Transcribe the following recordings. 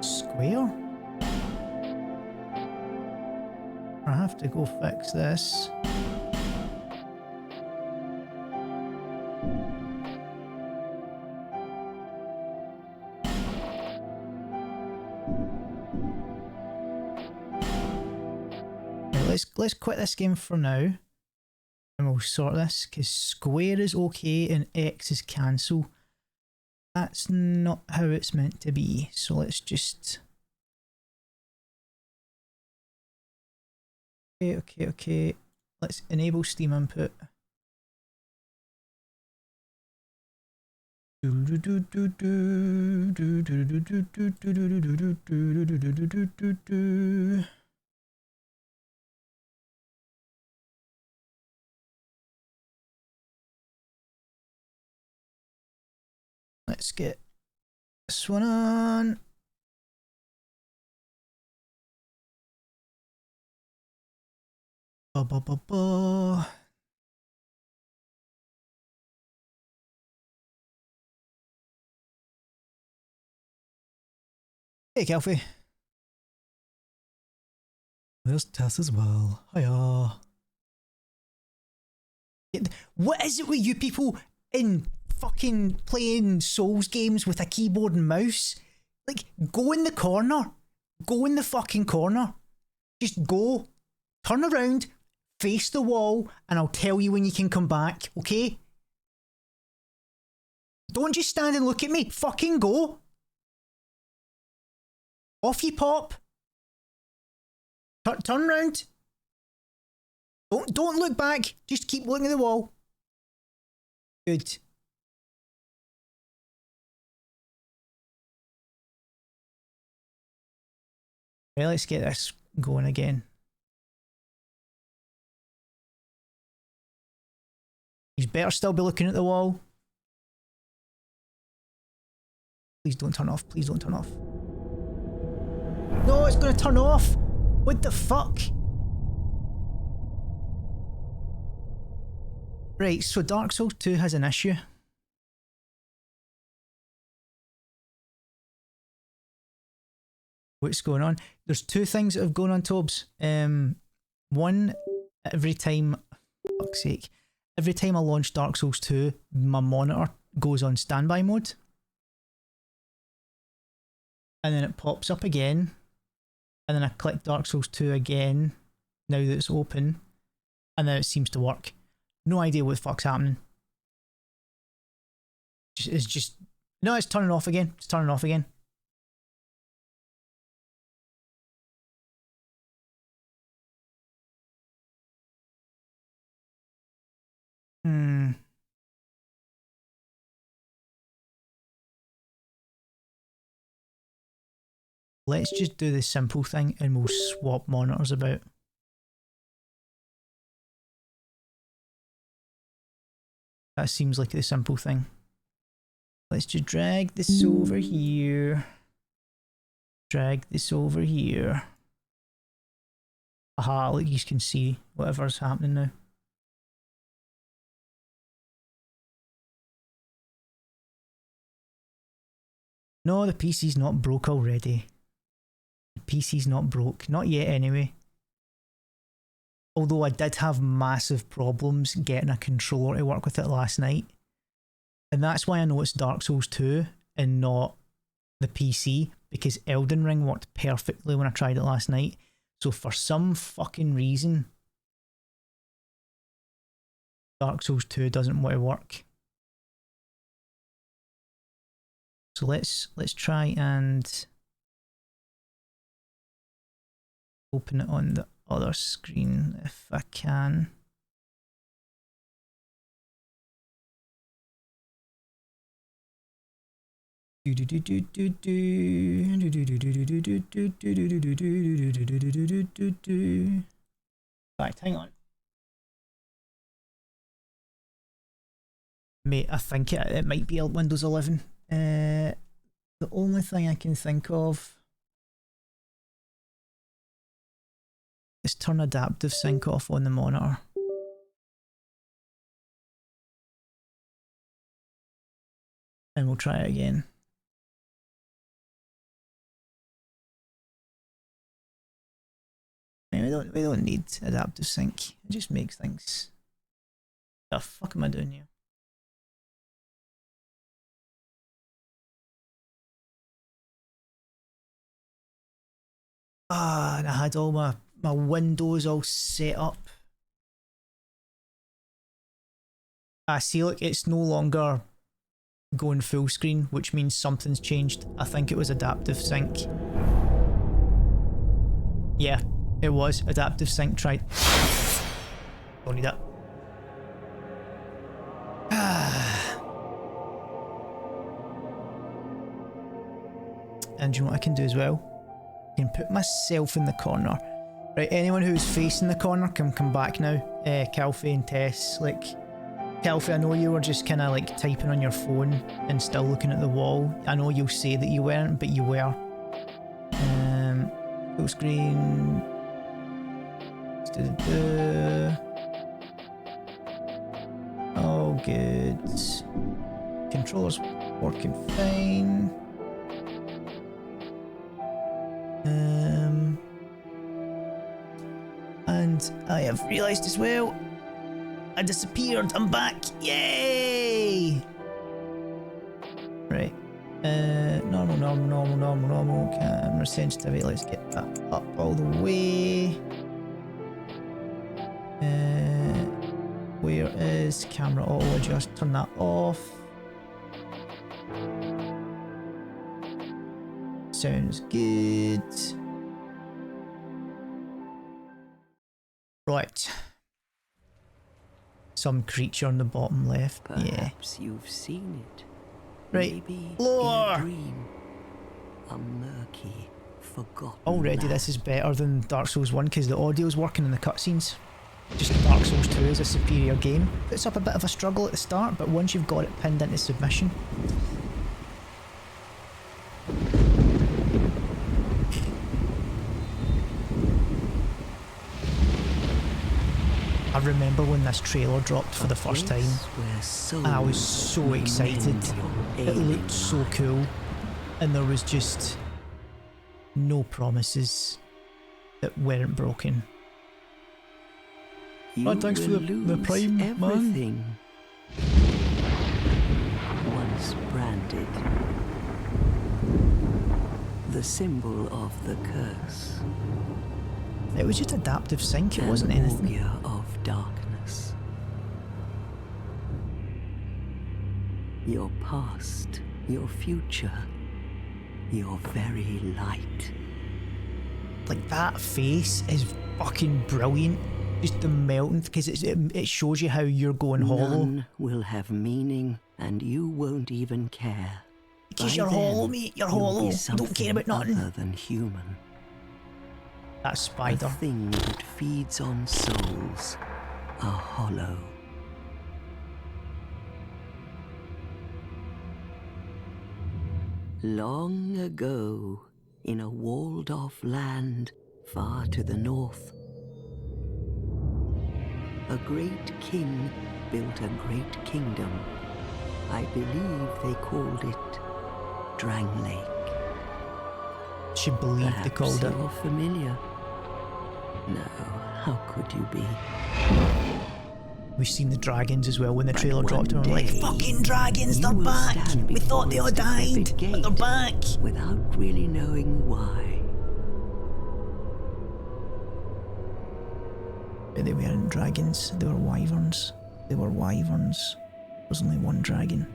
Square? I have to go fix this. Let's quit this game for now, and we'll sort this, because square is okay and X is cancel. That's not how it's meant to be, so let's just... Okay. Let's enable Steam input. Let's get this one on. Hey, Kelfie. There's Tess as well. Hiya. What is it with you people in fucking playing Souls games with a keyboard and mouse? Like, go in the corner. Go in the fucking corner. Just go. Turn around. Face the wall. And I'll tell you when you can come back. Okay? Don't just stand and look at me. Fucking go. Off you pop. Turn round. Don't look back. Just keep looking at the wall. Good. Okay, let's get this going again. He's better still be looking at the wall. Please don't turn off. Please don't turn off. No, it's gonna turn off. What the fuck? Right, so Dark Souls 2 has an issue. What's going on? There's two things that have gone on, Tobes. One, every time, fuck's sake, every time I launch Dark Souls 2, my monitor goes on standby mode. And then it pops up again. And then I click Dark Souls 2 again, now that it's open. And then it seems to work. No idea what the fuck's happening. It's just... No, it's turning off again. It's turning off again. Let's just do the simple thing and we'll swap monitors about. That seems like the simple thing. Let's just drag this over here. Drag this over here. Aha, like you can see whatever's happening now. No, the PC's not broke already. The PC's not broke. Not yet anyway. Although I did have massive problems getting a controller to work with it last night. And that's why I know it's Dark Souls 2 and not the PC, because Elden Ring worked perfectly when I tried it last night. So for some fucking reason, Dark Souls 2 doesn't want to work. So let's try and open it on the other screen if I can. Right, hang on. Mate, I think it might be Windows 11. The only thing I can think of is turn adaptive sync off on the monitor. And we'll try it again. I mean, we don't need adaptive sync. It just makes things. What the fuck am I doing here? Ah, and I had all my windows all set up. See, look, it's no longer going full screen, which means something's changed. I think it was adaptive sync. Yeah, it was adaptive sync. Tried. Don't need that. And you know what I can do as well? I can put myself in the corner. Right, anyone who's facing the corner can come back now. Calfee and Tess, like, Calfee, I know you were just kind of like typing on your phone and still looking at the wall. I know you'll say that you weren't, but you were. Full screen. Oh, good. Controller's working fine. And I have realised as well, I disappeared. I'm back. Yay! Right. Normal. Camera sensitivity. Let's get that up all the way. Where is camera auto adjust? Turn that off. Sounds good. Right. Some creature on the bottom left. Perhaps you've seen it. Right. Maybe Lore. in a dream. A murky, forgotten Already land. this is better than Dark Souls 1 because the audio's working in the cutscenes. Just Dark Souls 2 is a superior game. Puts up a bit of a struggle at the start, but once you've got it pinned into submission. I remember when this trailer dropped for the first time, and I was so excited. It looked so cool, and there was just no promises that weren't broken. You thanks for the Prime, everything. Once branded. The symbol of the curse. It was just adaptive sync, it An wasn't anything. augur of darkness. Your past, your future, your very light. Like, that face is fucking brilliant. Just the melting, because it shows you how you're going hollow. None will have meaning, and you won't even care. Because By you're then, hollow, mate. You're you'll be hollow. Don't care something about nothing. other than human. That spider. A thing that feeds on souls. A hollow. Long ago, in a walled-off land far to the north, a great king built a great kingdom. I believe they called it Drang Lake. She believed they called it. You're familiar. No, how could you be? We've seen the dragons as well when the But trailer dropped, and we're like, one day, fucking dragons, you they're will back! stand We thought they all before its died, decrepit but they're gate back! without really knowing why. But they weren't dragons, they were wyverns. They were wyverns. There was only one dragon.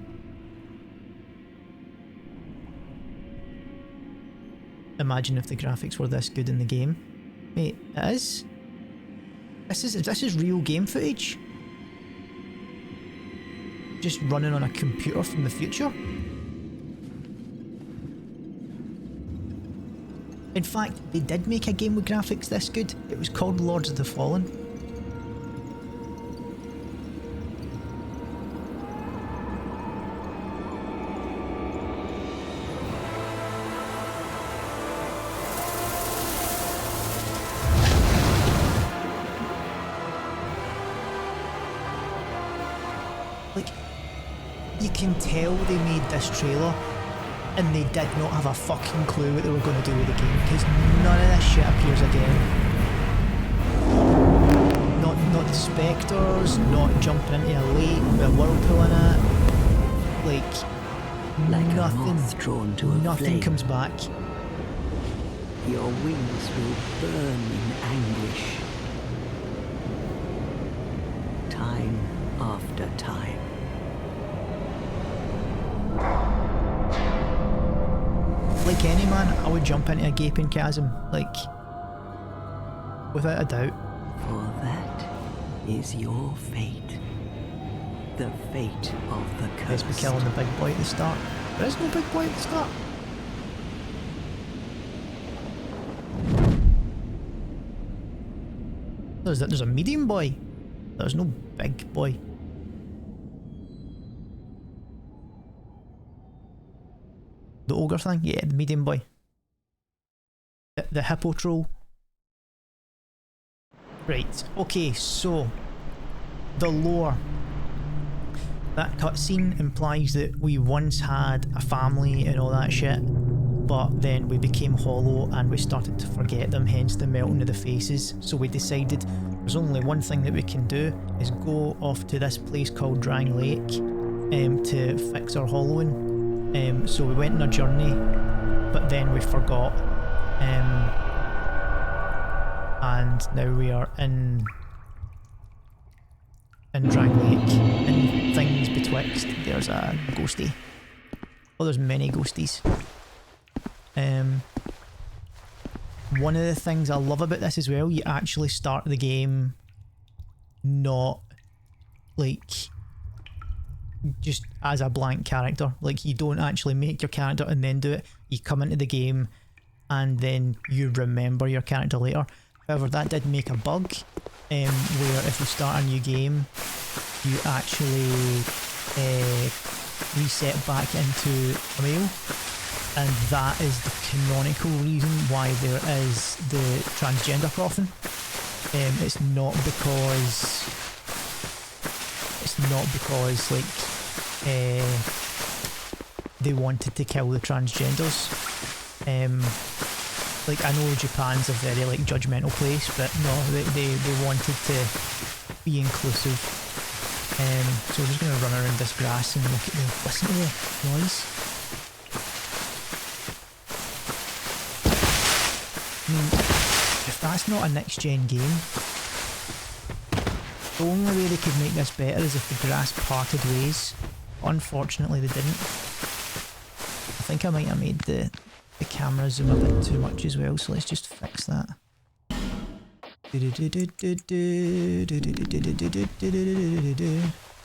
Imagine if the graphics were this good in the game. Mate, it is. This is real game footage. Just running on a computer from the future. In fact, they did make a game with graphics this good. It was called Lords of the Fallen. you can tell they made this trailer and they did not have a fucking clue what they were going to do with the game, because none of this shit appears again. Not the spectres, not jumping into a lake with a whirlpool in it. Like nothing, a moth drawn to a nothing flame. comes back. Your wings will burn in anguish. Time after time. Like any man, I would jump into a gaping chasm, like, without a doubt. For that is your fate. The fate of the Let's cursed. be killing the big boy at the start. There is no big boy at the start. There's a medium boy. There's no big boy. The ogre thing? Yeah, the medium boy. The hippo troll. Right, okay, so the lore. That cutscene implies that we once had a family and all that shit, but then we became hollow and we started to forget them, hence the melting of the faces. So we decided there's only one thing that we can do, is go off to this place called Drang Lake to fix our hollowing. So we went on a journey, but then we forgot, and now we are in Drang Lake, and things betwixt. There's a ghostie. Oh, there's many ghosties. One of the things I love about this as well, you actually start the game not like just as a blank character. Like, you don't actually make your character and then do it. You come into the game and then you remember your character later. However, that did make a bug, where if you start a new game, you actually reset back into a male, and that is the canonical reason why there is the transgender coffin. It's not because like they wanted to kill the transgenders. Like, I know Japan's a very like judgmental place, but no, they wanted to be inclusive. So we're just gonna run around this grass and look at listen to the noise. I mean, if that's not a next gen game, the only way they could make this better is if the grass parted ways. Unfortunately they didn't. I think I might have made the camera zoom a bit too much as well, so let's just fix that.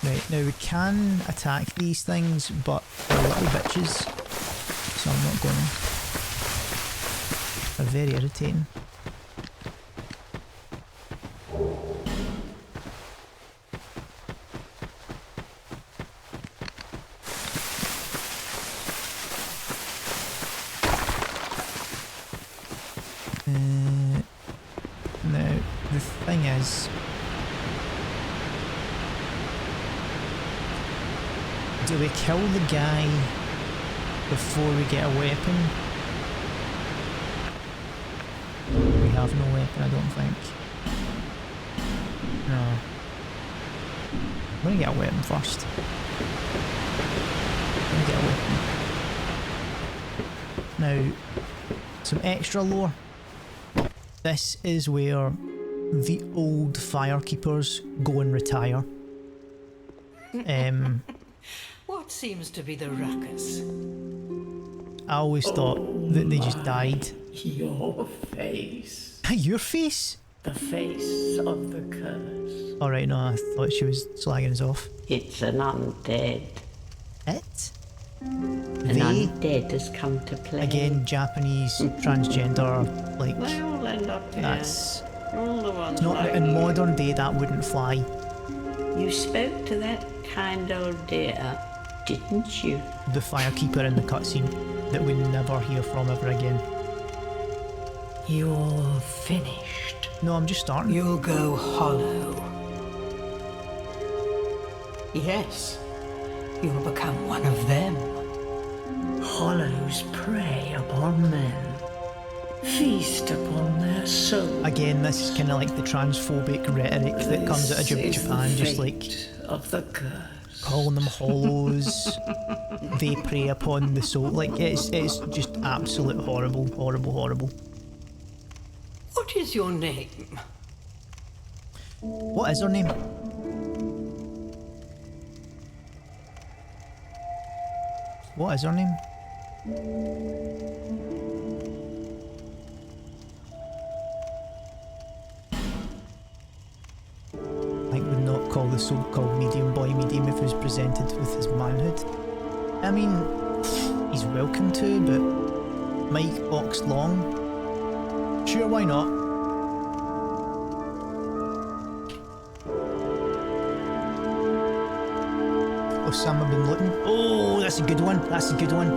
Right, now we can attack these things, but they're little bitches, so I'm not going to. They're very irritating. Now, the thing is, do we kill the guy before we get a weapon? We have no weapon, I don't think. No. I'm gonna get a weapon first. I'm gonna get a weapon. Now, some extra lore. This is where the old firekeepers go and retire. What seems to be the ruckus? I always thought that they just died. Your face. Your face? The face of the curse. Alright, no, I thought she was slagging us off. It's an undead. It? An They? undead has come to play. Again, Japanese, transgender, like, They all end up here. that's... All the ones Not like in you. modern day, that wouldn't fly. You spoke to that kind old dear, didn't you? The firekeeper in the cutscene that we never hear from ever again. You're finished. No, I'm just starting. You'll go hollow. Yes. You'll become one of them. Hollows prey upon men, feast upon their souls. Again, this is kind of like the transphobic rhetoric that comes out of Japan, just like of the curse. calling them hollows. They prey upon the soul. Like it's just absolute horrible, horrible, horrible. What is your name? What is her name? What is her name? I would not call the so-called medium boy medium if he was presented with his manhood. I mean, he's welcome to, but Mike Box Long? Sure, why not? Osama bin Laden. Oh, that's a good one. That's a good one.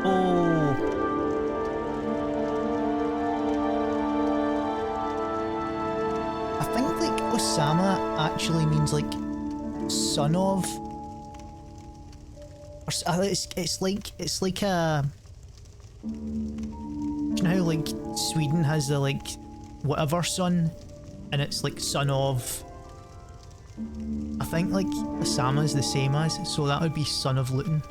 Oh. I think like Osama actually means like son of. Or it's like a. You know how like Sweden has the like whatever son, and it's like son of. I think like Osama is the same as, so that would be son of Luton.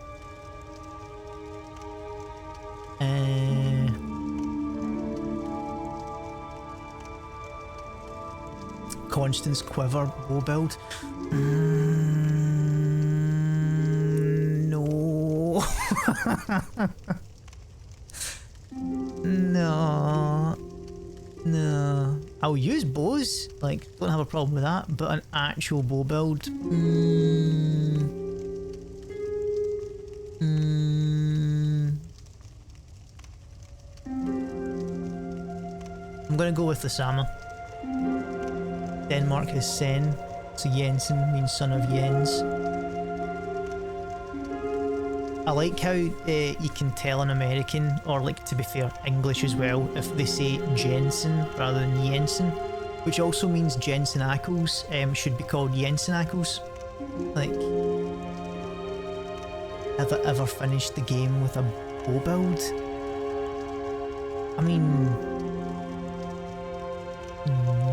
Constance Quiver bow build. No. No. No. I'll use bows, like, don't have a problem with that, but an actual bow build. I'm gonna go with the Sama. Denmark is Sen, so Jensen means son of Jens. I like how you can tell an American, or like to be fair, English as well, if they say Jensen rather than Jensen, which also means Jensen Ackles should be called Jensen Ackles. Like, have I ever finished the game with a bow build? I mean,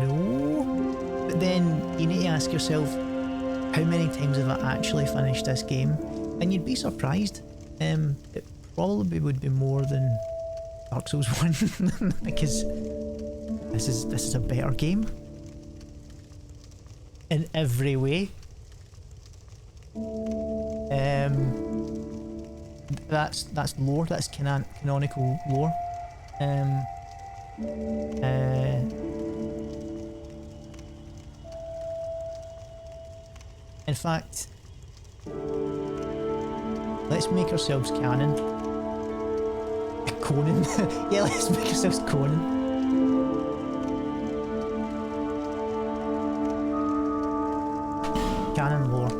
no. But then you need to ask yourself, how many times have I actually finished this game? And you'd be surprised. It probably would be more than Dark Souls 1 because this is a better game in every way. That's lore. That's canonical lore. In fact, let's make ourselves canon. Conan. Yeah, let's make ourselves Conan. Canon lore.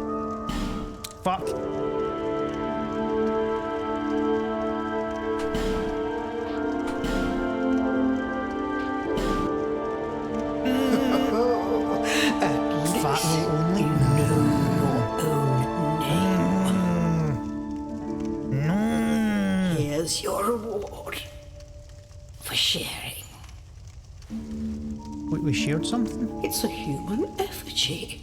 Fuck. Your reward for sharing. Wait, we shared something? It's a human effigy.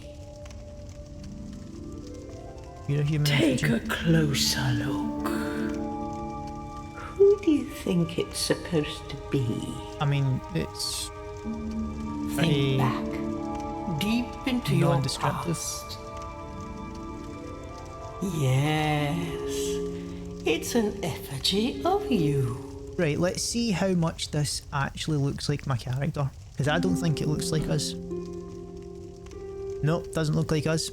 You're a human Take effigy? a closer look. Who do you think it's supposed to be? I mean, it's Think back, deep into your non-descriptive. past. Yes, it's an effigy of you. Right, let's see how much this actually looks like my character. Because I don't think it looks like us. Nope, doesn't look like us.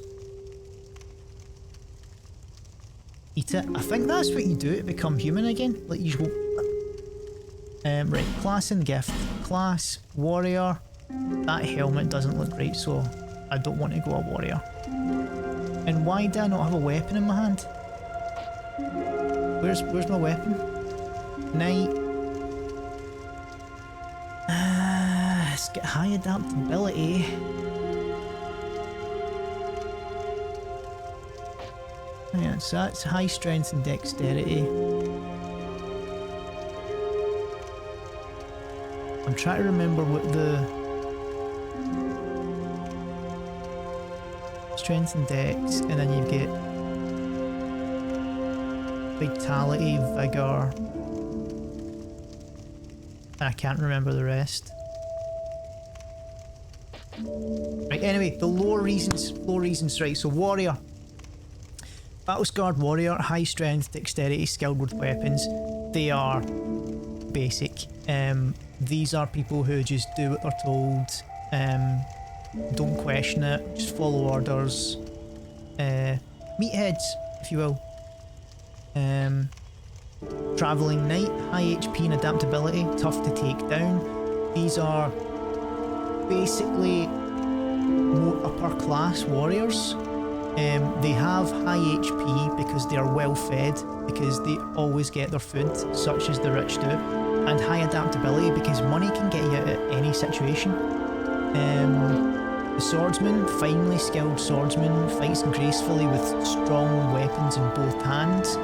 Eat it. I think that's what you do to become human again. Like you go... right, class and gift. Class, warrior. That helmet doesn't look right, so I don't want to go a warrior. And why do I not have a weapon in my hand? Where's my weapon? Knight. It's got high adaptability. Yeah, so that's high strength and dexterity. I'm trying to remember what the strength and dex, and then you get vitality, vigor. I can't remember the rest. Right, anyway, the lower reasons, right, so warrior. Battle scarred warrior, high strength, dexterity, skilled with weapons. They are basic. These are people who just do what they're told, don't question it, just follow orders. Meatheads, if you will. Travelling knight, high HP and adaptability, tough to take down. These are basically more upper class warriors. They have high HP because they are well fed, because they always get their food, such as the rich do, and high adaptability because money can get you out of any situation. The swordsman, finely skilled swordsman, fights gracefully with strong weapons in both hands.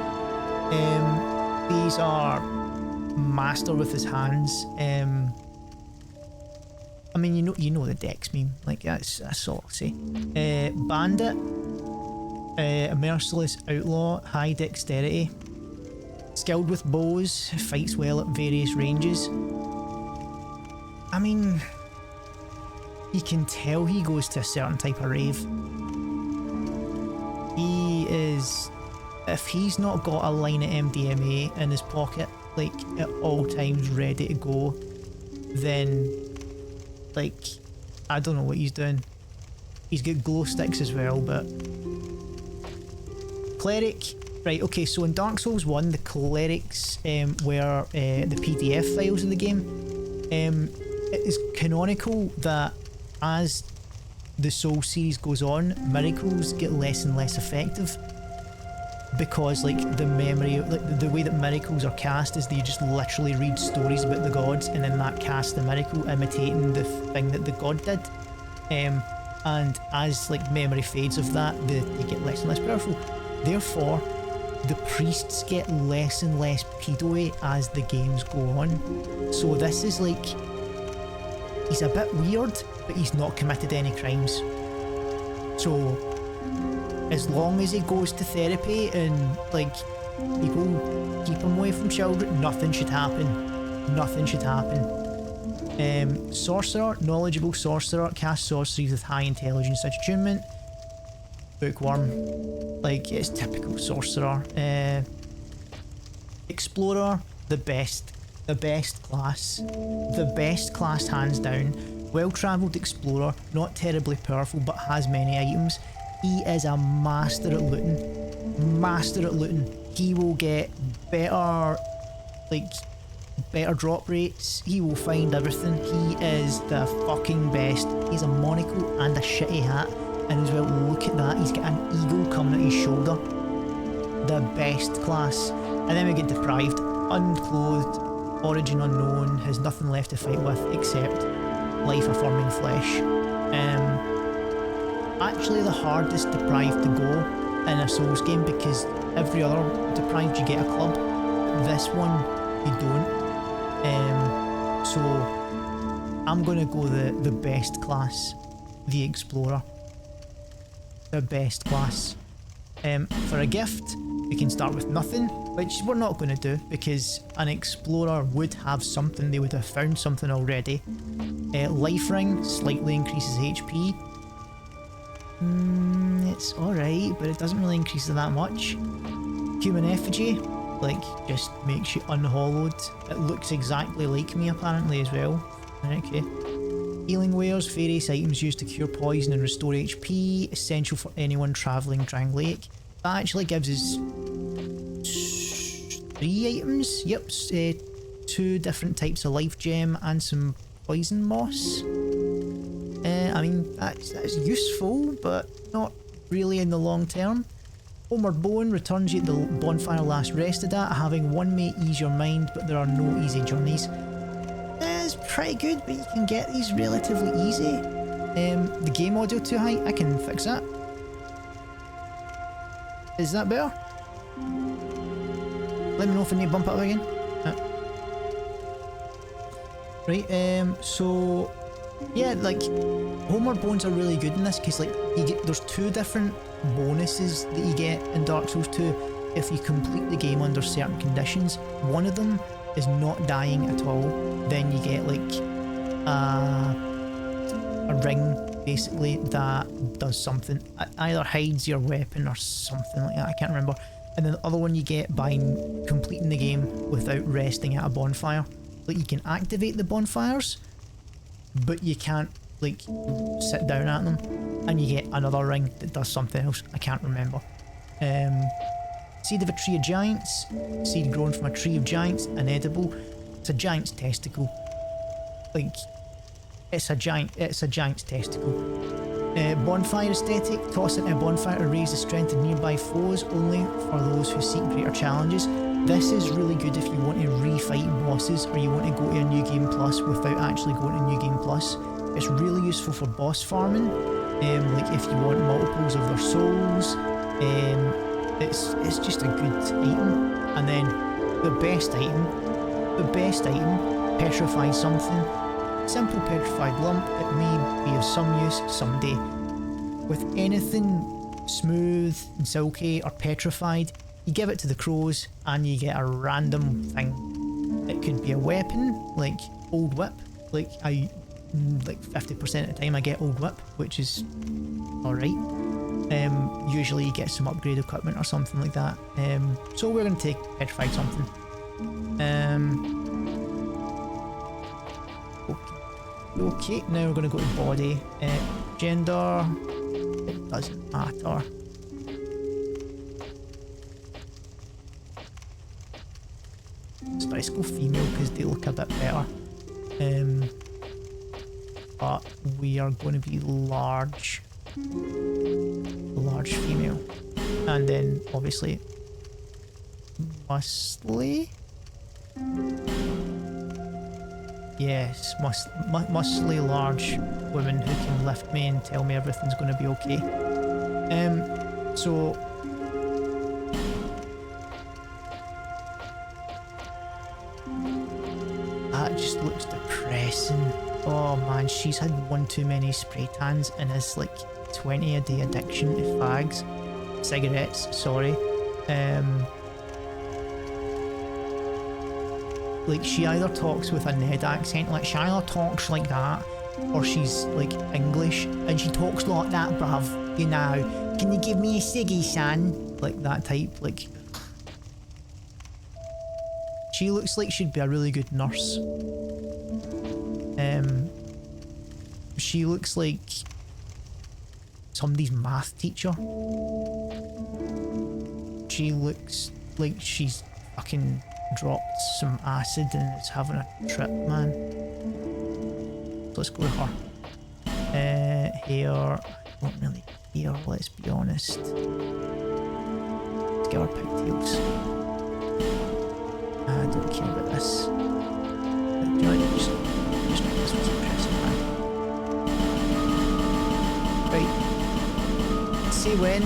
These are master with his hands. I mean, you know the dex meme, like that's all I'll say. Bandit, a merciless outlaw, high dexterity, skilled with bows, fights well at various ranges. I mean, you can tell he goes to a certain type of rave. He is, if he's not got a line of MDMA in his pocket, like at all times ready to go, then like, I don't know what he's doing. He's got glow sticks as well, but... Cleric. Right, okay, so in Dark Souls 1, the clerics were the PDF files of the game. It is canonical that as the Soul series goes on, miracles get less and less effective. Because, like, the memory, like, the way that miracles are cast is they just literally read stories about the gods and then that casts the miracle, imitating the thing that the god did. And as, like, memory fades of that, they get less and less powerful. Therefore, the priests get less and less pedo-y as the games go on. So this is like, he's a bit weird, but he's not committed any crimes. So, as long as he goes to therapy and, like, people keep him away from children, nothing should happen. Nothing should happen. Sorcerer, knowledgeable sorcerer, casts sorceries with high intelligence attunement. Bookworm, like, it's typical sorcerer. Explorer, the best class. The best class hands down. Well-travelled explorer, not terribly powerful but has many items. He is a master at looting. Master at looting. He will get better, like, better drop rates. He will find everything. He is the fucking best. He's a monocle and a shitty hat. And as well, look at that. He's got an eagle coming at his shoulder. The best class. And then we get deprived. Unclothed. Origin unknown. Has nothing left to fight with except life-affirming flesh. Actually the hardest deprived to go in a Souls game, because every other deprived you get a club. This one you don't. So I'm gonna go the best class, the Explorer. The best class. For a gift, we can start with nothing, which we're not going to do because an Explorer would have something, they would have found something already. Life Ring slightly increases HP. It's alright, but it doesn't really increase it that much. Human Effigy, like, just makes you unhollowed. It looks exactly like me apparently as well. Okay. Healing wares, various items used to cure poison and restore HP, essential for anyone travelling Drang Lake. That actually gives us 3 items. Yep, 2 different types of life gem and some poison moss. I mean, that's useful, but not really in the long term. Homeward Bone returns you to the bonfire last rested at, having one may ease your mind, but there are no easy journeys. It's pretty good, but you can get these relatively easy. The game audio too high, I can fix that. Is that better? Let me know if I need to bump it up again. Right, so yeah, like Homeward Bones are really good in this because like there's 2 different bonuses that you get in Dark Souls 2 if you complete the game under certain conditions. One of them is not dying at all. Then you get like a ring basically that does something. Either hides your weapon or something like that. I can't remember. And then the other one you get by completing the game without resting at a bonfire. Like you can activate the bonfires, but you can't like sit down at them, and you get another ring that does something else. I can't remember. Seed of a Tree of Giants. Seed grown from a Tree of Giants, inedible. It's a giant's testicle. Like it's a giant's testicle. Bonfire aesthetic. Toss into a bonfire to raise the strength of nearby foes, only for those who seek greater challenges. This is really good if you want to refight bosses or you want to go to a New Game Plus without actually going to New Game Plus. It's really useful for boss farming, like if you want multiples of their souls. It's just a good item. And then the best item, petrified something. Simple petrified lump, it may be of some use someday. With anything smooth and silky or petrified, you give it to the crows and you get a random thing. It could be a weapon, like Old Whip. Like 50% of the time I get Old Whip, which is alright. Usually you get some upgrade equipment or something like that. So we're going to take petrified something. Okay, now we're going to go to body. Gender, it doesn't matter. So let's go female because they look a bit better. But we are going to be large female. And then obviously muscly. Yes, muscly large women who can lift me and tell me everything's going to be okay. So that just looks depressing. Oh man, she's had one too many spray tans and has like 20 a day addiction to fags. Cigarettes, sorry. Like she either talks with a Ned accent, like she either talks like that, or she's like English, and she talks like that, bruv, you know, can you give me a ciggy, son? Like that type, like. She looks like she'd be a really good nurse. She looks like somebody's math teacher. She looks like she's fucking dropped some acid and is having a trip, man. So let's go with her. Hair, I don't really care, let's be honest. Let's get her pigtails. I don't care about this. But, you know, just this was impressive, man. Right. See when.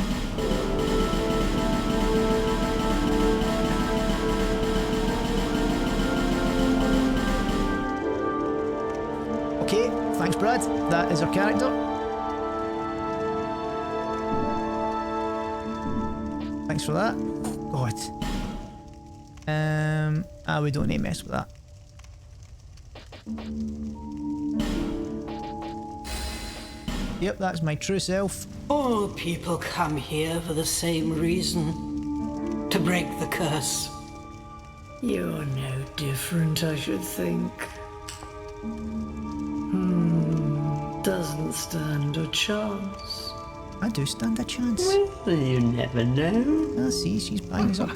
Okay, thanks Brad. That is our character. Thanks for that. God. We don't need to mess with that. Yep, that's my true self. All people come here for the same reason. To break the curse. You're no different, I should think. Doesn't stand a chance. I do stand a chance. Well, you never know. Ah, see, she's buying us up.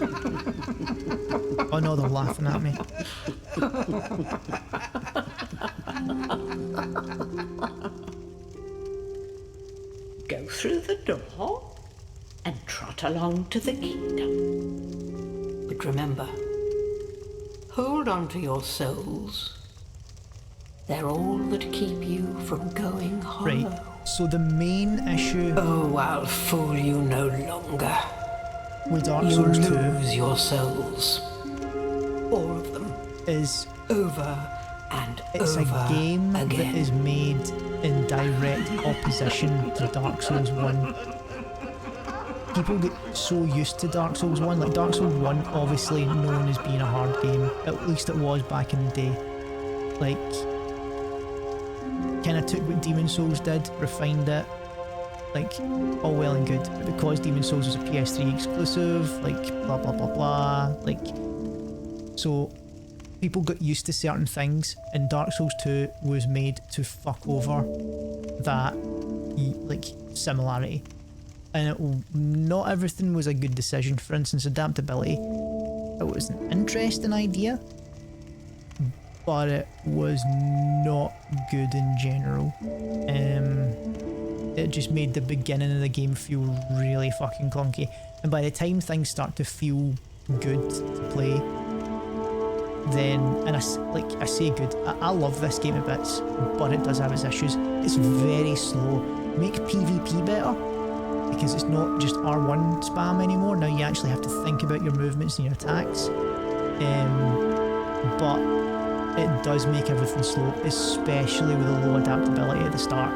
Oh no, they're laughing at me. Go through the door and trot along to the kingdom. But remember, hold on to your souls. They're all that keep you from going hollow. Right, so the main issue... Oh, I'll fool you no longer. with Dark You Souls 2 lose your souls. All of them. is Over and it's over a game again. that is made in direct opposition to Dark Souls 1. People get so used to Dark Souls 1, like Dark Souls 1 obviously known as being a hard game, at least it was back in the day. Like, kind of took what Demon Souls did, refined it, like, all well and good, but because Demon Souls was a PS3 exclusive, like, blah blah blah blah, like, so people got used to certain things, and Dark Souls 2 was made to fuck over that, like, similarity. And not everything was a good decision. For instance, adaptability, it was an interesting idea, but it was not good in general. It just made the beginning of the game feel really fucking clunky, and by the time things start to feel good to play, then, and I say good, I love this game a bits, but it does have its issues. It's very slow. Make PvP better, because it's not just R1 spam anymore. Now you actually have to think about your movements and your attacks. But it does make everything slow, especially with a low adaptability at the start.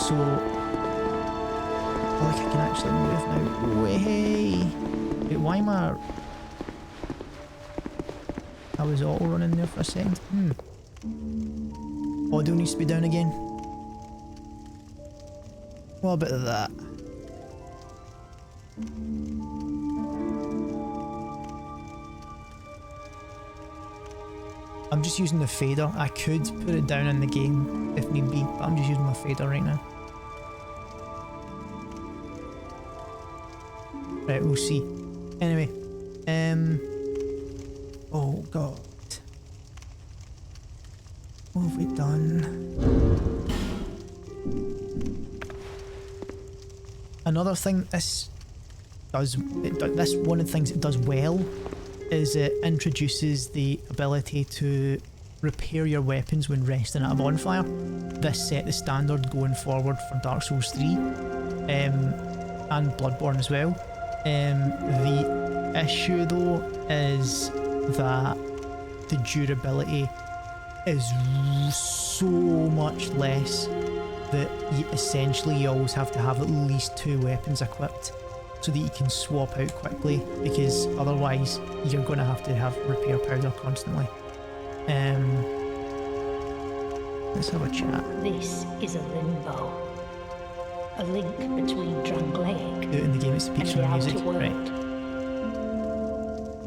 So, like, I can actually move now. Way! Wait, why am I was auto running there for a second. Audio needs to be down again. What about that? I'm just using the fader. I could put it down in the game if need be, but I'm just using my fader right now. Right, we'll see. Anyway, oh god. What have we done? Another thing this does, this one of the things it does well is it introduces the ability to repair your weapons when resting at a bonfire. This set the standard going forward for Dark Souls 3 and Bloodborne as well. The issue though is that the durability is so much less that essentially you always have to have at least 2 weapons equipped so that you can swap out quickly, because otherwise you're going to have repair powder constantly. Let's have a chat. This is a limbo. A link between Drangleic In the game it speaks and the from music, outer world. right?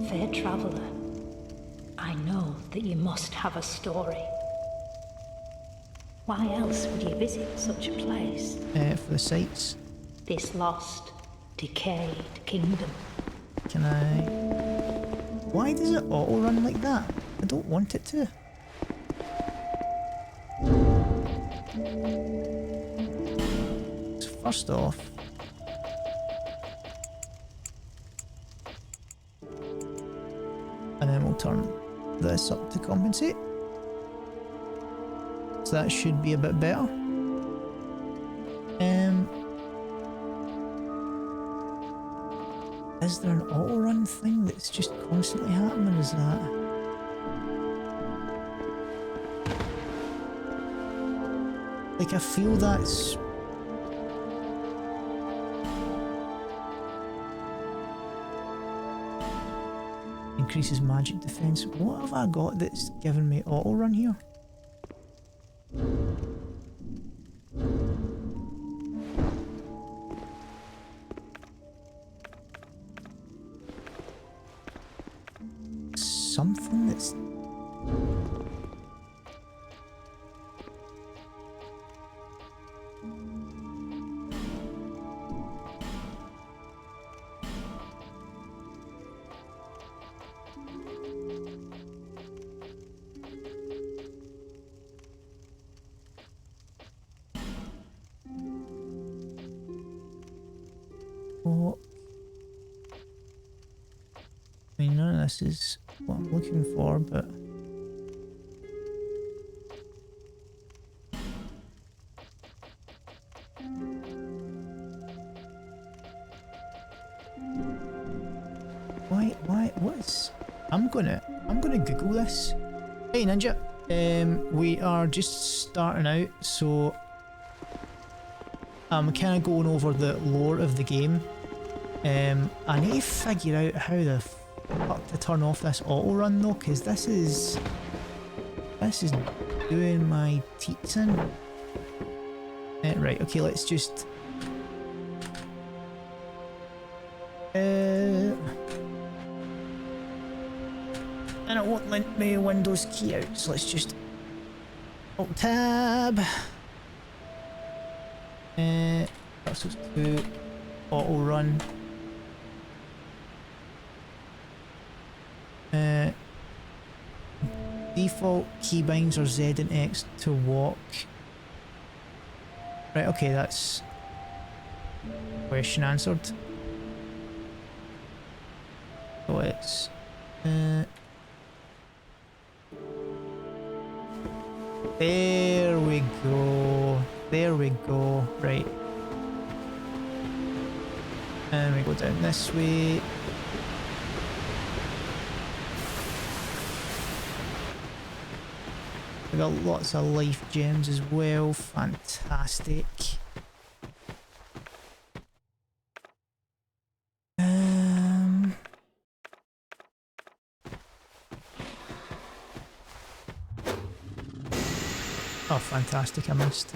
Fair traveller, I know that you must have a story. Why else would you visit such a place? For the sights. This lost, decayed kingdom. Can I... Why does it auto run like that? I don't want it to. So first off, and then we'll turn this up to compensate. So that should be a bit better. Is there an auto run thing that's just constantly happening? Is that... Like, I feel that's... Increases magic defense. What have I got that's giving me auto run here? Something that's... What? I mean, none of this is what I'm looking for, but... what's... I'm gonna Google this. Hey Ninja, we are just starting out, so I'm kind of going over the lore of the game. I need to figure out how the fuck to turn off this auto run though, because this is doing my teats in. Right, okay, let's just and it won't link me Windows key out, so let's just Alt Tab. That's what's to auto run. Default keybinds are Z and X to walk. Right, okay, that's question answered. So it's there we go. There we go. Right. And we go down this way. We got lots of life gems as well. Fantastic. Oh, fantastic, I missed.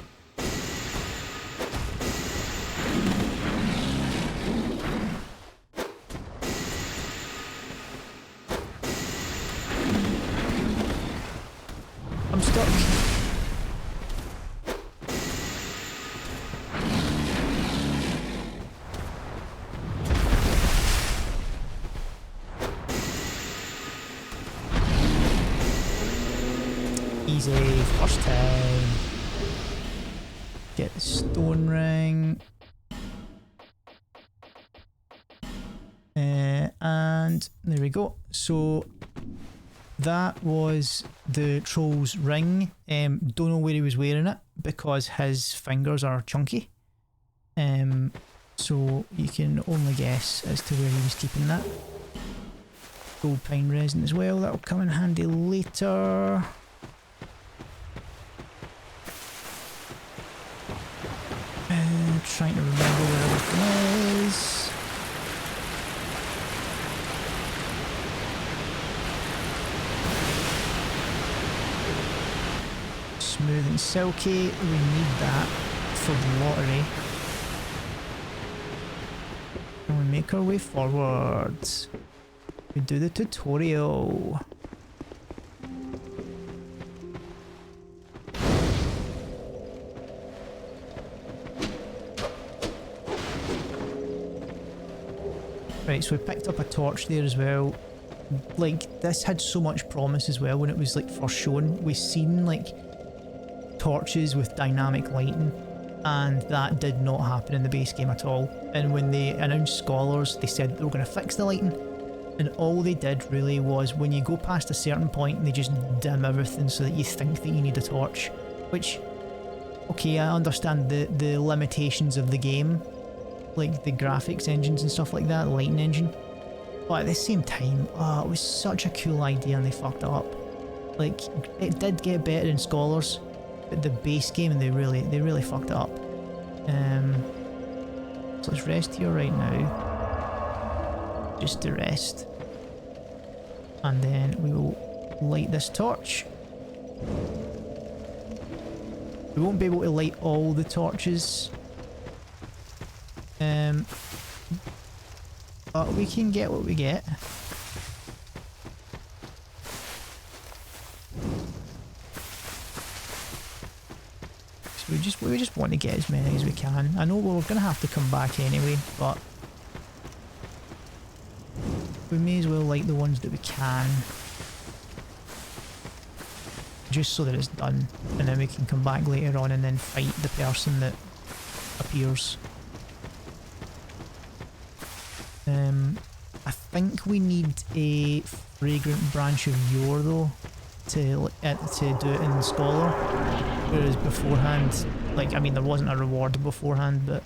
I'm stuck. Easy, first time. Get the stone ring. And there we go. So that was the troll's ring. Don't know where he was wearing it because his fingers are chunky. So you can only guess as to where he was keeping that. Gold pine resin as well, that'll come in handy later. Trying to remember where everything is. Smooth and silky, we need that for the lottery. And we make our way forwards. We do the tutorial. Right, so we picked up a torch there as well. Like, this had so much promise as well when it was like first shown. We seen like torches with dynamic lighting, and that did not happen in the base game at all. And when they announced Scholars, they said they were going to fix the lighting, and all they did really was when you go past a certain point, they just dim everything so that you think that you need a torch. Which, okay, I understand the limitations of the game, like the graphics engines and stuff like that, the lighting engine. But at the same time, it was such a cool idea and they fucked it up. Like, it did get better in Scholars, but the base game, they really fucked it up. So let's rest here right now. Just to rest. And then we will light this torch. We won't be able to light all the torches. But we can get what we get. So we just want to get as many as we can. I know we're gonna have to come back anyway, but we may as well light the ones that we can. Just so that it's done, and then we can come back later on and then fight the person that appears. I think we need a fragrant branch of yore though to do it in Scholar, whereas beforehand, like, I mean, there wasn't a reward beforehand, but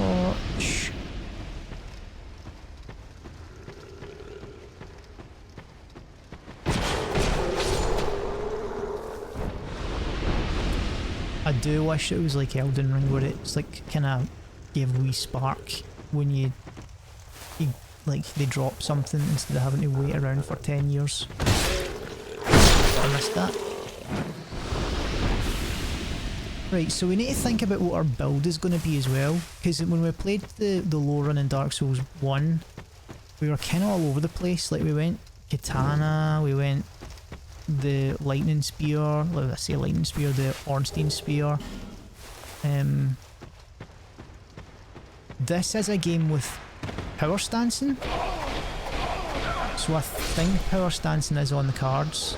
torch. I do wish it was like Elden Ring where it's like kind of give a wee spark when you like they drop something instead of having to wait around for 10 years. I missed that. Right, so we need to think about what our build is going to be as well, because when we played the low run in Dark Souls 1, we were kind of all over the place. Like we went Katana, we went the Lightning Spear, let's say Lightning Spear, the Ornstein Spear. This is a game with power stancing, so I think power stancing is on the cards.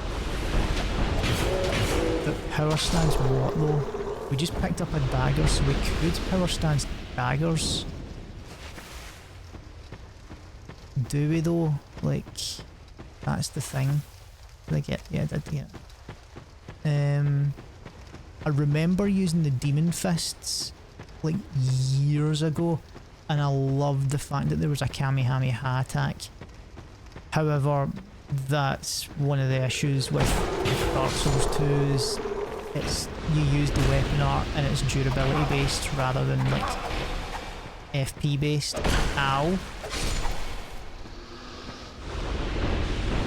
But power stance what though? We just picked up a dagger, so we could power stance daggers. Do we though? Like, that's the thing. Did I get? Yeah, I did get it. I remember using the demon fists like years ago, and I loved the fact that there was a Kamehameha attack. However, that's one of the issues with Dark Souls 2 is it's you use the weapon art and it's durability based rather than like FP based. Ow.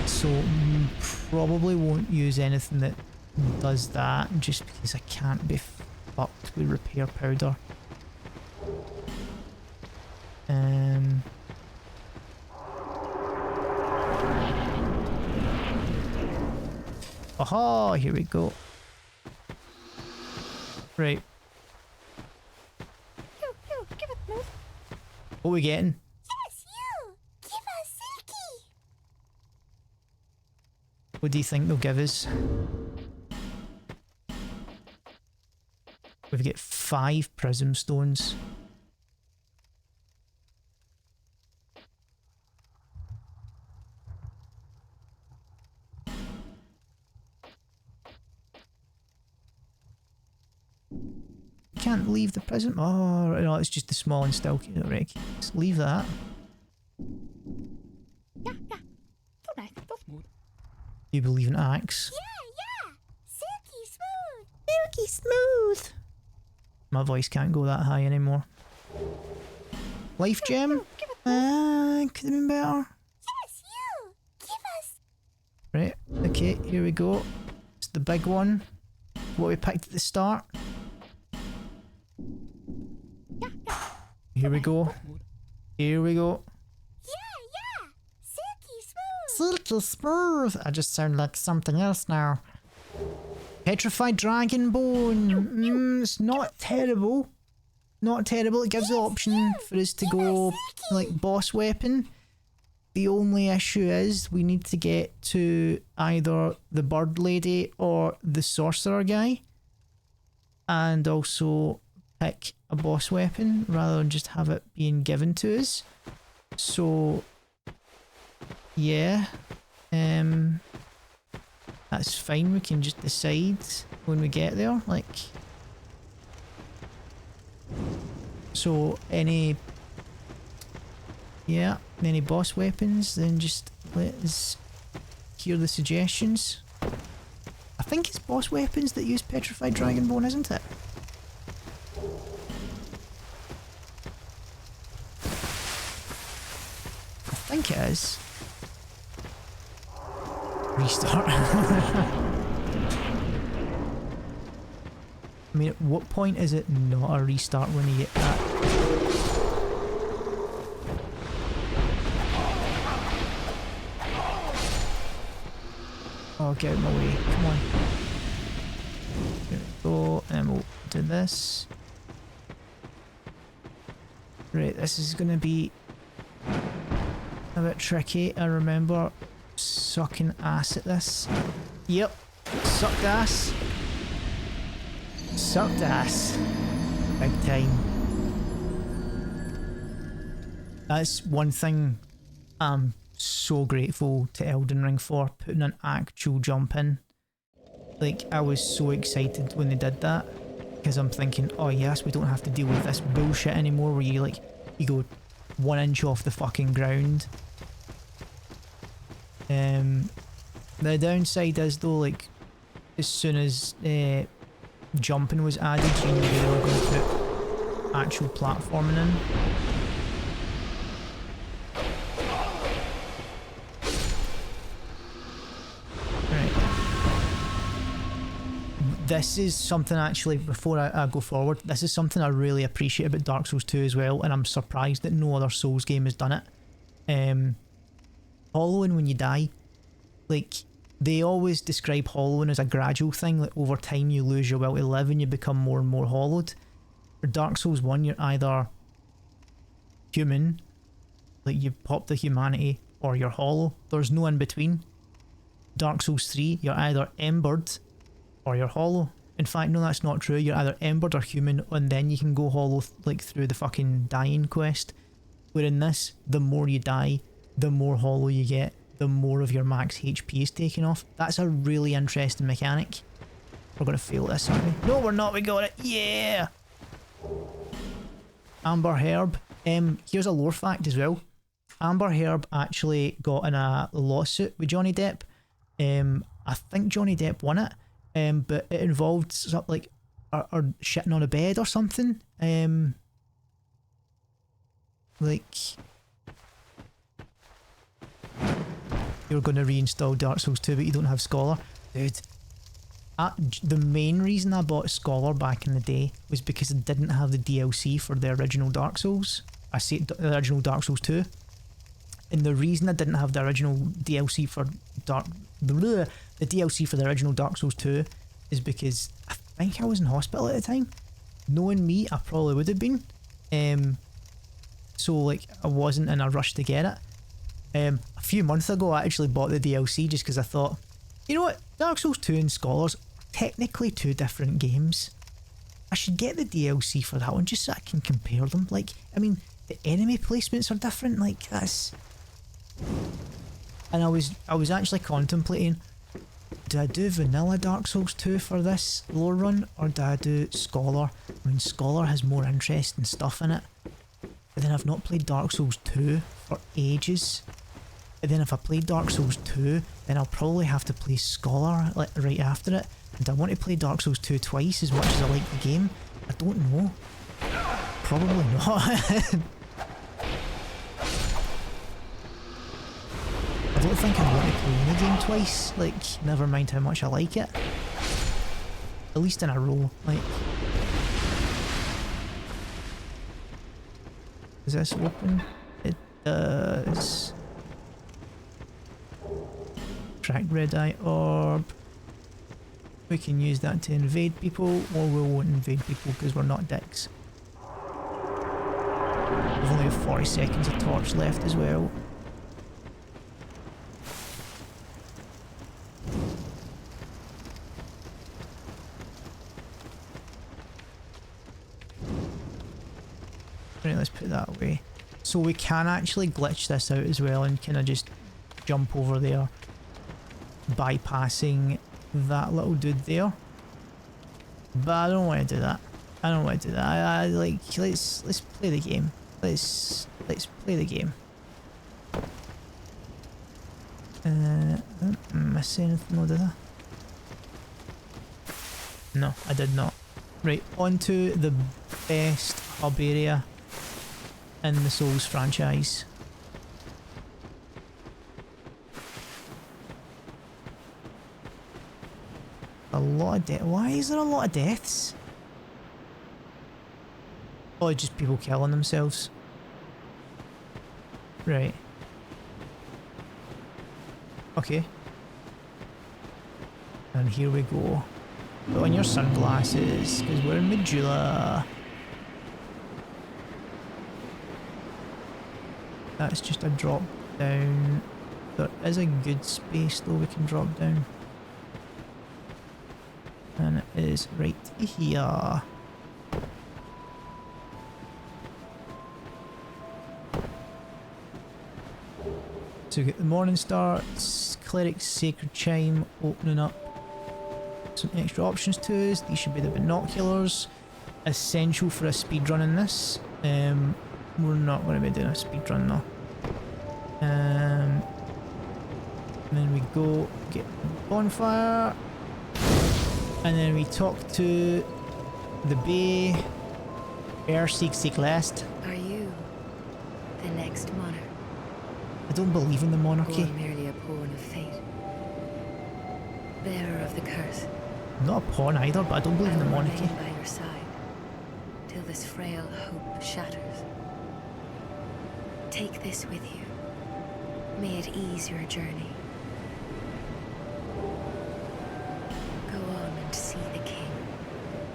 So probably won't use anything that does that just because I can't be fucked with repair powder. Aha, here we go. Right. Give it, please. What are we getting? Yes, you! Give us Silky! What do you think they'll give us? We've got 5 prism stones. Can't leave the prism. Oh, no, it's just the small and still wreck. Let's leave that. Yeah. So nice, so smooth. You believe in axe? Yeah. Silky smooth. Silky smooth. My voice can't go that high anymore. Life gem? Could have been better. Yes, you! Give us... Right, okay, here we go. It's the big one. What we picked at the start. Here we go. Here we go. Yeah. Silky smooth. Silky smooth. I just sound like something else now. Petrified dragon bone. It's not terrible. Not terrible. It gives the option for us to go like boss weapon. The only issue is we need to get to either the bird lady or the sorcerer guy. And also pick a boss weapon rather than just have it being given to us. So yeah, that's fine. We can just decide when we get there. Like, so any boss weapons, then just let us hear the suggestions. I think it's boss weapons that use Petrified Dragonbone, isn't it? I think it is. Restart. I mean, at what point is it not a restart when you get that? Oh, get out of my way. Come on. Here we go, and we'll do this. Right, this is going to be a bit tricky. I remember sucking ass at this. Yep, sucked ass. Sucked ass. Big time. That's one thing I'm so grateful to Elden Ring for, putting an actual jump in. Like, I was so excited when they did that. Because I'm thinking, oh yes, we don't have to deal with this bullshit anymore where you like, you go 1 inch off the fucking ground. The downside is though, like, as soon as jumping was added, you knew they were going to put actual platforming in. This is something actually, before I go forward, this is something I really appreciate about Dark Souls 2 as well, and I'm surprised that no other Souls game has done it. Hollowing when you die, like, they always describe hollowing as a gradual thing, like over time you lose your will to live and you become more and more hollowed. For Dark Souls 1 you're either human, like you pop the humanity, or you're hollow. There's no in between. Dark Souls 3 you're either embered or you're hollow. In fact, no, that's not true. You're either embered or human, and then you can go hollow, like, through the fucking dying quest. Where in this, the more you die, the more hollow you get, the more of your max HP is taken off. That's a really interesting mechanic. We're gonna fail this, aren't we? No, we're not. We got it. Yeah! Amber Herb. Here's a lore fact as well. Amber Herb actually got in a lawsuit with Johnny Depp. I think Johnny Depp won it. But it involved something like or shitting on a bed or something. Like, you're going to reinstall Dark Souls 2 but you don't have Scholar. Dude, the main reason I bought Scholar back in the day was because it didn't have the DLC for the original Dark Souls. I say the original Dark Souls 2. And the reason I didn't have the original DLC for the DLC for the original Dark Souls 2 is because I think I was in hospital at the time. Knowing me, I probably would have been. So like, I wasn't in a rush to get it. A few months ago I actually bought the DLC just because I thought, you know what, Dark Souls 2 and Scholars are technically 2 different games. I should get the DLC for that one just so I can compare them. Like, I mean, the enemy placements are different, like, that's... And I was actually contemplating, do I do vanilla Dark Souls 2 for this lore run, or do I do Scholar? I mean, Scholar has more interesting stuff in it. But then I've not played Dark Souls 2 for ages. And then if I play Dark Souls 2, then I'll probably have to play Scholar like right after it. And I want to play Dark Souls 2 twice as much as I like the game. I don't know. Probably not. I don't think I want to play any game twice, like, never mind how much I like it. At least in a row, like... Is this open? It does. Track red eye orb. We can use that to invade people, or we won't invade people because we're not dicks. We've only got 40 seconds of torch left as well. Right, let's put that away. So we can actually glitch this out as well and kind of just jump over there, bypassing that little dude there. But I don't want to do that. I don't want to do that. I like, let's play the game. Let's play the game. I didn't miss anything, no, did I? No, I did not. Right, on to the best hub area in the Souls franchise. A lot of death. Why is there a lot of deaths? Oh, just people killing themselves. Right. Okay. And here we go. Put on your sunglasses, because we're in Medulla. That's just a drop down. There is a good space though we can drop down. And it is right here. So we get the morning starts, cleric's sacred chime opening up. some extra options to us. These should be the binoculars. Essential for a speedrun in this. We're not going to be doing a speedrun though. And then we go get the bonfire. And then we talk to the Bay. Seek last. Are you the next monarch? I don't believe in the monarchy. Or merely a pawn of fate? Bearer of the curse. I'm not a pawn either, but I don't believe in the I will monarchy. remain by your side till this frail hope shatters. Take this with you. May it ease your journey. Go on and see the king.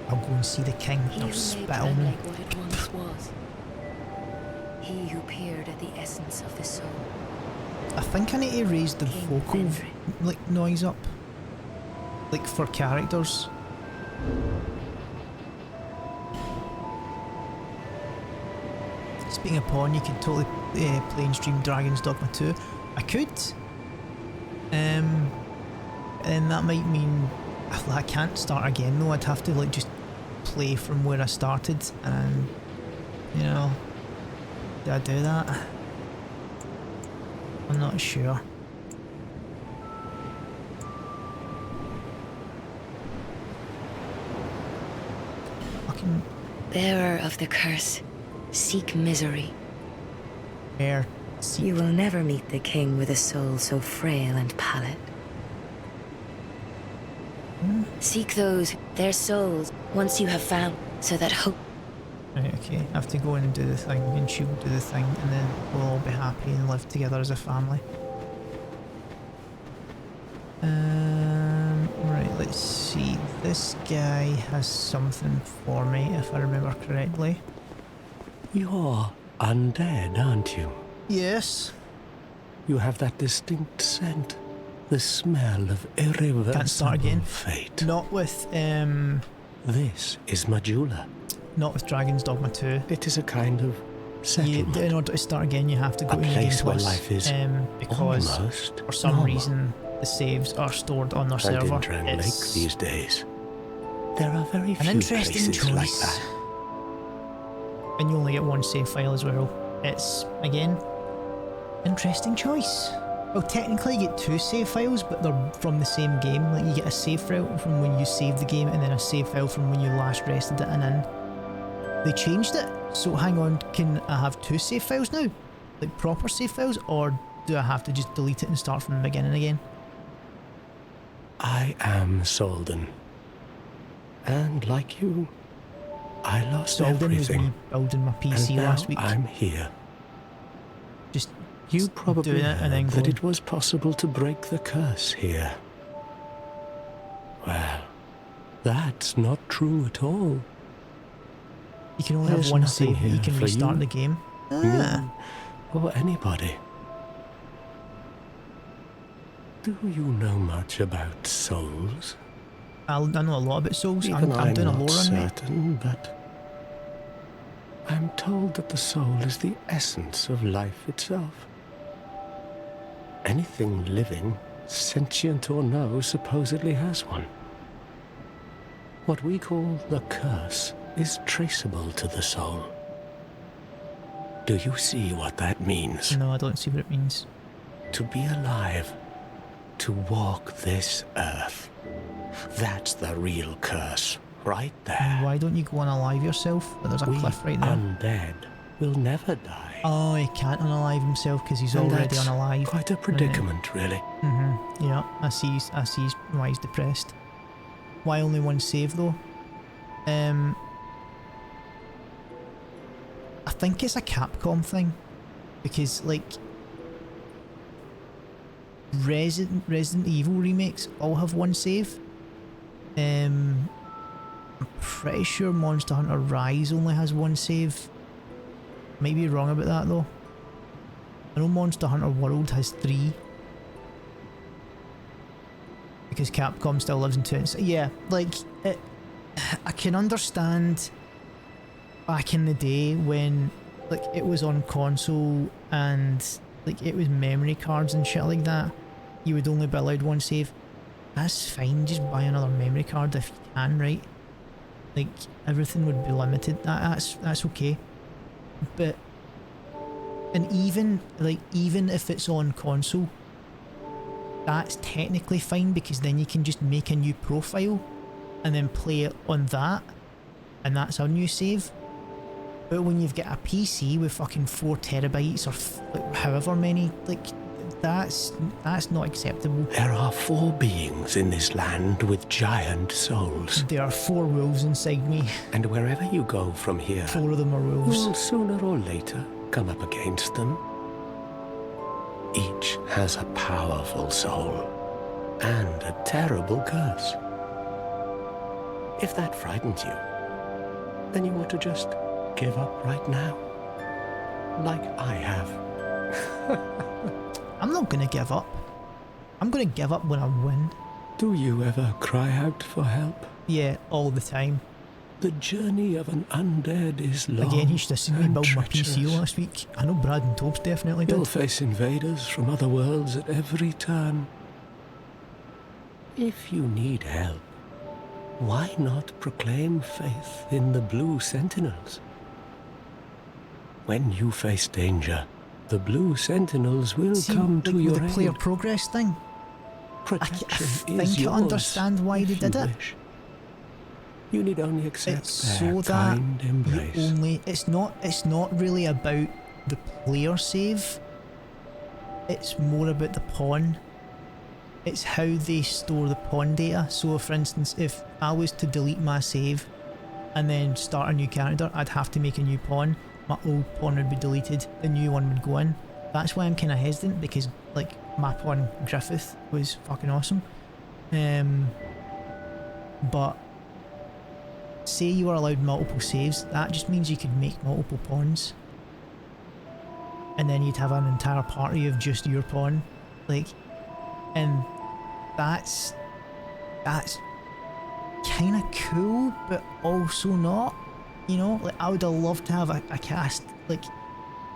I'll go and see the king. He I'll who spit made on him. Drangleic what it once was. He who peered at the essence of the soul. I think I need to raise the King vocal Fenrir. like noise up, like for characters. Speaking of pawn, you could totally play and stream Dragon's Dogma 2. I could. And that might mean I can't start again though. I'd have to like just play from where I started, and you know, do I do that? I'm not sure. Fucking Bearer of the curse, seek misery. air. See, You will never meet the king with a soul so frail and pallid. Seek those, their souls, once you have found, so that hope. right, okay. I have to go in and do the thing, and she'll do the thing, and then we'll all be happy and live together as a family. Right, let's see. This guy has something for me, if I remember correctly. You're undead, aren't you? Yes. You have that distinct scent. The smell of irreversible Can't start again. fate. Not with This is Majula. not with Dragon's Dogma 2. It is a kind of settlement. In order to start again, you have to go A to New Game place where Plus, life is because almost for some normal. reason the saves are stored on their And server. in Drangleic It's these days, there are very an few interesting places like choice. that. And you only get one save file as well. It's, again, interesting choice. Well, technically you get two save files, but they're from the same game. Like, you get a save file from when you saved the game, and then a save file from when you last rested it and in. They changed it, so hang on, can I have two save files now? Like, proper save files, or do I have to just delete it and start from the beginning again? I am Solden. And like you, I lost Solden was everything. me building my PC And now last week. I'm here. Just You doing probably it and then heard that going, it was possible to break the curse here. Well, that's not true at all. you can only there's have one nothing save, but you here can for restart you. the game. Me or anybody. Do you know much about souls? I know a lot about Souls. Even I'm doing a not lore on it. certain, but I'm told that the soul is the essence of life itself. Anything living, sentient or no, supposedly has one. What we call the curse is traceable to the soul. Do you see what that means? No, I don't see what it means. To be alive, to walk this earth. That's the real curse, right there. Why don't you go unalive yourself? But there's a We cliff right there. undead will never die. Oh, he can't unalive himself because he's And already that's unalive. quite a predicament, really. Yeah, I see why he's depressed. Why only one save though? I think it's a Capcom thing. Because like Resident Evil remakes all have one save. I'm pretty sure Monster Hunter Rise only has one save. Might be wrong about that though. I know Monster Hunter World has 3. Because Capcom still lives in 2. So yeah, like, I can understand back in the day when, like, it was on console and, like, it was memory cards and shit like that. You would only be allowed one save. That's fine, just buy another memory card if you can, right? Like, everything would be limited. That's okay. But, and even if it's on console, that's technically fine, because then you can just make a new profile and then play it on that, and that's a new save. But when you've got a PC with fucking 4 terabytes or like however many, like, that's not acceptable. There are 4 beings in this land with giant souls. There are 4 wolves inside me. And wherever you go from here, 4 of them are wolves. you'll sooner or later come up against them. Each has a powerful soul and a terrible curse. If that frightens you, then you ought to just give up right now, like I have. I'm not gonna give up. I'm gonna give up when I win. Do you ever cry out for help? Yeah, all the time. The journey of an undead is long. Again, you should have seen me and build my treacherous. PC last week. I know Brad and Tobes definitely You'll did. face invaders from other worlds at every turn. If you need help, why not proclaim faith in the Blue Sentinels? When you face danger, the Blue Sentinels will See, come to like, your with the player aid. progress thing, Protection I is think I yours, understand why they if did you it. wish. You need only accept it's their so that kind embrace. you only. It's not really about the player save. It's more about the pawn. It's how they store the pawn data. So, for instance, if I was to delete my save and then start a new character, I'd have to make a new pawn. My old pawn would be deleted, the new one would go in. That's why I'm kind of hesitant, because like my pawn Griffith was fucking awesome. But say you were allowed multiple saves, that just means you could make multiple pawns, and then you'd have an entire party of just your pawn, like, and that's kind of cool, but also not. You know, like, I would have loved to have a cast, like,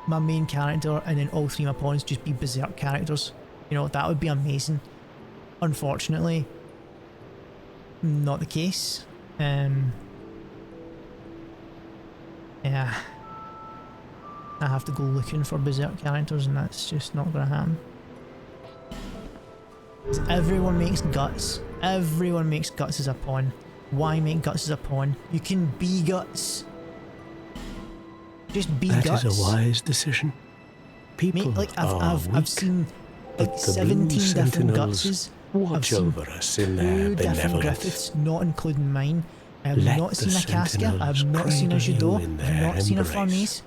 my main character and then all 3 of my pawns just be berserk characters. You know, that would be amazing. Unfortunately, not the case. Yeah. I have to go looking for berserk characters, and that's just not gonna happen. Everyone makes guts. Everyone makes guts as a pawn. Why make guts as a pawn? You can be guts. Just be guts. That is a wise decision. People Mate, like are I've weak, seen but like the Blue 17 different Sentinels gutses. watch I've seen over us in 2 their different benevolence. Griffiths, not including mine. I have Let not the seen a Casca. I've Sentinels not seen a cradle you Judo. in I've their not seen a embrace. Farnese.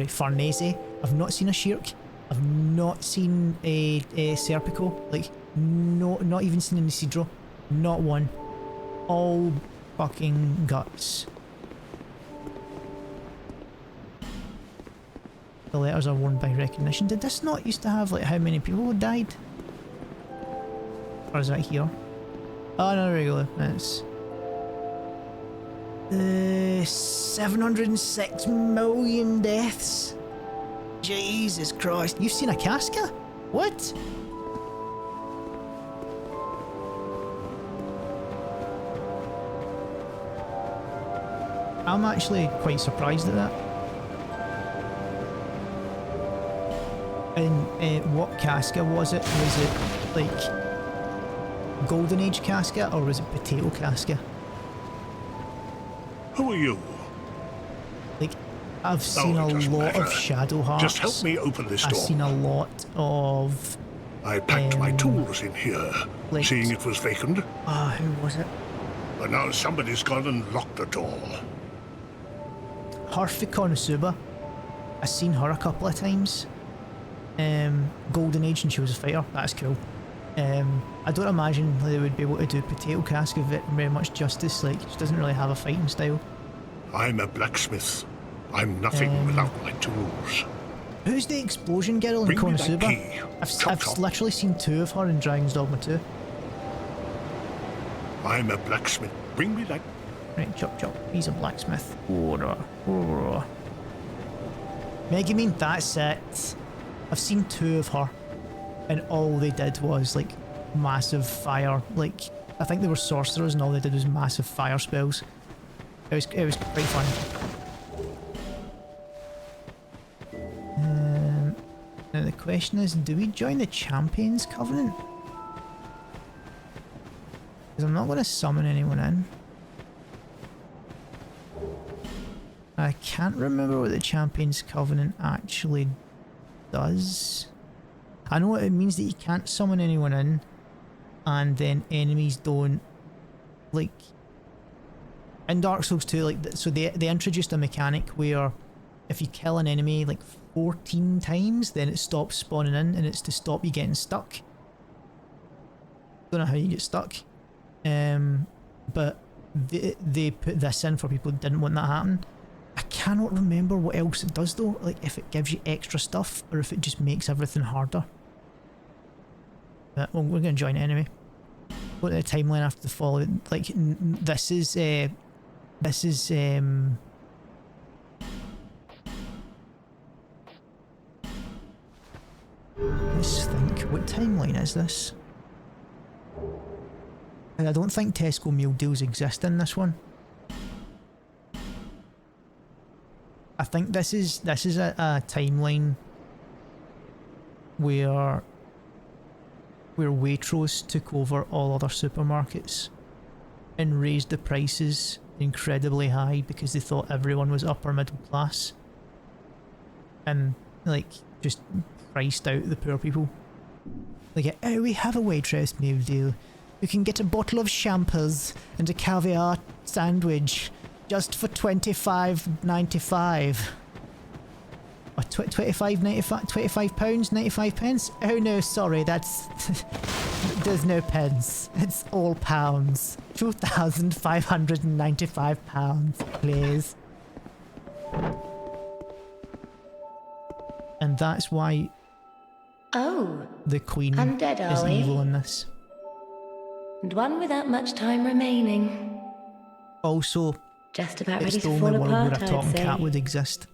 Farnese. I've not seen a Shirk. I've not seen a Serpico. Like, no, not even seen an Isidro. Not one. All fucking guts. The letters are worn by recognition. Did this not used to have like how many people had died? Or is that here? Oh no, regular. It's 706 million deaths. Jesus Christ. You've seen a Casca? What? I'm actually quite surprised at that. And what Casca was it? Was it like Golden Age Casca, or was it Potato Casca? Who are you? Like, I've seen it a doesn't lot matter. of Shadow Hearts. Just help me open this I've door. seen a lot of... I packed my tools in here, like- seeing it was vacant. who was it? But now somebody's gone and locked the door. Harfi Konosuba. I've seen her a couple of times. Golden Age, and she was a fighter. That's cool. I don't imagine they would be able to do Potato Casca very much justice. Like, she doesn't really have a fighting style. I'm a blacksmith. I'm nothing without my tools. Who's the explosion girl in Bring me that Konosuba? key. Chop, I've chop. literally seen 2 of her in Dragon's Dogma 2. I'm a blacksmith. Bring me that. Right, chop chop. He's a blacksmith. Megumin, that's it. I've seen 2 of her, and all they did was like massive fire, like, I think they were sorcerers and all they did was massive fire spells. It was quite fun. Now the question is, do we join the Champions Covenant? Because I'm not going to summon anyone in. I can't remember what the Champions Covenant actually does. I know it means that you can't summon anyone in, and then enemies don't, like, in Dark Souls 2, like, so they introduced a mechanic where if you kill an enemy like 14 times, then it stops spawning in, and it's to stop you getting stuck. Don't know how you get stuck, but they put this in for people who didn't want that to happen. I cannot remember what else it does though, like if it gives you extra stuff or if it just makes everything harder. But well, we're going to join it anyway. What the timeline after the fall? Like this is let's think, what timeline is this? And I don't think Tesco meal deals exist in this one. I think this is a timeline where Waitrose took over all other supermarkets and raised the prices incredibly high because they thought everyone was upper middle class and like just priced out the poor people. Like, oh, we have a Waitrose meal deal. You can get a bottle of champers and a caviar sandwich just for £25.95. Or £25.95, 95 pence? Oh no, sorry, that's... there's no pence. It's all pounds. £2,595, please. And that's why... Oh, the Queen undead, is are we? evil in this. And one without much time remaining. Also, Just about it's ready the to only fall world where apart, a I'd talking say. cat would exist.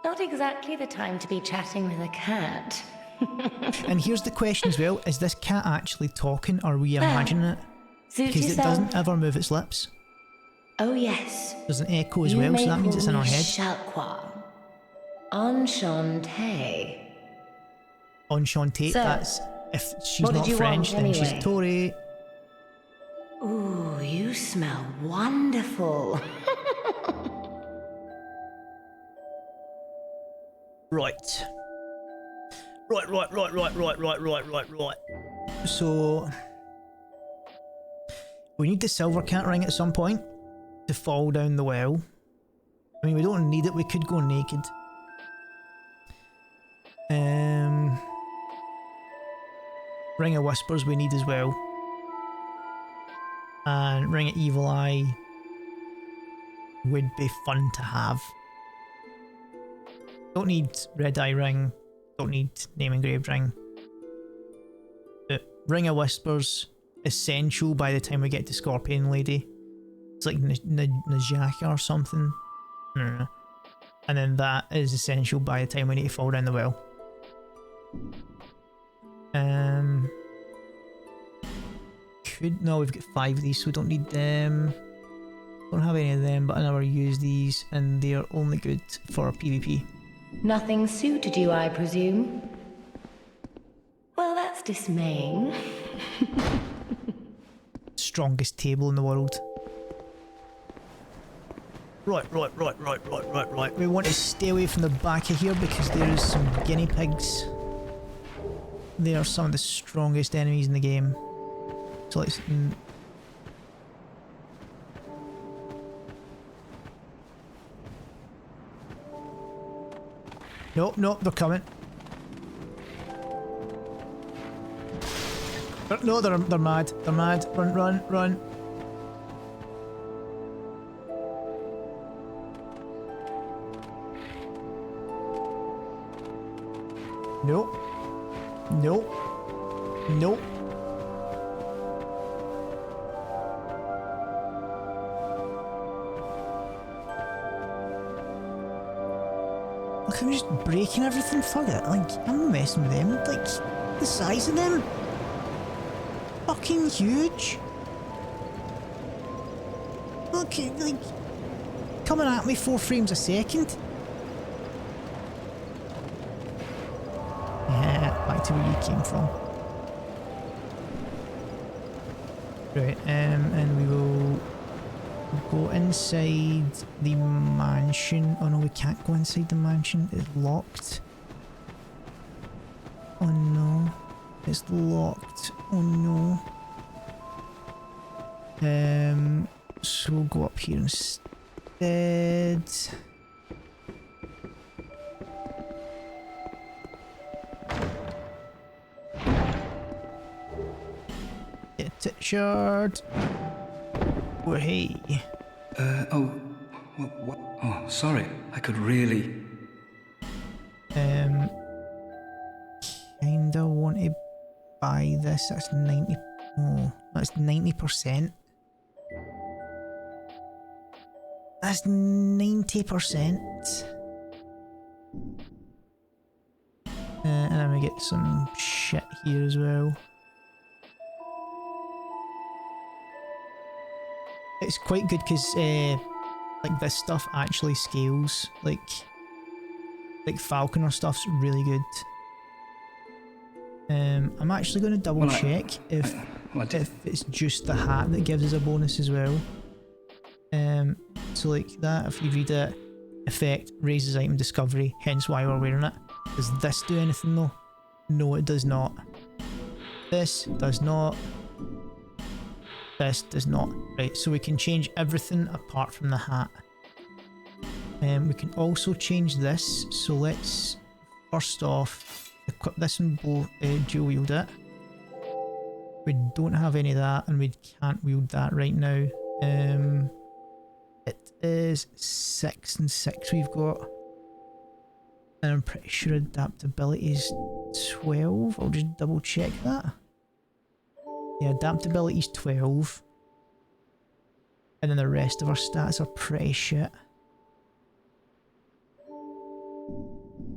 Not exactly the time to be chatting with a cat. And here's the question as well, is this cat actually talking or are we imagining it? Suit Because it yourself. doesn't ever move its lips. Oh yes. There's an echo as You well, may so that means call it's in our me head. Shalqua. Enchanté. Enchanté, So, that's... if she's what did not you French, want then anyway? she's Tory. Ooh, you smell wonderful. Right. Right. So... we need the silver cat ring at some point to fall down the well. I mean, we don't need it, we could go naked. Ring of Whispers we need as well. And Ring of Evil Eye would be fun to have. Don't need Red Eye Ring, don't need Name Engraved Ring. But Ring of Whispers, essential by the time we get to Scorpion Lady. It's like Najaka or something. I don't know. And then that is essential by the time we need to fall down the well. No, we've got 5 of these, so we don't need them. Don't have any of them, but I never use these, and they are only good for PvP. Nothing suited you, I presume? Well, that's dismaying. Strongest table in the world. Right. We want to stay away from the back of here because there is some guinea pigs. They are some of the strongest enemies in the game. So let's... No, they're coming. No, they're mad. They're mad. Run. Nope. Look, I'm just breaking everything. Fuck it. Like, I'm not messing with them. Like, the size of them. fucking huge. Look, like, coming at me 4 frames a second. Yeah, back to where you came from. Right, and we will go inside the mansion. Oh no, we can't go inside the mansion. It's locked. Oh no. It's locked. Oh no. So we'll go up here instead. Get it, shard. Oh, hey. What? Oh, sorry. I could really... Kinda want to buy this. That's 90... Oh, that's 90%. That's 90%. And then we get some shit here as well. It's quite good because like this stuff actually scales. Like Falconer stuff's really good. I'm actually going to double check if it's just the hat that gives us a bonus as well. So like that, if you read it, effect raises item discovery, hence why we're wearing it. Does this do anything though? No, it does not. This does not. This does not. Right, so we can change everything apart from the hat. We can also change this, so let's first off equip this and dual wield it. We don't have any of that and we can't wield that right now. It is 6 and 6 we've got. And I'm pretty sure adaptability is 12. I'll just double check that. Yeah, adaptability is 12. And then the rest of our stats are pretty shit.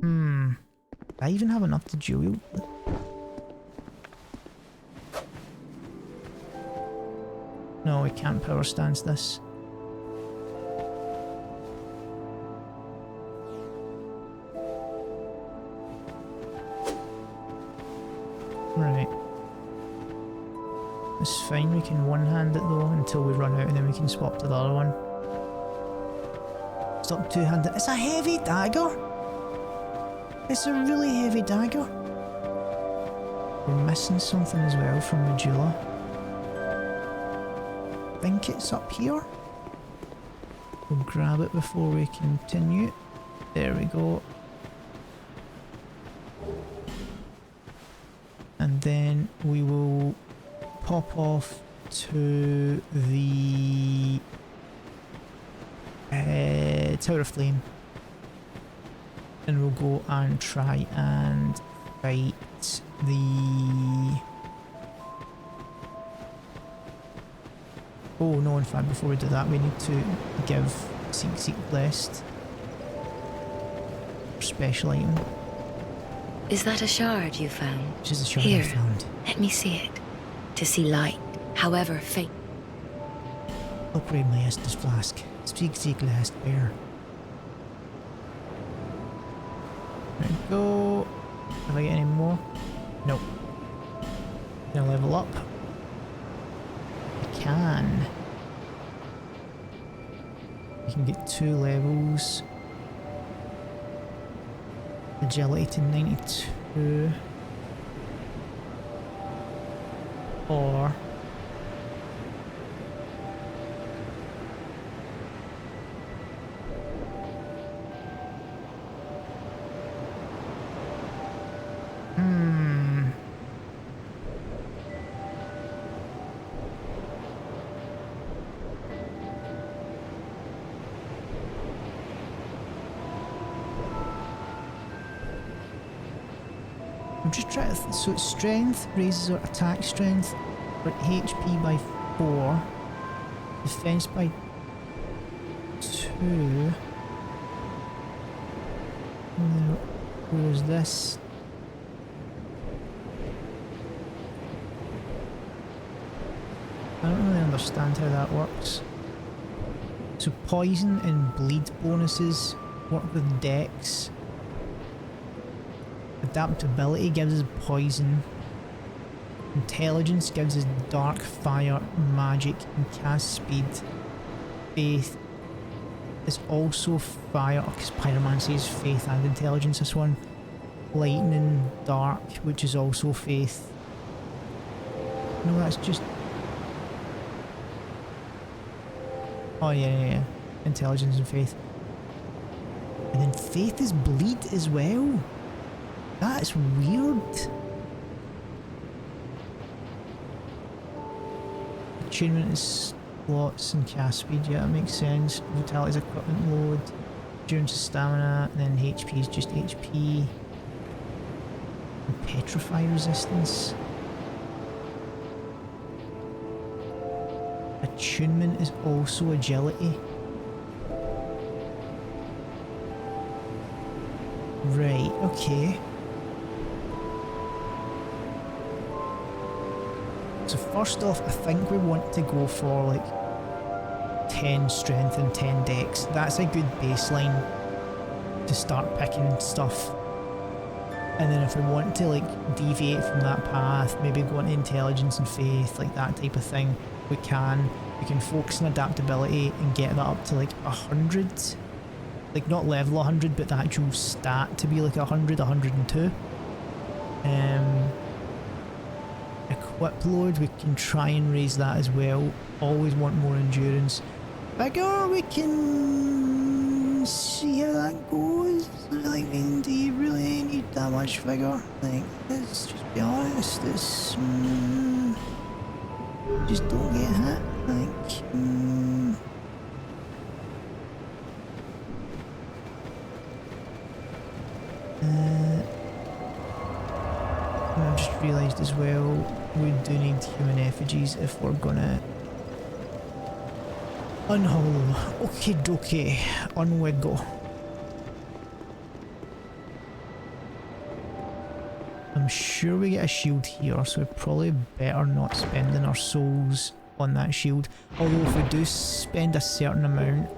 Do I even have enough to dual wield? No, we can't power stance this. Right. It's fine, we can one-hand it though until we run out and then we can swap to the other one. Stop two-handed. It's a heavy dagger! It's a really heavy dagger. We're missing something as well from Medulla. I think it's up here. We'll grab it before we continue. There we go. And then we will pop off to the Tower of Flame. And we'll go and try and fight the... Oh no, in fact before we do that we need to give Seek Blessed special item. Is that a shard you found? Which is a shard Here, I found. let me see it. To see light, however faint. Upgrade my Estus Flask. Seek Blessed Bear. There we go. Have I got any more? Nope. Can I level up? I can. You can get 2 levels. Agility to 92. Or I'm just trying to so strength raises our attack strength, but HP by 4, defense by 2. And then where's this? I don't really understand how that works. So poison and bleed bonuses work with dex. Adaptability gives us poison. Intelligence gives us dark, fire, magic, and cast speed. Faith is also fire, because pyromancy is faith and intelligence, this one. Lightning, dark, which is also faith. No, that's just... Oh yeah. Intelligence and faith. And then faith is bleed as well. That's weird. Attunement is slots and cast speed, yeah, that makes sense. Vitality is equipment load. Endurance is stamina, and then HP is just HP. And petrify resistance. Attunement is also agility. Right, okay. So first off, I think we want to go for like 10 strength and 10 dex. That's a good baseline to start picking stuff. And then if we want to like deviate from that path, maybe go into intelligence and faith, like that type of thing, we can. We can focus on adaptability and get that up to like 100. Like not level 100, but the actual stat to be like 100, 102. Equip load, we can try and raise that as well. Always want more endurance. Vigor, we can see how that goes. Like, do you really need that much vigor? Like, let's just be honest, it's... just don't get hit. Like, I've just realised as well, we do need human effigies if we're gonna unhull. Okie dokie, unwiggle. I'm sure we get a shield here, so we're probably better not spending our souls on that shield. Although if we do spend a certain amount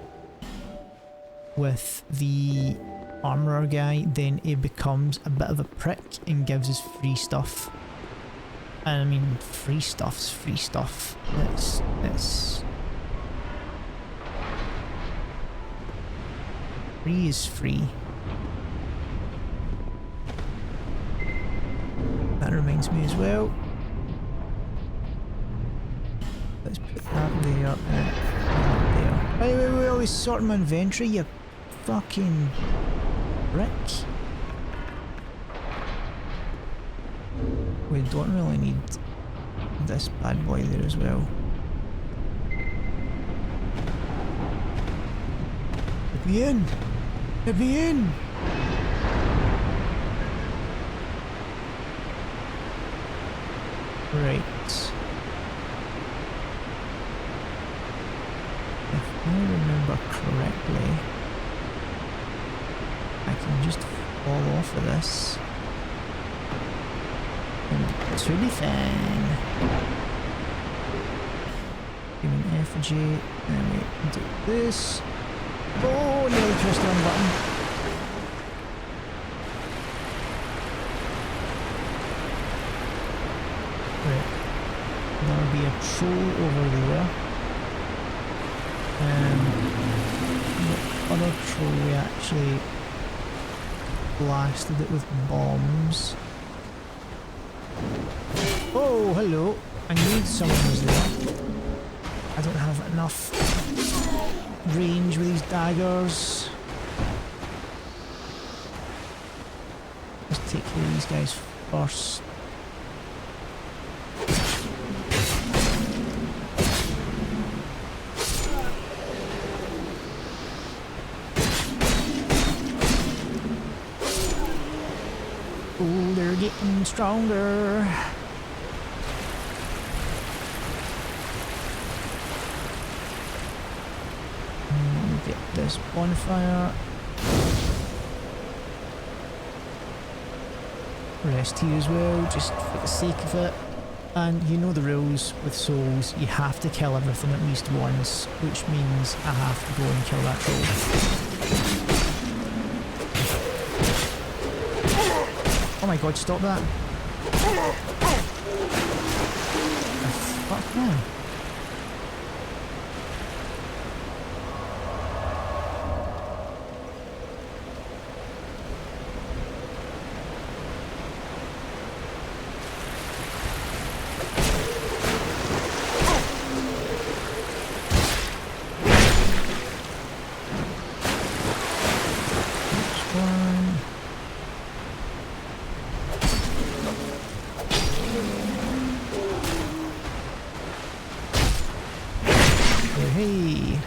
with the armourer guy, then it becomes a bit of a prick and gives us free stuff. And I mean, free stuff's free stuff. It's free is free. That reminds me as well. Let's put that there and that there. Wait, always sorting my inventory, you fucking prick. We don't really need this bad boy there as well. Let me in! Let me in! Right. If I remember correctly, I can just fall off of this. And it should be fine. Give me an effigy, and we do this. Oh, nearly pressed the wrong button. There'll be a troll over there. The other troll, we actually blasted it with bombs. Oh, hello. I knew someone was there. I don't have enough range with these daggers. Let's take care of these guys first. Oh, they're getting stronger. Get this bonfire. Rest here as well, just for the sake of it. And you know the rules with Souls, you have to kill everything at least once, which means I have to go and kill that troll. Oh my god, stop that. The fuck, man? Hey!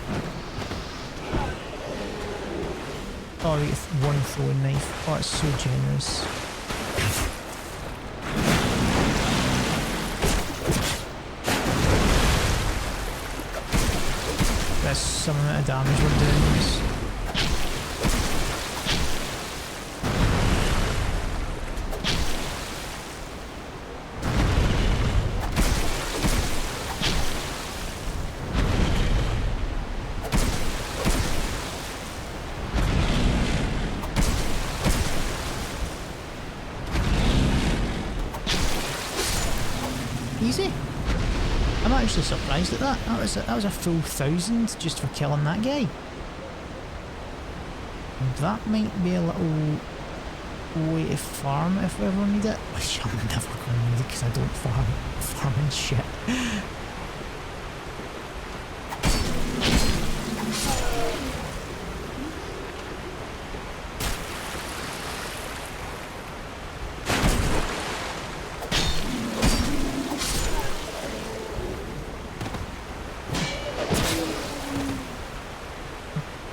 Oh, I get one throwing knife. Oh, it's so generous. That's some amount of damage we're doing this. Easy. I'm actually surprised at that. That was a full 1,000 just for killing that guy. That might be a little way to farm if we ever need it. Which I'm never going to need it because I don't farming shit.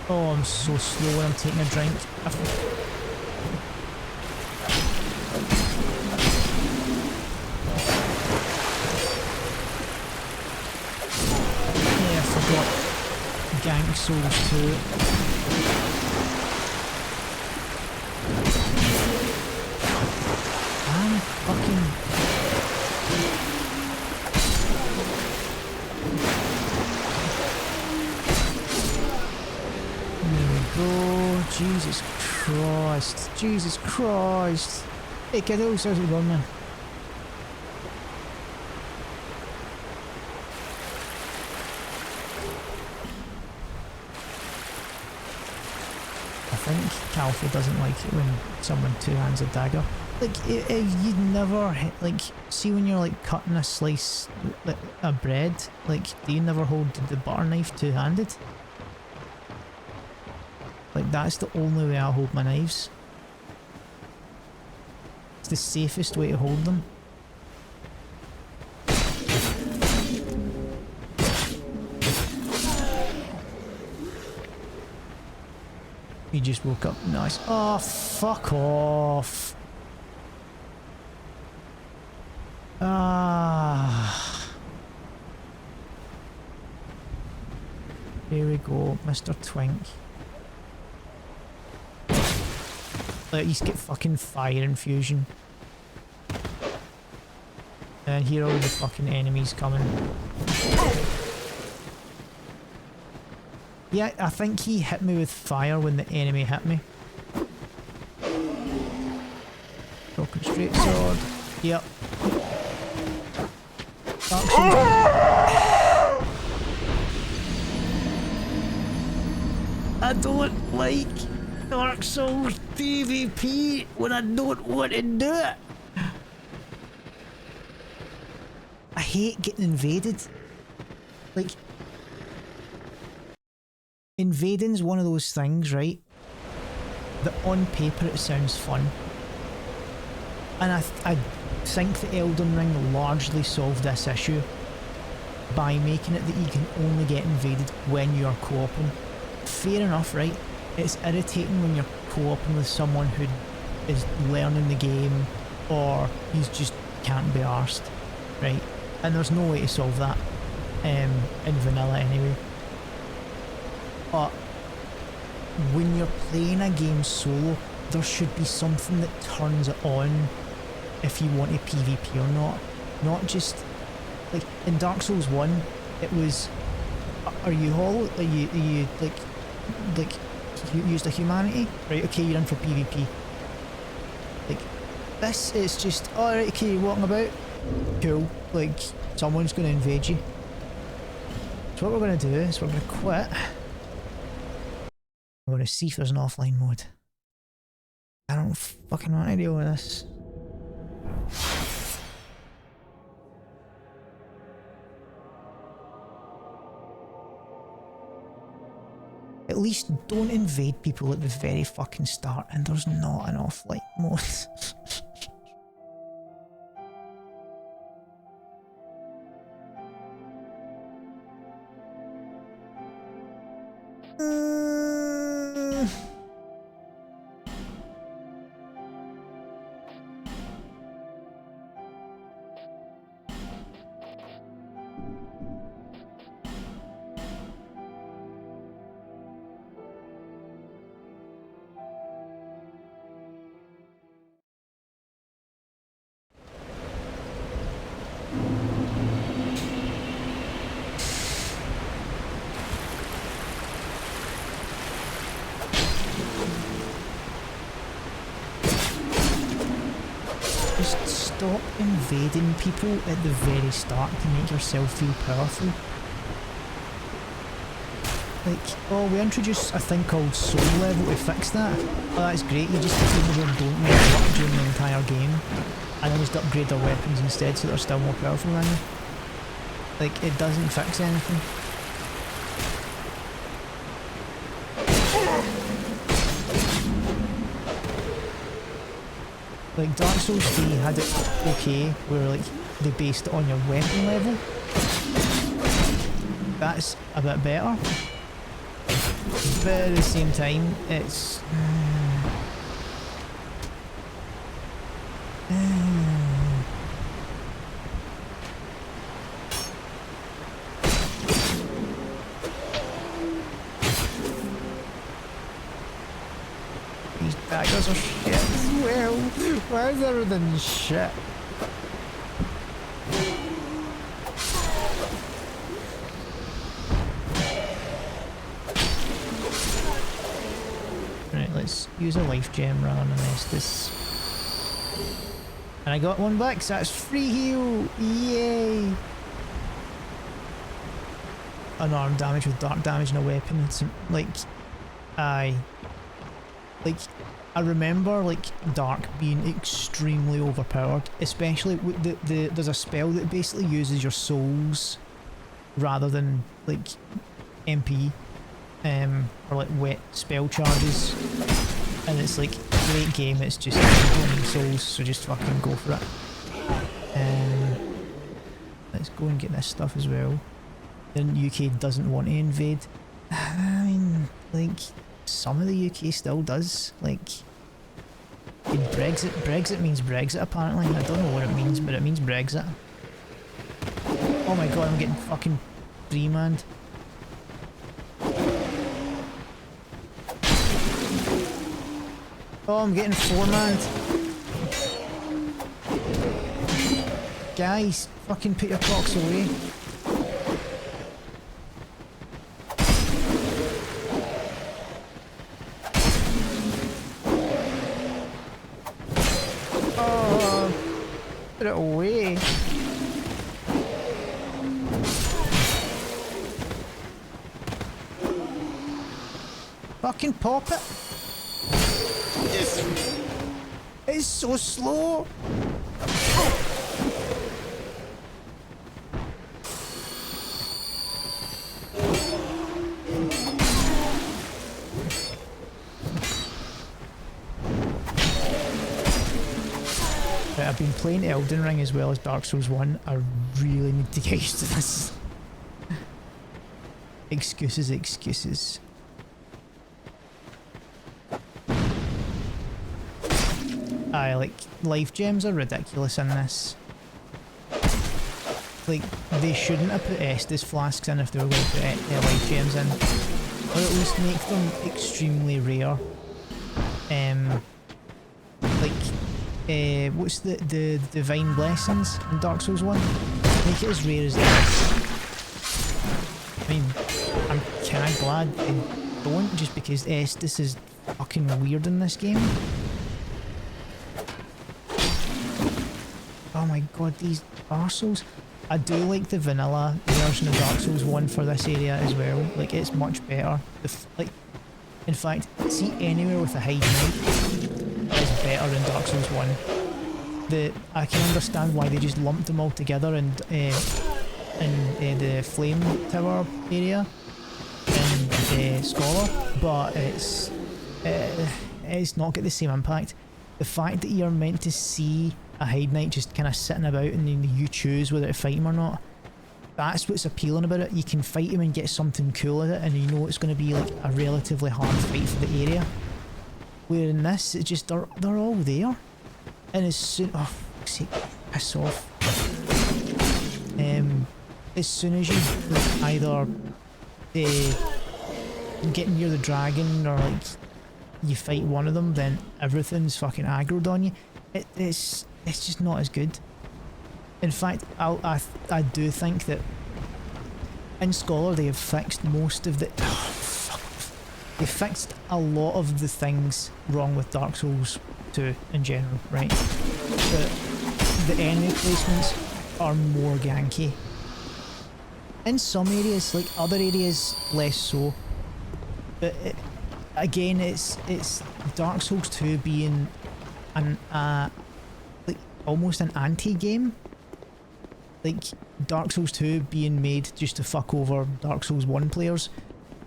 Oh, I'm so slow when I'm taking a drink. Yeah, I forgot Gank Souls too. I'm fucking... Oh, Jesus Christ. Jesus Christ. Hey kiddos, how's it going, man? I think Calfo doesn't like it when someone two-hands a dagger. Like, you'd never, like, see when you're like cutting a slice of bread, like, do you never hold the butter knife two-handed? Like, that's the only way I hold my knives. It's the safest way to hold them. He just woke up. Nice. Oh, fuck off. Ah. Here we go, Mr. Twink. Let at least get fucking fire infusion. And here are all the fucking enemies coming. Yeah, I think he hit me with fire when the enemy hit me. Broken straight sword. Yep. Dark I don't like Dark Souls PvP when I don't want to do it. I hate getting invaded. Like, invading's one of those things, right? That on paper it sounds fun. And I think that Elden Ring largely solved this issue by making it that you can only get invaded when you're co-oping. Fair enough, right? It's irritating when you're co-oping with someone who is learning the game or he's just can't be arsed, right? And there's no way to solve that in vanilla anyway. But when you're playing a game solo, there should be something that turns it on if you want a PvP or not. not just like in Dark Souls 1 it was are you hollow, are you like you used a humanity, right? Okay, you're in for PvP. Like this is just alright, okay, you're walking about, cool, like someone's gonna invade you. So what we're gonna do is we're gonna quit. We're gonna see if there's an offline mode. I don't fucking want to deal with this. At least don't invade people at the very fucking start, and there's not an offline mode. Just stop invading people at the very start to make yourself feel powerful. Like, oh, we introduced a thing called soul level to fix that. Oh, that's great, you just defeat them and don't make it work during the entire game. And then just upgrade their weapons instead so they're still more powerful than you. Like, it doesn't fix anything. Like Dark Souls 3 had it okay, where like they based it on your weapon level. That's a bit better. But at the same time, it's... These daggers are shit as well. Why is everything shit? Right, let's use a life gem rather than this. And I got one back, so that's free heal! Yay! Unarmed damage with dark damage and a weapon. It's like... Aye. Like, I remember like dark being extremely overpowered, especially with there's a spell that basically uses your souls rather than like MP, or like wet spell charges, and it's like late game it's just souls, so just fucking go for it. Let's go and get this stuff as well. Then UK doesn't want to invade. I mean, like, some of the UK still does. Like, Brexit means Brexit apparently. I don't know what it means, but it means Brexit. Oh my god, I'm getting fucking three-manned. Oh, I'm getting four-manned. Guys, fucking put your clocks away. Oh, put it away. Fucking pop it. It's so slow. Right, I've been playing Elden Ring as well as Dark Souls 1. I really need to get used to this. Excuses, excuses. Aye, like, life gems are ridiculous in this. Like, they shouldn't have put Estus flasks in if they were going to put life gems in. Or at least make them extremely rare. Like, what's the divine blessings in Dark Souls 1? Make it as rare as this. I mean, I'm kinda glad they don't, just because Estus is fucking weird in this game. Oh my god, these arseholes. I do like the vanilla version of Dark Souls 1 for this area as well. Like, it's much better. Like, in fact, see anywhere with a hide knight is better than Dark Souls 1. I can understand why they just lumped them all together in the Flame Tower area in Scholar, but it's not got the same impact. The fact that you're meant to see a hide knight just kind of sitting about and then you choose whether to fight him or not, that's what's appealing about it. You can fight him and get something cool at it, and you know it's going to be like a relatively hard fight for the area. Where in this, it's just they're all there, and as soon fuck's sake, piss off. As soon as you like, either get near the dragon or like you fight one of them, then everything's fucking aggroed on you. It's just not as good. In fact, I do think that in Scholar they have fixed most of the... They fixed a lot of the things wrong with Dark Souls 2 in general, right? The enemy placements are more ganky. In some areas, like other areas, less so. But again, it's Dark Souls 2 being an like almost an anti-game. Like Dark Souls 2 being made just to fuck over Dark Souls 1 players.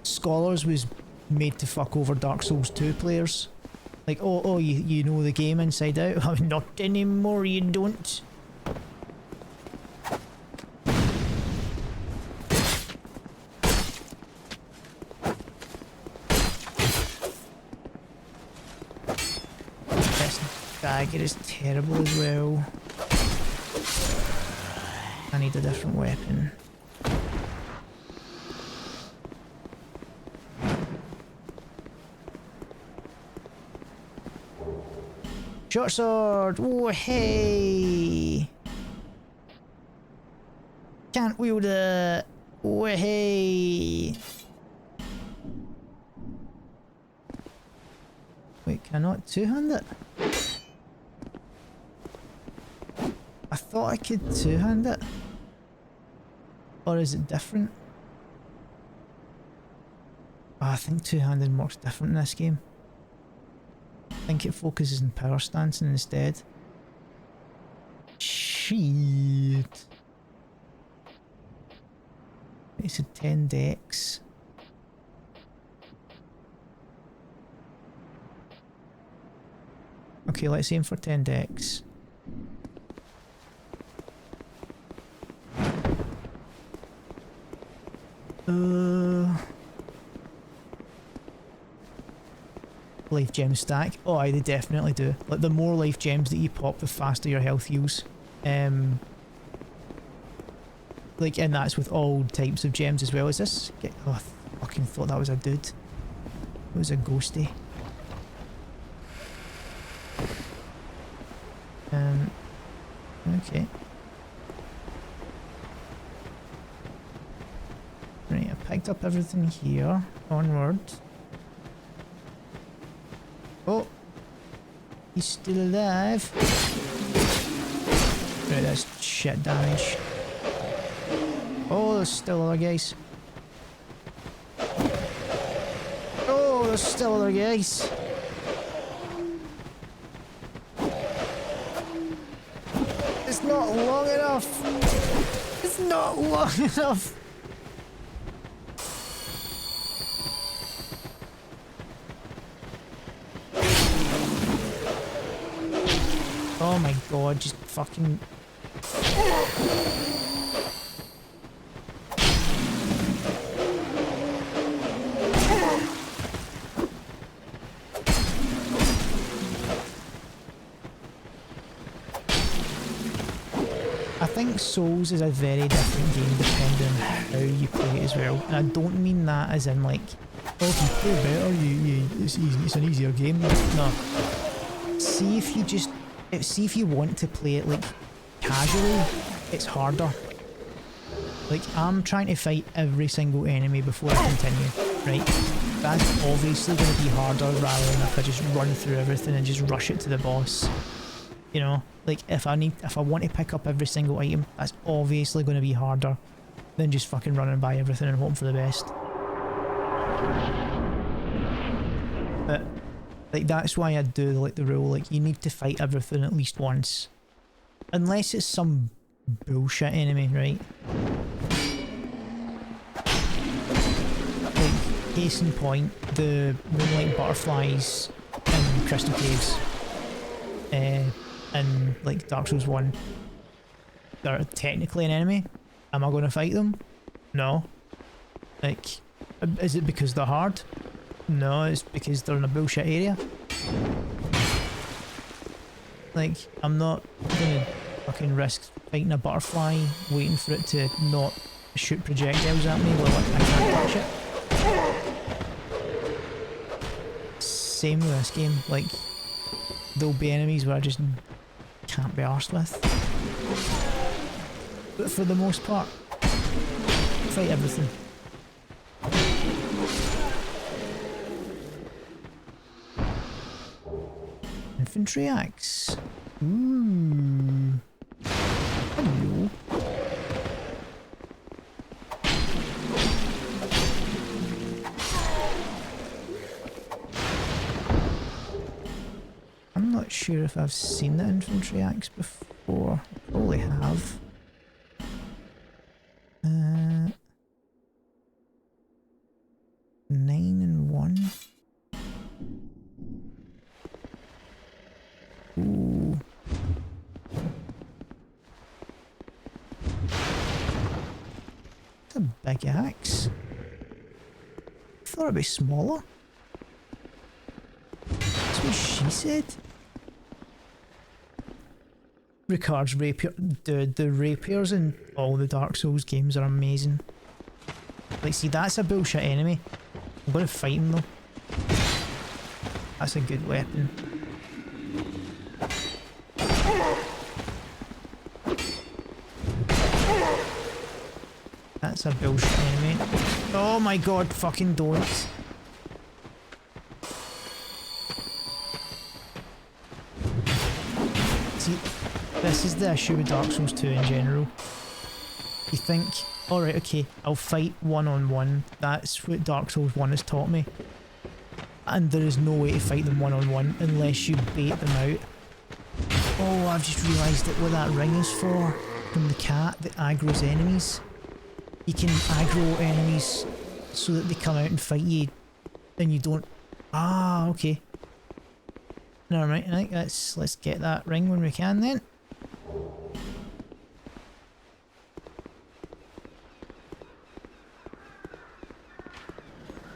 Scholars was made to fuck over Dark Souls 2 players. Like, oh, you know the game inside out? Not anymore, you don't. Dagger is terrible as well. I need a different weapon. Short sword! Oh hey! Can't wield it! Oh hey! Wait, can I not two-hand it? I thought I could two-hand it. Or is it different? Oh, I think two-handed works different in this game. I think it focuses on power stancing instead. Shit. It's a 10 dex. Okay, let's aim for 10 dex. Life gem stack. Oh aye, they definitely do. Like, the more life gems that you pop, the faster your health heals. Like, and that's with all types of gems as well. Is this? Oh, I fucking thought that was a dude. It was a ghosty. Okay. Right, I picked up everything here. Onward. Oh! He's still alive! Right, that's shit damage. Oh, there's still other guys. Oh, there's still other guys. It's not long enough! It's not long enough! Oh my god, just fucking... I think Souls is a very different game depending on how you play it as well. And I don't mean that as in like, oh, if you play better, it's an easier game. No. See if you just see if you want to play it like casually, it's harder. Like, I'm trying to fight every single enemy before I continue, right? That's obviously going to be harder rather than if I just run through everything and just rush it to the boss. You know, like if I want to pick up every single item, that's obviously going to be harder than just fucking running by everything and hoping for the best. But like that's why I do like the rule, like you need to fight everything at least once. Unless it's some bullshit enemy, right? Like, case in point, the moonlight butterflies in Crystal Caves. In like Dark Souls 1. They're technically an enemy. Am I going to fight them? No. Like, is it because they're hard? No, it's because they're in a bullshit area. Like, I'm not gonna fucking risk fighting a butterfly, waiting for it to not shoot projectiles at me while I can't touch it. Same with this game, like, there'll be enemies where I just can't be arsed with. But for the most part, fight everything. Infantry axe. Ooh. Hello. I'm not sure if I've seen the infantry axe before. Probably have. 9 and 1. Ooh. It's a big axe. I thought it'd be smaller. That's what she said. Ricard's rapier. Dude, the rapiers in all the Dark Souls games are amazing. Like, see, that's a bullshit enemy. I'm gonna fight him though. That's a good weapon. That's a bullshit enemy. Oh my god, fucking don't. See, this is the issue with Dark Souls 2 in general. You think, alright, okay, I'll fight one-on-one. That's what Dark Souls 1 has taught me. And there is no way to fight them one-on-one unless you bait them out. Oh, I've just realised that what that ring is for. From the cat that aggroes enemies. You can aggro enemies so that they come out and fight you and you don't... Ah, okay. Never mind, I think let's get that ring when we can then.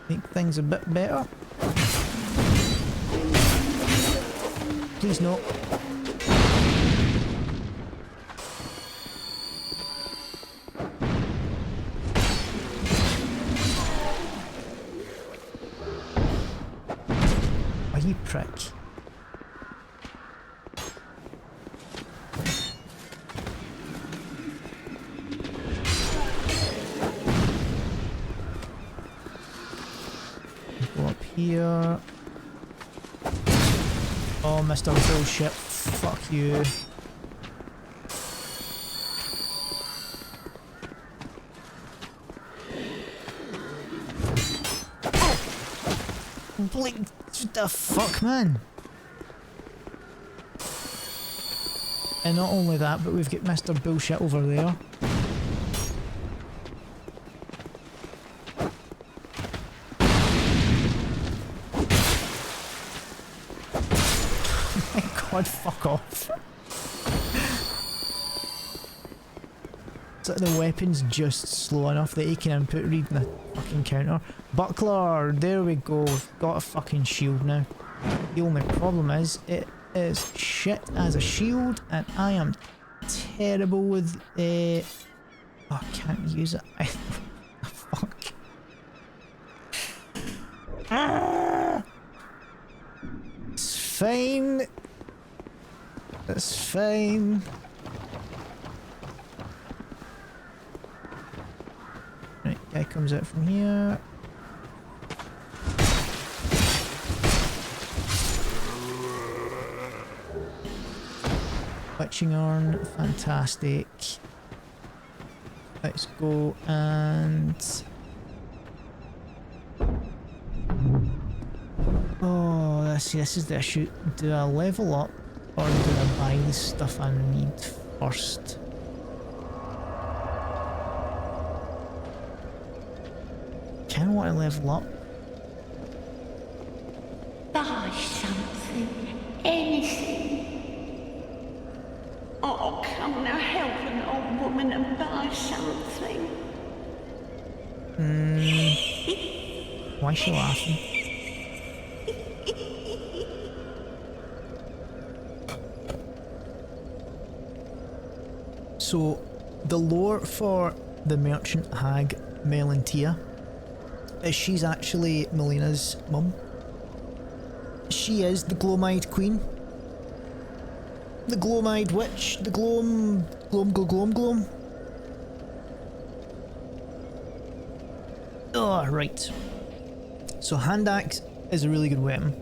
Make things a bit better. Please no. Oh, you prick. Go up here. Oh, Mr. Bullshit. Fuck you. Like, what the fuck, man? And not only that, but we've got Mr. Bullshit over there. Oh my god, fuck off. It's like the weapon's just slow enough that he can input read the fucking counter. Buckler, there we go, we've got a fucking shield now. The only problem is, it is shit as a shield, and I am terrible with oh, I can't use it. Fuck. It's fine. That's fine. Right, guy comes out from here. Witching Urn, fantastic. Let's go and... Oh, let's see, this is the issue. Do I level up or do I buy the stuff I need first? Kinda want to level up. Buy something. Anything. Oh, come now, help an old woman and buy something. Why is she laughing? So, the lore for the merchant hag Melantia is she's actually Melina's mum. She is the Glomide Queen. The Glomide Witch. The Glom... Oh, right. So hand axe is a really good weapon.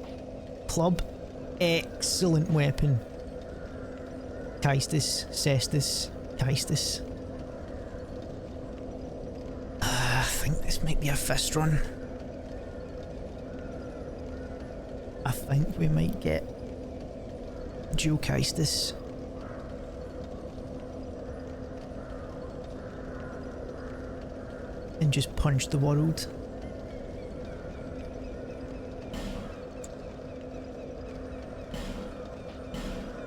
Club, excellent weapon. Caestus, Cestus, Caestus. I think this might be a fist run. I think we might get Joe Caestus. And just punch the world.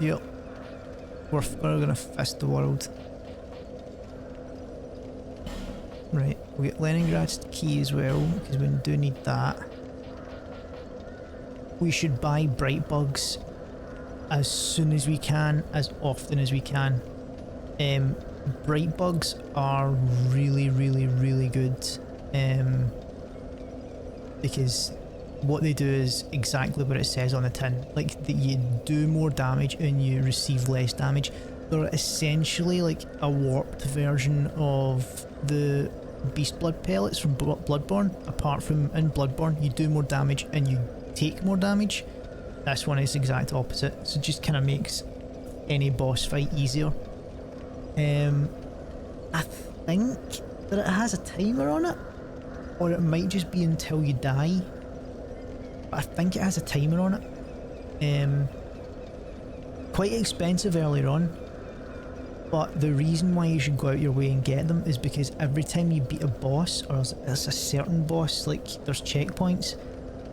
Yep. We're gonna fist the world. Right, we'll get Leningrad's key as well, because we do need that. We should buy bright bugs as soon as we can, as often as we can. Bright bugs are really good, because what they do is exactly what it says on the tin. Like, that you do more damage and you receive less damage. They're essentially like a warped version of the Beast Blood pellets from Bloodborne, apart from in Bloodborne you do more damage and you take more damage. This one is the exact opposite, so it just kind of makes any boss fight easier. I think that it has a timer on it, or it might just be until you die. But I think it has a timer on it. Quite expensive earlier on, but the reason why you should go out your way and get them is because every time you beat a boss, or there's a certain boss, like there's checkpoints,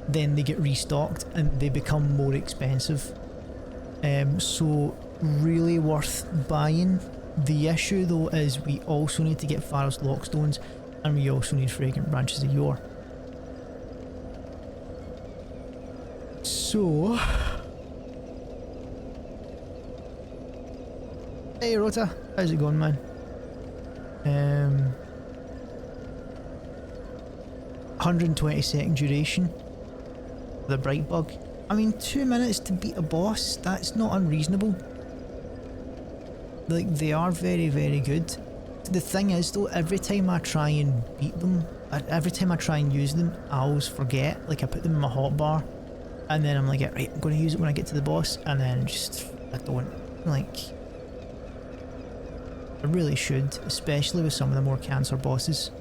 then they get restocked and they become more expensive. So really worth buying. The issue though is we also need to get Pharos Lockstones, and we also need Fragrant Branches of Yore. So... Hey Rota, how's it going, man? 120-second duration for the bright bug. I mean, 2 minutes to beat a boss, that's not unreasonable. Like, they are very good. The thing is though, every time I try and beat them, every time I try and use them, I always forget. Like, I put them in my hotbar, and then I'm like, right, I'm going to use it when I get to the boss, and then just, I don't. Like, I really should, especially with some of the more cancer bosses.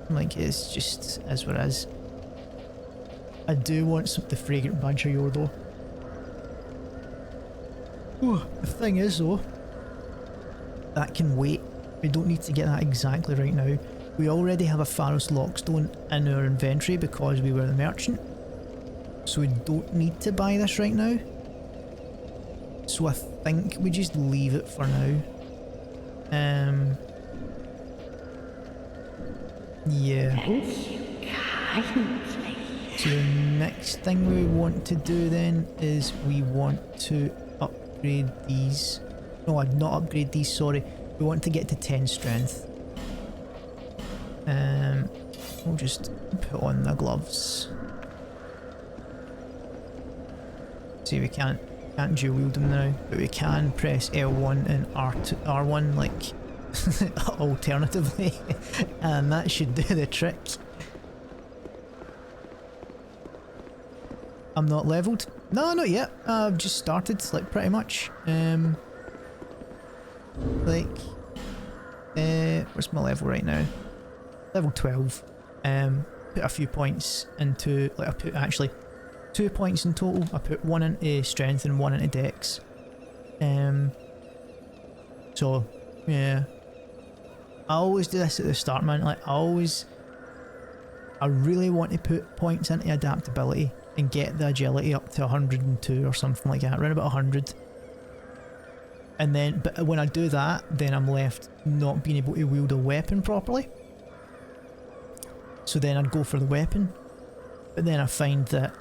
Like, it's just as what it is. I do want the Fragrant Branch of Yore though. Ooh, the thing is though, that can wait. We don't need to get that exactly right now. We already have a Pharos Lockstone in our inventory because we were the merchant. So we don't need to buy this right now. So I think we just leave it for now. Yeah. So the next thing we want to do then is we want to upgrade these. No, not upgrade these, sorry. We want to get to 10 strength. We'll just put on the gloves. See, we can't Can't dual wield them now, but we can press L1 and R1 like alternatively, and that should do the trick. I'm not leveled. No, not yet. I've just started, like, pretty much. What's my level right now? Level 12. Put a few points into, like, I put actually 2 points in total. I put 1 into strength and 1 into dex. So, yeah. I always do this at the start, man. Like, I really want to put points into adaptability and get the agility up to 102 or something like that, around about 100. And then, but when I do that, then I'm left not being able to wield a weapon properly. So then I'd go for the weapon, but then I find that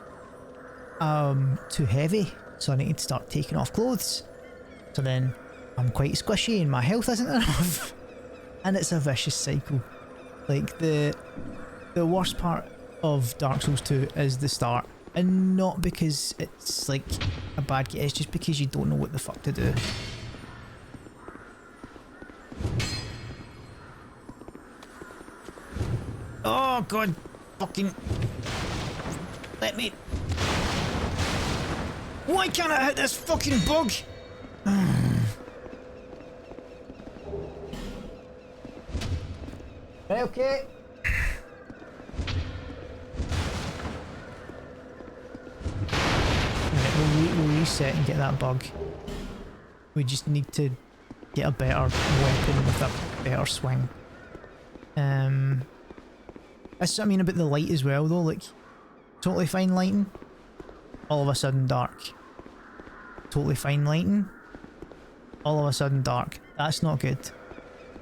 I'm too heavy, so I need to start taking off clothes. So then I'm quite squishy and my health isn't enough. And it's a vicious cycle. Like, the worst part of Dark Souls 2 is the start. And not because it's like a bad game, it's just because you don't know what the fuck to do. Oh god, fucking... Let me... Why can't I hit this fucking bug? Right, okay. Right, we'll reset and get that bug. We just need to get a better weapon with a better swing. That's what I mean about the light as well though, like, totally fine lighting, all of a sudden dark. Totally fine lighting, all of a sudden dark. That's not good.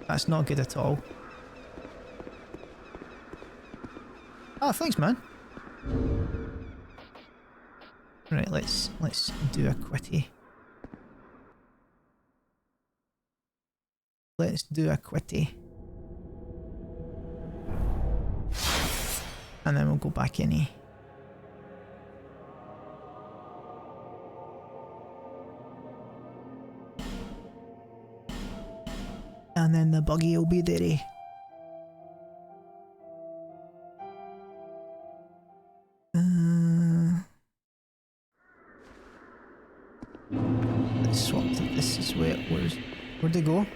That's not good at all. Ah, thanks, man. Right, let's do a quitty. Let's do a quitty. And then we'll go back in here. And then the buggy will be there. Let's swap to this is where'd they go?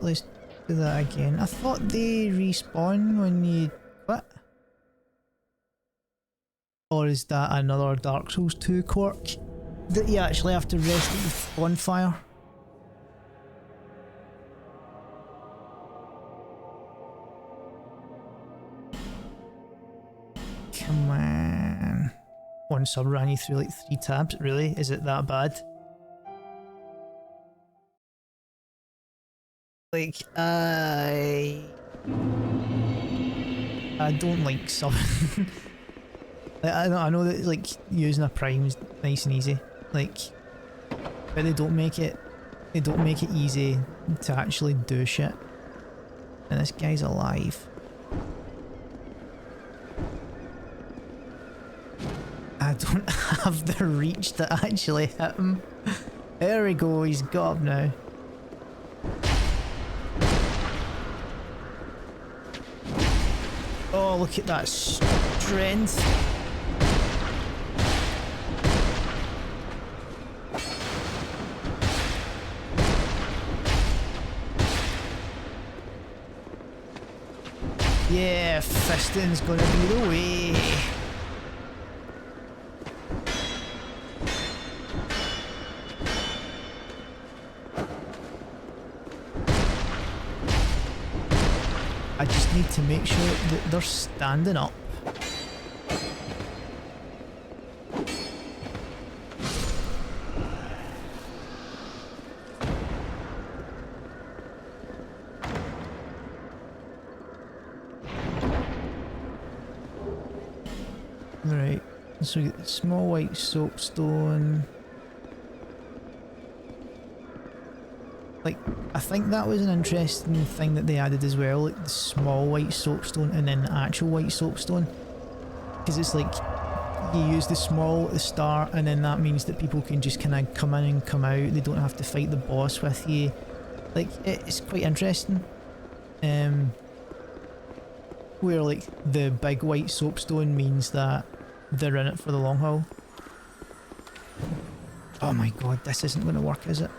Let's do that again. I thought they respawn when you quit. Or is that another Dark Souls 2 quirk? That you actually have to rest at the bonfire? Come on. One sub ran you through like 3 tabs? Really? Is it that bad? Like, I don't like subbing. Like, I know that like using a prime is nice and easy, like, but they don't make it easy to actually do shit. And this guy's alive. I don't have the reach to actually hit him. There we go, he's got up now. Oh, look at that strength. Yeah, fisting's gonna be the way. I just need to make sure that they're standing up. Right, so we get small white soapstone. like, I think that was an interesting thing that they added as well, like the small white soapstone and then the actual white soapstone. Because it's like, you use the small at the start and then that means that people can just kind of come in and come out. They don't have to fight the boss with you. Like, it's quite interesting. Where like the big white soapstone means that they're in it for the long haul. Oh my god, this isn't going to work, is it?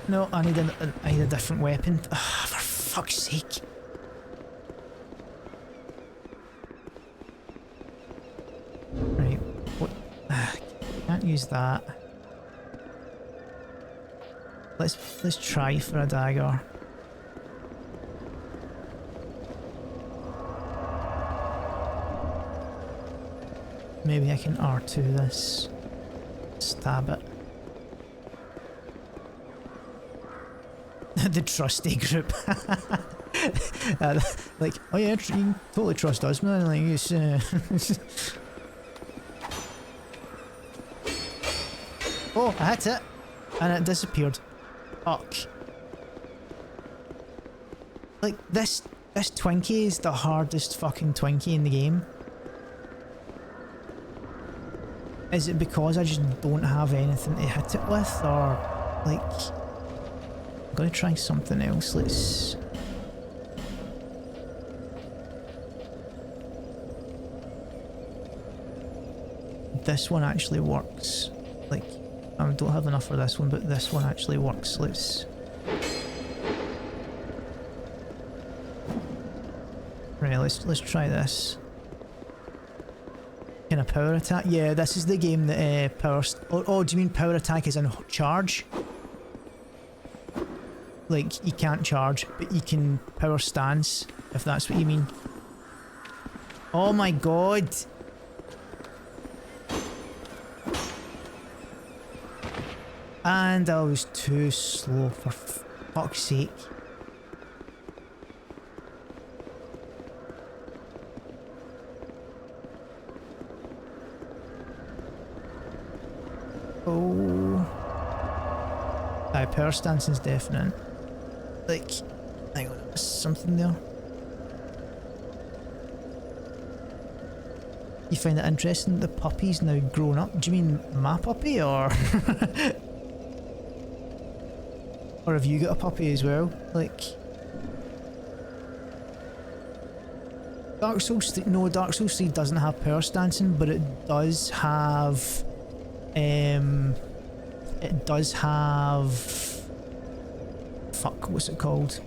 No, I need a different weapon. Ah, for fuck's sake. Right, what? Can't use that. Let's try for a dagger. Maybe I can R2 this. Stab it. The trusty group. Like, oh yeah, you can totally trust us, man. Like, it's, oh, I hit it. And it disappeared. Fuck. Like, this Twinkie is the hardest fucking Twinkie in the game. Is it because I just don't have anything to hit it with, or like, I'm gonna try something else. Let's. This one actually works. Like, I don't have enough for this one, but this one actually works. Let's. Right, let's try this. Can a power attack? Yeah, this is the game that oh, do you mean power attack is in charge? Like, you can't charge, but you can power stance, if that's what you mean. Oh my god! And I was too slow, for fuck's sake. Oh. Aye, power stance is definite. Like, hang on, there's something there. You find it interesting the puppy's now grown up? Do you mean my puppy, or? Or have you got a puppy as well? Like, Dark Souls 3, no, Dark Souls 3 doesn't have power stancing, but it does have fuck, what's it called?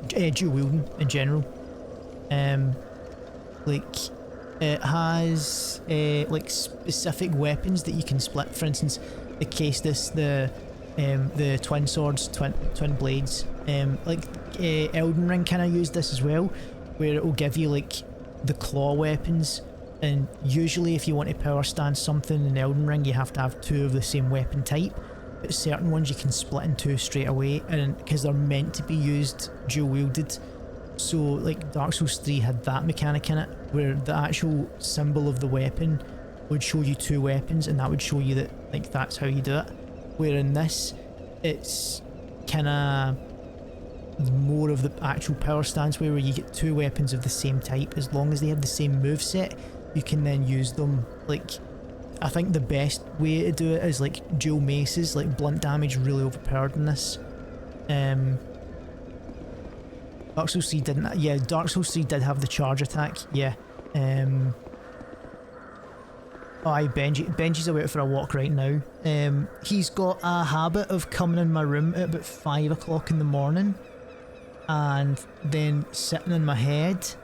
Dual wielding in general. Like, it has like specific weapons that you can split. For instance, the Caestus, the twin swords, twin blades. Like Elden Ring kind of used this as well, where it will give you like the claw weapons. And usually if you want to power stance something in Elden Ring, you have to have two of the same weapon type. But certain ones you can split in two straight away, and because they're meant to be used dual wielded. So like Dark Souls 3 had that mechanic in it, where the actual symbol of the weapon would show you two weapons, and that would show you that like that's how you do it. Where in this, it's kind of more of the actual power stance way, where you get two weapons of the same type. As long as they have the same moveset, you can then use them. Like, I think the best way to do it is like dual maces. Like, blunt damage really overpowered in this. Dark Souls 3 didn't. Yeah, Dark Souls 3 did have the charge attack. Yeah. Oh, aye, Benji's away for a walk right now. He's got a habit of coming in my room at about 5 o'clock in the morning and then sitting in my head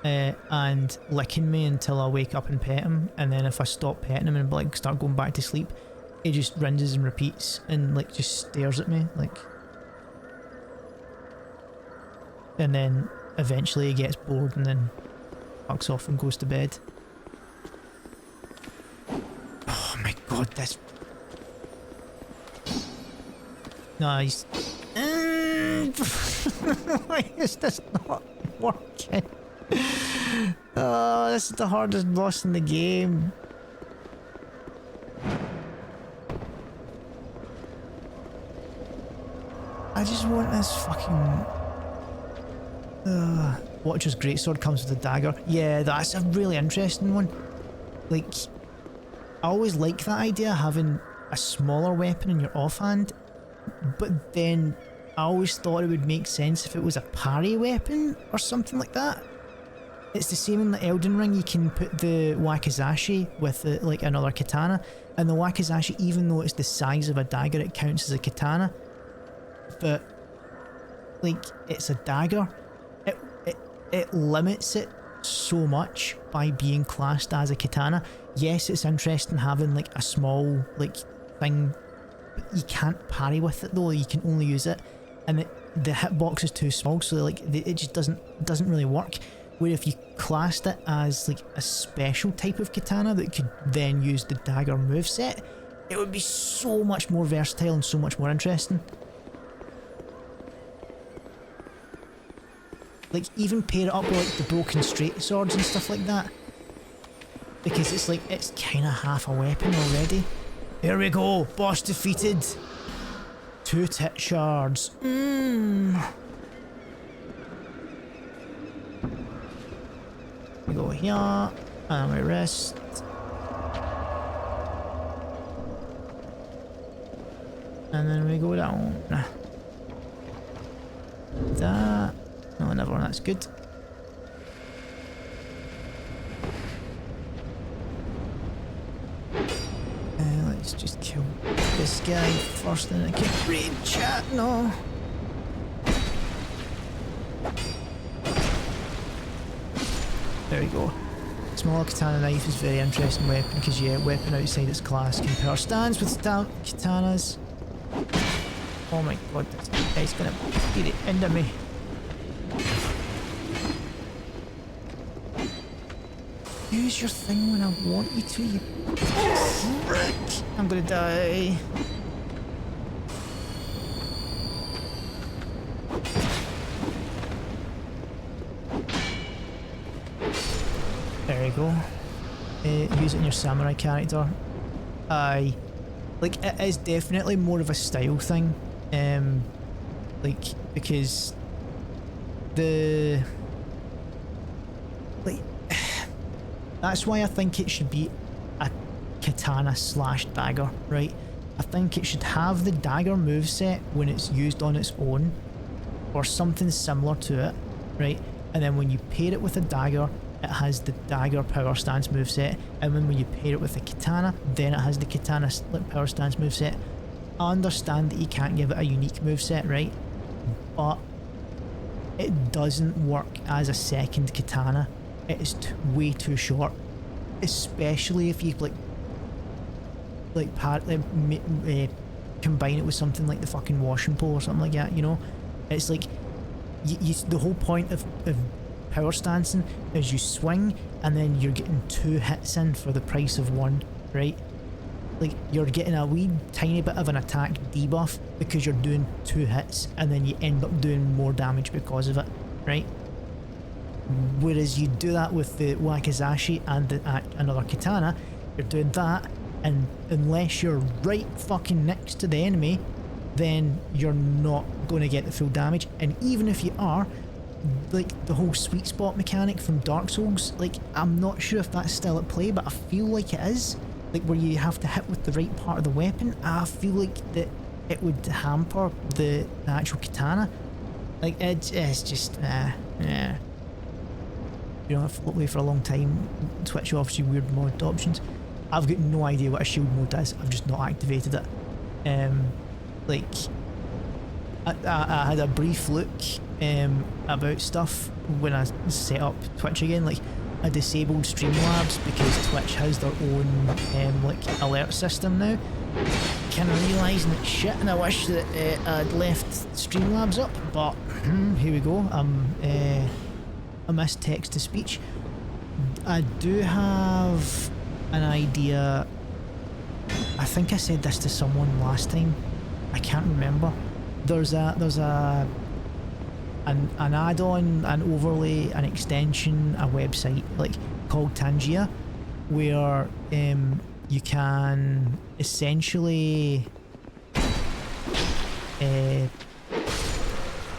and licking me until I wake up and pet him, and then if I stop petting him and like start going back to sleep, he just rinses and repeats and like just stares at me, like, and then eventually he gets bored and then fucks off and goes to bed. Oh my god, this... No, he's... Why is this not working? Oh, this is the hardest boss in the game. I just want this fucking... Watcher's greatsword comes with a dagger. Yeah, that's a really interesting one. Like, I always like that idea, having a smaller weapon in your offhand, but then I always thought it would make sense if it was a parry weapon or something like that. It's the same in the Elden Ring. You can put the wakizashi with like another katana, and the wakizashi, even though it's the size of a dagger, it counts as a katana, but like it's a dagger. It limits it so much by being classed as a katana. Yes, it's interesting having like a small like thing, but you can't parry with it though. You can only use it, and the hitbox is too small, so like it just doesn't really work. Where if you classed it as like a special type of katana that could then use the dagger moveset, it would be so much more versatile and so much more interesting. Like, even pair it up with like the broken straight swords and stuff like that, because it's like, it's kind of half a weapon already. There we go, boss defeated. 2 tit shards. We go here, and my wrist. And then we go down. That. No, another one, that's good. Let's just kill this guy first, and I can read chat. No. There we go. Smaller katana knife is a very interesting weapon because, yeah, weapon outside its class can power stands with katanas. Oh my god, this guy's gonna beat it into me. Use your thing when I want you to, you prick! I'm gonna die. There you go. Use it in your samurai character. Aye. Like, it is definitely more of a style thing. Like, because the... Like... That's why I think it should be a katana slash dagger, right? I think it should have the dagger moveset when it's used on its own, or something similar to it, right? And then when you pair it with a dagger, it has the dagger power stance moveset, and then when you pair it with a katana, then it has the katana power stance moveset. I understand that you can't give it a unique moveset, right? But it doesn't work as a second katana. It is way too short, especially if you combine it with something like the fucking washing pole or something like that. You know, it's like the whole point of power stancing is you swing and then you're getting 2 hits in for the price of 1, right? Like, you're getting a wee tiny bit of an attack debuff because you're doing 2 hits, and then you end up doing more damage because of it, right? Whereas you do that with the wakizashi and another katana, you're doing that, and unless you're right fucking next to the enemy, then you're not going to get the full damage. And even if you are, like, the whole sweet spot mechanic from Dark Souls, like, I'm not sure if that's still at play, but I feel like it is. Like, where you have to hit with the right part of the weapon, I feel like that it would hamper the actual katana. Like, it's just, yeah. You know, I've looked away for a long time. Twitch offers you weird mod options. I've got no idea what a shield mode is. I've just not activated it. Like, I had a brief look about stuff when I set up Twitch again. Like, I disabled Streamlabs because Twitch has their own like alert system now. Kind of realising it's shit, and I wish that I'd left Streamlabs up. But here we go. I missed text to speech. I do have an idea. I think I said this to someone last time. I can't remember. There's an add-on, an overlay, an extension, a website like called Tangia, where you can essentially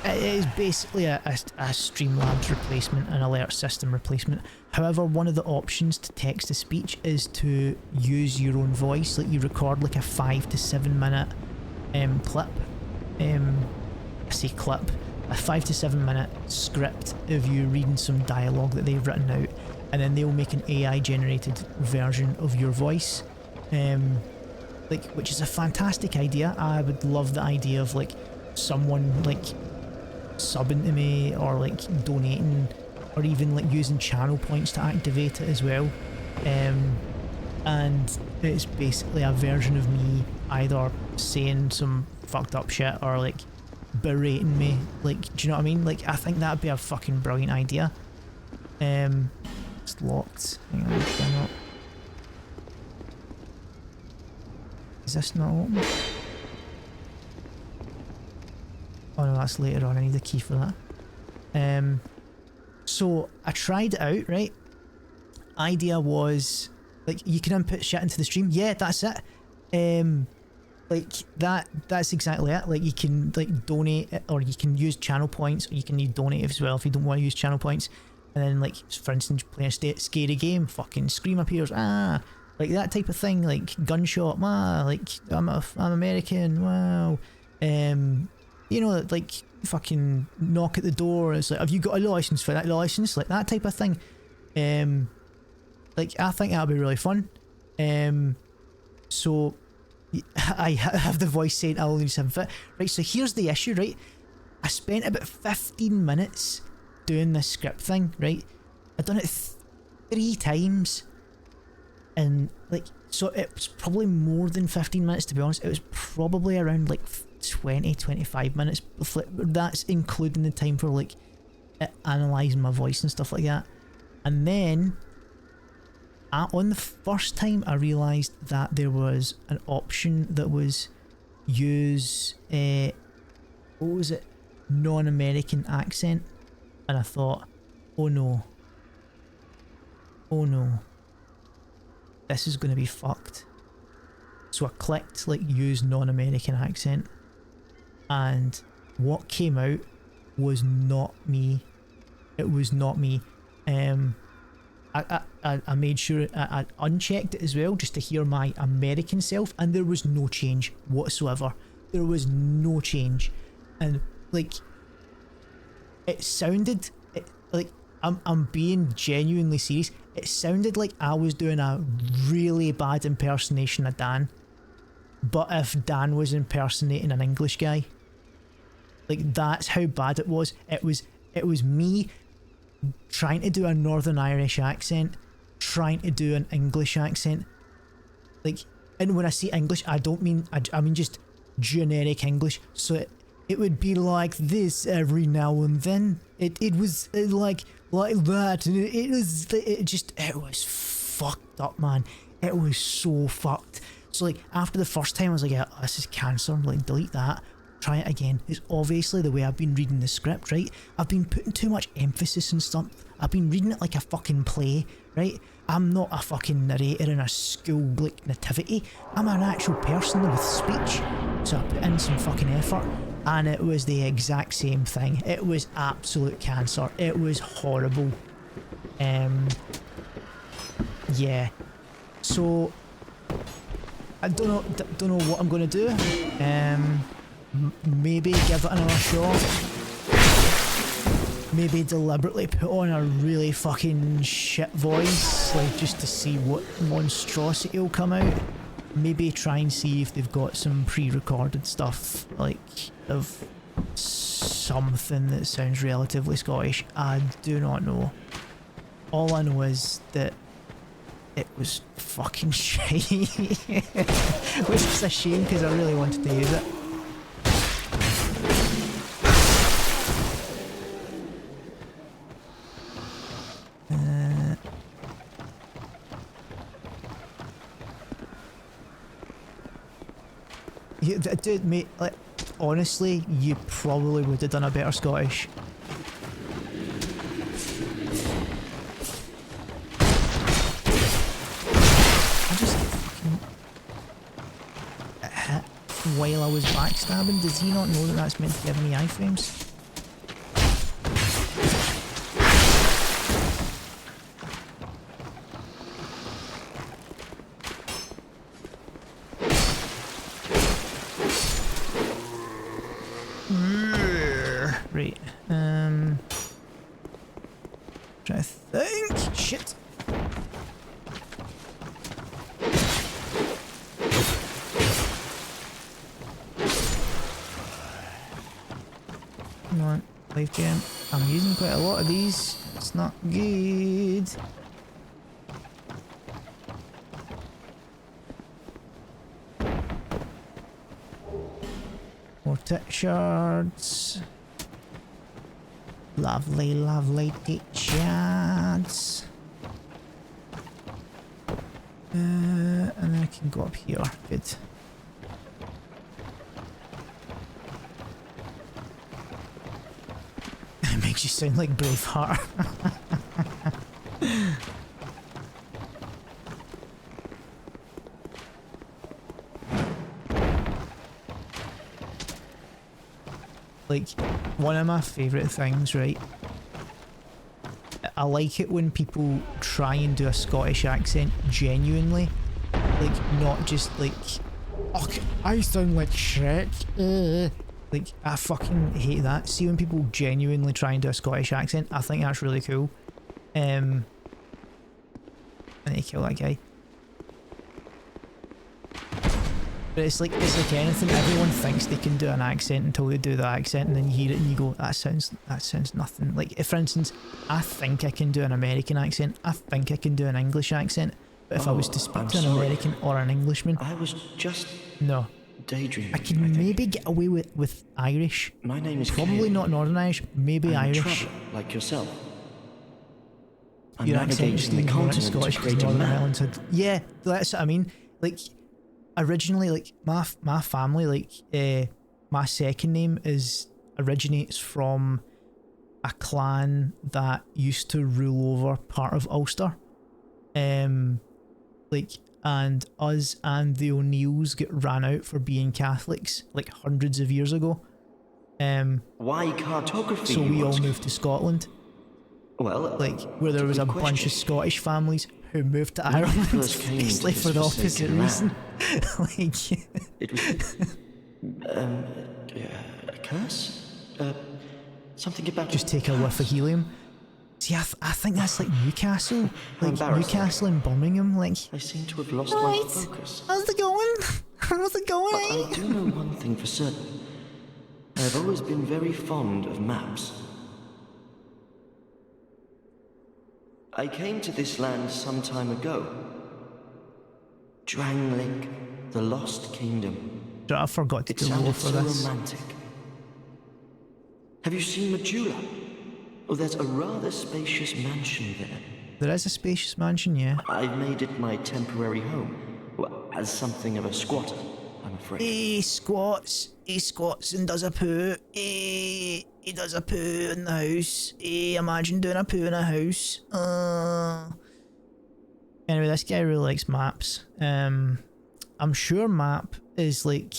it is basically a Streamlabs replacement, an alert system replacement. However, one of the options to text to speech is to use your own voice. Like you record like a 5 to 7 minute clip. I say clip. A 5 to 7 minute script of you reading some dialogue that they've written out, and then they'll make an AI generated version of your voice. Like, which is a fantastic idea. I would love the idea of like someone like subbing to me or like donating or even like using channel points to activate it as well. And it's basically a version of me either saying some fucked up shit or like berating me. Like, do you know what I mean? Like, I think that'd be a fucking brilliant idea. It's locked. Hang on, why not? Is this not open? Oh no, that's later on. I need a key for that. So I tried it out, right? Idea was like you can input shit into the stream. Yeah, that's it. Like that's exactly it. Like you can like donate it, or you can use channel points, or you can use donate as well if you don't want to use channel points. And then like for instance, play a scary game, fucking scream appears, like that type of thing, like gunshot, like I'm American, wow. You know, like fucking knock at the door, it's like, have you got a license for that license? Like that type of thing. Like I think that'll be really fun. So I have the voice saying I'll use him fit. Right, so here's the issue, right? I spent about 15 minutes doing this script thing, right? I've done it 3 times. And like, so it was probably more than 15 minutes to be honest. It was probably around like 20-25 minutes. That's including the time for like analysing my voice and stuff like that. And then on the first time I realised that there was an option that was use what was it, non-American accent, and I thought, oh no, this is going to be fucked. So I clicked like use non-American accent, and what came out was not me. It was not me. I made sure I unchecked it as well just to hear my American self, and there was no change whatsoever. There was no change, and like it sounded like I'm being genuinely serious. It sounded like I was doing a really bad impersonation of Dan, but if Dan was impersonating an English guy. Like that's how bad it was. It was me trying to do a Northern Irish accent, trying to do an English accent. Like, and when I say English, I don't mean, I mean just generic English. So it would be like this every now and then. It was like that, and it was fucked up, man. It was so fucked. So like after the first time I was like, yeah, this is cancer, like delete that. Try it again. It's obviously the way I've been reading the script, right? I've been putting too much emphasis and stuff. I've been reading it like a fucking play, right? I'm not a fucking narrator in a school like nativity. I'm an actual person with speech. So I put in some fucking effort, and it was the exact same thing. It was absolute cancer. It was horrible. Yeah. So I don't know what I'm gonna do. Maybe give it another shot. Maybe deliberately put on a really fucking shit voice, like just to see what monstrosity will come out. Maybe try and see if they've got some pre-recorded stuff, like of something that sounds relatively Scottish. I do not know. All I know is that it was fucking shitty. Which is a shame because I really wanted to use it. Dude, mate, like, honestly, you probably would have done a better Scottish. I just fucking hit while I was backstabbing. Does he not know that that's meant to give me iframes? Right. Try to think. Shit. Come on, life gem. I'm using quite a lot of these. It's not good. More tit shards. Lovely, lovely tit shards. And then I can go up here. Good. It makes you sound like Braveheart. Like, one of my favourite things, right? I like it when people try and do a Scottish accent genuinely. Like, not just like, okay, I sound like Shrek. Like, I fucking hate that. See when people genuinely try and do a Scottish accent, I think that's really cool. I need to kill that guy. But it's like anything, everyone thinks they can do an accent until they do the accent, and then you hear it and you go, that sounds nothing. Like, if for instance, I think I can do an American accent, I think I can do an English accent, but if I was to speak to an American or an Englishman, I was just daydreaming. I can maybe get away with Irish. My name is probably not Northern Irish, maybe I'm Irish. A traveller, like yourself. I'm Your accent navigating just the leaves more continent Scottish to because create a Northern map. Ireland had. Yeah, that's what I mean. Like, originally, like my family, like my second name originates from a clan that used to rule over part of Ulster. Like, and us and the O'Neills get ran out for being Catholics like hundreds of years ago. Why cartography? So we all moved to Scotland. Well, like where there was a bunch of Scottish families who moved to Ireland basically for the opposite reason. Like, it was a curse. Something about just take a whiff of helium. See, I think that's like Newcastle, like Newcastle and Birmingham. Like, I seem to have lost my focus. How's it going? How's it going? But I do know one thing for certain. I've always been very fond of maps. I came to this land some time ago. Drangleic, the Lost Kingdom. I forgot to do more for so this. Romantic. Have you seen Majula? Oh, there's a rather spacious mansion there. There is a spacious mansion, yeah. I've made it my temporary home. Well, as something of a squatter, I'm afraid. He squats and does a poo. He does a poo in the house. Imagine doing a poo in a house. Anyway, this guy really likes maps. I'm sure map is like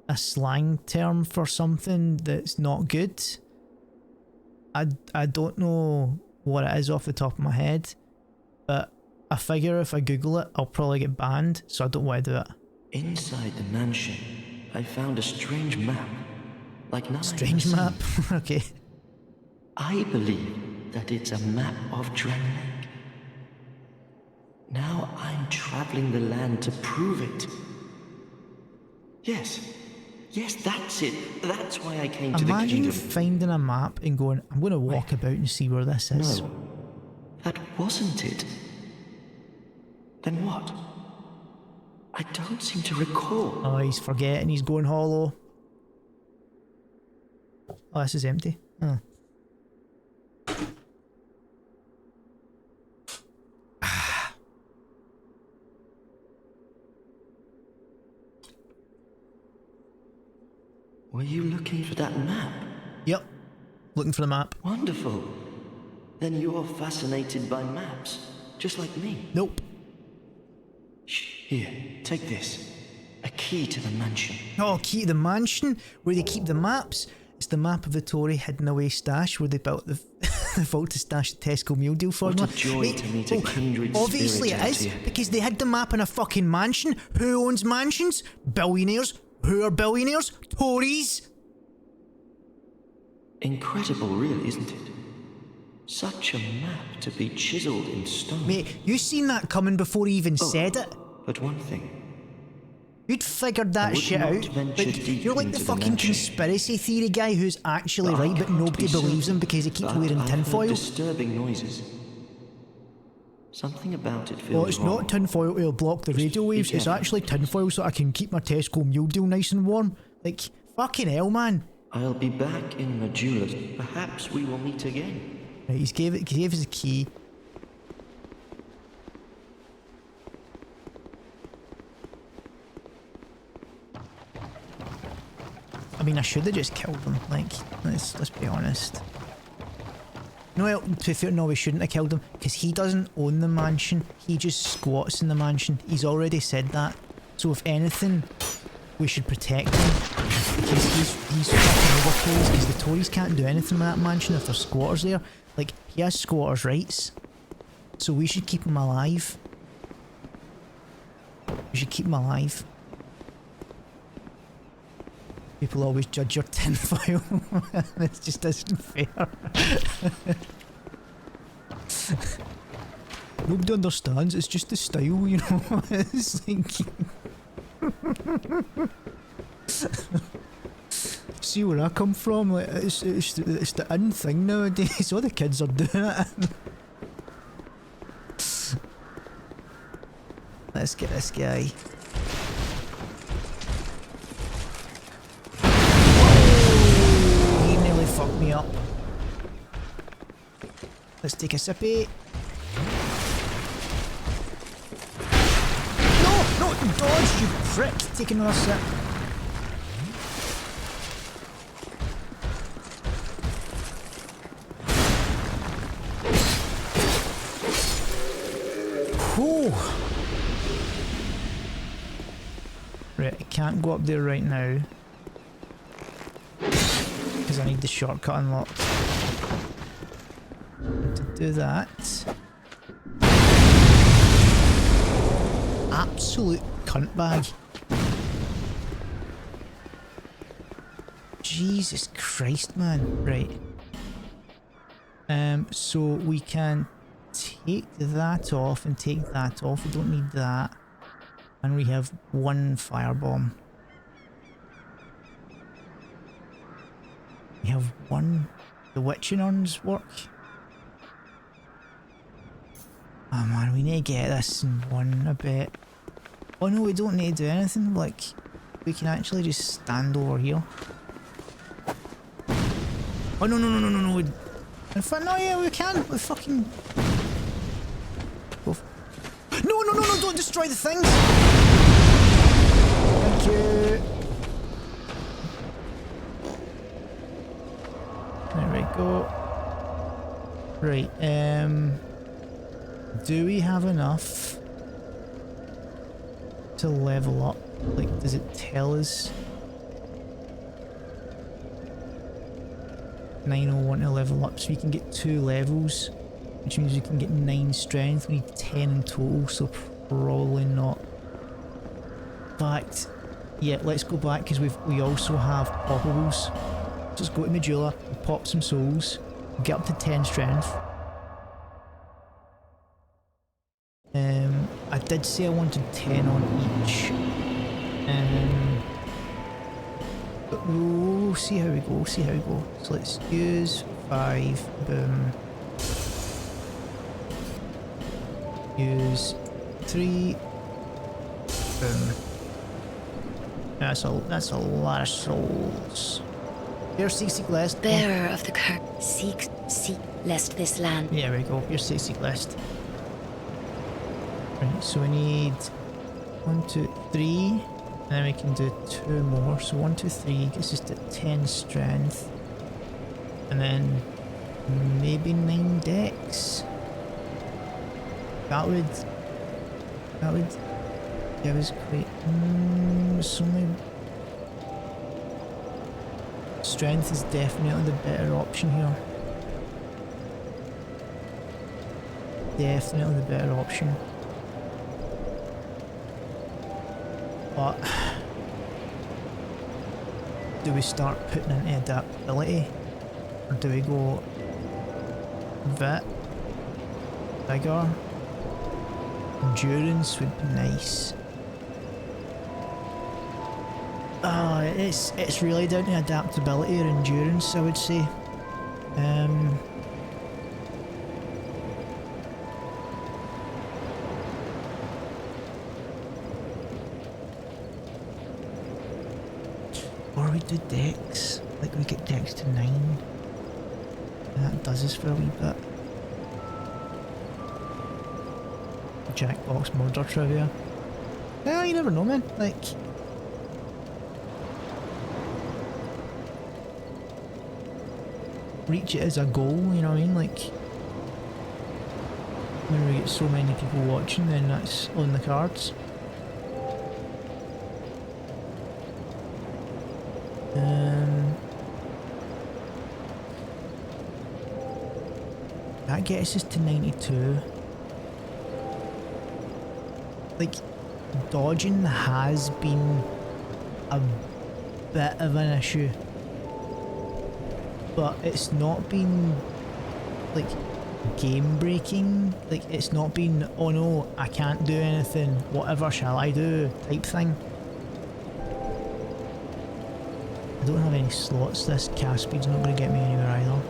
a slang term for something that's not good. I don't know what it is off the top of my head, but I figure if I Google it, I'll probably get banned, so I don't want to do it. Inside the mansion, I found a strange map. Like none Strange map? Okay. I believe that it's a map of Drangleic. Now I'm traveling the land to prove it. Yes, that's it. That's why I came to the kingdom. Imagine finding a map and going, I'm going to walk about and see where this is. No, that wasn't it. Then what? I don't seem to recall. Oh, he's forgetting. He's going hollow. Oh, this is empty. Oh. Were you looking for that map? Yep. Looking for the map. Wonderful. Then you're fascinated by maps, just like me. Nope. Here, take this. A key to the mansion. Oh, key to the mansion? Where they keep the maps? It's the map of the Tory hidden away stash where they built the vault to stash the Tesco meal deal formula. What a joy to meet a kindred obviously spirit it is, out here. because they hid the map in a fucking mansion. Who owns mansions? Billionaires. Who are billionaires? Tories. Incredible, really, isn't it? Such a map to be chiseled in stone. Mate, you seen that coming before he even said it. But one thing. You'd figured that shit out. Like, you're like the fucking conspiracy theory guy who's actually right, but nobody believes him because he keeps wearing tinfoil. Disturbing noises. Something about it feels Well, it's wrong. not tinfoil to block the radio waves, it's actually tinfoil so I can keep my Tesco meal deal nice and warm. Like, fucking hell, man. I'll be back in Majula's. Perhaps we will meet again. Right, he gave us a key. I mean, I should have just killed him. Like, let's be honest. No, well, to be fair, no, we shouldn't have killed him because he doesn't own the mansion. He just squats in the mansion. He's already said that. So if anything, we should protect him because he's fucking overplayed. Because the Tories can't do anything with that mansion if there's squatters there. Like, he has squatters' rights, so we should keep him alive. We should keep him alive. People always judge your tinfoil. It just isn't fair. Nobody understands, it's just the style, you know? It's like... See where I come from? Like, it's the in thing nowadays. All the kids are doing it. Let's get this guy. He nearly fucked me up. Let's take a sippy. No, dodge, you prick! Take another sip. Whew. Right, I can't go up there right now because I need the shortcut unlocked. To do that, absolute cunt bag. Jesus Christ, man. Right. So we can take that off and take that off. We don't need that. And we have one firebomb. We have one. The witching urns work. Oh man, we need to get this in one a bit. Oh no, we don't need to do anything. Like, we can actually just stand over here. Oh no. In fact, no, yeah, we can. We fucking... No, don't destroy the things! Thank you. There we go. Right, do we have enough to level up? Like, does it tell us? 901 to level up, so we can get 2 levels, which means we can get 9 strength. We need 10 in total, so probably not. In fact, yeah, let's go back because we also have poppables. Just go to Majula, pop some souls, get up to 10 strength. I did say I wanted 10 on each. But we'll see how we go, So let's use 5, boom. Use 3, boom. That's a lot of souls. You're seek lest. Bearer of the curse, seek lest this land. There we go, you're seek lest. Right, so we need 1, 2, 3. And then we can do 2 more. So 1, 2, 3 gets us to 10 strength. And then maybe 9 dex. That would give us quite... it's only... Strength is definitely the better option here. Definitely the better option. But do we start putting into adaptability? Or do we go bit bigger? Endurance would be nice. It's really down to adaptability or endurance, I would say. Or we do dex, like we get dex to 9. And that does us for a wee bit. Jackbox murder trivia. Well, you never know, man. Like, reach it as a goal, you know what I mean? Like, when we get so many people watching, then that's on the cards. That gets us to 92. Like, dodging has been a bit of an issue, but it's not been like game breaking. Like, it's not been, oh no, I can't do anything, whatever shall I do type thing. I don't have any slots. This cast speed's not going to get me anywhere either.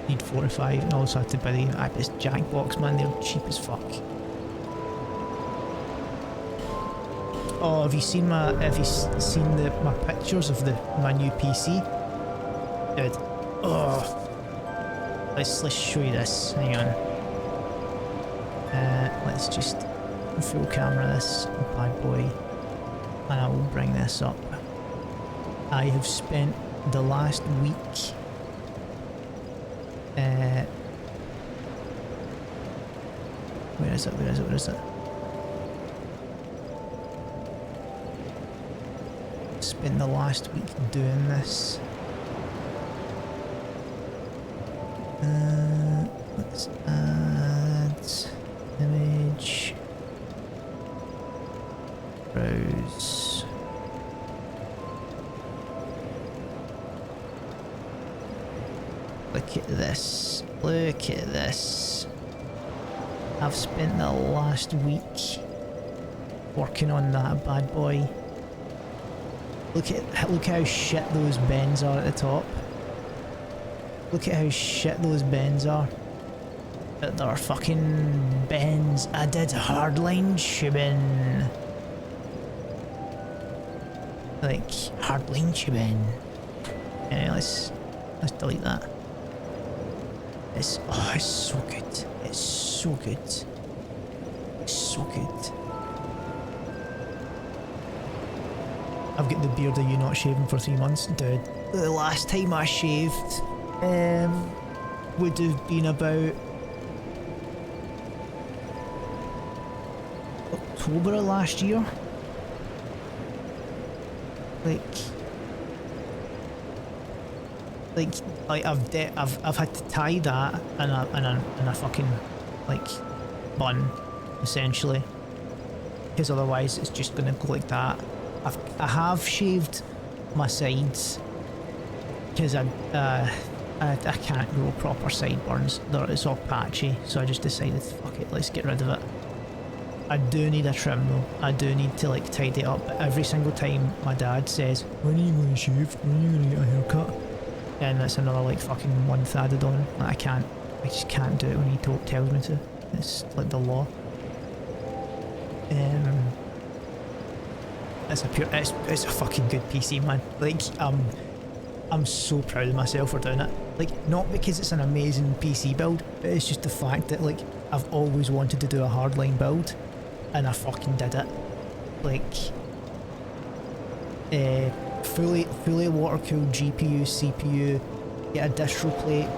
Need 45 and also have to buy this Jackbox, man, they're cheap as fuck. Oh, have you seen my pictures of my new PC? Dude. Oh. Let's show you this. Hang on. Let's just full camera this bad boy. And I will bring this up. I have spent the last week where is it? Spent the last week doing this. Let's add image. Browse. Look at this. Look at this. I've spent the last week working on that bad boy. Look how shit those bends are at the top. Look at how shit those bends are. They're fucking bends. I did hardline shibbing. Like, hardline shibbing. Anyway, let's delete that. It's so good. It's so good. It's so good. I've got the beard of you not shaving for 3 months, dude. The last time I shaved would have been about October of last year. Like I've had to tie that in a fucking like bun, essentially, because otherwise it's just gonna go like that. I have shaved my sides because I can't grow proper sideburns. It's all patchy, so I just decided, fuck it, let's get rid of it. I do need a trim though. I do need to like tidy it up. But every single time my dad says, when are you going to shave? When are you going to get a haircut? And that's another like fucking month added on. Like, I just can't do it when he tells me to. It's like the law. It's a fucking good PC, man. Like, I'm so proud of myself for doing it. Like, not because it's an amazing PC build, but it's just the fact that like I've always wanted to do a hardline build, and I fucking did it. Like, fully water cooled GPU, CPU, get a distro plate,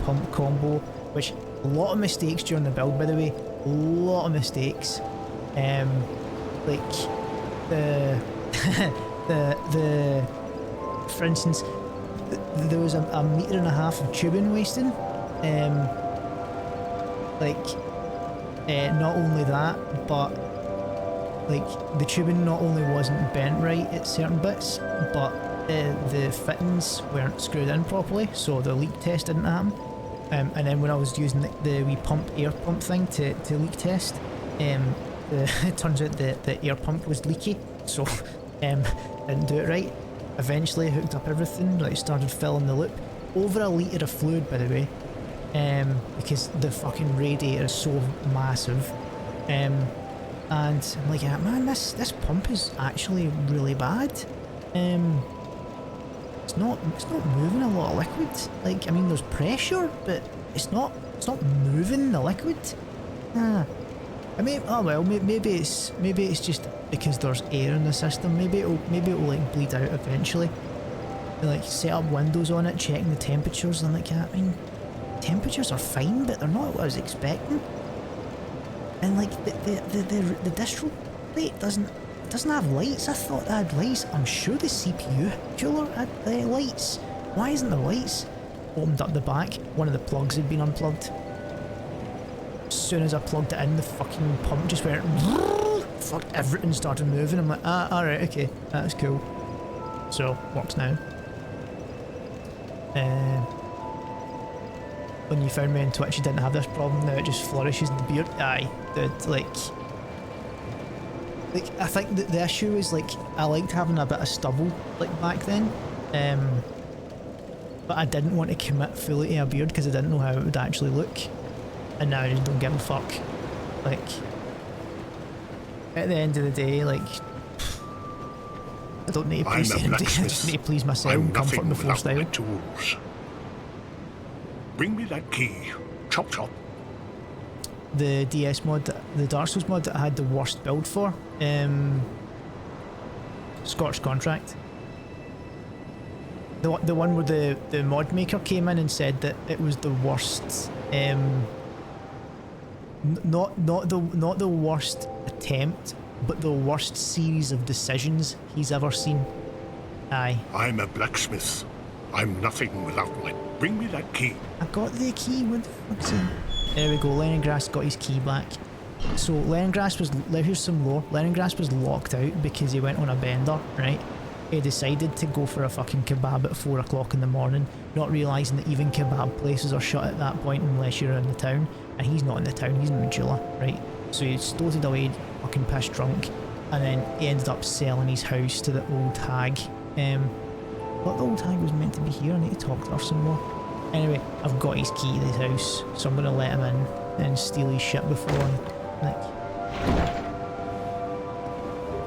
pump combo, which a lot of mistakes during the build, by the way. A lot of mistakes. Like the for instance, there was a metre and a half of tubing wasting. Not only that, but like the tubing not only wasn't bent right at certain bits, but the fittings weren't screwed in properly, so the leak test didn't happen. And then when I was using the wee air pump thing to leak test, it turns out the air pump was leaky, so didn't do it right. Eventually hooked up everything, like started filling the loop. Over a litre of fluid, by the way, because the fucking radiator is so massive. And I'm like, man, this pump is actually really bad. It's not moving a lot of liquid. Like, I mean, there's pressure, but it's not moving the liquid. I mean, oh well, maybe it's just because there's air in the system. Maybe it'll like bleed out eventually. They, like, set up windows on it, checking the temperatures, and like, I mean, temperatures are fine, but they're not what I was expecting. And like the distro plate doesn't have lights. I thought it had lights. I'm sure the CPU cooler had lights. Why isn't there lights? Opened up the back. One of the plugs had been unplugged. As soon as I plugged it in, the fucking pump just went. Fuck, everything started moving. I'm like, alright, okay, that's cool. So, works now. When you found me on Twitch, you didn't have this problem. Now it just flourishes the beard. Aye, dude, like I think that the issue is, like, I liked having a bit of stubble, like, back then. But I didn't want to commit fully to a beard because I didn't know how it would actually look. And now I just don't give a fuck. Like, at the end of the day, like, I don't need to please anybody. I just need to please myself and comfort before style. Tools. Bring me that key. Chop chop. The DS mod, the Dark Souls mod that I had the worst build for, Scorched Contract. The one where the mod maker came in and said that it was the worst, not the worst attempt, but the worst series of decisions he's ever seen. Aye. I'm a blacksmith. I'm nothing without my... Bring me that key. I got the key. What the fuck's it? There we go. Leningrass got his key back. So Leningrass was... Here's some lore. Leningrass was locked out because he went on a bender, right? He decided to go for a fucking kebab at 4 o'clock in the morning, not realising that even kebab places are shut at that point unless you're in the town. And he's not in the town, he's in Majula, right? So he stoated away, fucking pissed drunk, and then he ended up selling his house to the old hag. But the old hag was meant to be here. I need to talk to her some more. Anyway, I've got his key to his house, so I'm gonna let him in and steal his shit before, like,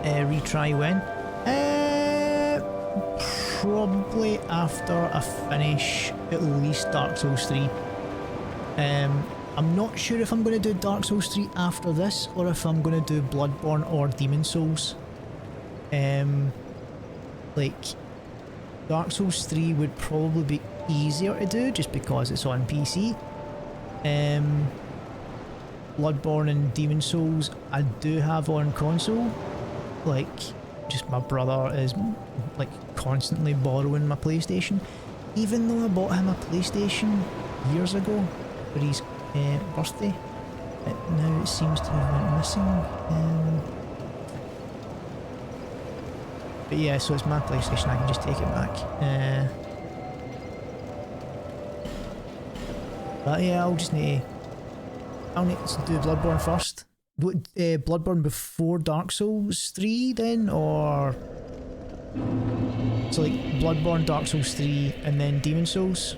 retry when? Probably after I finish at least Dark Souls 3. I'm not sure if I'm going to do Dark Souls 3 after this, or if I'm going to do Bloodborne or Demon Souls. Like, Dark Souls 3 would probably be easier to do, just because it's on PC. Bloodborne and Demon Souls I do have on console. Like, just my brother is, like, constantly borrowing my PlayStation. Even though I bought him a PlayStation years ago for his birthday, now it seems to have went missing. But yeah, so it's my PlayStation, I can just take it back. But yeah, I'll need to do Bloodborne first. Bloodborne before Dark Souls 3 then, or... So like, Bloodborne, Dark Souls 3, and then Demon Souls?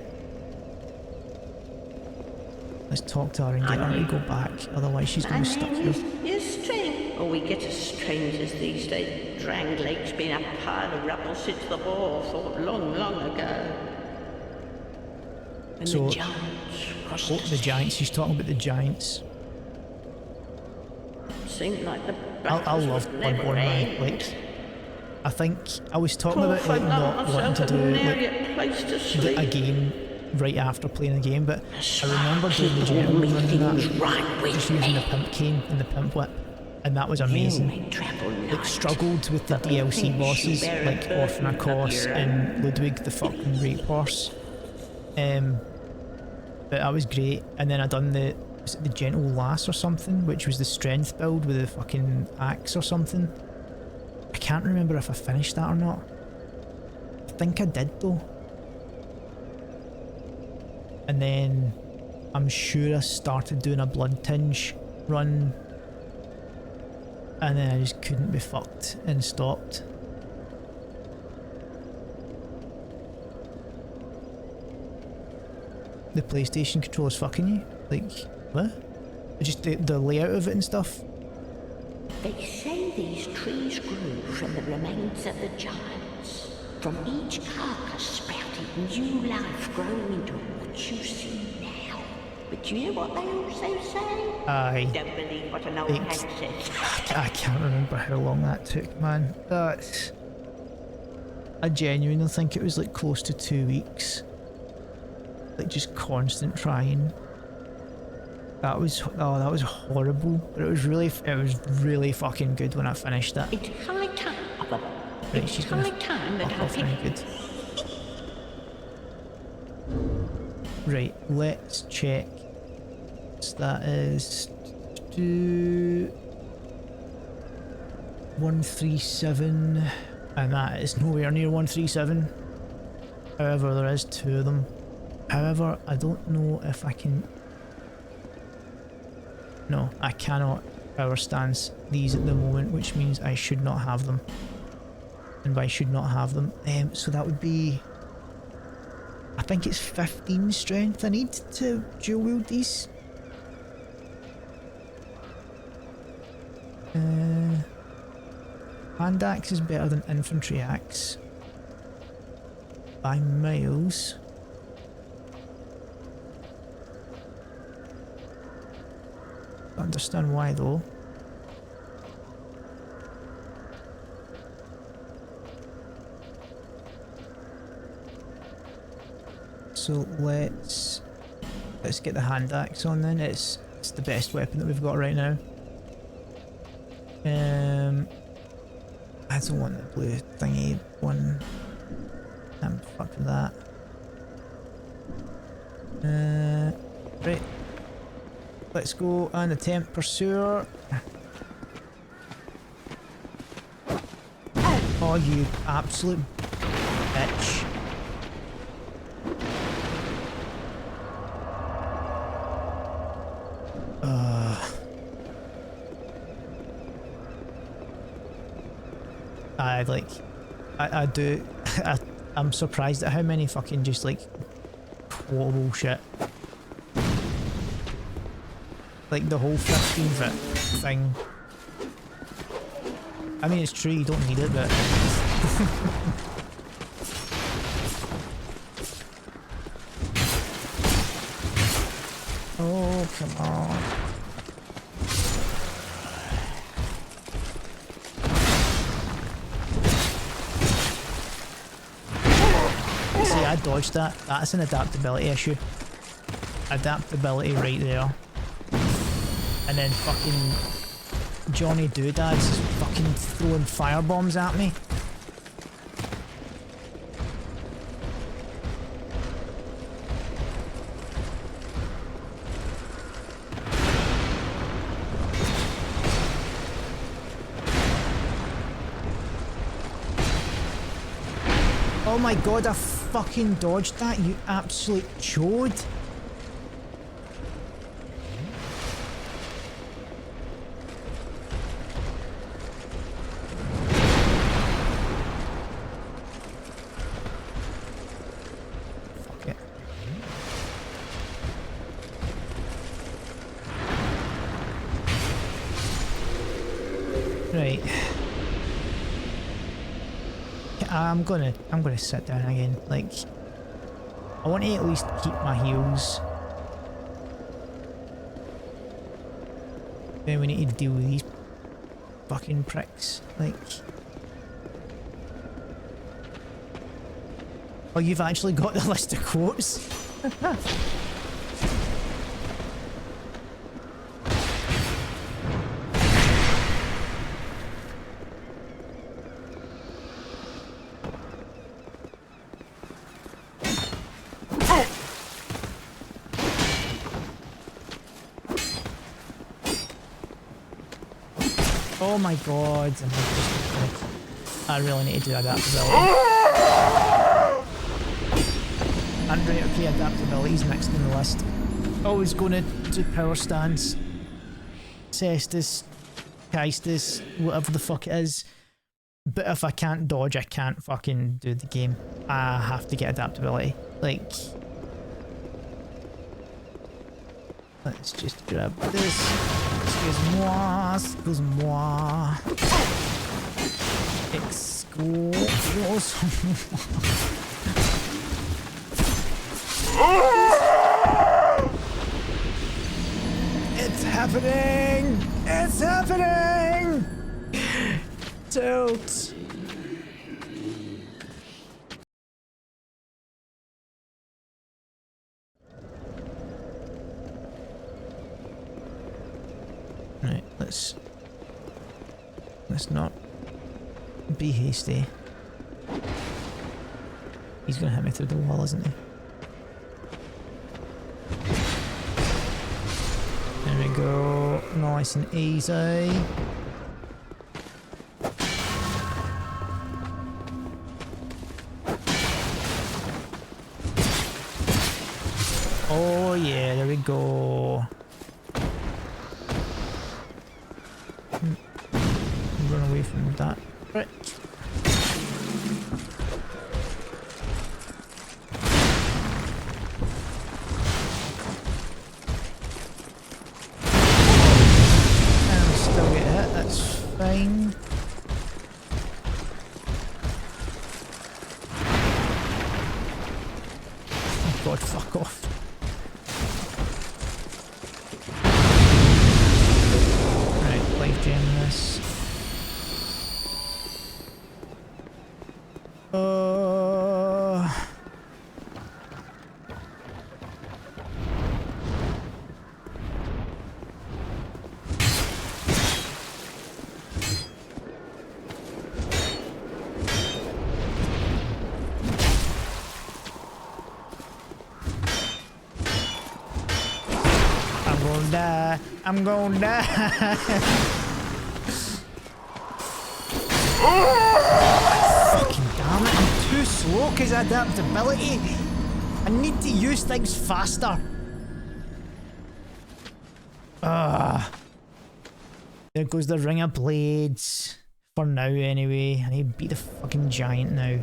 Let's talk to her and get her to go back, otherwise she's going to be stuck here. You're strange. Oh, we get as strangers these days. Drang Lake's been a pile of rubble since the war fought long, long ago. And So, the giants. the giants, she's talking about the giants. Seemed like the I love Bloodborne, man. Like, I think I was talking about, like, not wanting to do, like, a game right after playing a game, but I remember doing the gentleman run in that, just using the pimp cane and the pimp whip, and that was amazing. Like, struggled with the DLC bosses, like Orphan Kos and Ludwig the fucking rape horse. But that was great, and then I done the was it the Gentle Lass or something, which was the strength build with the fucking axe or something. I can't remember if I finished that or not. I think I did though. And then I'm sure I started doing a blood tinge run, and then I just couldn't be fucked and stopped. The PlayStation controller's fucking you? Like, what? Just the layout of it and stuff? They say these trees grew from the remains of the giants. From each carcass sprouted new life growing into what you see now. But you know what they also say? Aye. Don't believe what an old hag says. I can't remember how long that took, man. That's... I genuinely think it was like close to 2 weeks. Like just constant trying. That was horrible, but it was really fucking good when I finished it. It's high time. Right, she's gonna high time that fuck I off now, good. Right, let's check. So that is 137, and that is nowhere near 137. However, there is 2 of them. However, I don't know if I can... No, I cannot power stance these at the moment, which means I should not have them. And by should not have them, so that would be... I think it's 15 strength I need to dual wield these. Hand axe is better than infantry axe by miles. Don't understand why though. So let's get the hand axe on then. It's the best weapon that we've got right now. I don't want the blue thingy one. I'm fucked with that. Right. Let's go and attempt pursuer. Oh, you absolute bitch. I do. I'm surprised at how many fucking just like quotable shit. Like the whole 15-bit thing. I mean, it's true, you don't need it, but... oh, come on. See, I dodged that. That's an adaptability issue. Adaptability right there. And then fucking Johnny Doodads is fucking throwing firebombs at me. Oh my god, I fucking dodged that, you absolute chode. Right. I'm gonna sit down again. Like, I want to at least keep my heals. Then we need to deal with these fucking pricks. Like, oh, you've actually got the list of quotes. Oh my god. I really need to do adaptability. And right, okay, adaptability's next in the list. Always going to do power stance. Cestus. Caestus. Whatever the fuck it is. But if I can't dodge, I can't fucking do the game. I have to get adaptability. Like... Let's just grab this. Excuse-moi. Excuse-moi. It's happening! It's happening! Tilt! Right, let's not be hasty. He's gonna hit me through the wall, isn't he? There we go. Nice and easy. Oh yeah, there we go. Run away from that. Right. And still get hit, that's fine. Oh god, fuck off. Right, life gem this. I'm gonna die. Fucking damn it, I'm too slow because of adaptability. I need to use things faster. There goes the ring of blades. For now anyway. I need to beat the fucking giant now.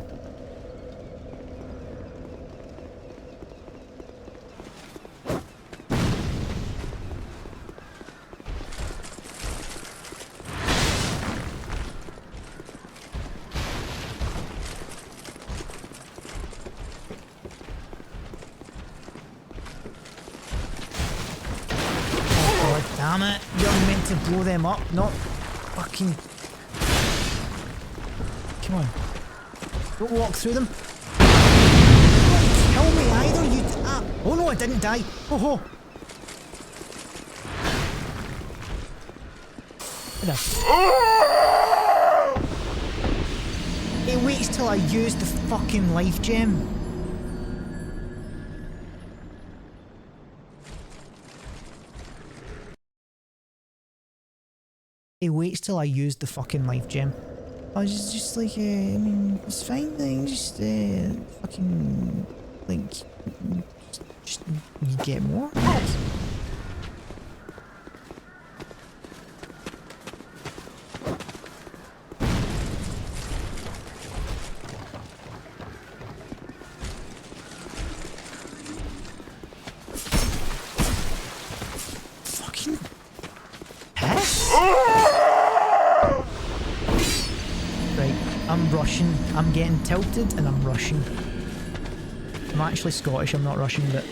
Damn it, you're meant to blow them up, not fucking... Come on. Don't walk through them. Don't kill me either, you... Oh no, I didn't die. Oh ho. It waits till I use the fucking life gem. It waits till I use the fucking life gem. I was just like, I mean, it's fine then, just, fucking, like, just you get more. Fucking piss. Right, I'm rushing. I'm getting tilted and I'm rushing. I'm actually Scottish, I'm not Russian, but...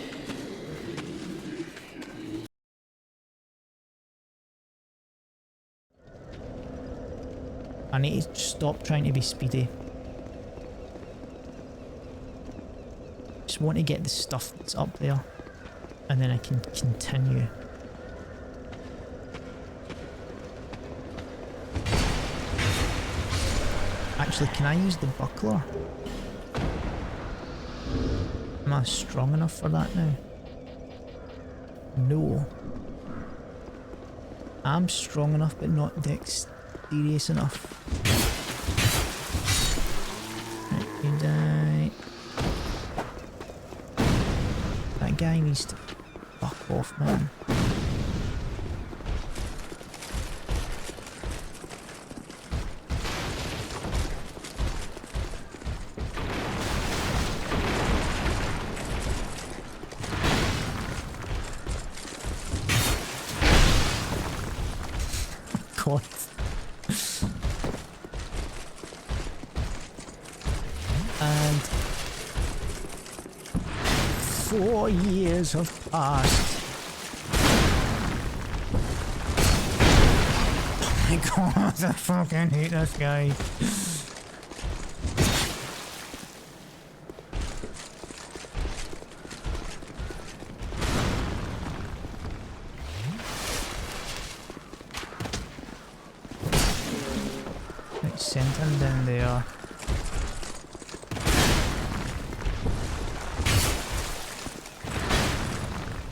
I need to stop trying to be speedy. Just want to get the stuff that's up there, and then I can continue. Actually, can I use the buckler? Am I strong enough for that now? No. I'm strong enough, but not serious enough. Right, you die. That guy needs to fuck off, man. God. And 4 years have passed. Oh my god, I fucking hate this guy. Send him down there.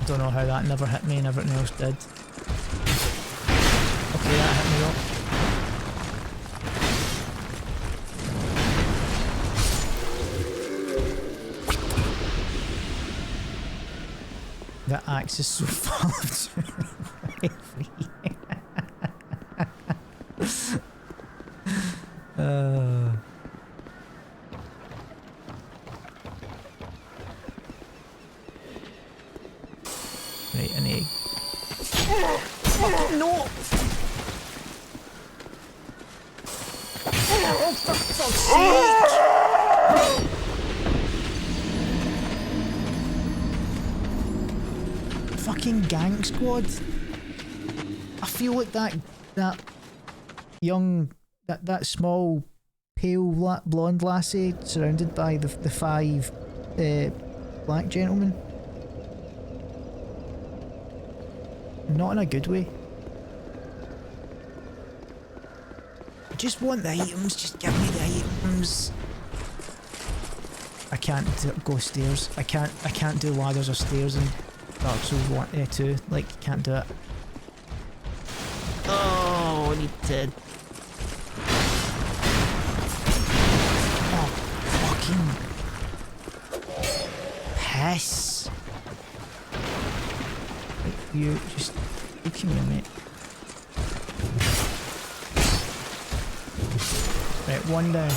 Don't know how that never hit me and everything else did. Okay, that hit me up. That axe is so full of Right, an egg. Fucking no! Oh, for fuck's sake! Fucking gang squad. I feel like that young, that small, pale blonde lassie surrounded by the 5 black gentlemen. Not in a good way. I just want the items, just give me the items. I can't go stairs. I can't do ladders or stairs in Dark Souls 2. Like, can't do it. Oh, I need to... Oh, fucking... piss. Like, you just... Look at me, mate. Right, one down.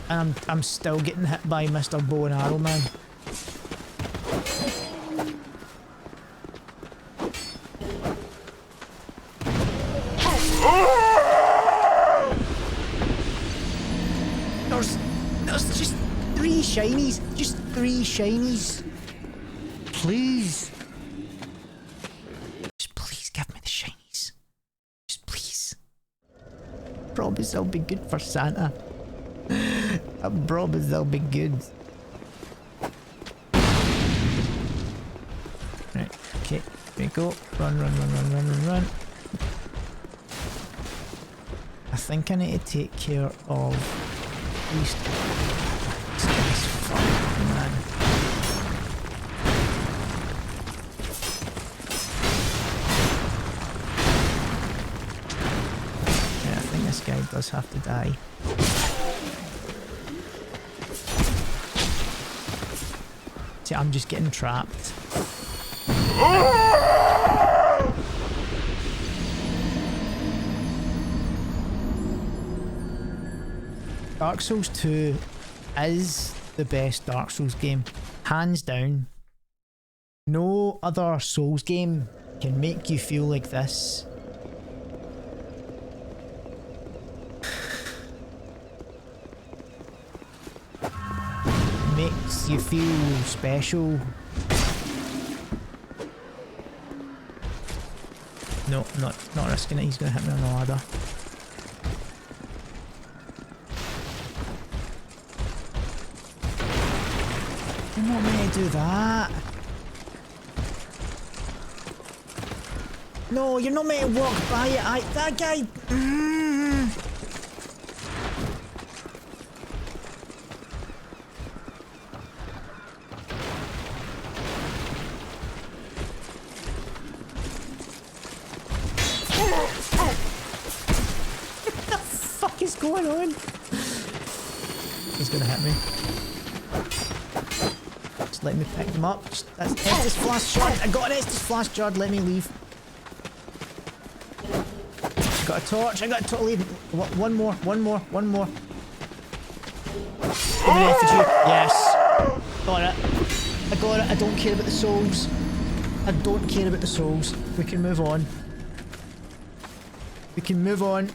And I'm still getting hit by Mr. Bow and Arrow Man. There's just 3 shinies. Just 3 shinies. Please. Just please give me the shinies. Just please. Promise they'll be good for Santa. I promise they'll be good. Right, okay, here we go. Run, run, run, run, run, run, run. I think I need to take care of at least this guy's fucking man. Yeah, I think this guy does have to die. See, I'm just getting trapped. Dark Souls 2 is the best Dark Souls game. Hands down. No other Souls game can make you feel like this. Makes you feel special. No, not risking it. He's gonna hit me on the ladder. You're not meant to do that. No, you're not meant to walk by it. That guy. going on? He's gonna hit me. Just let me pick them up. That's Estus Flask Shard. I got an Estus Flask Shard. Let me leave. Got a torch. I got a totally. One more. One more. One more. Give me the effigy. Yes. Got it. I got it. I don't care about the souls. I don't care about the souls. We can move on. We can move on.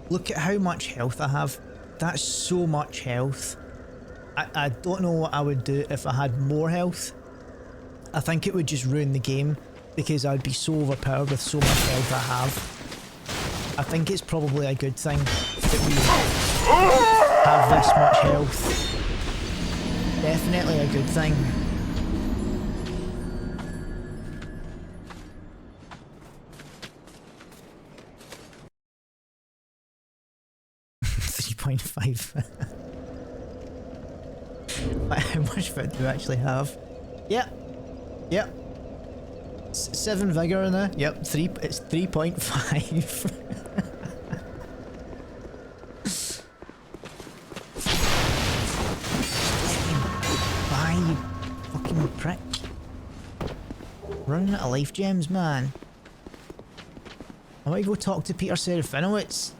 Look at how much health I have. That's so much health. I don't know what I would do if I had more health. I think it would just ruin the game because I'd be so overpowered with so much health I have. I think it's probably a good thing that we have this much health. Definitely a good thing. How much food do I actually have? Yep. Yep. 7 vigor in there. Yep. It's 3.5. Bye, you fucking prick. Running out of life gems, man. I want to go talk to Peter Serafinowicz.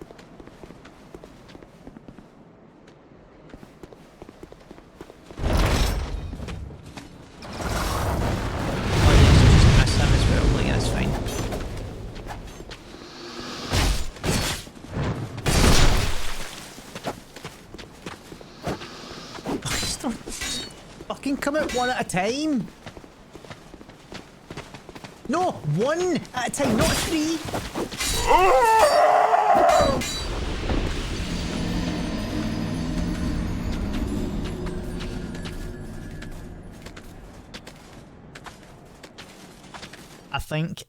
Come out one at a time. No, one at a time, not 3. I think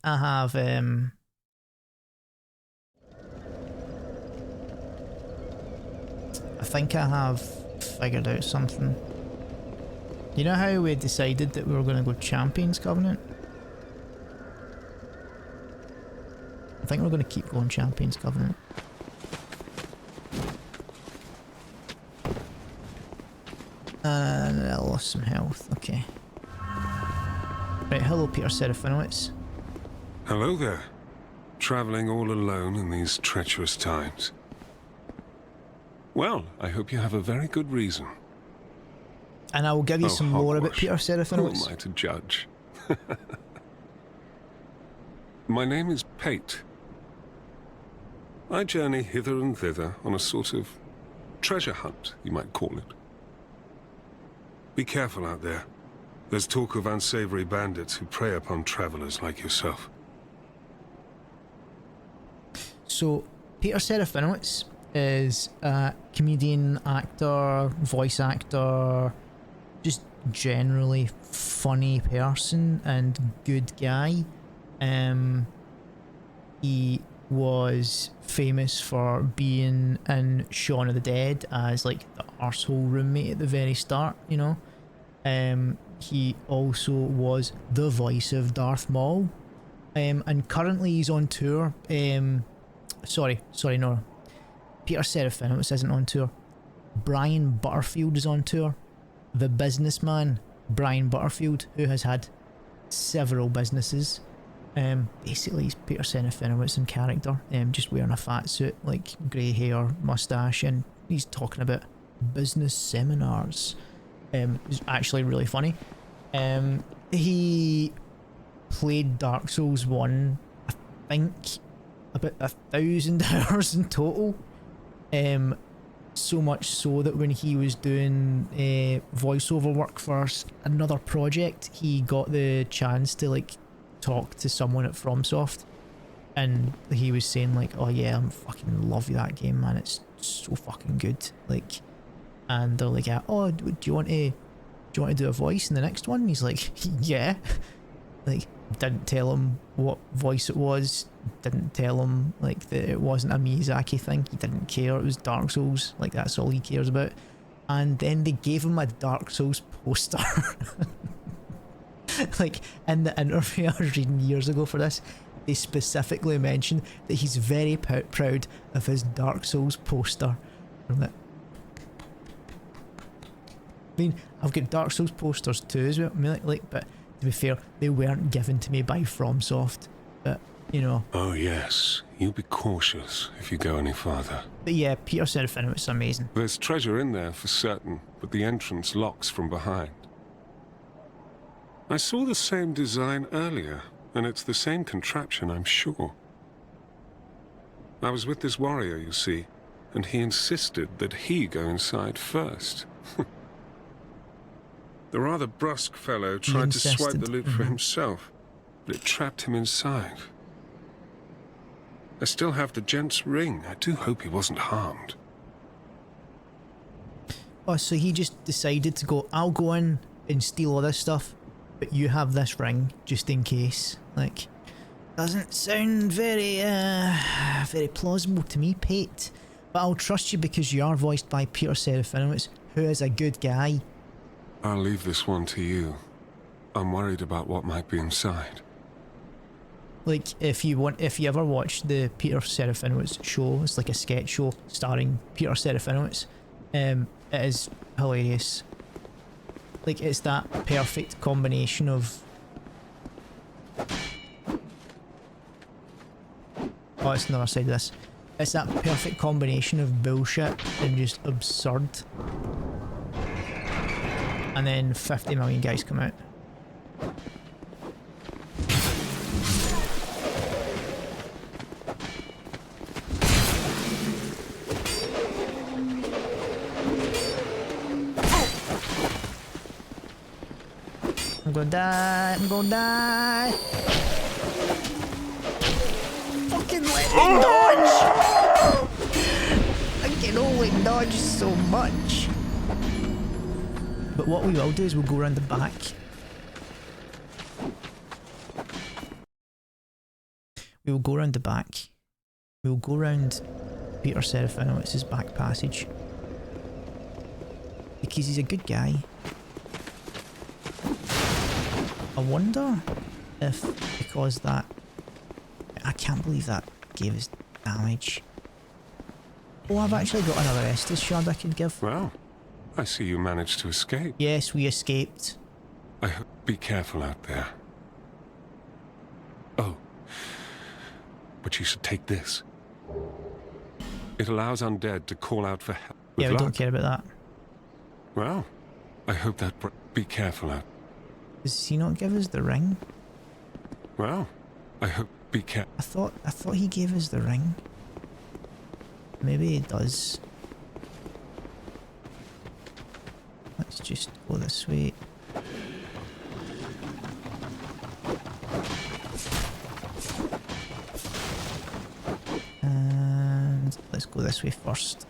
I have figured out something. You know how we decided that we were going to go Champions Covenant? I think we're going to keep going Champions Covenant. And I lost some health, okay. Right, hello Peter Serafinowicz. Hello there. Travelling all alone in these treacherous times. Well, I hope you have a very good reason. And I will give you some lore about Peter Serafinowicz. Who am I to judge? My name is Pate. I journey hither and thither on a sort of treasure hunt, you might call it. Be careful out there. There's talk of unsavory bandits who prey upon travelers like yourself. So, Peter Serafinowicz is a comedian, actor, voice actor, just generally funny person and good guy. He was famous for being in Shaun of the Dead as like the arsehole roommate at the very start, you know. He also was the voice of Darth Maul. And currently he's on tour. Sorry, no. Peter Serafinowicz isn't on tour. Brian Butterfield is on tour. The businessman Brian Butterfield, who has had several businesses. Basically he's Peter Serafinowicz in character, just wearing a fat suit, like grey hair, moustache, and he's talking about business seminars. It's actually really funny. He played Dark Souls 1, I think, about 1,000 hours in total. So much so that when he was doing voiceover work for another project, he got the chance to like talk to someone at FromSoft, and he was saying like, oh yeah, I fucking love that game, man, it's so fucking good. Like, and they're like, oh, do you want to do a voice in the next one? And he's like, yeah. Like, didn't tell him what voice it was, didn't tell him like that it wasn't a Miyazaki thing, he didn't care, it was Dark Souls, like that's all he cares about. and then they gave him a Dark Souls poster. Like, in the interview I was reading years ago for this, they specifically mentioned that he's very proud of his Dark Souls poster. I'm like, I mean, I've got Dark Souls posters too as well. I mean, like, but to be fair, they weren't given to me by FromSoft. But, you know. Oh yes, you be cautious if you go any farther. But yeah, Peter Serafinowicz, amazing. There's treasure in there for certain, but the entrance locks from behind. I saw the same design earlier, and it's the same contraption, I'm sure. I was with this warrior, you see, and he insisted that he go inside first. The rather brusque fellow tried to swipe the loot for himself, but it trapped him inside. I still have the gent's ring. I do hope he wasn't harmed. Oh, so he just decided to go, I'll go in and steal all this stuff, but you have this ring just in case. Like, doesn't sound very plausible to me, Pate. But I'll trust you because you are voiced by Peter Serafinowicz, who is a good guy. I'll leave this one to you. I'm worried about what might be inside. Like, if you ever watch the Peter Serafinowicz show, it's like a sketch show starring Peter Serafinowicz. It is hilarious. Like, it's that perfect combination of... Oh, it's another side of this. It's that perfect combination of bullshit and just absurd. And then 50 million guys come out. I'm gonna die, I'm gonna die. Fucking let me dodge! I can only dodge so much. But what we will do is we'll go around the back. We will go around the back. We will go around Peter Serafinowicz's back passage. Because he's a good guy. I wonder if, because that... I can't believe that gave us damage. Oh, I've actually got another Estus shard I could give. Well, I see you managed to escape. Yes, we escaped. Be careful out there. Oh. But you should take this. It allows undead to call out for help. Yeah, we don't care about that. Well, I hope that... Be careful out. Does he not give us the ring? Well, I hope... Be careful. I thought he gave us the ring. Maybe he does. Let's just go this way. And let's go this way first.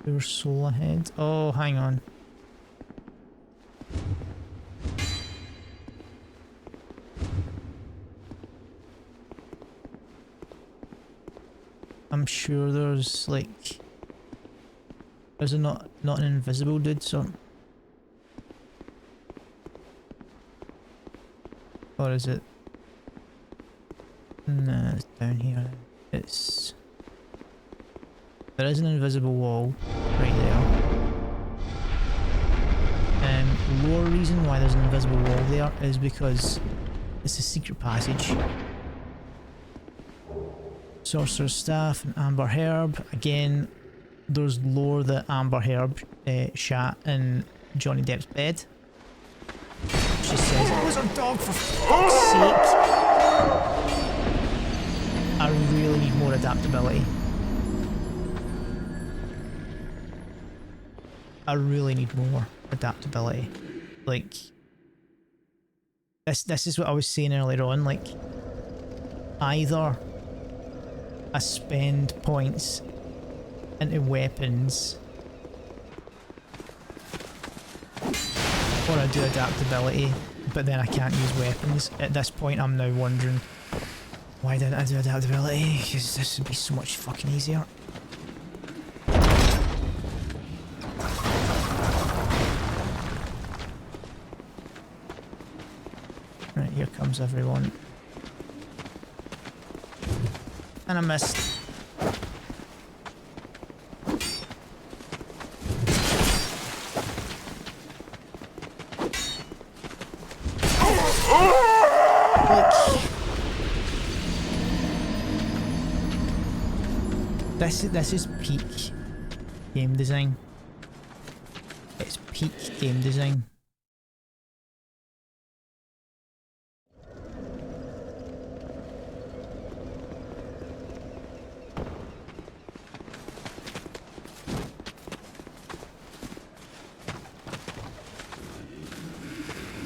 There's soul ahead. Oh, hang on. I'm sure there's like... Is there not an invisible dude, so... Or is it... No, it's down here. It's... There is an invisible wall right there. Lore reason why there's an invisible wall there is because it's a secret passage. Sorcerer's Staff and Amber Herb. Again, there's lore that Amber Herb shat in Johnny Depp's bed. She says, it was a dog for fuck's sake. I really need more adaptability. I really need more adaptability. Like, this is what I was saying earlier on, like, either I spend points into weapons Or I do adaptability, but then I can't use weapons. At this point, I'm now wondering, why didn't I do adaptability? Because this would be so much fucking easier. Right, here comes everyone. And I missed. This is peak game design. It's peak game design.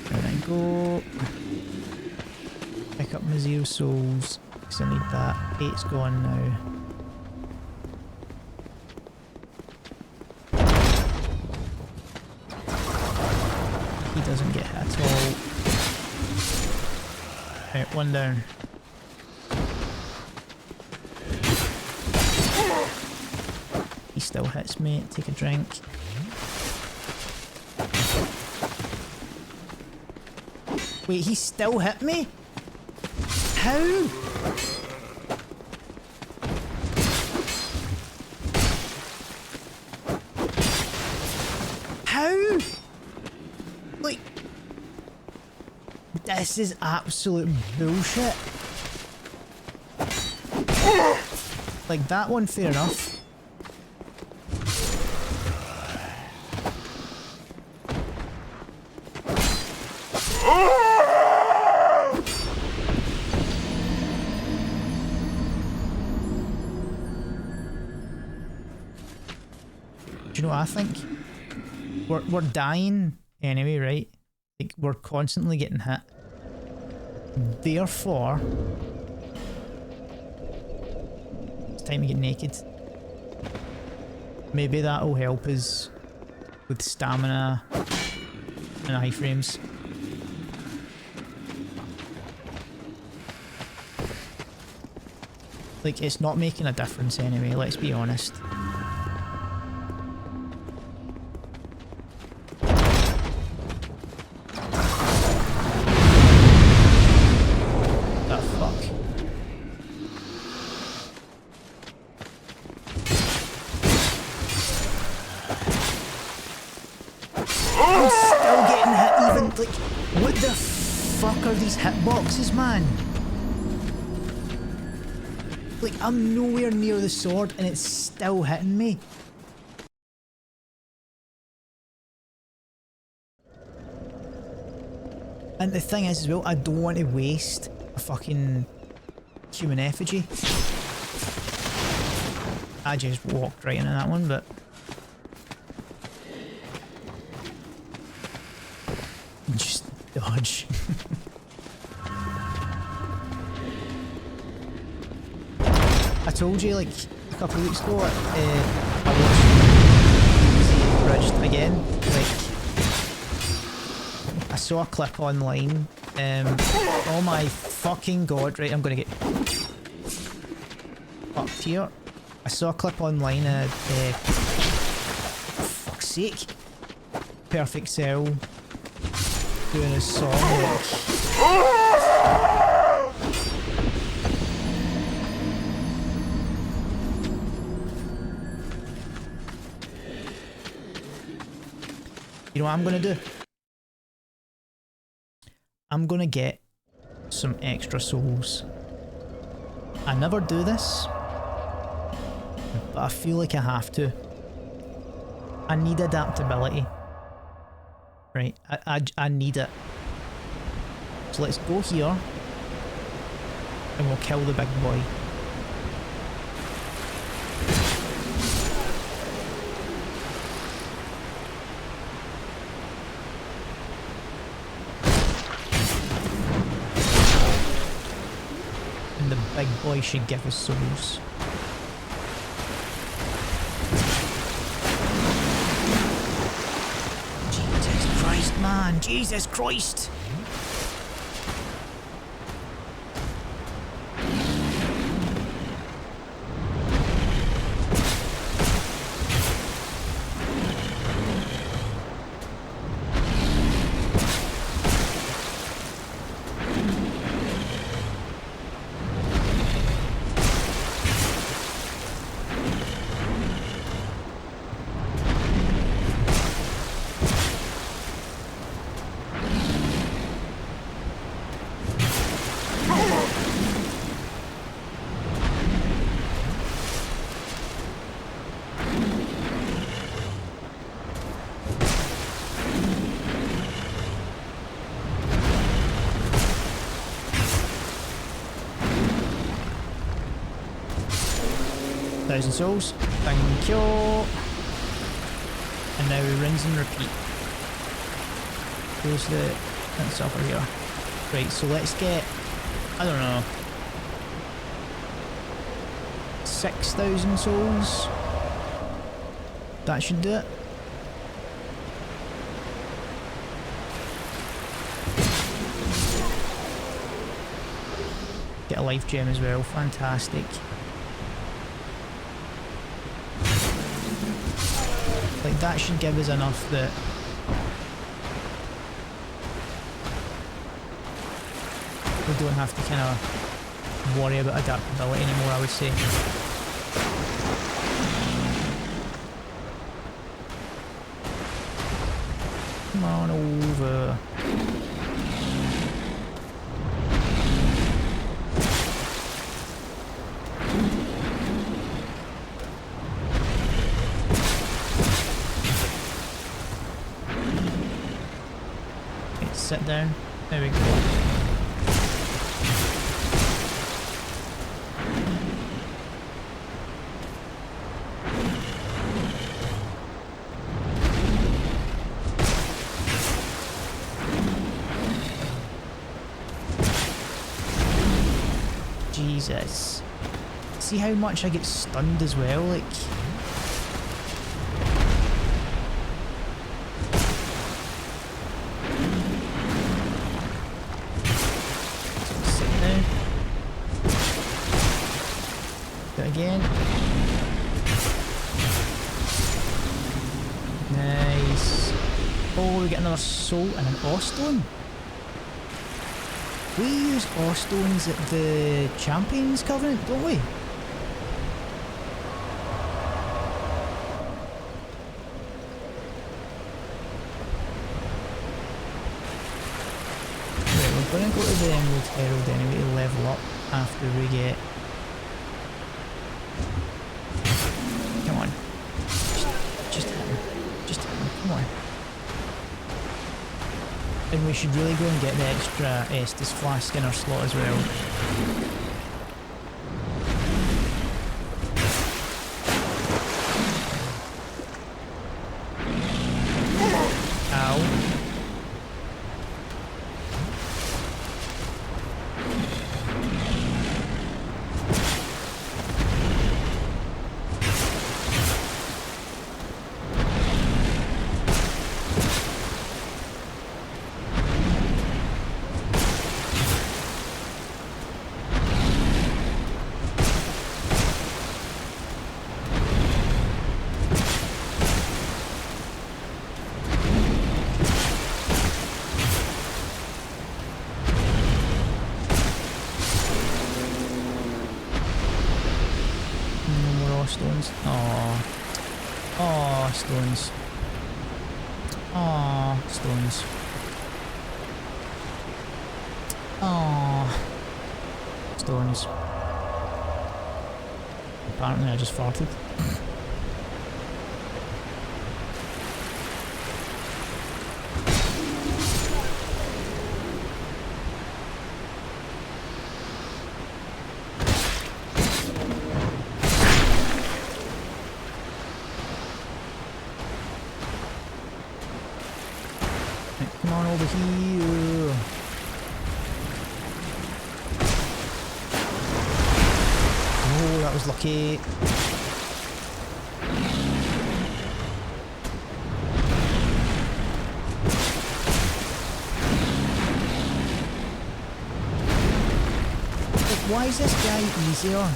There I go. Pick up my 0 souls, because I need that. 8's gone now. He doesn't get hit at all. Right, 1 down. He still hits me. Take a drink. Wait, he still hit me? How? How? Like, this is absolute bullshit. Like, that one, fair enough. Do you know what I think? We're dying anyway, right? Like, we're constantly getting hit. Therefore, it's time to get naked. Maybe that'll help us with stamina and iframes. Like, it's not making a difference anyway, let's be honest. Hitboxes, man. Like, I'm nowhere near the sword and it's still hitting me. And the thing is as well, I don't want to waste a fucking human effigy. I just walked right into that one, but just dodge. I told you, like, a couple of weeks ago, I watched Bridged again. Like, I saw a clip online. Oh my fucking god! Right, I'm gonna get fucked here. I saw a clip online. Fuck's sake! Perfect Cell doing a song. Like, you know what I'm gonna do? I'm gonna get some extra souls. I never do this, but I feel like I have to. I need adaptability. Right, I need it. So let's go here and we'll kill the big boy. Big boy should give us souls. Jesus Christ, man. man, Jesus Christ! Thousand souls. Thank you. And now rinse and repeat. Where's the... That's over here. Right, so let's get... I don't know... 6,000 souls. That should do it. Get a life gem as well. Fantastic. Like, that should give us enough that we don't have to kind of worry about adaptability anymore, I would say. Come on over. Sit down. There we go. Jesus. See how much I get stunned as well, like... Again. Nice. Oh, we get another soul and an Ostone. We use Ostones at the Champions Covenant, don't we? Right, we're gonna go to the Emerald Herald anyway to level up after we get... Come on. Just hit him. Just hit him. Come on. And we should really go and get the extra Estus flask in our slot as well. Ow. Stones. Aww. Aww, stones. Aww, stones. Aww. Stones. Apparently I just farted. Come on over here. Oh, that was lucky. why is this guy easier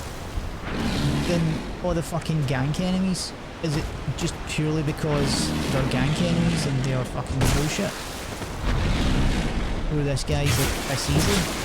than all the fucking gank enemies? Is it just purely because they're gank enemies and they're fucking bullshit? Or this guy's like this easy?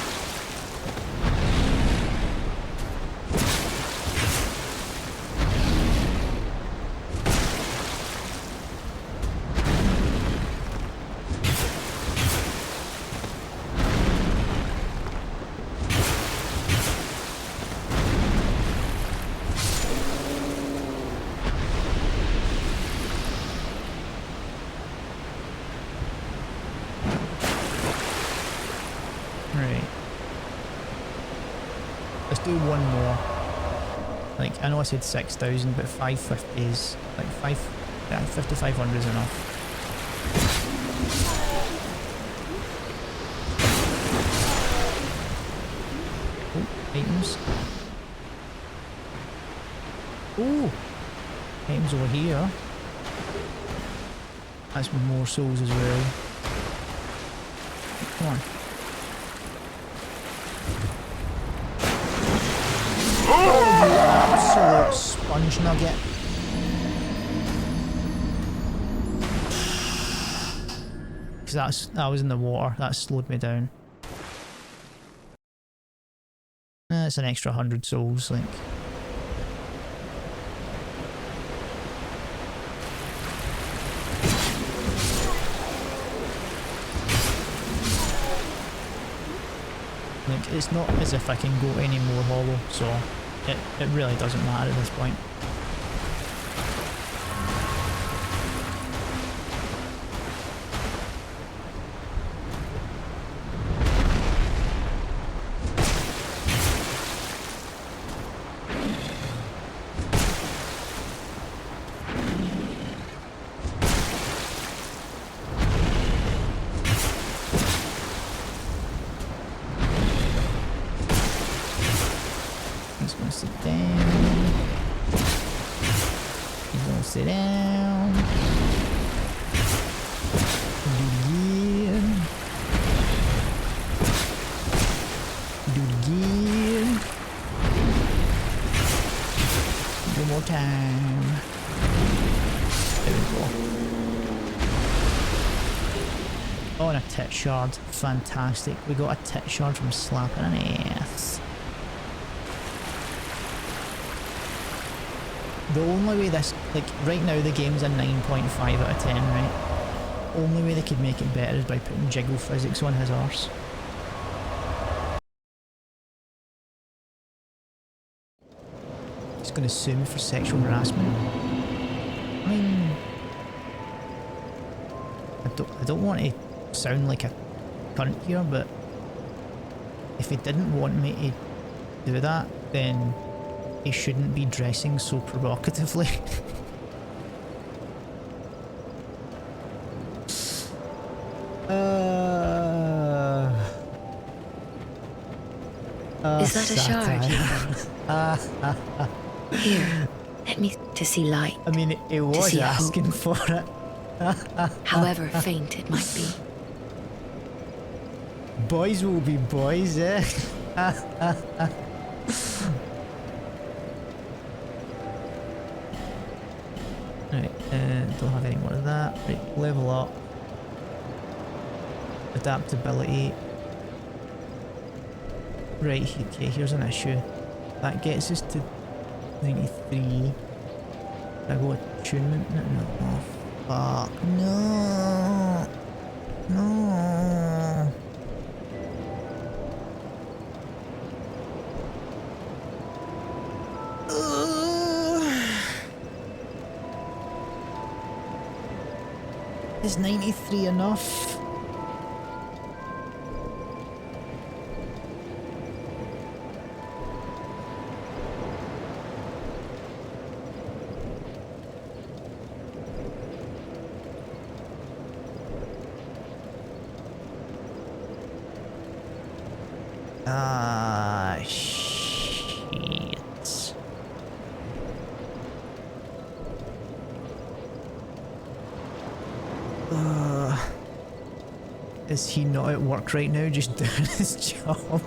Do one more. Like, I know I said 6,000, but 550 is like 5,500 is enough. Oh, items. Oh, items over here. That's more souls as well. Come on. Absolute sponge nugget. Because that was in the water. That slowed me down. That's an extra 100 souls, like. Like, it's not as if I can go any more hollow, so it really doesn't matter at this point. Sit down. Do it again. Do it again. One more time. There we go. Oh, and a tit shard. Fantastic. We got a tit shard from slapping an ass. The only way this, like, right now the game's a 9.5 out of 10, right? Only way they could make it better is by putting jiggle physics on his arse. He's gonna sue me for sexual harassment. I mean, I don't want to sound like a cunt here, but if he didn't want me to do that, then he shouldn't be dressing so provocatively. Is that a shard you found? Here, let me to see light. I mean, it was asking hope. for it. However faint it might be. Boys will be boys, eh? Right, don't have any more of that. Right, level up. Adaptability. Right, okay, here's an issue. That gets us to 93. I go attunement? No. Oh, fuck. No. No. Is 93 enough? Ah, shit. Is he not at work right now, just doing his job?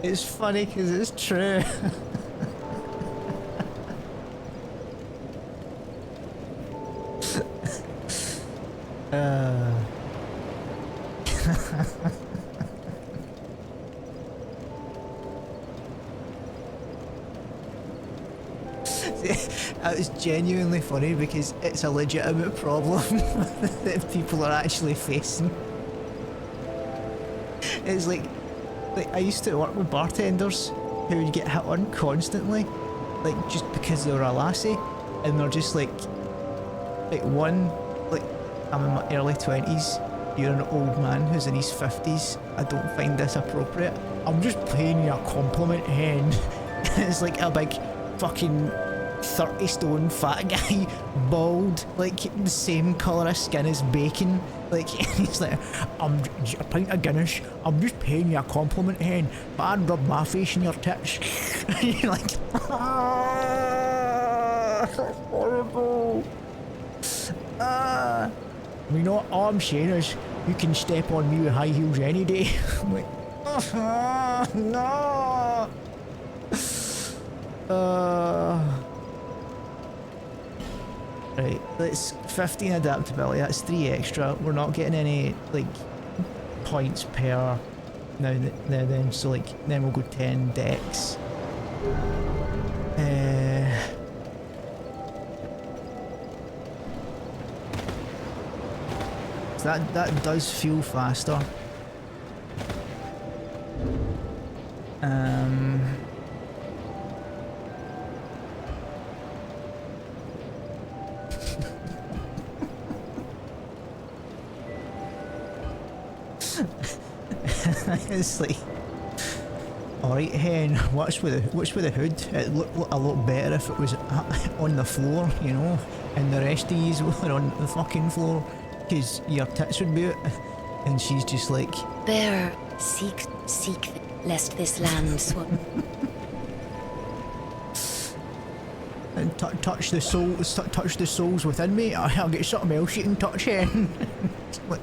It's funny because it's true. That was genuinely funny because it's a legitimate problem that people are actually facing. It's like I used to work with bartenders who would get hit on constantly, like just because they were a lassie, and they're just like one, like, I'm in my early 20s, you're an old man who's in his 50s, I don't find this appropriate. I'm just paying you a compliment, hen. It's like a big fucking 30 stone fat guy, bald, like the same colour of skin as bacon. Like, he's like, I'm a pint of Guinness, I'm just paying you a compliment, hen, but I'd rub my face in your tits. And you're like, that's horrible. You know, all I'm saying is, you can step on me with high heels any day. I'm like, no. Right, that's 15 adaptability, that's 3 extra. We're not getting any, like, points per now then, so, like, then we'll go 10 dex. So that does feel faster. It's like, alright hen, what's with the hood? It looked a lot better if it was on the floor, you know, and the rest of yous were on the fucking floor, because your tits would be out. And she's just like, Bearer, seek, lest this land swap. And touch the souls within me. I'll get something else you can touch, hen. Like,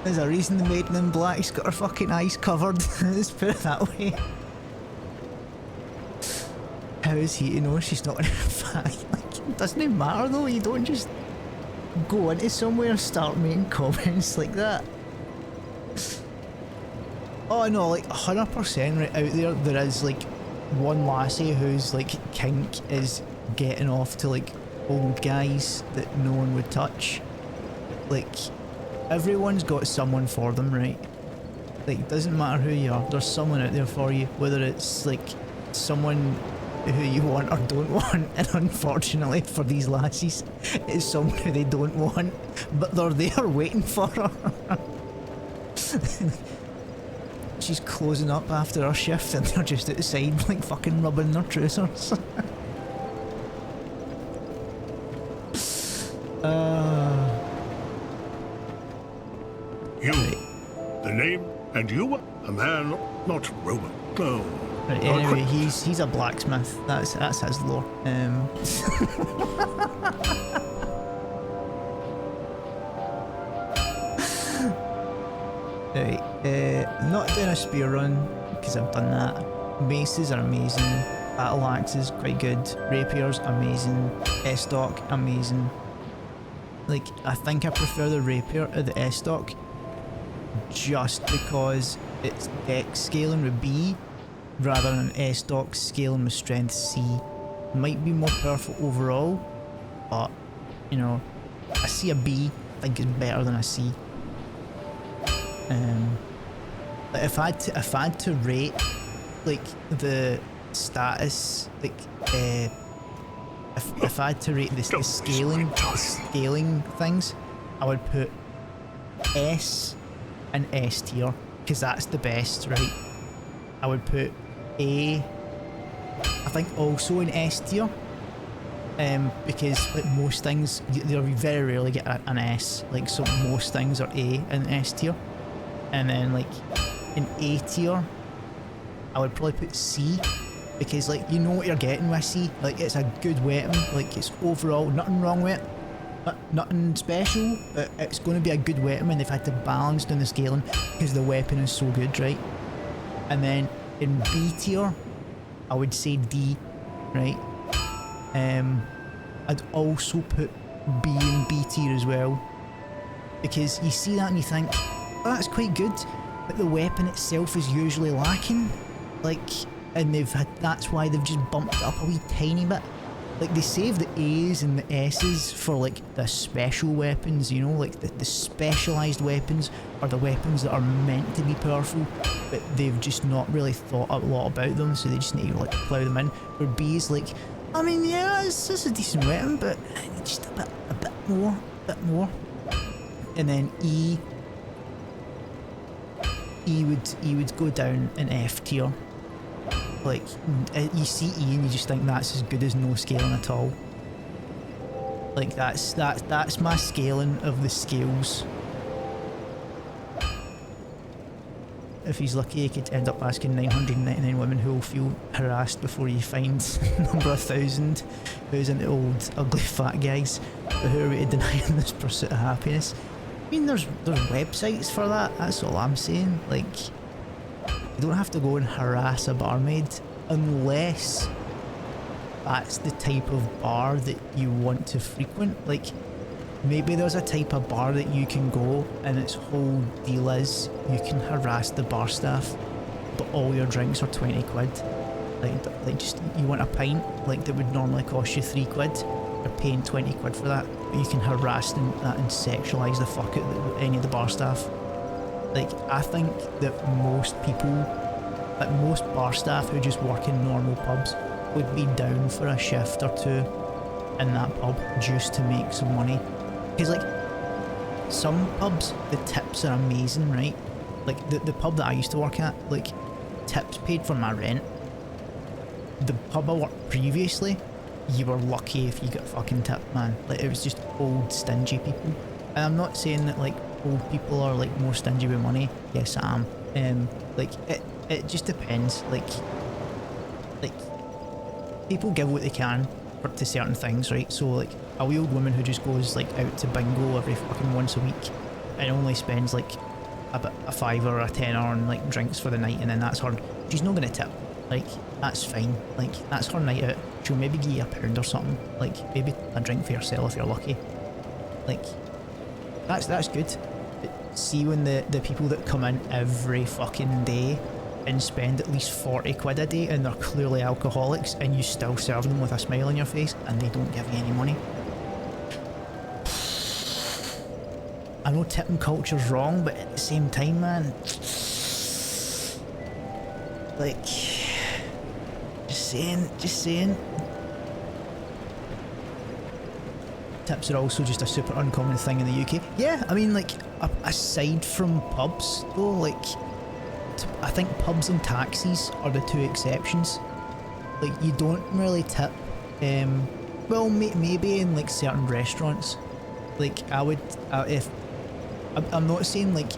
there's a reason the maiden in black's got her fucking eyes covered. Let's put it that way. How is he to know she's not in a fight? Like, it doesn't matter though, you don't just go into somewhere and start making comments like that. Oh no, like 100% right out there is like one lassie whose like kink is getting off to like old guys that no one would touch. Like, everyone's got someone for them, right? Like, it doesn't matter who you are, there's someone out there for you, whether it's like someone who you want or don't want. And unfortunately for these lassies, it's someone who they don't want, but they're there waiting for her. She's closing up after her shift and they're just outside like fucking rubbing their trousers. You, the name, and you, a man, not Roman. Oh. Right, anyway, he's a blacksmith. That's his lore. Right, not doing a spear run because I've done that. Maces are amazing. Battle axes quite good. Rapiers amazing. S-stock amazing. Like, I think I prefer the rapier to the S-stock just because it's dex scaling with B rather than S-stock scaling with strength C. Might be more powerful overall, but you know, I see a B, I think it's better than a C. Like if I had to rate like the status, like if I had to rate the scaling things, I would put S and S tier because that's the best, right? I would put A, I think also in S tier, because like most things you very rarely get an S, like so most things are A and S tier, and then like in A tier, I would probably put C, because like you know what you're getting with C. Like it's a good weapon, like it's overall nothing wrong with it, nothing special, but it's going to be a good weapon, and they've had to balance down the scaling because the weapon is so good, right? And then in B tier, I would say D, right? I'd also put B in B tier as well, because you see that and you think, oh, that's quite good, but the weapon itself is usually lacking, like, and that's why they've just bumped it up a wee tiny bit. Like they save the A's and the S's for like the special weapons, you know, like the specialised weapons, or the weapons that are meant to be powerful, but they've just not really thought a lot about them, so they just need to like plough them in. Where B is like, I mean, yeah, it's a decent weapon, but just a bit more. And then E would go down in F tier. Like, you see E and you just think that's as good as no scaling at all. Like that's my scaling of the scales. If he's lucky, he could end up asking 999 women who will feel harassed before he finds number 1,000 who's into old ugly fat guys. But who are we to deny him this pursuit of happiness? I mean, there's websites for that, that's all I'm saying. Like, you don't have to go and harass a barmaid unless that's the type of bar that you want to frequent. Like, maybe there's a type of bar that you can go and its whole deal is you can harass the bar staff, but all your drinks are 20 quid. Like just, you want a pint, like that would normally cost you 3 quid, you're paying 20 quid for that, but you can harass them and sexualise the fuck out of any of the bar staff. Like, I think that most people, like most bar staff who just work in normal pubs, would be down for a shift or two in that pub just to make some money. Because like, some pubs, the tips are amazing, right? Like the pub that I used to work at, like, tips paid for my rent. The pub I worked previously, you were lucky if you got a fucking tip, man. Like, it was just old stingy people. And I'm not saying that like old people are like more stingy with money. Yes, I am. Like it just depends. Like people give what they can to certain things, right? So like a wee old woman who just goes like out to bingo every fucking once a week and only spends like a fiver or a tenner on like drinks for the night, and then that's her. She's not gonna tip. Like, that's fine. Like, that's her night out. She'll maybe give you £1 or something. Like, maybe a drink for yourself if you're lucky. Like, that's good. But see when the people that come in every fucking day and spend at least 40 quid a day and they're clearly alcoholics, and you still serve them with a smile on your face and they don't give you any money. I know tipping culture's wrong, but at the same time, man, like, just saying. Tips are also just a super uncommon thing in the UK. Yeah, I mean, like, aside from pubs, though, like, I think pubs and taxis are the two exceptions. Like, you don't really tip, well, maybe in, like, certain restaurants. Like, I would, if, I'm not saying, like,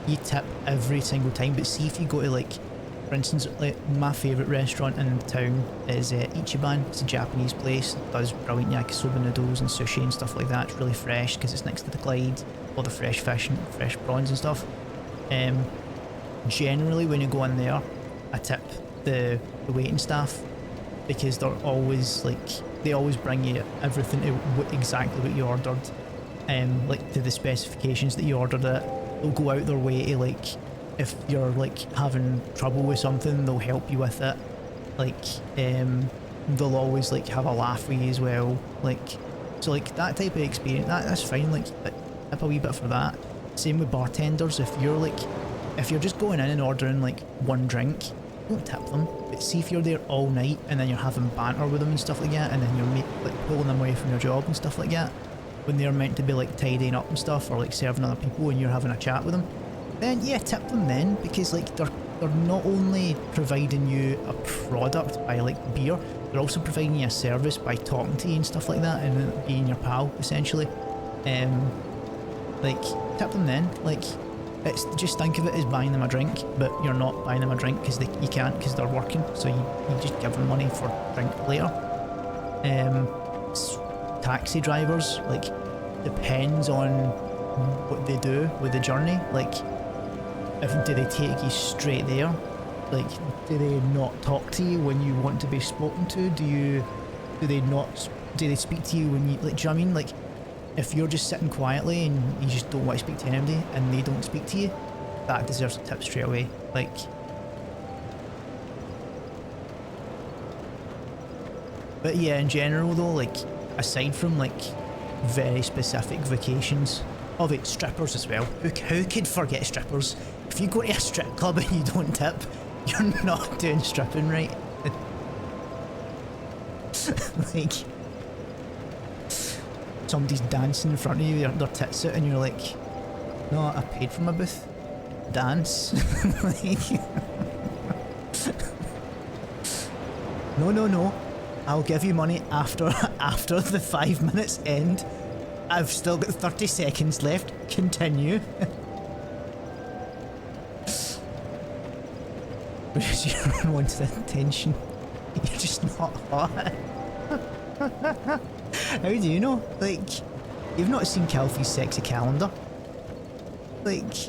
you tip every single time, but see if you go to, like, for instance, like, my favourite restaurant in town is Ichiban. It's a Japanese place. It does brilliant yakisoba noodles and sushi and stuff like that. It's really fresh because it's next to the Clyde, all the fresh fish and fresh prawns and stuff. Generally, when you go in there, I tip the waiting staff, because they're always like, they always bring you everything to exactly what you ordered, like to the specifications that you ordered it. They'll go out their way to, like, if you're like having trouble with something, they'll help you with it. Like, they'll always like have a laugh with you as well. Like, so like that type of experience, that's fine. Like, tip a wee bit for that. Same with bartenders. If you're just going in and ordering like one drink, don't tip them. But see if you're there all night and then you're having banter with them and stuff like that, and then you're like pulling them away from your job and stuff like that, when they're meant to be like tidying up and stuff, or like serving other people, and you're having a chat with them, then yeah, tip them then, because like they're not only providing you a product by like beer, they're also providing you a service by talking to you and stuff like that, and being your pal essentially. Like, tip them then. Like, It's just think of it as buying them a drink, but you're not buying them a drink because you can't because they're working. So you just give them money for drink later. Taxi drivers, like, depends on what they do with the journey. Like, do they take you straight there? Like, do they not talk to you when you want to be spoken to? Do they speak to you when you, like, do you know what I mean? Like, if you're just sitting quietly and you just don't want to speak to anybody and they don't speak to you, that deserves a tip straight away. Like, but yeah, in general though, like, aside from like very specific vacations, oh wait, strippers as well. Who could forget strippers? If you go to a strip club and you don't tip, you're not doing stripping right. Like, somebody's dancing in front of you, their tits out, and you're like, no, I paid for my booth. Dance. Like, no. I'll give you money after the 5 minutes end. I've still got 30 seconds left. Continue. Because you're unwanted attention. You're just not hot. How do you know? Like, you've not seen Calfee's sexy calendar. Like,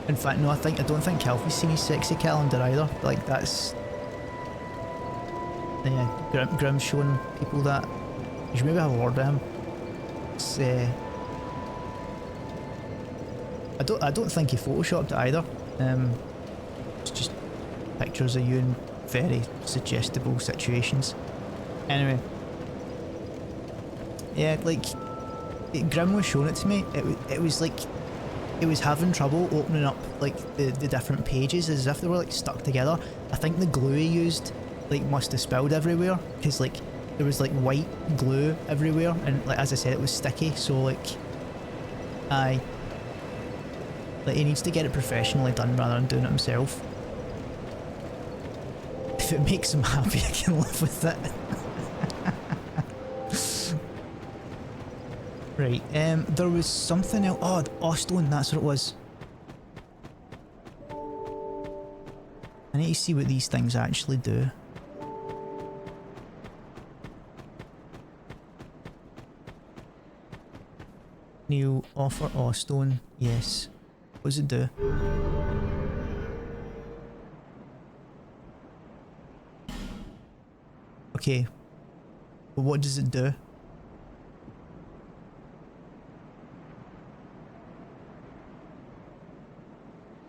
in fact, no, I don't think Calfee's seen his sexy calendar either. Like, that's, yeah, Grim's showing people that. You should maybe have a word with him. It's, I don't think he photoshopped it either. It's just pictures of you in very suggestible situations. Anyway, yeah, like, Grim was showing it to me. It was like, it was having trouble opening up like the different pages as if they were like stuck together. I think the glue he used like must have spilled everywhere because like there was like white glue everywhere, and like as I said, it was sticky. So like, like he needs to get it professionally done rather than doing it himself. If it makes him happy, I can live with it. Right, there was something else. Oh, Ostone, that's what it was. I need to see what these things actually do. New offer Ostone, yes. What does it do? Okay, but what does it do?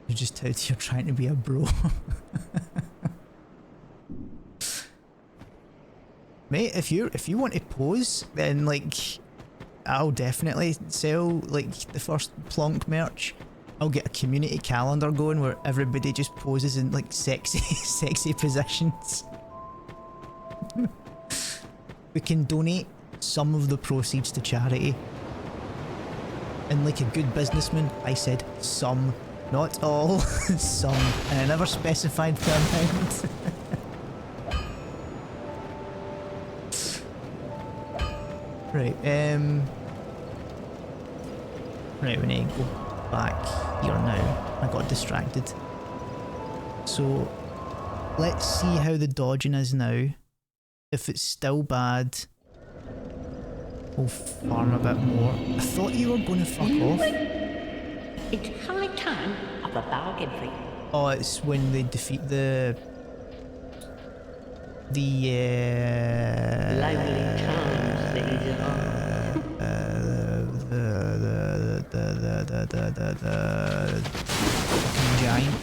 You're just out here trying to be a bro. Mate, if you want to pose, then like, I'll definitely sell like the first Plonk merch. I'll get a community calendar going where everybody just poses in like sexy positions. We can donate some of the proceeds to charity. And like a good businessman, I said some, not all, some. And I never specified the amount. Right, right, we need to go back here now. I got distracted. So, let's see how the dodging is now. If it's still bad, we'll farm a bit more. I thought you were going to fuck off. It's high time of a bargain for you. Oh, it's when they defeat the Lonely times these are. the fucking giant.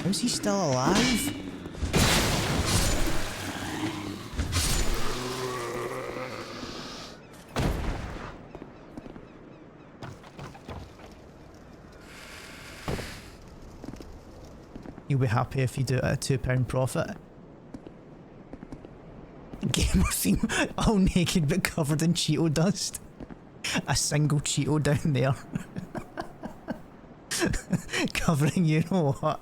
How's he still alive? You'll be happy if you do it at a £2 profit. Gamer theme, all naked but covered in Cheeto dust. A single Cheeto down there. Covering you know what.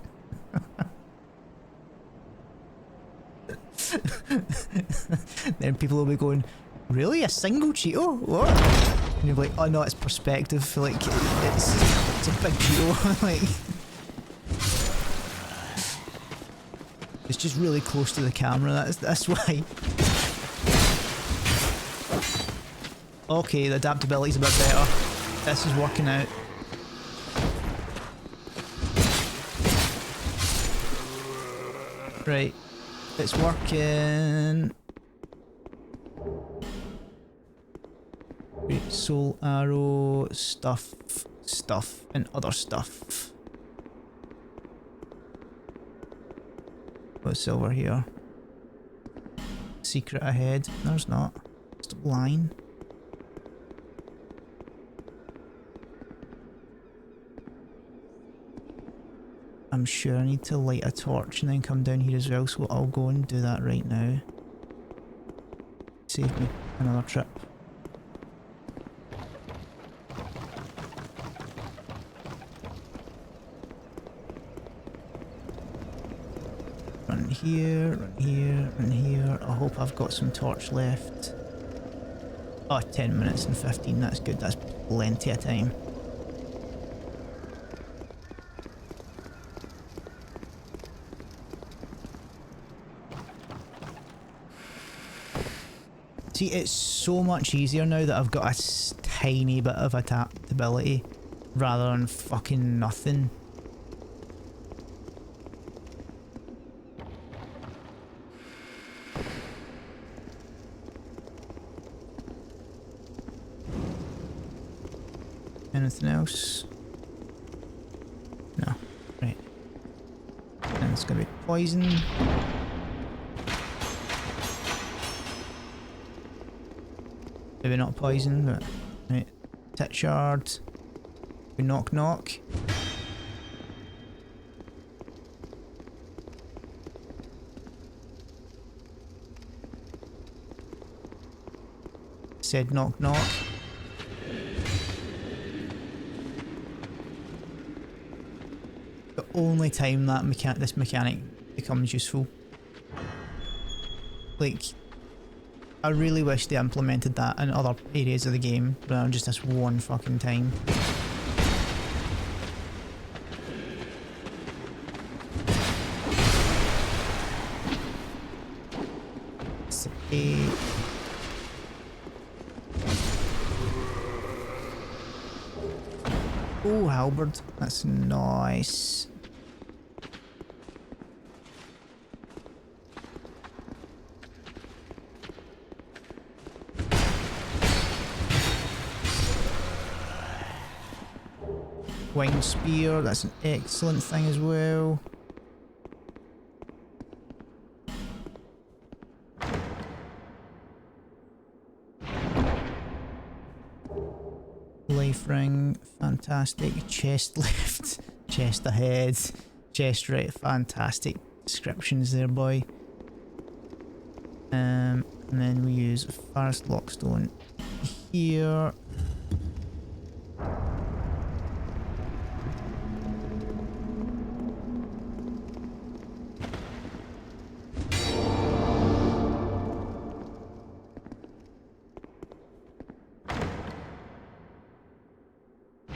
And people will be going, really? A single Cheeto? What? And you'll be like, oh no, it's perspective. Like, it's a big Cheeto. Like, it's just really close to the camera. That's why. Okay, the adaptability's a bit better. This is working out. Right, it's working. Great soul arrow, stuff, and other stuff. What's over here? Secret ahead. There's not. Stop lying. I'm sure I need to light a torch and then come down here as well, so I'll go and do that right now. Save me another trip. Run here, run here, run here. I hope I've got some torch left. Oh, 10 minutes and 15, that's good, that's plenty of time. See, it's so much easier now that I've got a tiny bit of adaptability rather than fucking nothing. Anything else? No. Right. And it's gonna be poison. Maybe not poison, but right. Tit shard. We knock knock. Said knock knock. The only time that this mechanic becomes useful. Like, I really wish they implemented that in other areas of the game, rather than just this one fucking time. Oh, halberd, that's nice. Winged spear, that's an excellent thing as well. Life ring, fantastic. Chest left, chest ahead, chest right, fantastic descriptions there, boy. And then we use Forest Lockstone here.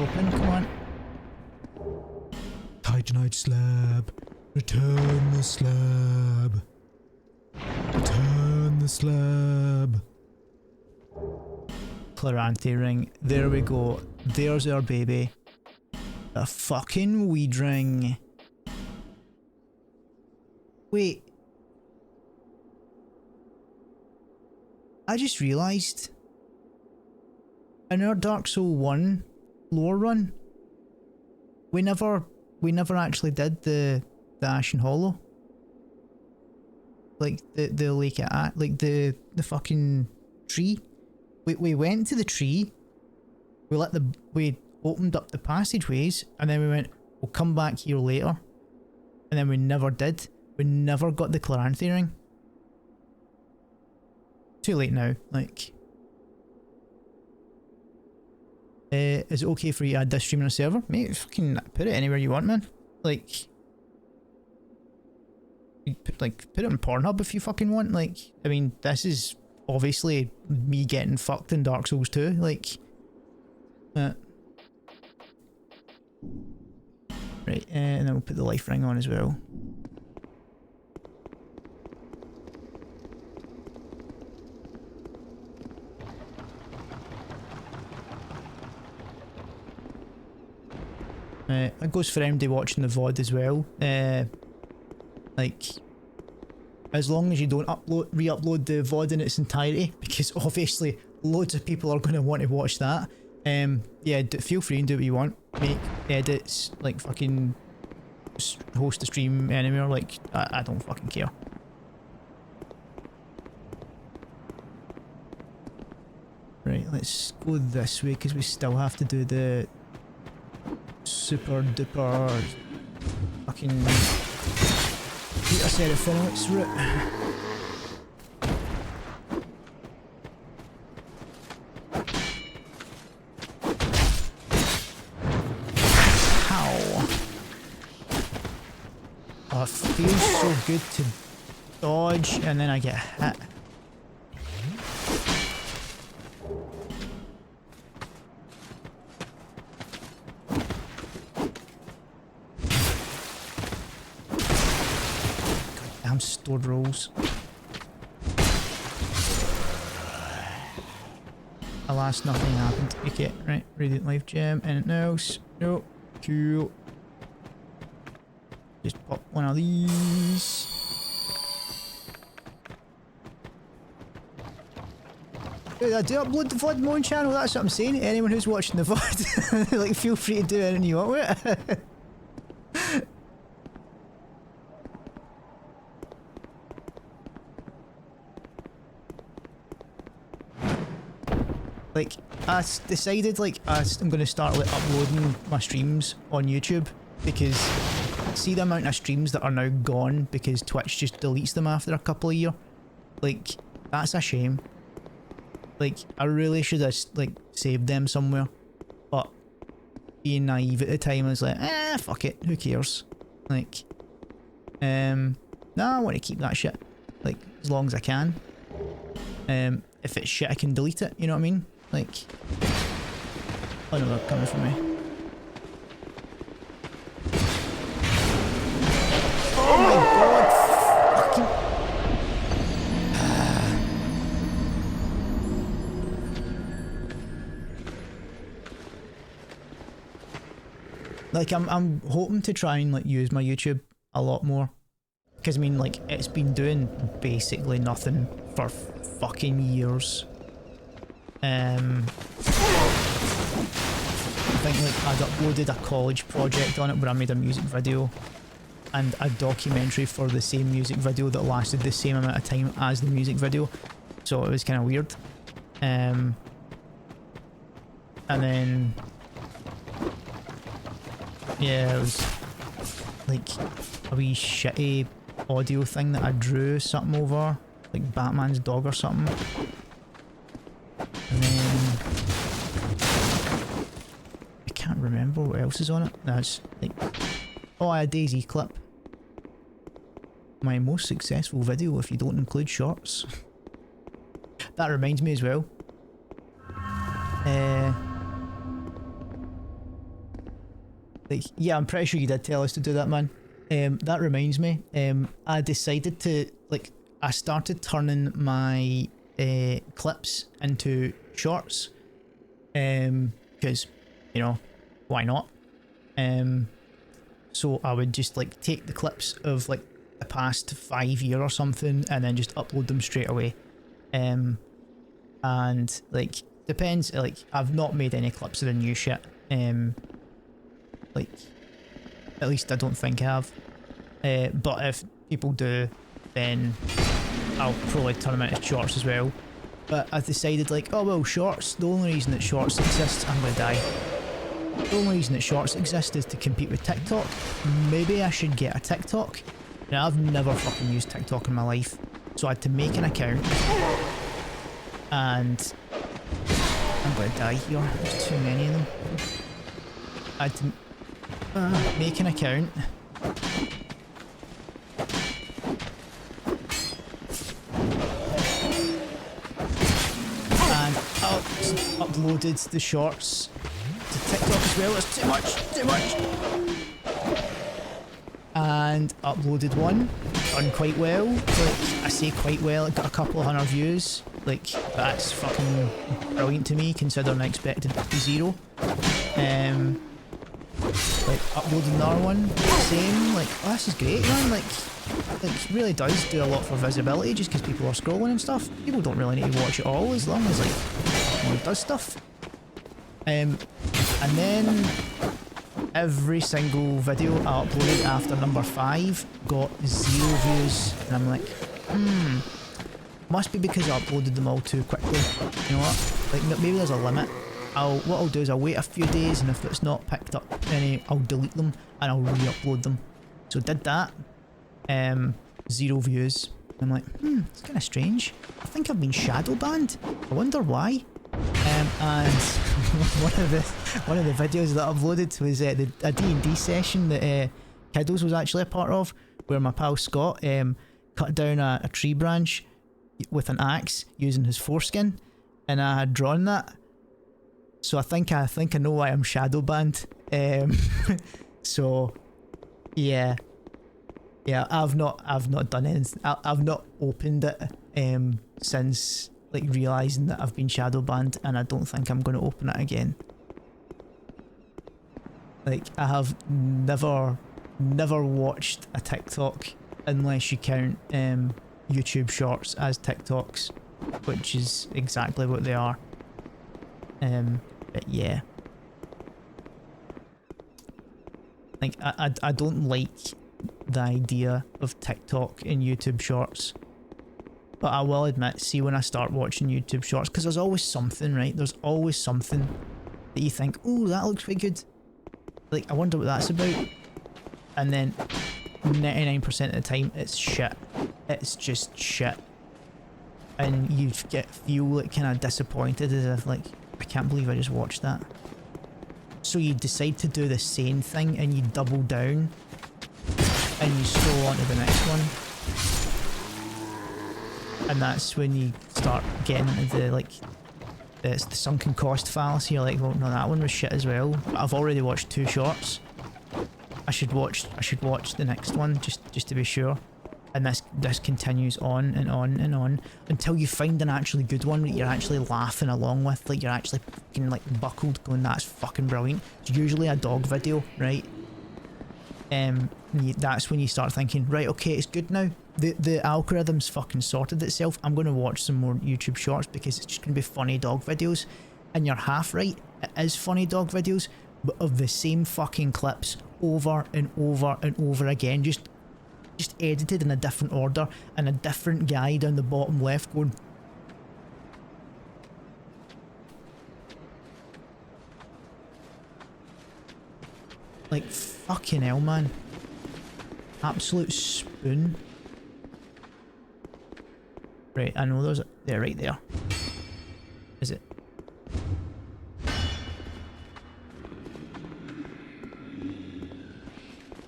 Open, come on. Titanite slab. Return the slab. Return the slab. Clarante ring. There we go. There's our baby. A fucking weed ring. Wait. I just realised. In our Dark Soul 1 lore run, we never actually did the Ashen Hollow. Like the lake at like the fucking tree. We went to the tree, we opened up the passageways, and then we went, we'll come back here later. And then we never did. We never got the Claranthe ring. Too late now, like. Is it okay for you to add this stream on a server? Mate, fucking put it anywhere you want, man. Like, put it on Pornhub if you fucking want. Like, I mean, this is obviously me getting fucked in Dark Souls 2, like. Right, and then we'll put the life ring on as well. That goes for MD watching the VOD as well. Like, as long as you don't re-upload the VOD in its entirety, because obviously loads of people are going to want to watch that. Yeah, feel free and do what you want. Make edits, like fucking host a stream anywhere, like, I don't fucking care. Right, let's go this way because we still have to do the super duper fucking Peter Seraphinics route. Oh, it feels so good to dodge and then I get hit. Goddamn stored rolls. Alas, nothing happened. Okay, right, Radiant Life Gem, anything else? No, cool. Just pop one of these. Wait, I do upload the VOD on my own channel, that's what I'm saying. Anyone who's watching the VOD, like, feel free to do anything you want with it. Like, I decided, like, I'm going to start, like, uploading my streams on YouTube, because see the amount of streams that are now gone because Twitch just deletes them after a couple of years? Like, that's a shame. Like, I really should have, like, saved them somewhere. But being naive at the time, I was like, fuck it, who cares? Like, nah, I want to keep that shit. Like, as long as I can. If it's shit, I can delete it, you know what I mean? Like, oh no, they're coming for me. Oh my god! Fucking... Like, I'm hoping to try and, like, use my YouTube a lot more. Because, I mean, like, it's been doing basically nothing for fucking years. I think, like, I'd uploaded a college project on it where I made a music video and a documentary for the same music video that lasted the same amount of time as the music video, so it was kind of weird. And then yeah, it was like a wee shitty audio thing that I drew something over, like Batman's dog or something. And then I can't remember what else is on it. That's like, oh, a Daisy clip. My most successful video if you don't include shorts. That reminds me as well. Like, yeah, I'm pretty sure you did tell us to do that, man. That reminds me. I decided to, like, I started turning my clips into shorts, because, you know, why not? So I would just, like, take the clips of, like, the past 5 years or something and then just upload them straight away. And, like, depends, like, I've not made any clips of the new shit. Like, at least I don't think I have. But if people do, then I'll probably turn them into shorts as well. But I've decided, like, oh well, shorts, the only reason that shorts exist, I'm gonna die. The only reason that shorts exist is to compete with TikTok. Maybe I should get a TikTok. Now, I've never fucking used TikTok in my life, so I had to make an account. And I'm gonna die here, there's too many of them. I had to make an account. just uploaded the shorts to TikTok as well. It's too much. And uploaded one, done quite well. Like, I say quite well, it got a couple of 100 views. Like, that's fucking brilliant to me, considering I expected 0. Like, uploaded another one, same, like, oh, this is great, man. Like, it really does do a lot for visibility, just because people are scrolling and stuff. People don't really need to watch it all, as long as, like, it does stuff. And then every single video I uploaded after number 5 got 0 views, and I'm like, must be because I uploaded them all too quickly. You know what? Like, maybe there's a limit. What I'll do is I'll wait a few days, and if it's not picked up any, I'll delete them and I'll re-upload them. So did that. 0 views. I'm like, it's kind of strange. I think I've been shadow banned. I wonder why. And one of the videos that I uploaded was a D&D session that Kiddles was actually a part of, where my pal Scott cut down a tree branch with an axe using his foreskin, and I had drawn that. So I think I know why I'm shadow banned. So yeah, I've not done anything. I've not opened it since, like, realizing that I've been shadow banned, and I don't think I'm going to open it again. Like, I have never watched a TikTok unless you count YouTube Shorts as TikToks, which is exactly what they are. But yeah, like, I don't like the idea of TikTok and YouTube Shorts, but I will admit, see, when I start watching YouTube Shorts, because there's always something, right? There's always something that you think, oh, that looks pretty good. Like, I wonder what that's about. And then 99% of the time, it's shit. It's just shit. And you feel like kind of disappointed, as if, like, I can't believe I just watched that. So you decide to do the same thing, and you double down, and you scroll on to the next one. And that's when you start getting into the, like, it's the sunken cost fallacy. You're like, well, no, that one was shit as well. But I've already watched 2 shorts. I should watch the next one just to be sure. And this continues on and on and on until you find an actually good one that you're actually laughing along with, like, you're actually fucking, like, buckled, going, that's fucking brilliant. It's usually a dog video, right? That's when you start thinking, right, okay, it's good now. The algorithm's fucking sorted itself. I'm going to watch some more YouTube Shorts because it's just going to be funny dog videos. And you're half right, it is funny dog videos, but of the same fucking clips over and over and over again, just edited in a different order, and a different guy down the bottom left going, like, fucking hell, man. Absolute spoon. Right, I know there's they're right there. Is it?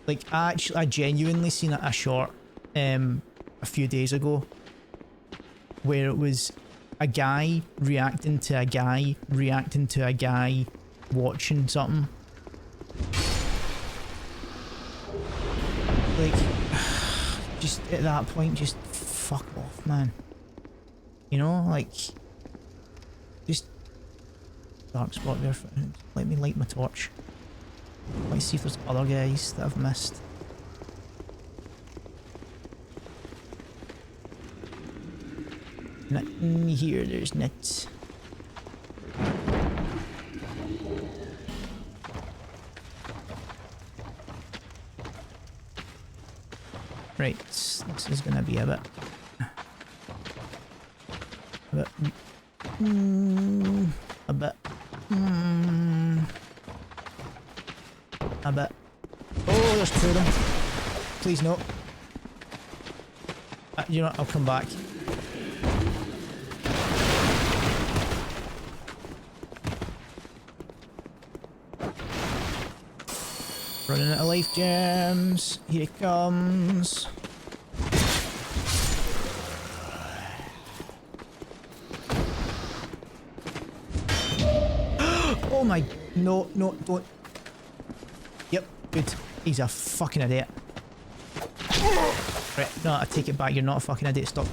Like, I genuinely seen a short a few days ago where it was a guy reacting to a guy reacting to a guy watching something. Like, just at that point, just fuck off, man. You know, like, just dark spot there. Let me light my torch. Let's see if there's other guys that I've missed. Nothing here, there's nits. Right, this is gonna be a bit... a bit. Oh, there's 2 of them. Please no. You know what, I'll come back. Running out of life gems. Here it comes. Oh my... No, no, don't. Yep, good. He's a fucking idiot. Right, no, I take it back. You're not a fucking idiot. Stop.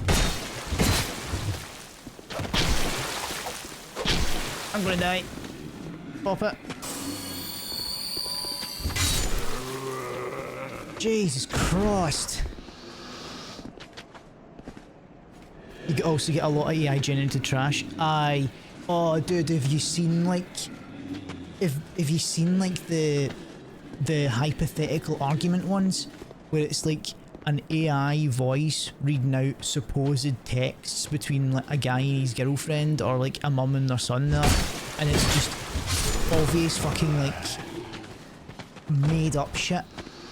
I'm gonna die. Pop it. Jesus Christ. You could also get a lot of AI generated trash. Aye. Oh, dude, have you seen like... Have you seen like the hypothetical argument ones? Where it's like an AI voice reading out supposed texts between like a guy and his girlfriend or like a mum and their son there. And it's just obvious fucking like made up shit.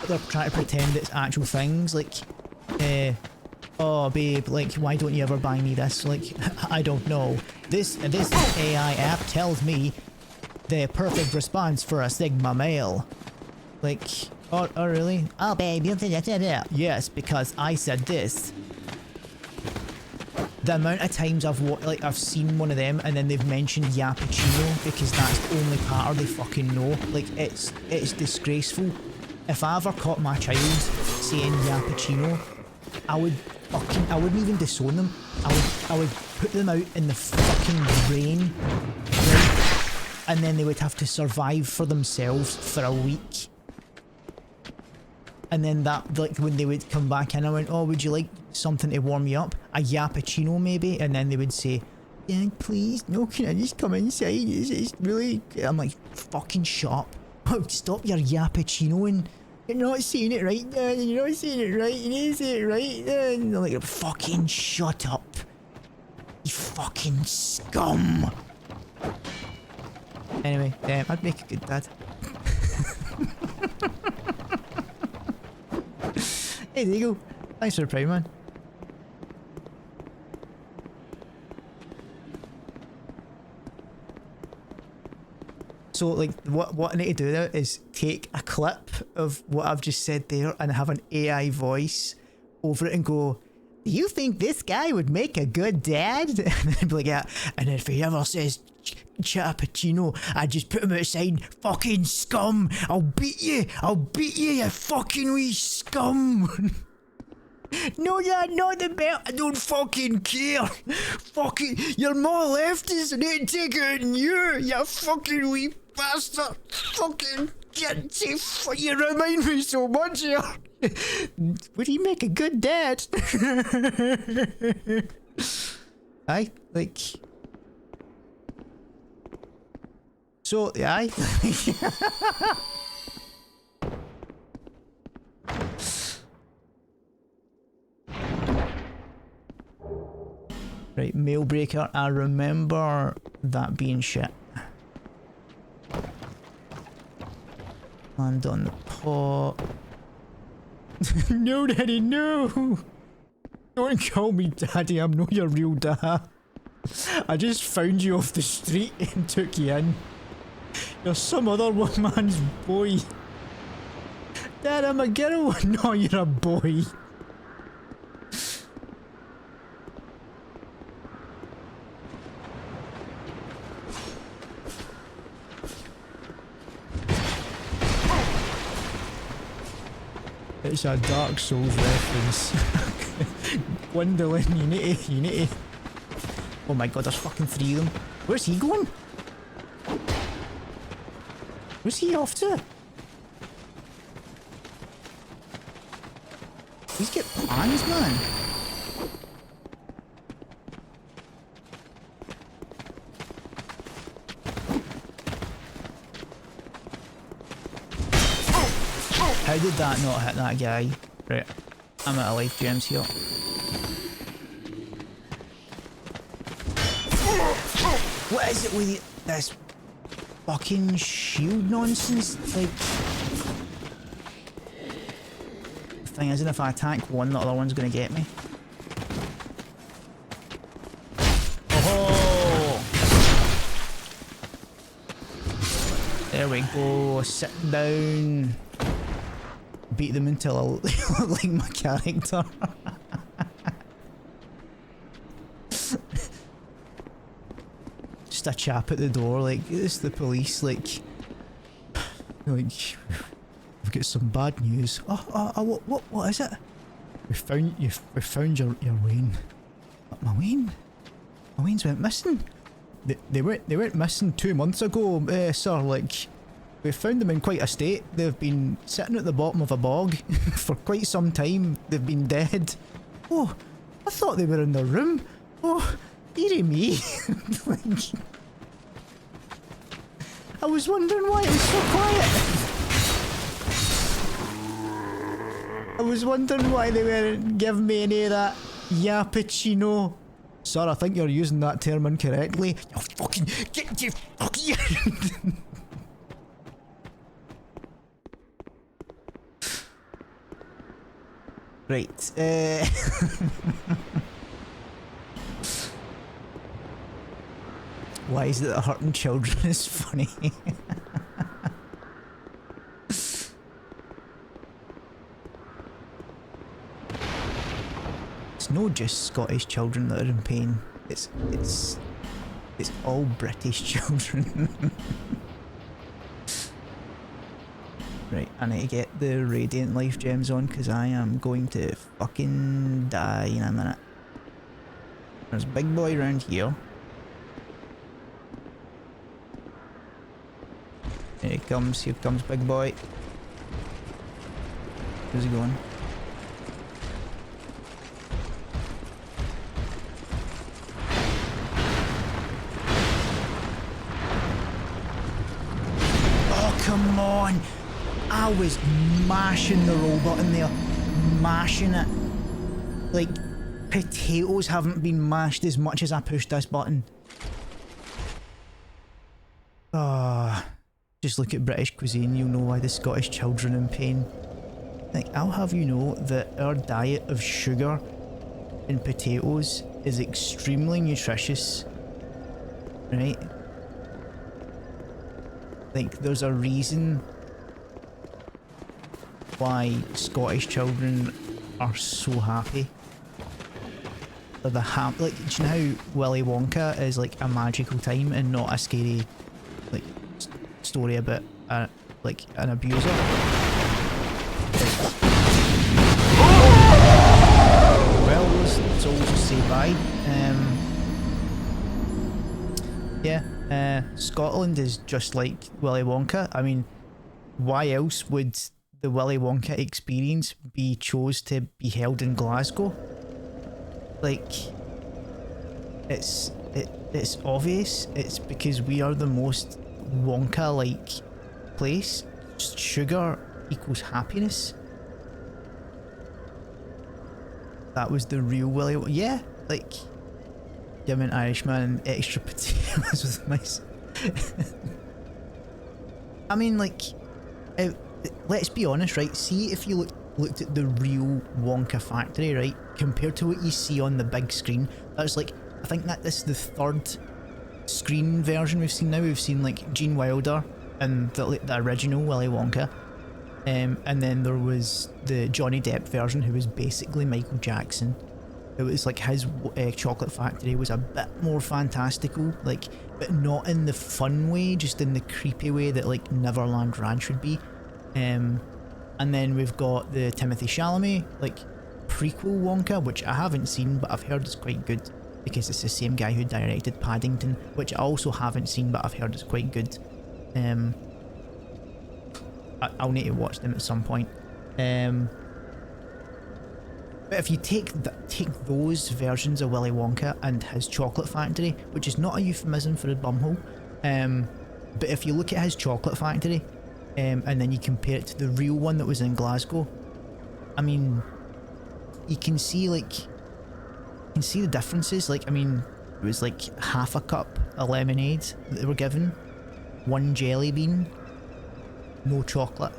They're trying to pretend it's actual things like, oh babe, like why don't you ever buy me this? Like, I don't know. This AI app tells me the perfect response for a Sigma male. Like, oh really? Oh babe, you think that? Yes, because I said this. The amount of times I've seen one of them and then they've mentioned Yappuccino because that's the only pattern they fucking know. Like, it's disgraceful. If I ever caught my child saying Yappuccino, I wouldn't even disown them. I would put them out in the fucking rain, right? And then they would have to survive for themselves for a week. And then that, like, when they would come back in, I went, oh, would you like something to warm you up? A Yappuccino maybe? And then they would say, Dad, please, no, can I just come inside? It's really... I'm like, fucking shut up. Oh, stop your Yappuccinoing. You're not saying it right, Dad. You're not saying it right. You need to say it right, Dad. And they're like, fucking shut up. You fucking scum. Anyway, I'd make a good dad. Hey, there you go. Thanks for the prime, man. So, like, what I need to do now is take a clip of what I've just said there and have an AI voice over it and go, do you think this guy would make a good dad? And then be like, yeah. And if he ever says Cappuccino, I just put him outside. Fucking scum! I'll beat you, you fucking wee scum! No, Dad, not the belt. I don't fucking care. Fucking, you're more leftist and they take it out on you fucking wee bastard. Fucking, you remind me so much here. Would he make a good dad? Aye, like... So, aye. Right, mail breaker. I remember that being shit. Land on the pot. No, Daddy, no! Don't call me Daddy, I'm not your real dad. I just found you off the street and took you in. You're some other woman's boy. Dad, I'm a girl. No, you're a boy. It's a Dark Souls reference. Gwendolyn, you need to... Oh my god, there's fucking 3 of them. Where's he going? Where's he off to? He's got plans, man. How did that not hit that guy? Right, I'm out of life gems here. What is it with this fucking shield nonsense? Like, the thing is, if I attack one, the other one's gonna get me. Oh! There we go. Sit down. Beat them until I look like my character. just a chap at the door, like, it's the police, like, we've got some bad news. What is it? We found your Wayne. My Wayne? My Wayne's went missing. They went missing 2 months ago, sir. Like, we found them in quite a state. They've been sitting at the bottom of a bog for quite some time. They've been dead. Oh, I thought they were in their room. Oh, dearie me. Like, I was wondering why it was so quiet. I was wondering why they weren't giving me any of that yappuccino. Sir, I think you're using that term incorrectly. You fucking get you fucking. Right. Why is it that hurting children is funny? It's not just Scottish children that are in pain. It's all British children. Right, I need to get the Radiant Life Gems on because I am going to fucking die in a minute. There's a big boy around here. Here comes big boy. Where's he going? Oh, come on! I was mashing the roll button there. Mashing it. Like, potatoes haven't been mashed as much as I pushed this button. Ah. Just look at British cuisine, you'll know why the Scottish children in pain. Like, I'll have you know that our diet of sugar and potatoes is extremely nutritious. Right? Like, there's a reason why Scottish children are so happy. They're the like, do you know how Willy Wonka is like a magical time and not a scary, like, story about like an abuser? Well, those souls say bye. Yeah, Scotland is just like Willy Wonka. I mean, why else would the Willy Wonka experience be chose to be held in Glasgow? Like, it's obvious. It's because we are the most Wonka-like place. Just sugar equals happiness. That was the real Willy Wonka. Yeah, like, give me an Irishman and extra potatoes with mice. I mean, like, let's be honest, right? See if you looked at the real Wonka factory, right? Compared to what you see on the big screen. That's like, I think that this is the third screen version we've seen now. We've seen like Gene Wilder and the original Willy Wonka. And then there was the Johnny Depp version, who was basically Michael Jackson. It was like his chocolate factory was a bit more fantastical, like, but not in the fun way, just in the creepy way that like Neverland Ranch would be. And then we've got the Timothy Chalamet like prequel Wonka, which I haven't seen, but I've heard is quite good because it's the same guy who directed Paddington, which I also haven't seen, but I've heard is quite good. I'll need to watch them at some point. But if you take those versions of Willy Wonka and his chocolate factory, which is not a euphemism for a bumhole, but if you look at his chocolate factory, and then you compare it to the real one that was in Glasgow, I mean, you can see the differences. Like, I mean, it was like half a cup of lemonade that they were given, 1 jelly bean, no chocolate,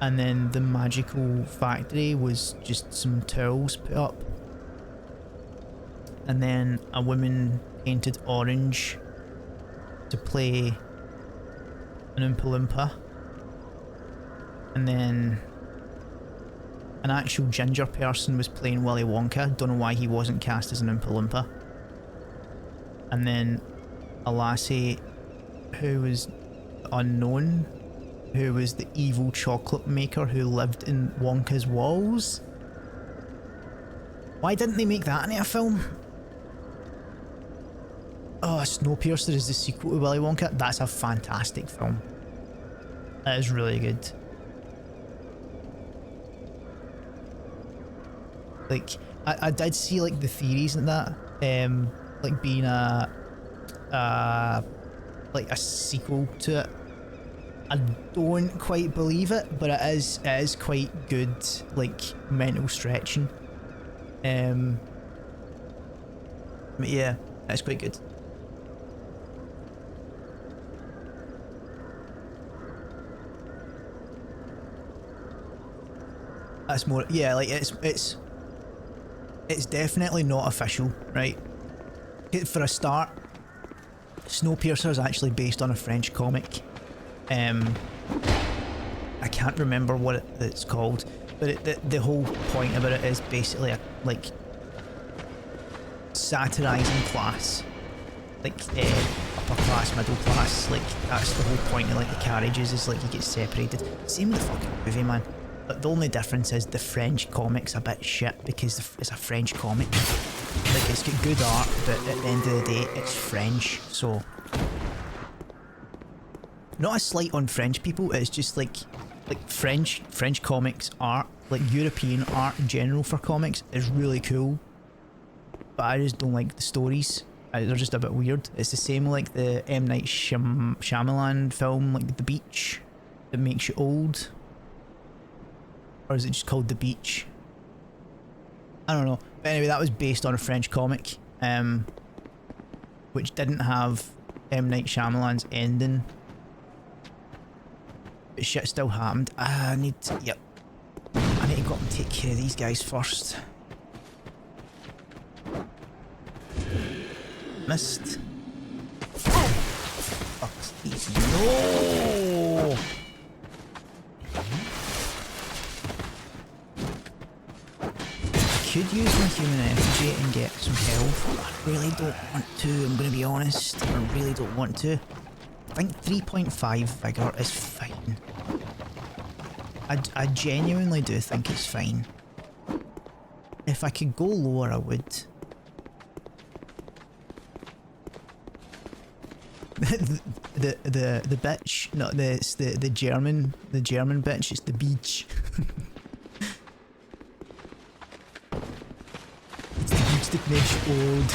and then the magical factory was just some towels put up, and then a woman painted orange to play an Oompa Loompa, and then an actual ginger person was playing Willy Wonka. Don't know why he wasn't cast as an Oompa Loompa. And then a lassie who was unknown, who was the evil chocolate maker who lived in Wonka's walls. Why didn't they make that into a film? Oh, Snowpiercer is the sequel to Willy Wonka. That's a fantastic film. That is really good. Like, I did see like the theories and that, like being like a sequel to it. I don't quite believe it, but it is quite good, like mental stretching. But yeah, it's quite good. That's more, yeah, like it's definitely not official, right? For a start, Snowpiercer is actually based on a French comic. I can't remember what it's called, but the whole point about it is basically like satirizing class, like upper class, middle class. Like that's the whole point of like the carriages, is like you get separated. Same with the fucking movie, man. But the only difference is the French comic's a bit shit because it's a French comic. Like it's got good art, but at the end of the day, it's French, so. Not a slight on French people, it's just like French comics art, like European art in general for comics is really cool. But I just don't like the stories. They're just a bit weird. It's the same like the M. Night Shyamalan film, like The Beach, that makes you old. Or is it just called The Beach? I don't know. But anyway, that was based on a French comic, which didn't have M. Night Shyamalan's ending. But shit still happened. I need to, yep. I need to go up and take care of these guys first. Missed. Fuck's these. No! I could use my human effigy and get some health. I really don't want to, I'm gonna be honest. I really don't want to. I think 3.5 vigor is fine. I genuinely do think it's fine. If I could go lower, I would. the bitch, no, it's the German bitch. It's the beach. It's the beach that makes you old.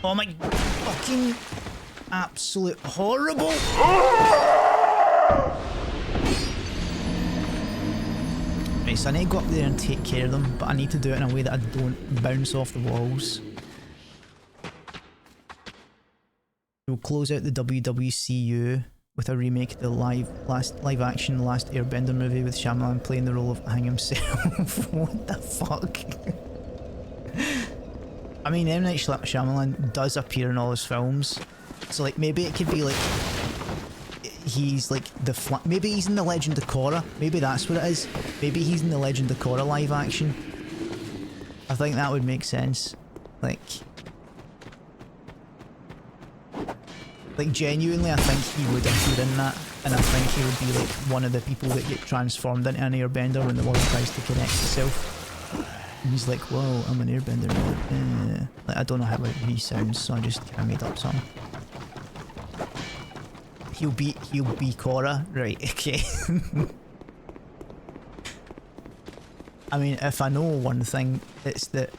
Oh my fucking absolute horrible. Right, so I need to go up there and take care of them, but I need to do it in a way that I don't bounce off the walls. We'll close out the WWCU with a remake of the live action Last Airbender movie with Shyamalan playing the role of Aang himself. What the fuck? I mean, M. Night Shyamalan does appear in all his films, so like maybe it could be like he's like maybe he's in the Legend of Korra. Maybe that's what it is. Maybe he's in the Legend of Korra live action. I think that would make sense. Like genuinely, I think he would appear in that, and I think he would be like one of the people that get transformed into an airbender when the world tries to connect itself. And he's like, whoa, I'm an airbender now. Like, I don't know how he sounds, so I just kind of made up something. He'll be Korra, right? Okay. I mean, if I know one thing, it's that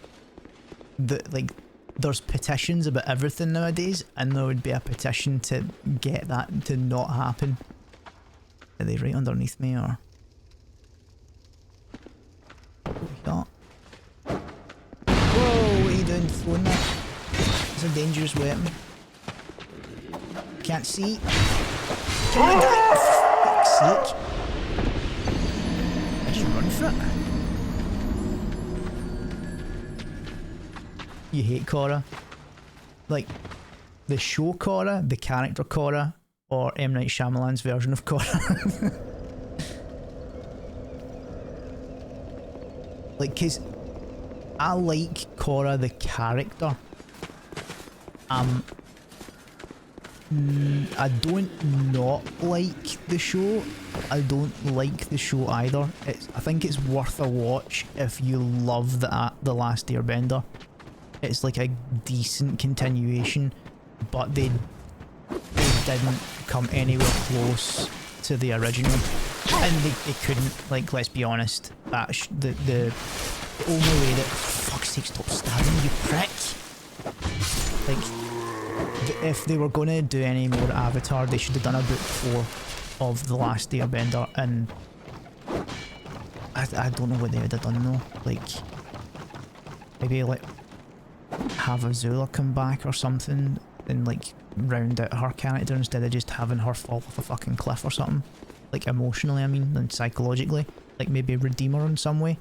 like there's petitions about everything nowadays, and there would be a petition to get that to not happen. Are they right underneath me, or what we got? Whoa, what are you doing throwing that? It's a dangerous weapon. Can't see. Can I die? For fuck's sake. I just run for it. You hate Korra? Like, the show Korra, the character Korra, or M. Night Shyamalan's version of Korra? Like, cause I like Korra the character. I don't not like the show. I don't like the show either. I think it's worth a watch if you love the Last Airbender. It's like a decent continuation, but they didn't come anywhere close to the original, and they couldn't. Like, let's be honest, that the only way that, for fuck's sake, stop stabbing, you prick. Like, if they were going to do any more Avatar, they should have done a book 4 of The Last Airbender, and I don't know what they would have done though. Like, maybe like have Azula come back or something and like round out her character instead of just having her fall off a fucking cliff or something. Like emotionally, I mean, and psychologically. Like maybe redeem her in some way.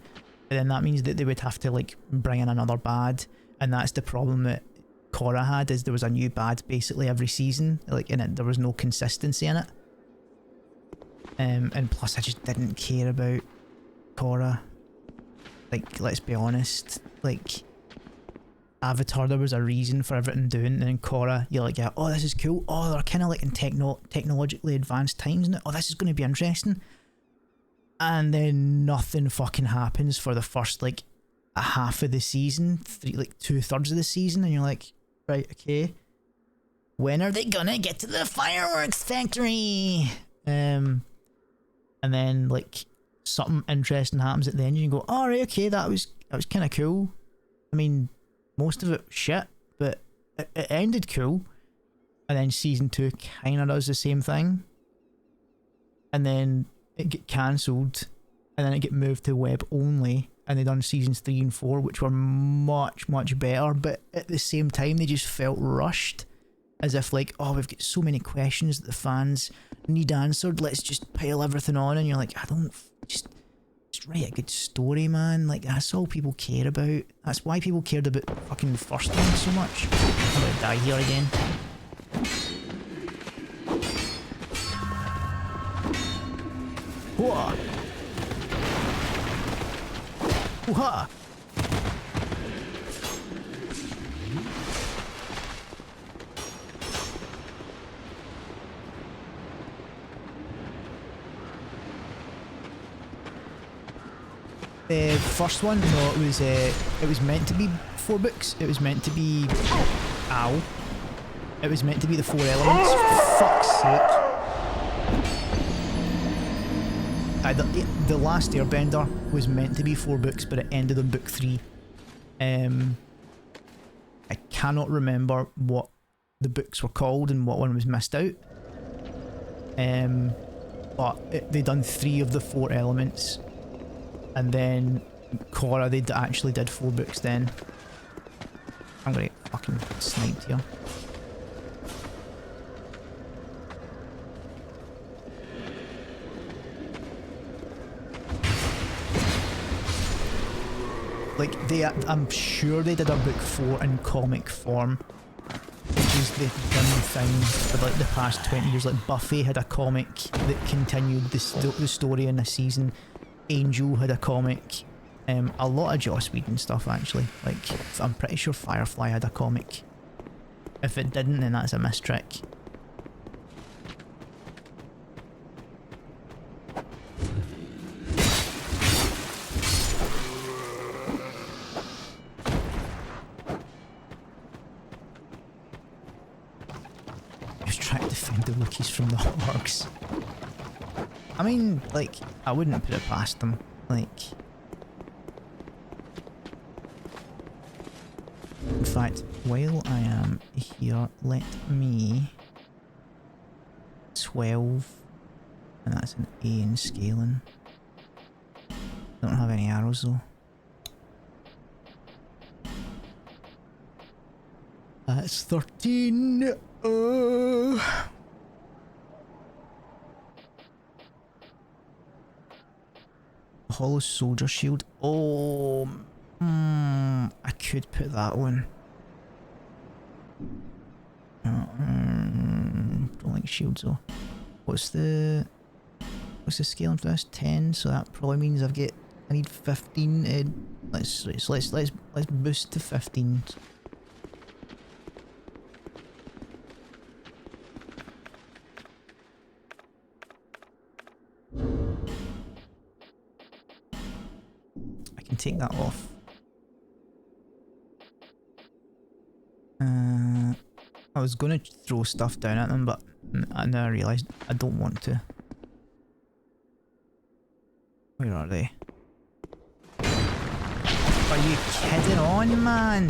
But then that means that they would have to like bring in another bad, and that's the problem that Korra had, is there was a new bad basically every season, like in it there was no consistency in it. And plus I just didn't care about Korra. Like, let's be honest, like Avatar there was a reason for everything doing, and in Korra you're like, yeah, oh this is cool, oh they're kind of like in technologically advanced times now, oh this is going to be interesting, and then nothing fucking happens for the first like a half of the season, like 2/3 of the season, and you're like, right, okay, when are they gonna get to the fireworks factory? And then like something interesting happens at the end and you go, all right, okay, that was kind of cool. I mean, most of it shit, but it ended cool. And then season 2 kind of does the same thing, and then it get cancelled, and then it get moved to web only, and they done seasons 3 and 4, which were much better, but at the same time they just felt rushed, as if like, oh, we've got so many questions that the fans need answered, let's just pile everything on. And you're like, I don't, just write a good story, man. Like, that's all people care about. That's why people cared about the fucking first one so much. I'm gonna die here again. Whoa. Whoa. The first one, no, it was meant to be 4 books. It was meant to be, ow. It was meant to be the 4 elements. For fuck's sake. The Last Airbender was meant to be 4 books, but it ended on book 3. I cannot remember what the books were called and what one was missed out. But they done 3 of the 4 elements, and then Korra, they actually did 4 books then. I'm gonna get fucking sniped here. Like, I'm sure they did a book 4 in comic form, which is the done thing for like the past 20 years. Like, Buffy had a comic that continued the story in a season. Angel had a comic. A lot of Joss Whedon stuff, actually. Like, I'm pretty sure Firefly had a comic. If it didn't, then that's a mistrick. The Wookiees from the Orcs. I mean, like, I wouldn't put it past them. Like, in fact, while I am here, let me 12, and that's an A in scaling. Don't have any arrows though. That's 13. Hollow Soldier Shield. Oh, I could put that one. Don't like shields though. What's the scaling for this? 10, so that probably means I've got I need 15. Let's boost to 15. I can take that off. I was gonna throw stuff down at them, but now I realised I don't want to. Where are they? Are you kidding on, man?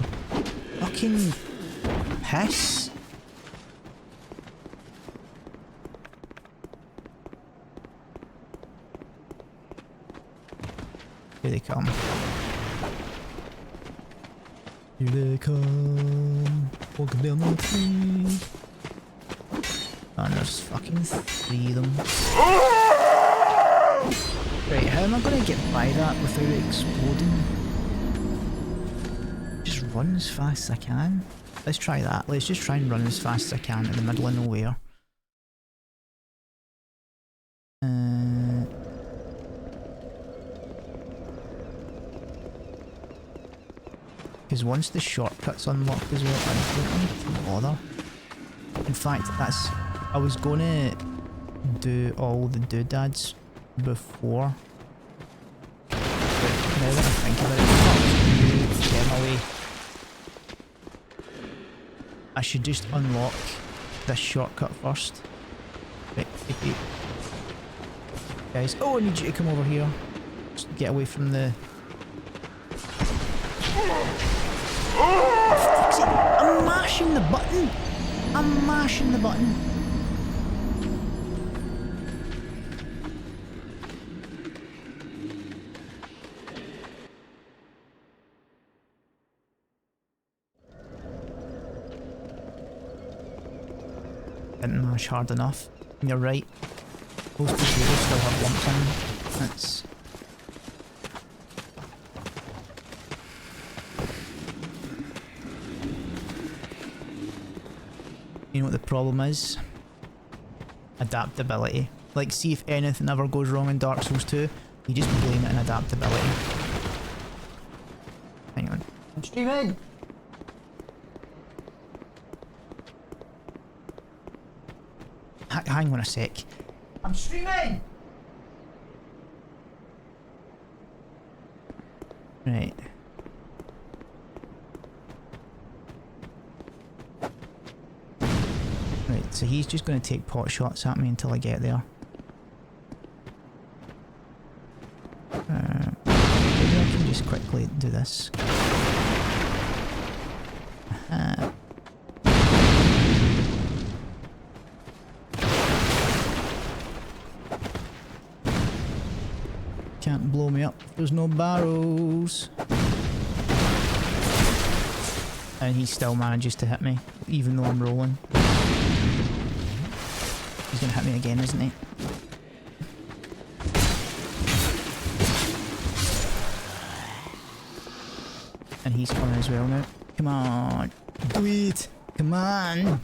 Fucking piss. Here they come. Here they come. Walking down the tree. And there's fucking 3 of them. Right, how am I gonna get by that without it exploding? Just run as fast as I can. Let's try that. Let's just try and run as fast as I can in the middle of nowhere. Because once the shortcut's unlocked as well, I don't need to bother. In fact, I was gonna do all the doodads before. But now that I think about it, fuck you, get away. I should just unlock this shortcut first. Right, guys, oh, I need you to come over here. Just get away from the... I'm mashing the button! I'm mashing the button! Didn't mash hard enough. And you're right. Those potatoes still have lumps in them. That's... You know what the problem is? Adaptability. Like, see if anything ever goes wrong in Dark Souls 2, you just blame it on adaptability. Hang on. I'm streaming! Hang on a sec. I'm streaming! Right. Right, so he's just going to take pot shots at me until I get there. Maybe I can just quickly do this. Can't blow me up. There's no barrels. And he still manages to hit me, even though I'm rolling. He's gonna hit me again, isn't he? And he's coming as well now. Come on. Do it. Come on.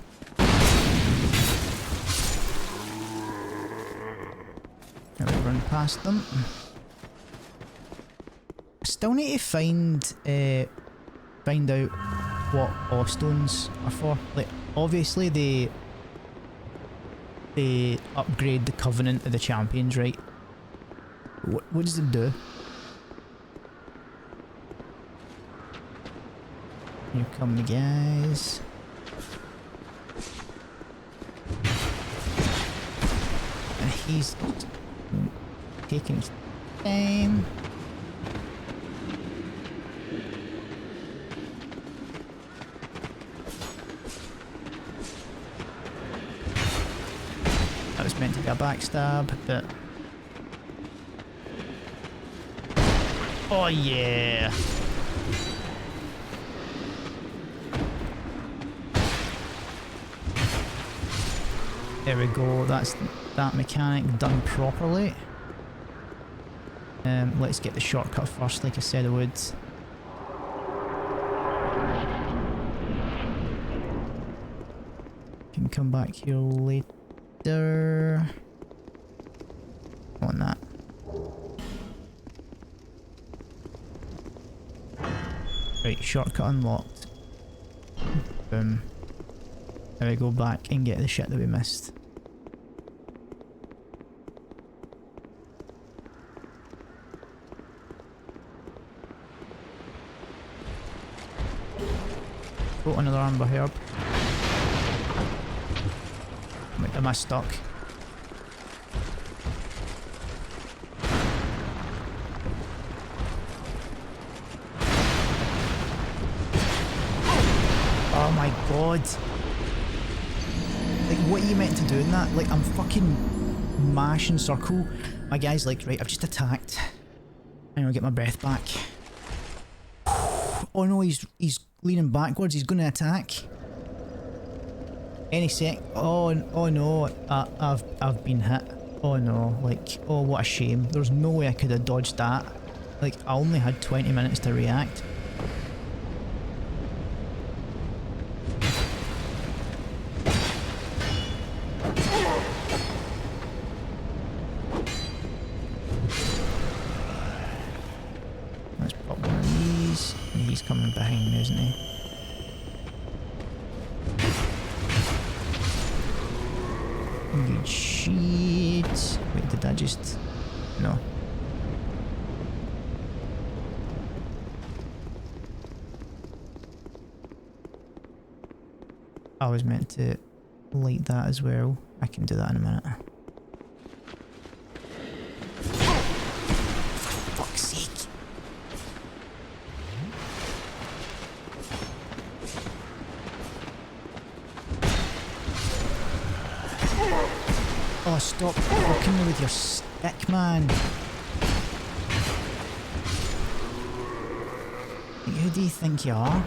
Now we run past them. I still need to find out what Allstones are for. Like, obviously they upgrade the Covenant of the Champions, right? What does it do? Here come the guys. And he's taking his time. That was meant to be a backstab, but... Oh yeah! There we go, that's that mechanic done properly. Let's get the shortcut first, like I said I would. Can come back here later. On that. Right, shortcut unlocked. Boom. Now we go back and get the shit that we missed. Oh, another amber herb. Wait, am I stuck? Oh my god. Like, what are you meant to do in that? Like, I'm fucking mashing circle. My guy's like, right, I've just attacked. And I'll get my breath back. Oh no, he's leaning backwards. He's going to attack. Any sec. Oh no, I've been hit. Oh no, like, oh what a shame. There's no way I could have dodged that. Like, I only had 20 minutes to react. Let's pop one of these. And he's coming behind me, isn't he? Good shit. Wait, did I just... No. I was meant to light that as well. I can do that in a minute. For fuck's sake. Oh, stop poking me with your stick, man. Like, who do you think you are?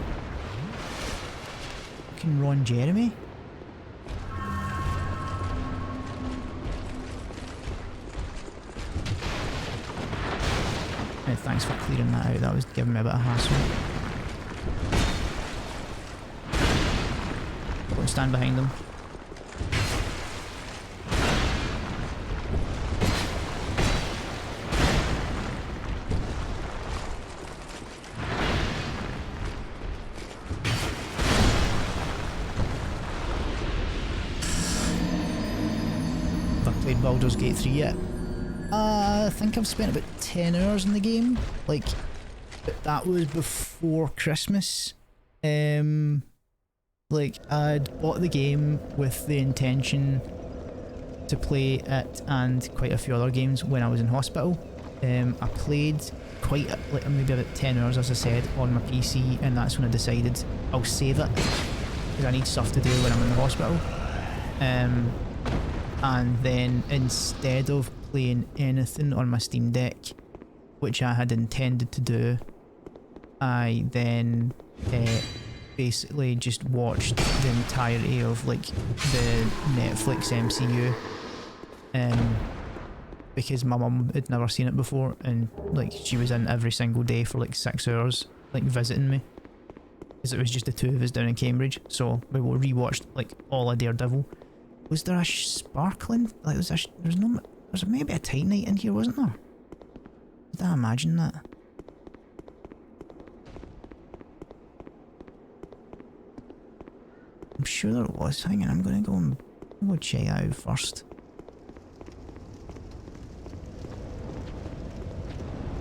Fucking Ron Jeremy? Hey, thanks for clearing that out. That was giving me a bit of hassle. Go and stand behind them. Baldur's Gate 3 yet. I think I've spent about 10 hours in the game. Like, but that was before Christmas. Like, I'd bought the game with the intention to play it and quite a few other games when I was in hospital. I played quite like maybe about 10 hours, as I said, on my PC, and that's when I decided I'll save it because I need stuff to do when I'm in the hospital. And then instead of playing anything on my Steam Deck, which I had intended to do, I then basically just watched the entirety of like the Netflix MCU, because my mum had never seen it before, and like she was in every single day for like 6 hours, like visiting me, because it was just the two of us down in Cambridge. So we rewatched like all of Daredevil. Was there a sparkling? Like, there's maybe a Titanite in here, wasn't there? Did I imagine that? I'm sure there was. Hang on, I'm gonna go check it out first.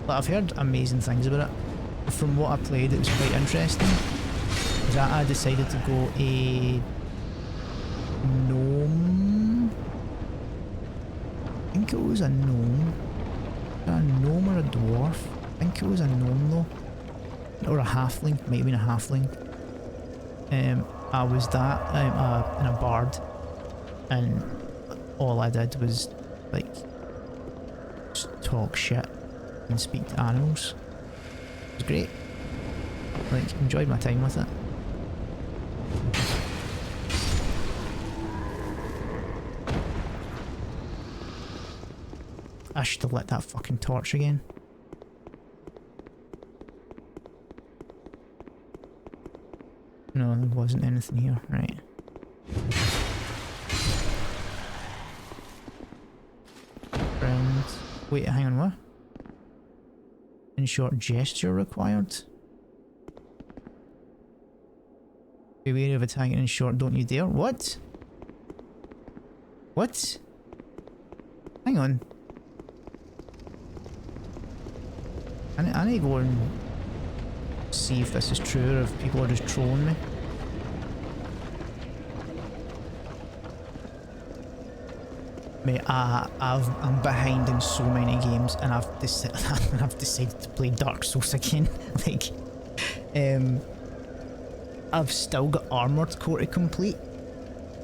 But I've heard amazing things about it. From what I played, it was quite interesting. Because I decided to go a gnome. I think it was a gnome. A gnome or a dwarf? I think it was a gnome though. Or a halfling. Might have been a halfling. I was that. I'm in a bard. And all I did was like just talk shit and speak to animals. It was great. Like, enjoyed my time with it. I should have lit that fucking torch again. No, there wasn't anything here. Right. Friends. Wait, hang on, what? In short gesture required? Be wary of attacking in short, don't you dare. What? What? Hang on. I need to go and see if this is true or if people are just trolling me. Mate, I'm behind in so many games, and I've decided to play Dark Souls again. Like, I've still got Armored Core to complete.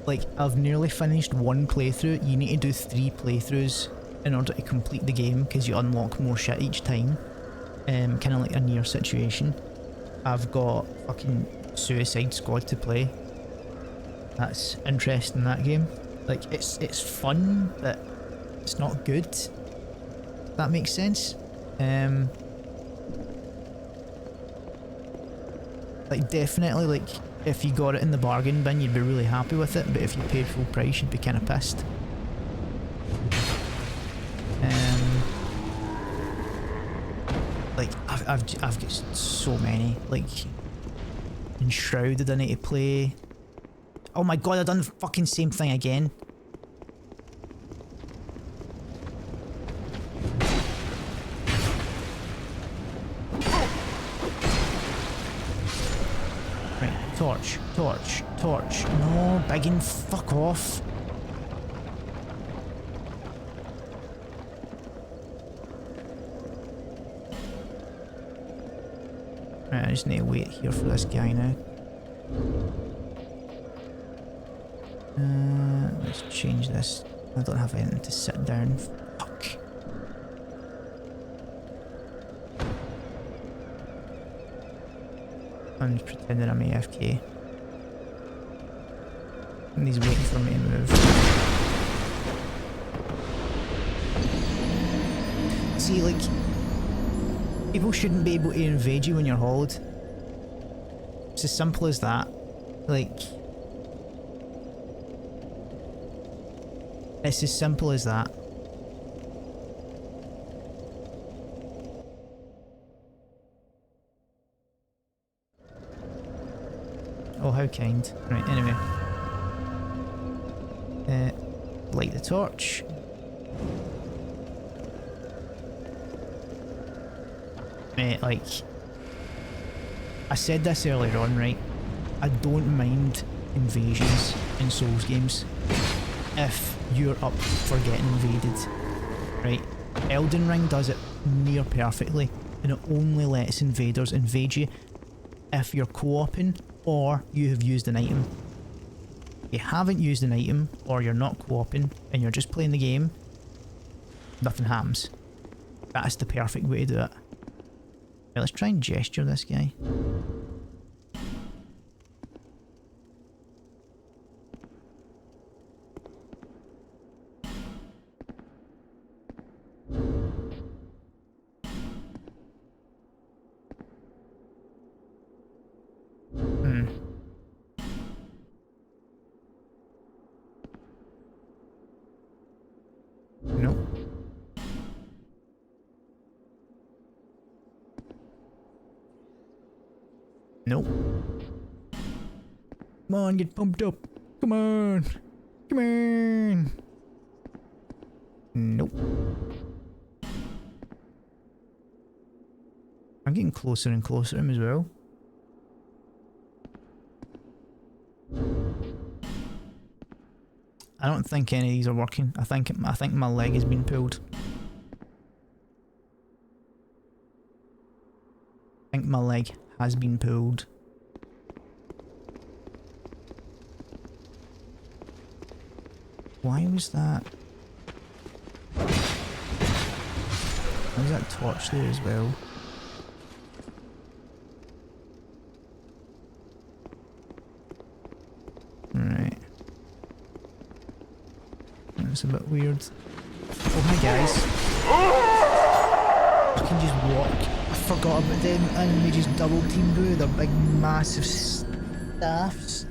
Like, I've nearly finished one playthrough. You need to do 3 playthroughs in order to complete the game because you unlock more shit each time. Kind of like a Nier situation. I've got fucking Suicide Squad to play. That's interesting, that game. Like, it's fun, but it's not good. That makes sense. Like, definitely, like, if you got it in the bargain bin, you'd be really happy with it, but if you paid full price, you'd be kind of pissed. Like, I've got so many. Like, Enshrouded I need to play. Oh my god, I've done the fucking same thing again. Right, torch, torch, torch. No, biggin, fuck off. Right, I just need to wait here for this guy now. Let's change this. I don't have anything to sit down. Fuck. I'm just pretending I'm AFK. And he's waiting for me to move. See, like, people shouldn't be able to invade you when you're hollowed. It's as simple as that. Like, it's as simple as that. Oh, how kind. Right, anyway. Light the torch. Mate, like, I said this earlier on, right? I don't mind invasions in Souls games if you're up for getting invaded, right? Elden Ring does it near perfectly, and it only lets invaders invade you if you're co-oping or you have used an item. If you haven't used an item, or you're not co-oping and you're just playing the game, nothing happens. That's the perfect way to do it. Right, let's try and gesture this guy. Nope. Nope. Come on, get pumped up. Come on. Come on. Nope. I'm getting closer and closer to him as well. I don't think any of these are working. I think my leg has been pulled. I think my leg has been pulled. Why was that? Why was that torch there as well? Right. That's a bit weird. Oh, hi guys. I can just walk. I forgot about them and they just double team boo. They're big massive staffs.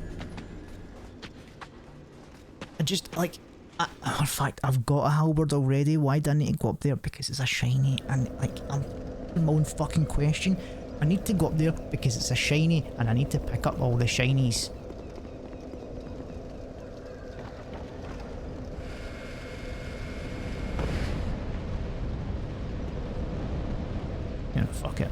I just like, in fact, I've got a halberd already. Why do I need to go up there? Because it's a shiny and like, I'm my own fucking question. I need to go up there because it's a shiny and I need to pick up all the shinies. Yeah, fuck it.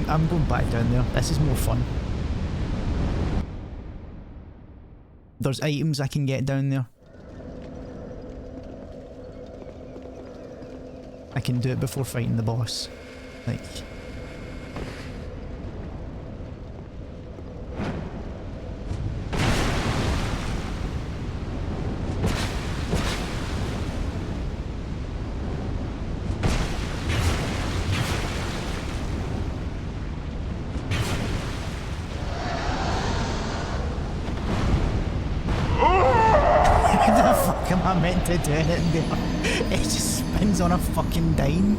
I'm going back down there. This is more fun. There's items I can get down there. I can do it before fighting the boss. Like... Am I meant to do it there? It just spins on a fucking dime.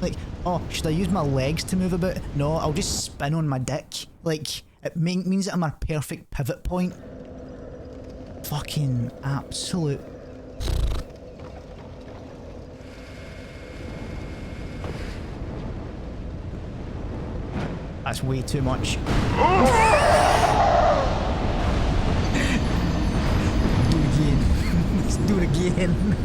Like, oh, should I use my legs to move about? No, I'll just spin on my dick. Like, it means that I'm a perfect pivot point. Fucking absolute. That's way too much. Let's do it again.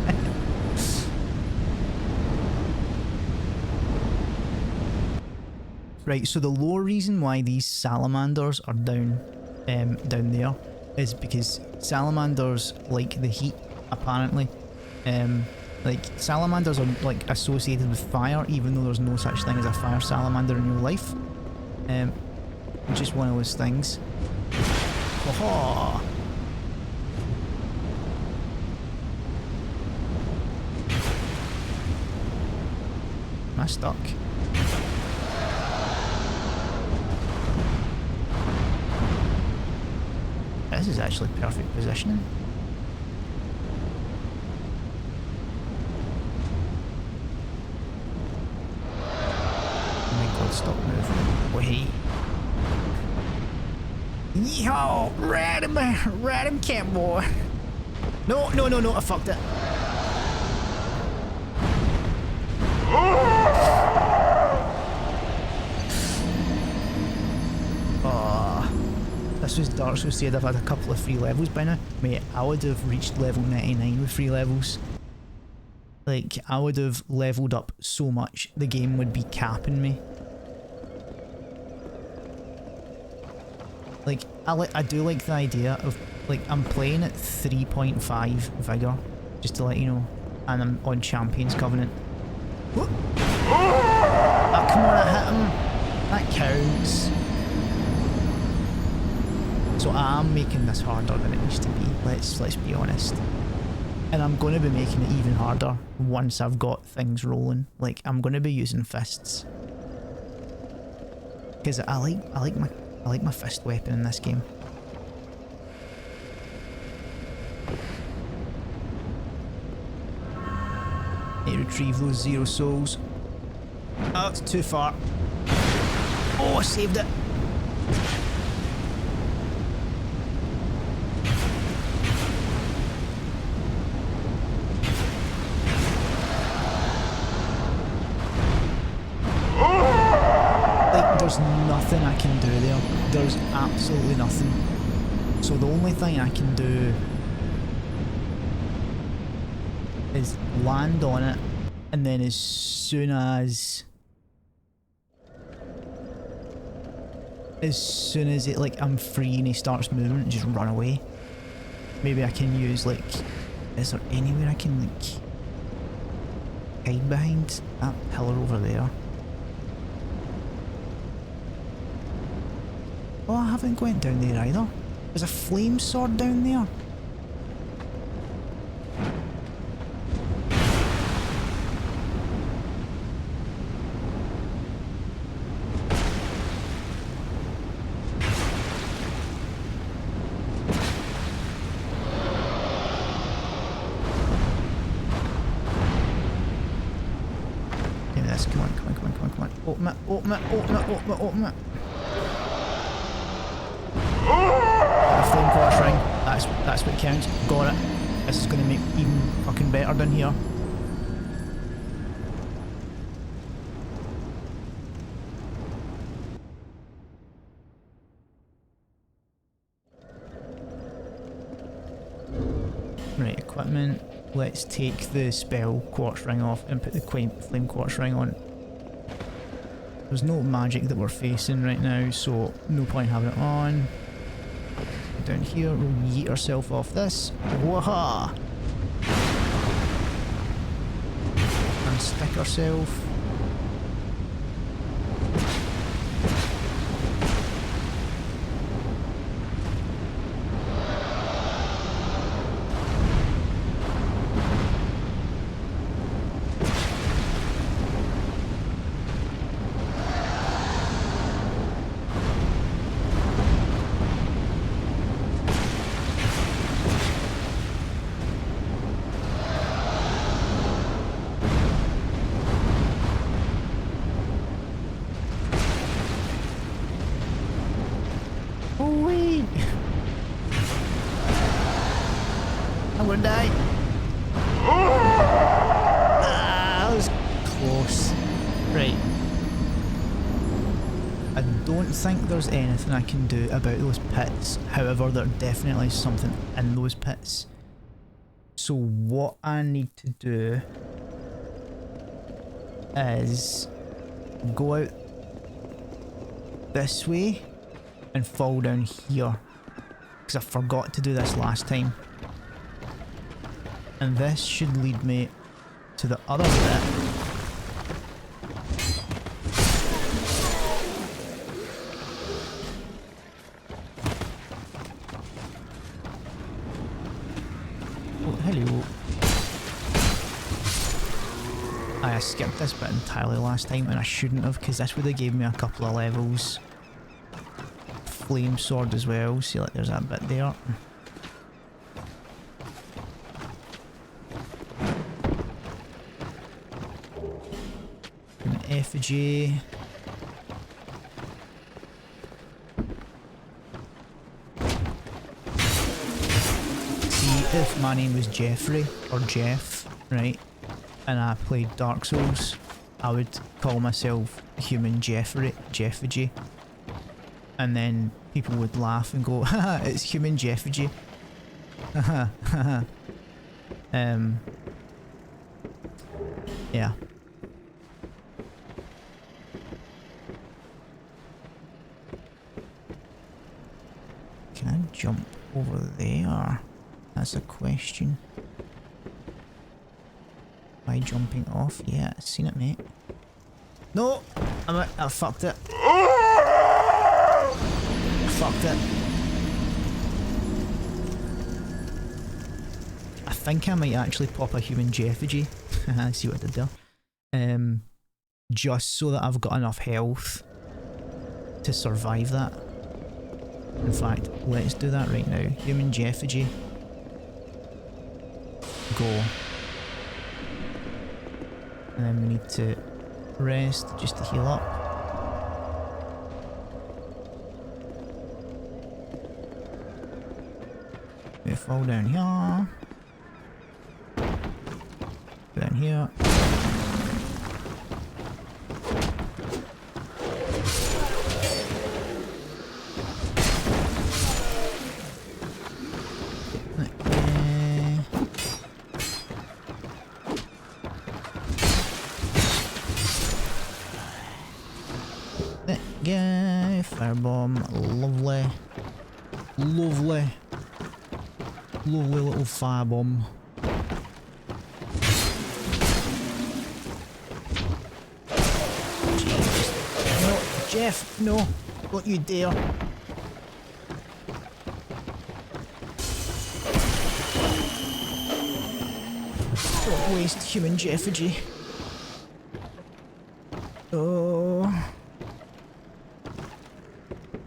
Right, so the lore reason why these salamanders are down there is because salamanders like the heat, apparently. Like, salamanders are like associated with fire, even though there's no such thing as a fire salamander in real life. Just one of those things. Haha! Am I stuck? This is actually perfect positioning. Oh my god, stop moving. Wait. Yeehaw! Ride him, camp boy. No, I fucked it. This was Dark Souls said I've had a couple of free levels by now. Mate, I would have reached level 99 with free levels. Like, I would have leveled up so much, the game would be capping me. Like, I do like the idea of, like, I'm playing at 3.5 Vigor, just to let you know, and I'm on Champion's Covenant. Oh, come on, I hit him! That counts. So I'm making this harder than it needs to be, let's be honest. And I'm going to be making it even harder once I've got things rolling. Like, I'm going to be using fists. Because I like my fist weapon in this game. Need to retrieve those 0 souls. Oh, it's too far. Oh, I saved it. There's nothing I can do there. There's absolutely nothing. So the only thing I can do is land on it, and then as soon as it, like, I'm free and he starts moving, just run away. Maybe I can use, like, is there anywhere I can, like, hide behind? That pillar over there. Oh, I haven't went down there either. There's a flame sword down there. this. Come on, come on, come on, come on, come on. Open it, open it, open it, open it, open it. A flame quartz ring. That's what counts. Got it. This is going to make even fucking better down here. Right, equipment. Let's take the spell quartz ring off and put the flame quartz ring on. There's no magic that we're facing right now, so no point having it on. Down here, we'll yeet ourselves off this. Waha! And stick ourselves. Oh wait! I'm gonna die. Ah, that was close. Right. I don't think there's anything I can do about those pits. However, there definitely is something in those pits. So what I need to do is go out this way and fall down here, because I forgot to do this last time. And this should lead me to the other bit. Oh, hello. I skipped this bit entirely last time, and I shouldn't have, because this would have gave me a couple of levels. Flame sword as well, see, like there's that bit there. An effigy. See, if my name was Jeffrey or Jeff, right, and I played Dark Souls, I would call myself Human Jeffigy. And then people would laugh and go, haha, it's Human Jeffigy. Haha, haha. Yeah. Can I jump over there? That's a question. Am I jumping off? Yeah, I've seen it, mate. No! I fucked it. Fucked it. I think I might actually pop a Human Jeffigy. See what I did there. Just so that I've got enough health to survive that. In fact, let's do that right now. Human Jeffigy. Go. And then we need to rest just to heal up. We fall down here. Down here. Yeah, firebomb, lovely, lovely, lovely little firebomb. Jesus. No, Jeff, no, don't you dare. Don't waste Human Jeffigy. Oh.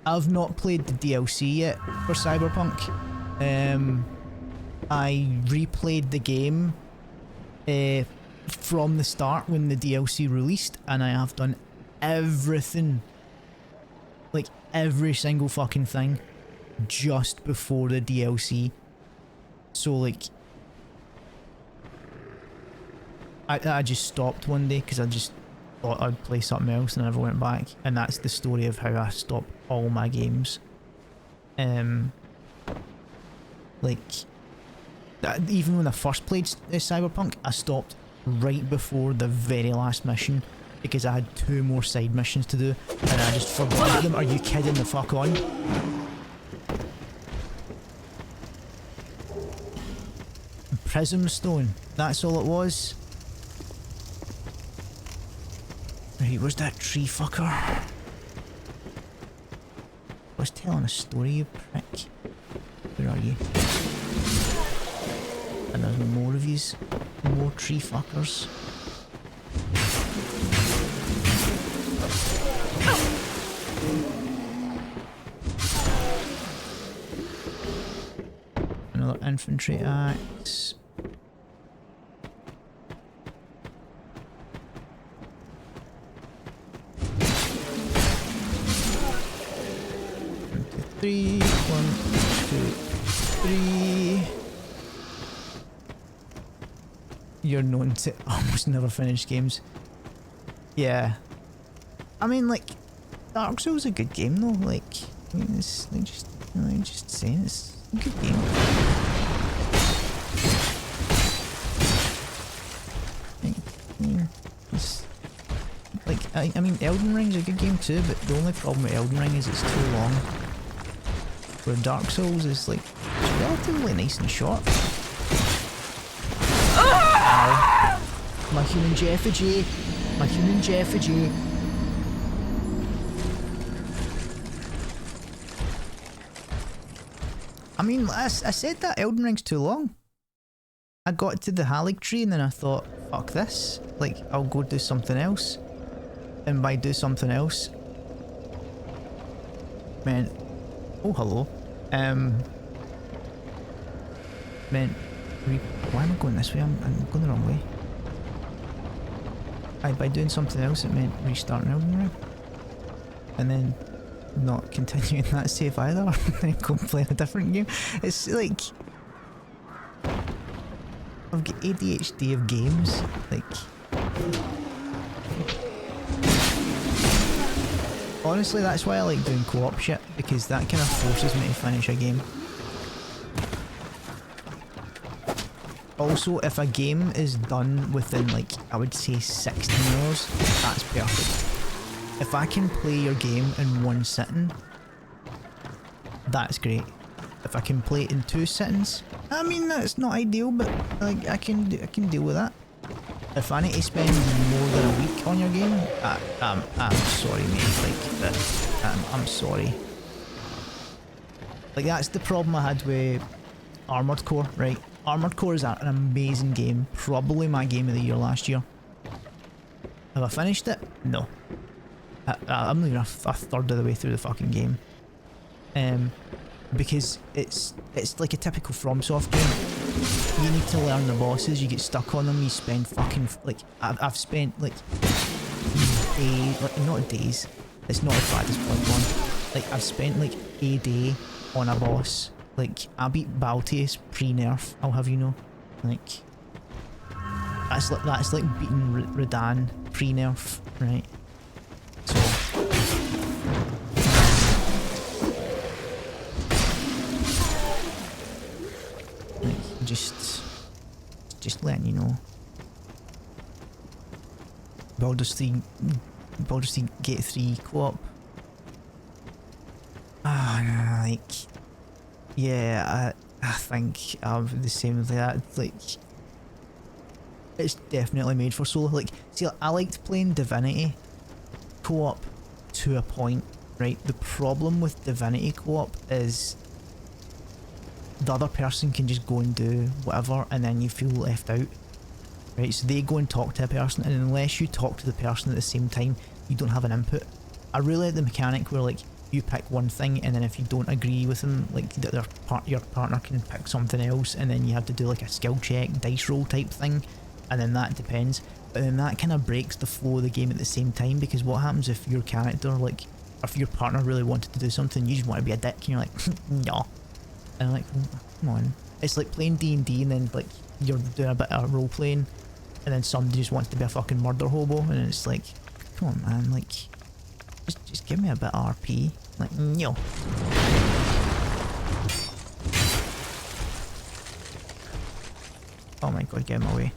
I've not played the DLC yet for Cyberpunk. I replayed the game from the start when the DLC released, and I have done everything, like every single fucking thing, just before the DLC. So like, I just stopped one day because I just thought I'd play something else and I never went back, and that's the story of how I stop all my games. Like, even when I first played Cyberpunk, I stopped right before the very last mission because I had 2 more side missions to do and I just forgot about them. Are you kidding the fuck on? Prism Stone, that's all it was. Right, where's that tree fucker? I was telling a story, you prick. Where are you? And there's more of yous. More tree fuckers. Another infantry axe. Three, 1, 2, 3. You're known to almost never finish games. Yeah. I mean, like, Dark Souls is a good game though. Like, I mean, it's like just saying it's a good game. I mean, Elden Ring's a good game too, but the only problem with Elden Ring is it's too long. Where Dark Souls is like, it's relatively nice and short. Ow. My human effigy. My human effigy. I mean, I said that Elden Ring's too long. I got to the Halig tree and then I thought, fuck this. Like, I'll go do something else. And by do something else, man, oh hello, man, why am I going this way? I'm going the wrong way. By doing something else, it meant restarting Elden Ring, and then not continuing that save either, and go and play a different game. It's like I've got ADHD of games, like. Honestly, that's why I like doing co-op shit, because that kind of forces me to finish a game. Also, if a game is done within, like, I would say 16 hours, that's perfect. If I can play your game in one sitting, that's great. If I can play it in 2 sittings, I mean, that's not ideal, but like I can deal with that. If I need to spend more than a week on your game, I'm sorry, mate. Like, I'm sorry. Like, that's the problem I had with Armored Core, right? Armored Core is an amazing game. Probably my game of the year last year. Have I finished it? No. I'm not even a third of the way through the fucking game. Because it's like a typical FromSoft game. You need to learn the bosses, you get stuck on them, you spend fucking, like, I've spent, like, days, like, not days, it's not as bad as Bloodborne, like, I've spent, like, a day on a boss. Like, I beat Baltius pre-nerf, I'll have you know. Like, that's like beating Radahn pre-nerf, right? So, just letting you know. Baldur's 3 Gate 3 co-op. Like, yeah, I think I'm the same with that. Like, it's definitely made for solo. Like, see, I liked playing Divinity co-op to a point, right? The problem with Divinity co-op is the other person can just go and do whatever and then you feel left out, right? So they go and talk to a person, and unless you talk to the person at the same time, you don't have an input. I really like the mechanic where, like, you pick one thing and then if you don't agree with them, like, your partner can pick something else, and then you have to do like a skill check, dice roll type thing and then that depends. But then that kind of breaks the flow of the game at the same time, because what happens if your character, like, if your partner really wanted to do something, you just want to be a dick, and you're like, no. And I'm like, well, come on. It's like playing D&D and then, like, you're doing a bit of role playing, and then somebody just wants to be a fucking murder hobo, and it's like, come on, man, like, just give me a bit of RP. Like, no. Oh my god, get him away.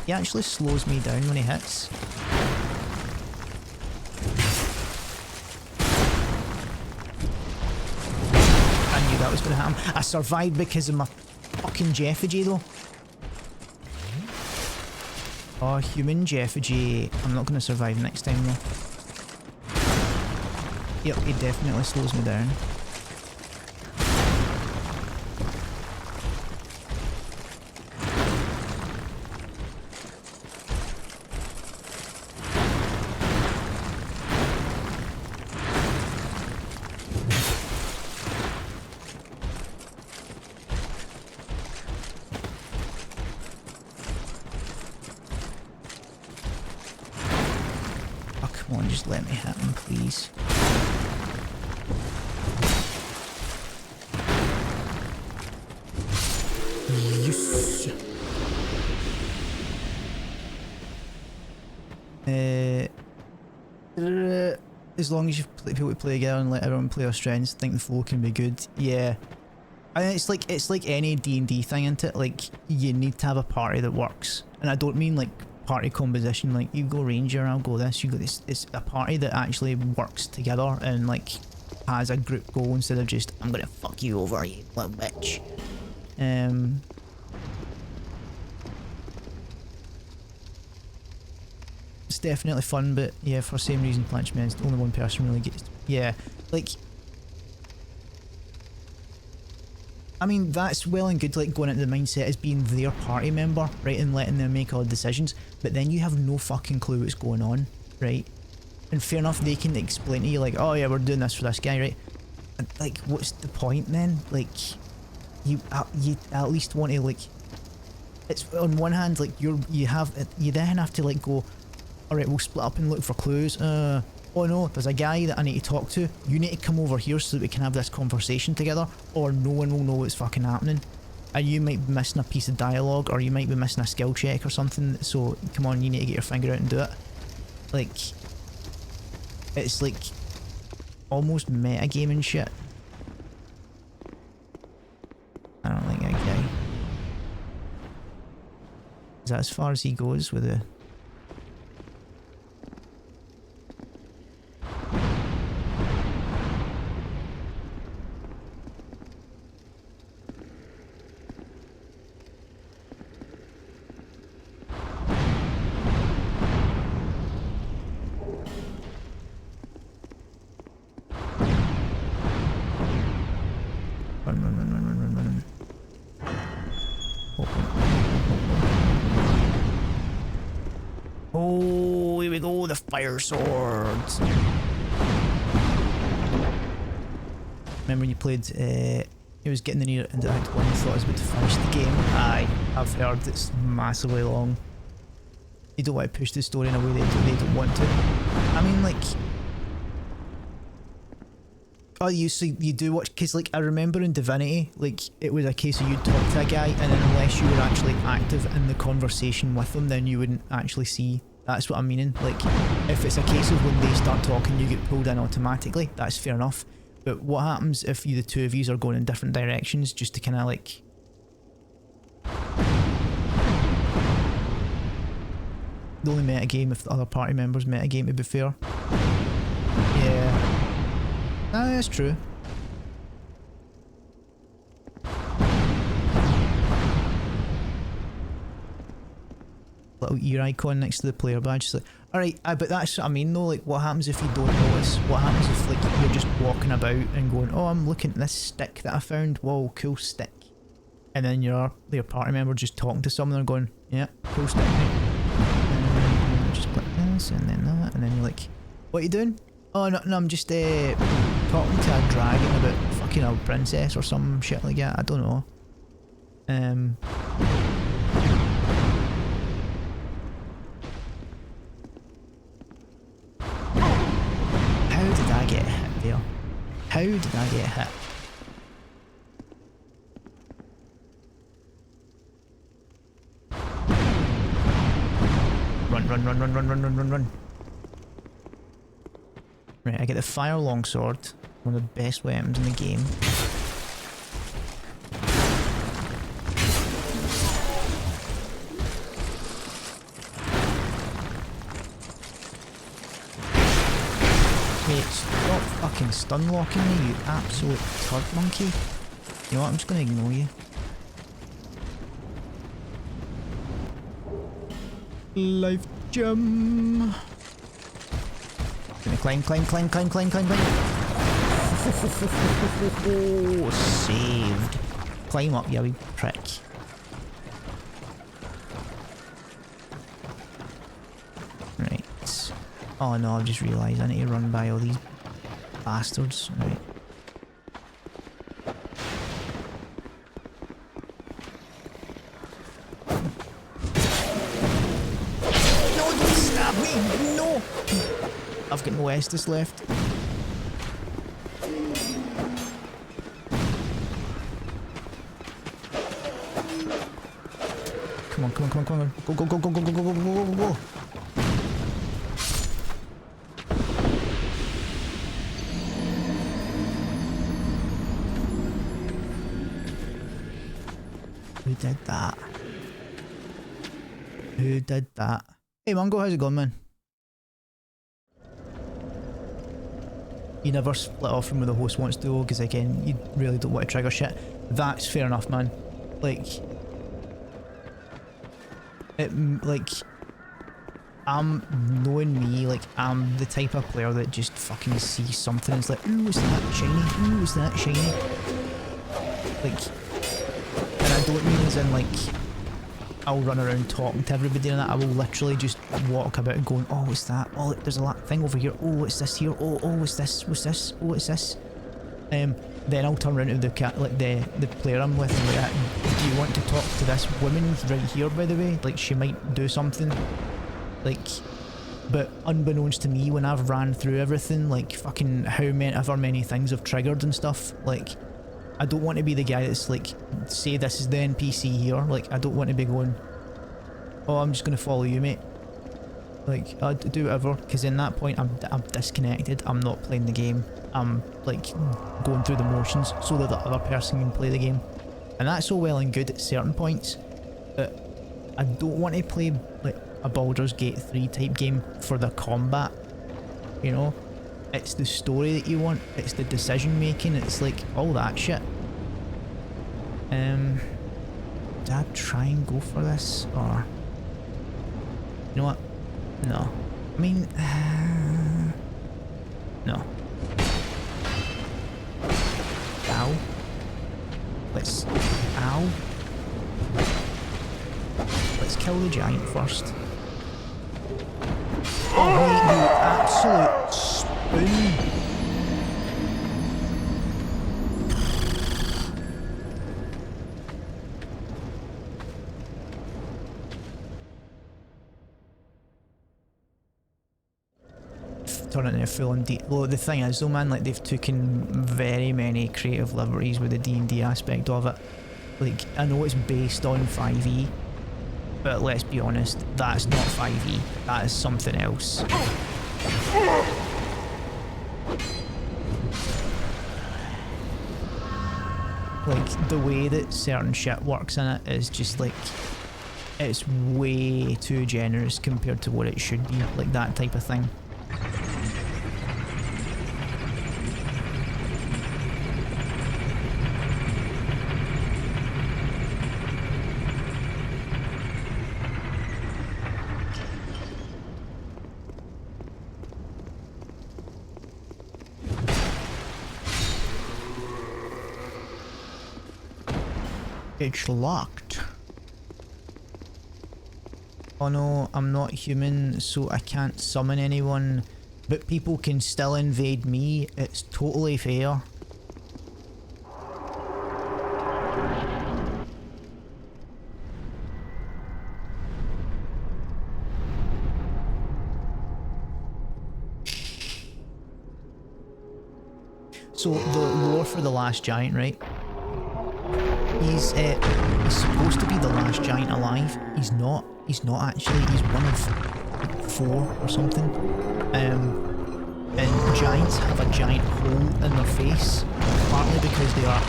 He actually slows me down when he hits. I knew that was going to happen. I survived because of my fucking Jeffigy though. Oh, human Jeffigy. I'm not going to survive next time though. Yep, he definitely slows me down. Oh, come on, just let me hit him, please. Yes. As long as you people play together and let everyone play their strengths, I think the flow can be good. Yeah, I mean, it's like any D&D thing, isn't it? Like, you need to have a party that works, and I don't mean like party composition, like you go ranger, I'll go this, you go this. It's a party that actually works together and like has a group goal instead of just, I'm gonna fuck you over, you little bitch. It's definitely fun, but yeah, for the same reason Planch Men's only one person really gets. Yeah, like, I mean, that's well and good, like going into the mindset as being their party member, right, and letting them make all the decisions, but then you have no fucking clue what's going on, right? And fair enough, they can explain to you like, oh yeah, we're doing this for this guy, right? And like, what's the point then? Like, you at least want to, like, it's on one hand, like, you then have to like go, alright, we'll split up and look for clues. Oh no, there's a guy that I need to talk to. You need to come over here so that we can have this conversation together, or no one will know what's fucking happening. And you might be missing a piece of dialogue, or you might be missing a skill check or something, so come on, you need to get your finger out and do it. Like, it's like almost metagaming shit. I don't like that guy. Is that as far as he goes with the... Run. Oh, here we go, the fire swords. Remember when you played, it was getting into Act 1 and thought I was about to finish the game? Aye, I've heard it's massively long. You don't want to push the story in a way they don't want to. I mean, like... Oh, you do watch, because like I remember in Divinity, like it was a case of you'd talk to a guy and then unless you were actually active in the conversation with them, then you wouldn't actually see. That's what I'm meaning. Like, if it's a case of when they start talking you get pulled in automatically, that's fair enough. But what happens if the two of you are going in different directions just to kind of like... The only metagame if the other party members metagame, to be fair. Yeah. Ah, that's true. Little ear icon next to the player badge. It's like, alright, but that's what I mean though, like what happens if you don't notice? What happens if like you're just walking about and going, oh, I'm looking at this stick that I found, whoa, cool stick. And then your party member just talking to someone and going, yeah, cool stick, mate. And just click this and then that, and then you're like, what are you doing? Oh no, I'm just talking to a dragon about fucking a princess or some shit like that. I don't know. How did I get hit there? How did I get hit? Run, run, run, run, run, run, run, run, run. Right, I get the fire longsword, one of the best weapons in the game. Mate, stop fucking stun locking me, you absolute turd monkey. You know what, I'm just gonna ignore you. Life gem. Gonna climb, climb, climb, climb, climb, climb, climb. Oh, saved. Climb up, you wee prick. Right. Oh no, I've just realised I need to run by all these bastards. Right. No, don't stab me! No! I've got no Estus left. Come on, come on, come on, come on. Go, go, go, go, go, go, go, go, go, go, go. Who did that? Who did that? Hey Mungo, how's it going, man? You never split off from where the host wants to go, because again, you really don't want to trigger shit. That's fair enough, man. Like, knowing me, like, I'm the type of player that just fucking sees something and it's like, ooh, is that shiny? Ooh, is that shiny? Like, and I don't mean as in, like, I'll run around talking to everybody and that. I will literally just walk about going, oh, what's that? Oh, there's a thing over here. Oh, what's this here? Oh, what's this? What's this? Oh, what's this? Then I'll turn around to the the player I'm with and be like, do you want to talk to this woman right here, by the way? Like, she might do something. Like, but unbeknownst to me, when I've ran through everything, like, fucking however many things I've triggered and stuff, like, I don't want to be the guy that's like, say this is the NPC here, like, I don't want to be going, oh, I'm just going to follow you, mate. Like, I'd do whatever, because in that point, I'm disconnected, I'm not playing the game, I'm, like, going through the motions so that the other person can play the game. And that's all well and good at certain points, but I don't want to play, like, a Baldur's Gate 3 type game for the combat, you know? It's the story that you want, it's the decision making, it's like all that shit. Did I try and go for this, or... You know what? No. I mean... no. Ow. Let's... Ow. Let's kill the giant first. Oh mate, you absolute spoon. Turn it into a full-on D. Well, the thing is though, man, like, they've taken very many creative liberties with the D&D aspect of it. Like, I know it's based on 5e, but let's be honest, that's not 5e, that is something else. Like, the way that certain shit works in it is just like, it's way too generous compared to what it should be, like that type of thing. It's locked. Oh no, I'm not human, so I can't summon anyone but people can still invade me. It's totally fair. So the lore for the last giant, right? He's supposed to be the last giant alive. He's not. He's not actually. He's one of 4 or something. And giants have a giant hole in their face, partly because they are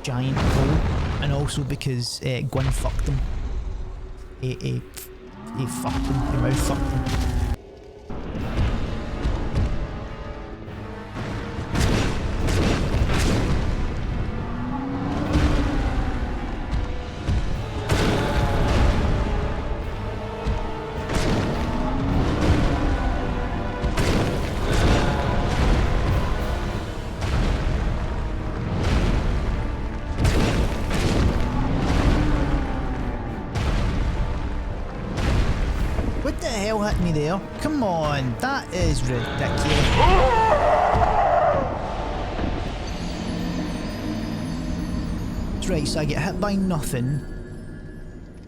giant hole, and also because Gwyn fucked them. He fucked them. He mouth fucked them. What the hell hit me there? Come on, that is ridiculous. Right, so I get hit by nothing,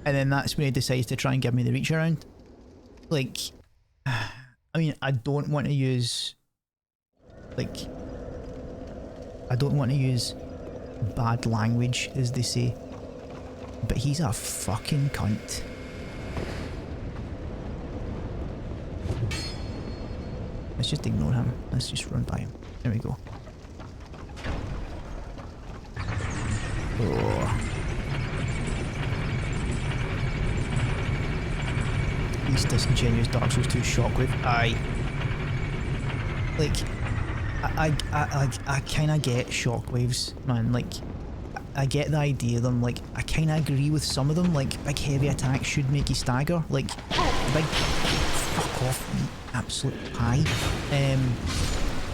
and then that's when he decides to try and give me the reach around. Like, I mean, I don't want to use bad language, as they say, but he's a fucking cunt. Let's just ignore him. Let's just run by him. There we go. Oh. These disingenuous Dark Souls 2 shockwave. Aye. Like, I kind of get shockwaves, man. Like, I get the idea of them. Like, I kind of agree with some of them. Like, big heavy attacks should make you stagger. Like, big... Fuck off, you absolute pie.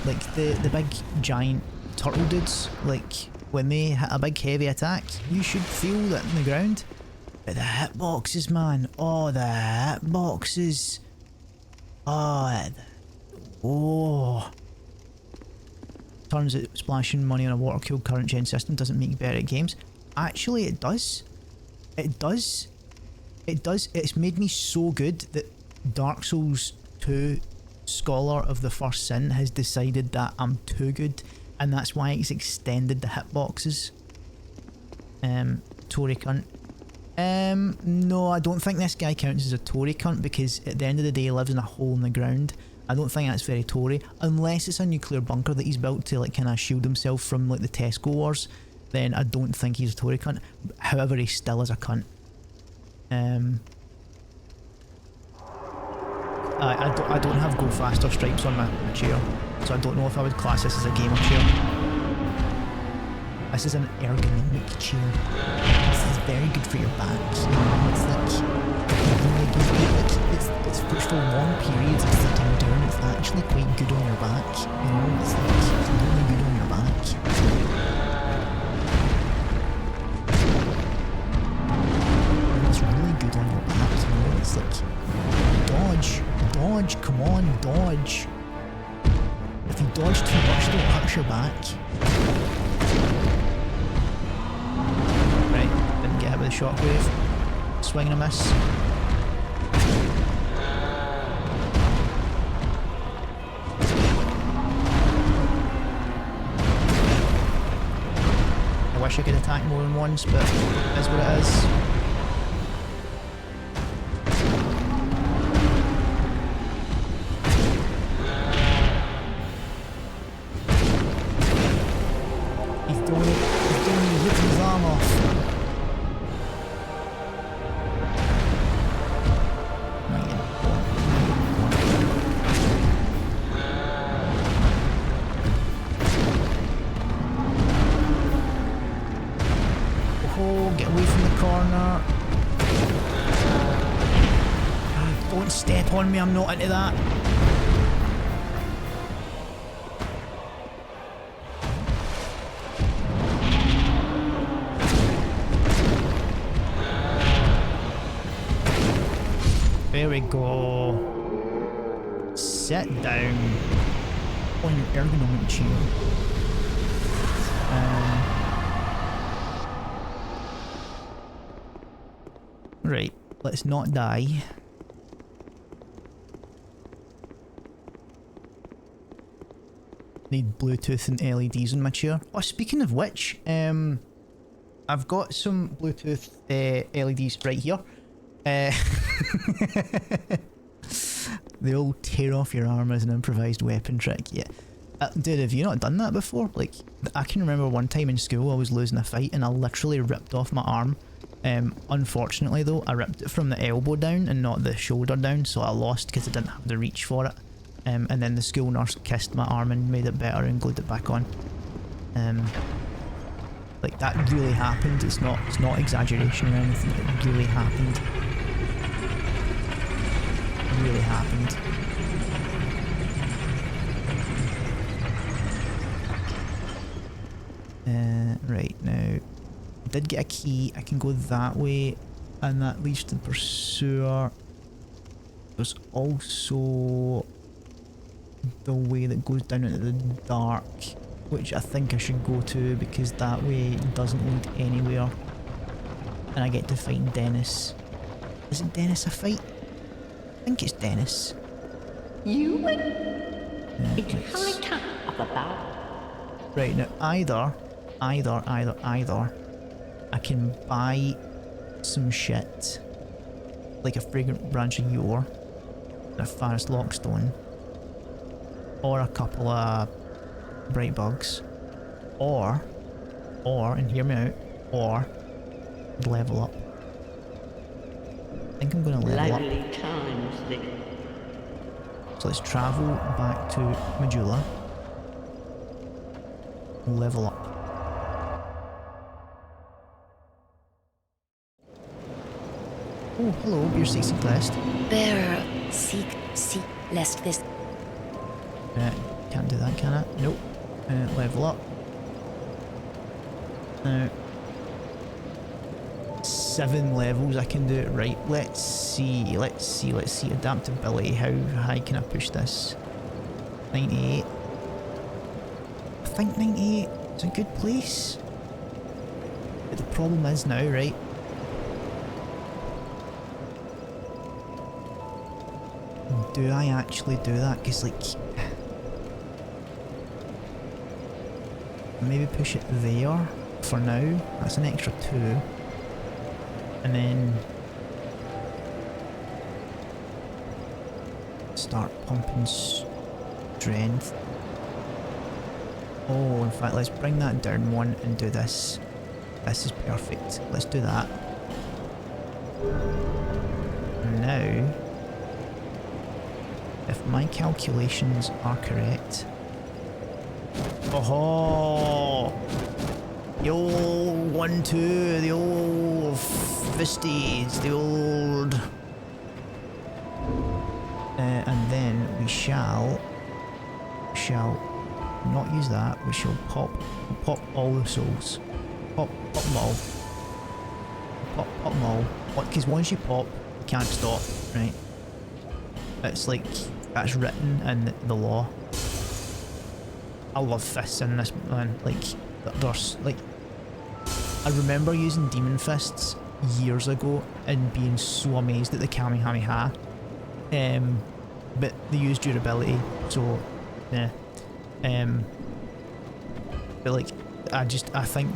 Like, the big giant turtle dudes, like, when they hit a big heavy attack, you should feel that in the ground. But the hitboxes, man. Oh, the hitboxes. Oh. Turns out splashing money on a water-cooled current gen system doesn't make you better at games. Actually, it does. It does. It does. It's made me so good that Dark Souls 2 Scholar of the First Sin has decided that I'm too good, and that's why it's extended the hitboxes. Tory cunt. No, I don't think this guy counts as a Tory cunt, because at the end of the day he lives in a hole in the ground. I don't think that's very Tory, unless it's a nuclear bunker that he's built to like kind of shield himself from like the Tesco wars. Then I don't think he's a Tory cunt. However, he still is a cunt. I don't have go faster stripes on my chair, so I don't know if I would class this as a gamer chair. This is an ergonomic chair. This is very good for your back. It's for long periods of sitting down. It's actually quite good on your back. You know, it's really good on your back. It's really good on your back. You know, it's like dodge, come on, dodge. If you dodge too much, don't hurt your back. Right, didn't get hit with a shockwave. Swing and a miss. I wish I could attack more than once, but it is what it is. On me, I'm not into that. There we go. sit down on your ergonomic chair. Right, let's not die. Need Bluetooth and LEDs in my chair. Oh, speaking of which, I've got some Bluetooth LEDs right here. They'll tear off your arm as an improvised weapon trick. Yeah. Dude, have you not done that before? Like, I can remember one time in school I was losing a fight and I literally ripped off my arm. Unfortunately though, I ripped it from the elbow down and not the shoulder down, so I lost because I didn't have the reach for it. And then the school nurse kissed my arm and made it better and glued it back on. Like, that really happened. It's not exaggeration or anything. It really happened. It really happened. Right, now, I did get a key. I can go that way, and that leads to the pursuer. There's also the way that goes down into the dark, which I think I should go to because that way doesn't lead anywhere. And I get to fight Dennis. Is it Dennis I fight? I think it's Dennis. You win? It's high time of a bow. Right, now either I can buy some shit, like a fragrant branch of yore, and a forest lockstone, or a couple of bright bugs, or, and hear me out, or level up. I think I'm gonna level Lively up. times, Vic. So let's travel back to Majula. Level up. Oh, hello, beer 60 quest. Bearer, seek, lest this. Can't do that, can I? Nope. Level up. Now, 7 levels I can do it. Right, let's see. Adaptability, how high can I push this? 98. I think 98 is a good place. But the problem is now, right? Do I actually do that? Because, like, maybe push it there for now. That's an extra 2. And then start pumping strength. Oh, in fact, let's bring that down 1 and do this. This is perfect. Let's do that. Now, if my calculations are correct. Oh, the old 1-2, the old fisties, the old. And then we shall not use that. We shall pop all the souls. Pop them all. Pop them all. Because once you pop, you can't stop, right? It's like, that's written in the law. I love fists in this, man. Like, there's, like, I remember using demon fists years ago and being so amazed at the Kamehameha. But they use durability, so, yeah. But, like, I think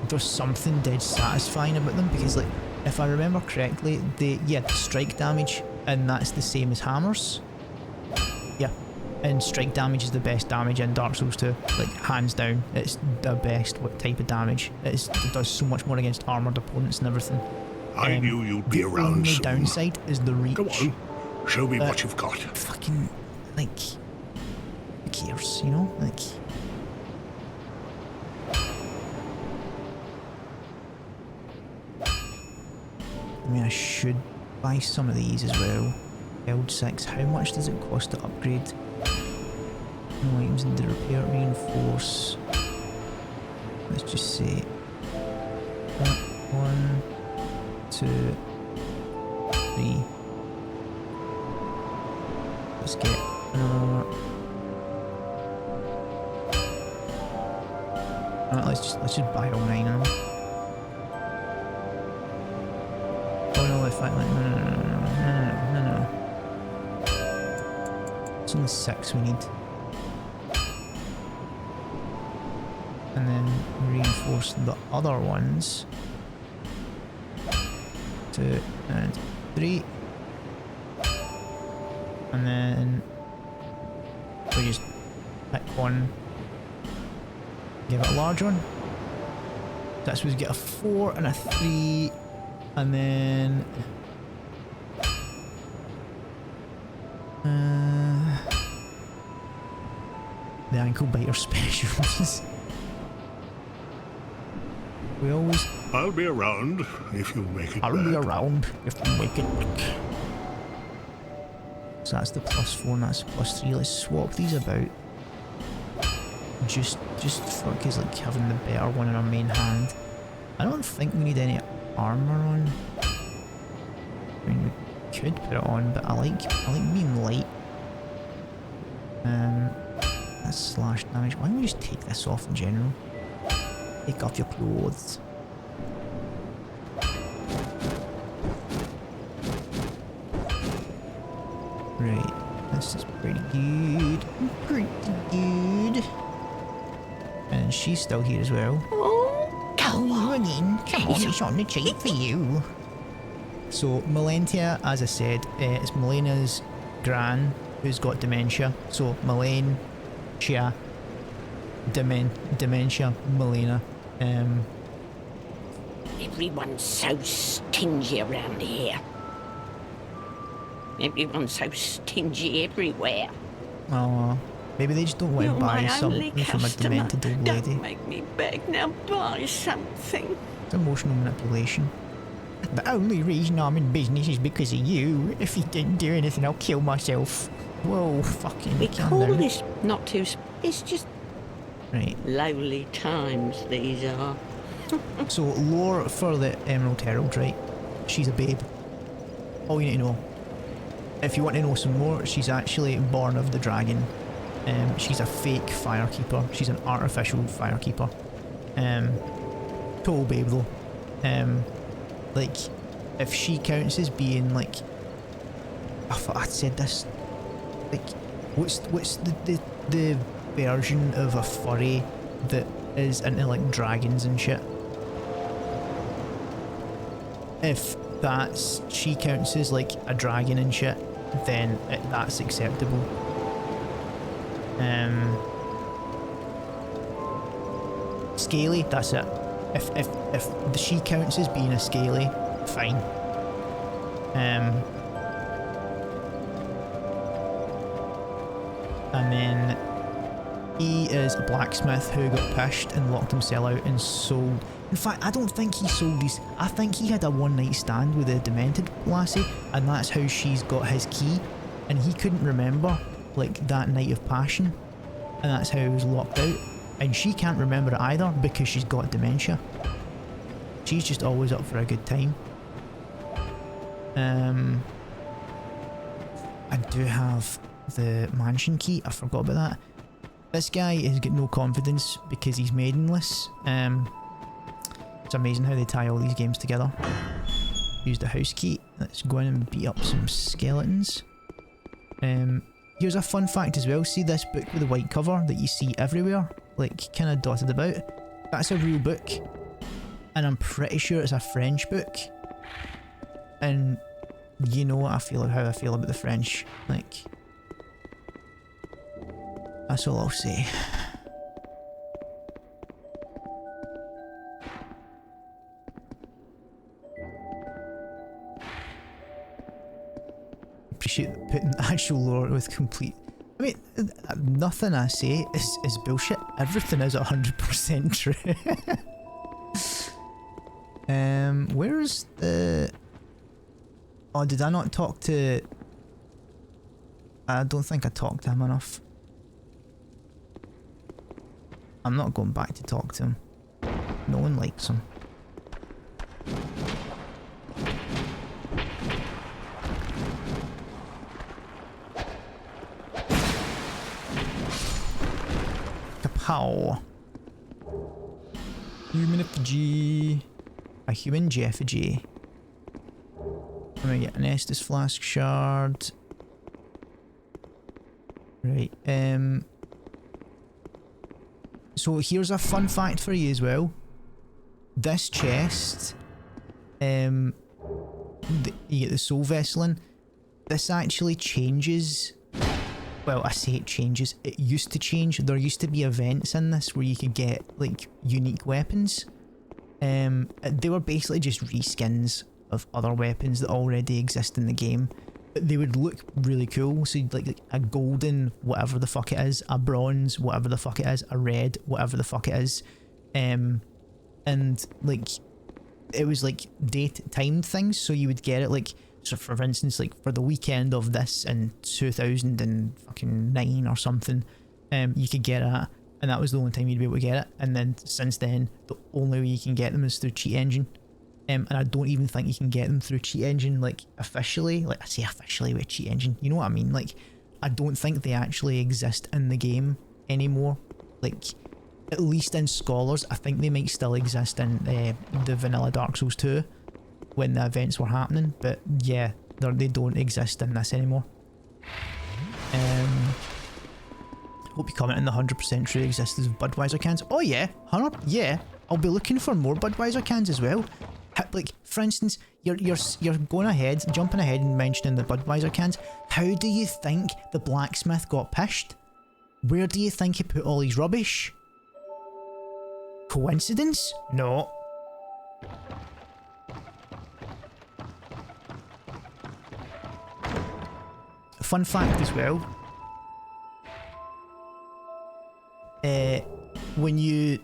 there's something dead satisfying about them because, like, if I remember correctly, they strike damage, and that's the same as hammers. Yeah, and strike damage is the best damage in Dark Souls 2. Like, hands down, it's the best type of damage. It does so much more against armoured opponents and everything. I knew you'd be around soon. The downside is the reach. Go on, show me what you've got. Fucking, like, who cares, you know? Like, I mean, I should buy some of these as well. Build 6. How much does it cost to upgrade? No items in the repair, reinforce. Let's just say 1, 2, 3. Let's get Alright, let's just buy all 9 of them. Oh no, if I like no. It's only 6 we need. And then reinforce the other ones. 2 and 3. And then we just pick one. Give it a large one. That's supposed to get a 4 and a 3. And then the ankle biter specials. We always. I'll be around if you make it. I'll be around if you make it. So that's the +4 and that's the +3. Let's swap these about. Just for because like having the better one in our main hand. I don't think we need any armor on. I mean, we could put it on, but I like being light. That's slash damage. Why don't we just take this off in general? Take off your clothes. Right, this is pretty good. Pretty good. And she's still here as well. Oh, go on in. Come on, it's on the cheek for you. So, Melentia, as I said, it's Melena's gran who's got dementia. So, Melentia, dementia, Melena. Everyone's so stingy around here. Everyone's so stingy everywhere. Oh, maybe they just don't want to buy something from a demented old lady. Don't make me beg now. Buy something. It's emotional manipulation. The only reason I'm in business is because of you. If you didn't do anything, I'll kill myself. Whoa, fucking We calm call down. this not too... It's just... Right. Lowly times these are. So, lore for the Emerald Herald, right? She's a babe. All you need to know. If you want to know some more, she's actually born of the dragon. She's a fake firekeeper. She's an artificial firekeeper. Total babe though. Like, if she counts as being like, I thought I'd said this. Like, what's the version of a furry that is into like dragons and shit? If she counts as like a dragon and shit, then that's acceptable. Scaly, that's it. If she counts as being a scaly, fine. And then he is a blacksmith who got pissed and locked himself out and sold. In fact, I don't think he sold these. I think he had a one-night stand with a demented lassie, and that's how she's got his key. And he couldn't remember, like, that night of passion, and that's how he was locked out. And she can't remember it either because she's got dementia. She's just always up for a good time. I do have the mansion key. I forgot about that. This guy has got no confidence because he's maidenless. It's amazing how they tie all these games together. Use the house key. Let's go in and beat up some skeletons. Here's a fun fact as well. See this book with the white cover that you see everywhere? Like, kind of dotted about? That's a real book. And I'm pretty sure it's a French book. And you know what I feel, how I feel about the French. Like, that's all I'll say. Appreciate putting actual lore with complete. I mean, nothing I say is bullshit. Everything is 100% true. Where's the... Oh, did I not talk to... I don't think I talked to him enough. I'm not going back to talk to him. No one likes him. How? Human effigy. A human effigy. I'm gonna get an Estus flask shard. Right, so here's a fun fact for you as well. This chest, you get the soul vessel in. This actually changes. Well, I say it changes. It used to change. There used to be events in this where you could get like unique weapons. They were basically just reskins of other weapons that already exist in the game. But they would look really cool. So you'd like a golden whatever the fuck it is, a bronze whatever the fuck it is, a red whatever the fuck it is. And like it was like date timed things, so you would get it like, so for instance, like for the weekend of this in 2009 or something, you could get it, and that was the only time you'd be able to get it. And then since then, the only way you can get them is through Cheat Engine. And I don't even think you can get them through Cheat Engine, like officially. Like I say officially with Cheat Engine, you know what I mean? Like I don't think they actually exist in the game anymore. Like at least in Scholars, I think they might still exist in the vanilla Dark Souls 2 when the events were happening. But yeah, they don't exist in this anymore. Hope you comment on the 100% true existence of Budweiser cans. Oh yeah, 100. Yeah, I'll be looking for more Budweiser cans as well. Like for instance, you're going ahead, jumping ahead and mentioning the Budweiser cans. How do you think the blacksmith got pissed? Where do you think he put all his rubbish? Coincidence? No. Fun fact as well. When you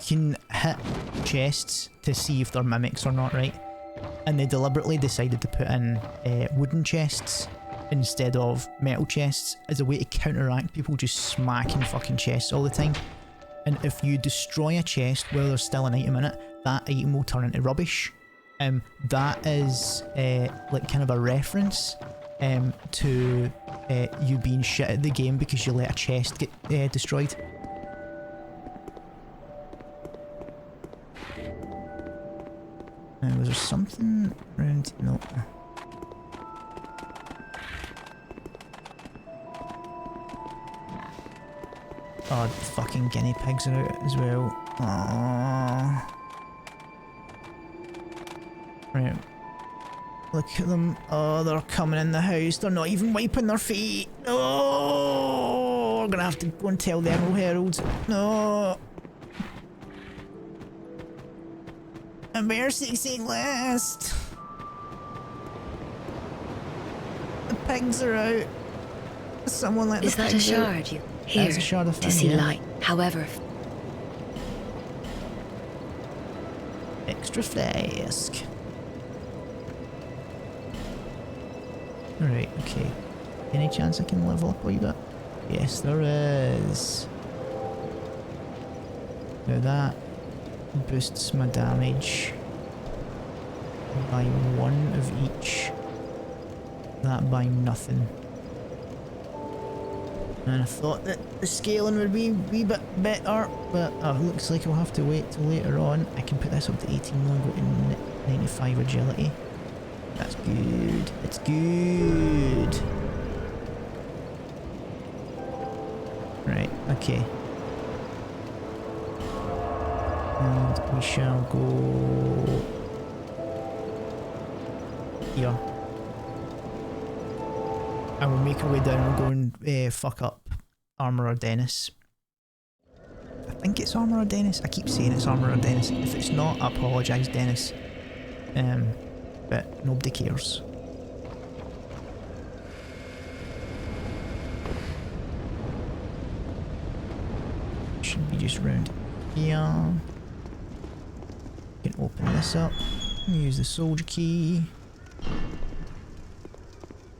can hit chests to see if they're mimics or not, right? And they deliberately decided to put in wooden chests instead of metal chests as a way to counteract people just smacking fucking chests all the time. And if you destroy a chest while there's still an item in it, that item will turn into rubbish. That is like kind of a reference to you being shit at the game because you let a chest get destroyed. Was there something around? No. Oh, the fucking guinea pigs are out as well. Aww. Right. Look at them. Oh, they're coming in the house. They're not even wiping their feet. Oh, we're gonna have to go and tell the Emerald Herald. No. Emergency list. The pigs are out. Someone let the pigs out. Is that a shard you hear? That's a shard of to see light. However. Extra flask. Alright, okay. Any chance I can level up a wee bit? Yes, there is. Now that boosts my damage by 1 of each. That by nothing. And I thought that the scaling would be a wee bit better, but looks like I'll have to wait till later on. I can put this up to 18 now and go to 95 agility. That's good. It's good. Right, okay. And we shall go here. And we'll make our way down and go and fuck up Armourer Dennis. I think it's Armourer Dennis. I keep saying it's Armourer Dennis. If it's not, I apologise, Dennis. But nobody cares. Should be just round here. Can open this up. Use the soldier key.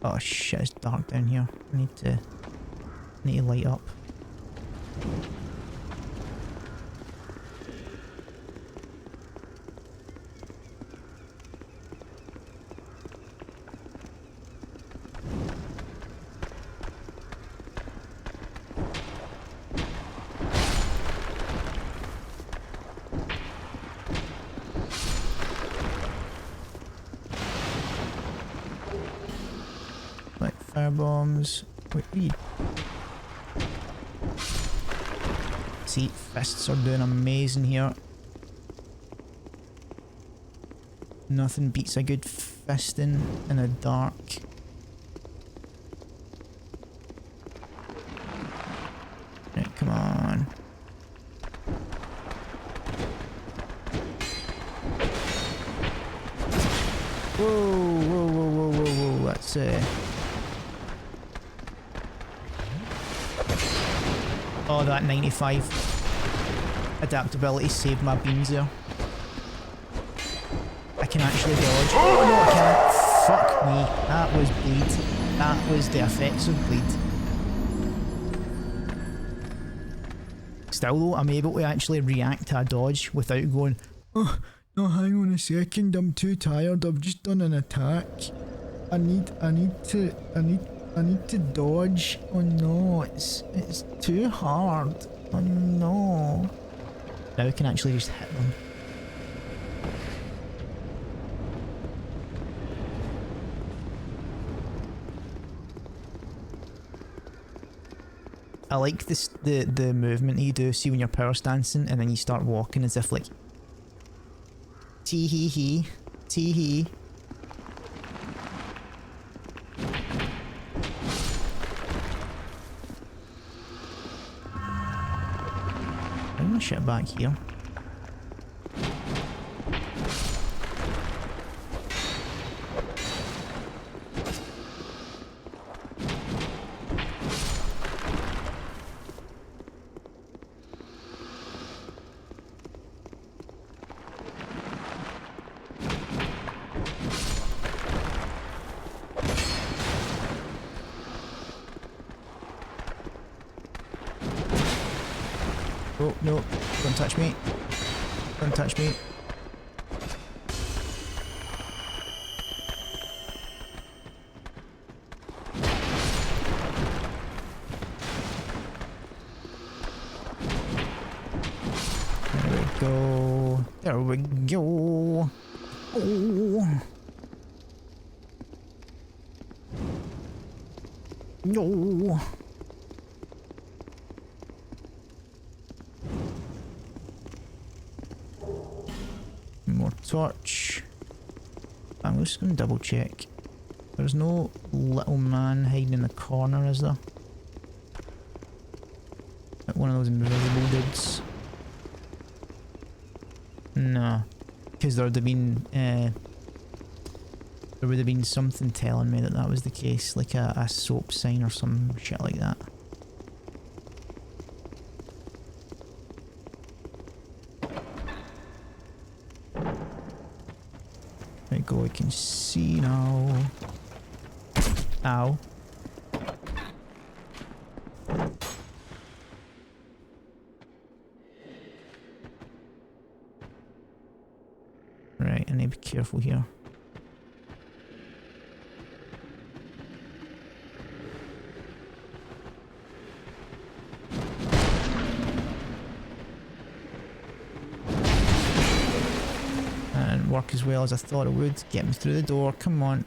Oh shit, it's dark down here. I need to light up. fire bombs. Wait, read. See, fists are doing amazing here. Nothing beats a good fisting in the dark. Right, come on. Whoa, whoa, whoa, whoa, whoa, whoa, let's oh, that 95 adaptability saved my beams there. I can actually dodge. Oh no, I can't. Fuck me. That was bleed. That was the effects of bleed. Still though, I'm able to actually react to a dodge without going, oh, no, hang on a second, I'm too tired, I've just done an attack. I need to dodge. Oh no, it's too hard. Oh no. Now I can actually just hit them. I like this the movement you do, see when you're power stancing and then you start walking as if like tee hee hee, tee hee. Bring my shit back here. Oh, no. Don't touch me. Don't touch me. There we go. There we go. Oh. No. More torch. I'm just gonna double check. There's no little man hiding in the corner, is there? Like one of those invisible dudes. No. Because there would have been something telling me that that was the case, like a soap sign or some shit like that. There we go, I can see now. Ow. Right, I need to be careful here. And work as well as I thought it would. Get me through the door, come on.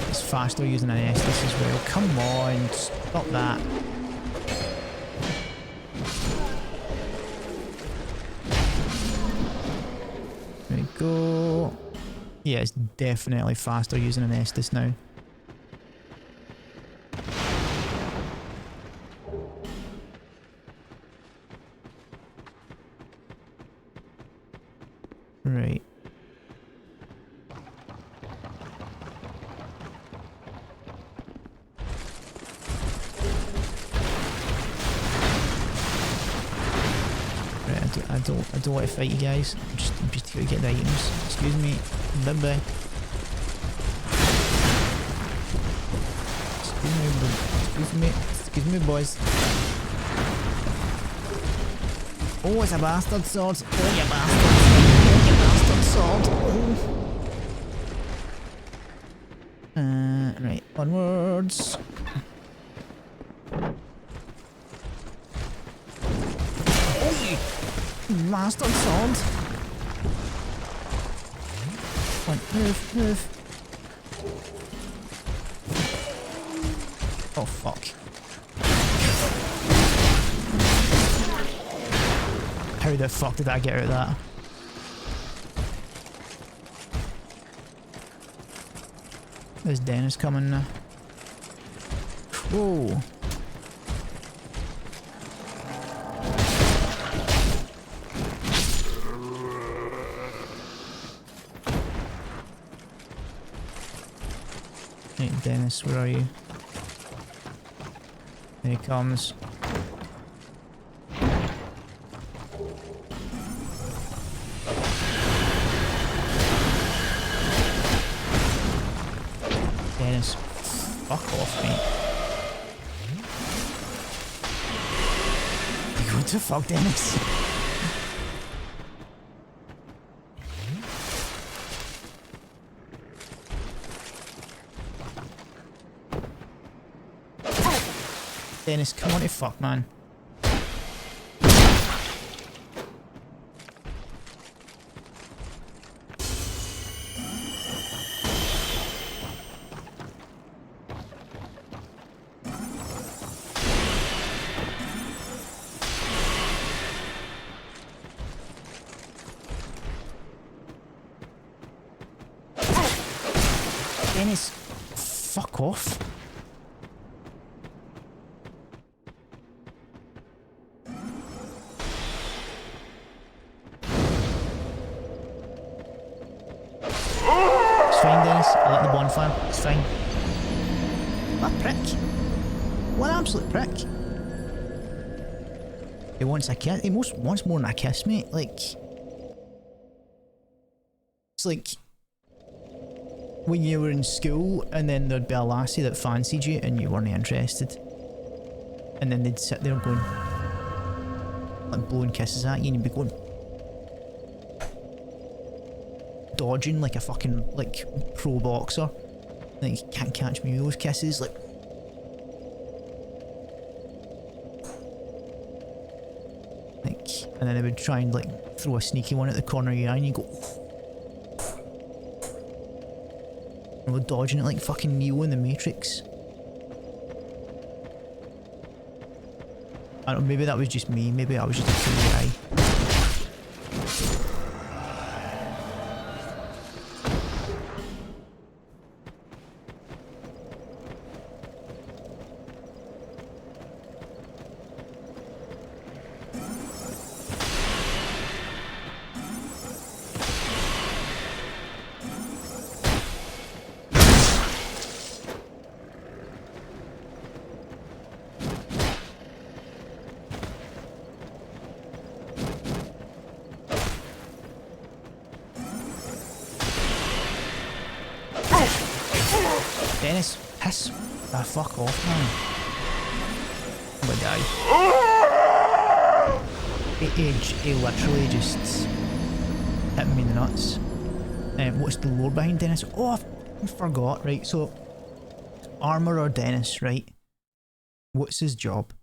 It's faster using an Estus as well. Come on, stop that. There we go. Yeah, it's definitely faster using an Estus now. Right. I don't want to fight you guys. I'm just here to get the items. Excuse me. Bye bye. Excuse me, boys. Oh, it's a bastard sword. Oh, you bastard. Oh, you bastard sword. Oh. Right, onwards. Bastard sword. Come on, move, move. Oh fuck. How the fuck did I get out of that? There's Dennis coming now. Whoa. Hey Dennis, where are you? Here he comes. Dennis, fuck off, mate. What the fuck, Dennis? Dennis, come on to fuck, man. Dennis, fuck off. It's fine, Dennis. I like the bonfire. It's fine. What a prick. What an absolute prick. He wants a kiss. He wants more than a kiss, mate. Like... It's like... when you were in school and then there'd be a lassie that fancied you and you weren't interested. And then they'd sit there going... like blowing kisses at you and you'd be going... dodging like a fucking, like, pro boxer. Like, you can't catch me with those kisses, like... and then they would try and, like, throw a sneaky one at the corner of your eye and you go... and we're dodging it like fucking Neo in the Matrix. I don't know, maybe that was just me, maybe I was just a cool guy. Dennis, piss the fuck off, man. I'm gonna die. He literally just hit me in the nuts. What's the lore behind Dennis? Oh, I forgot, right, so... Armourer Dennis, right? What's his job?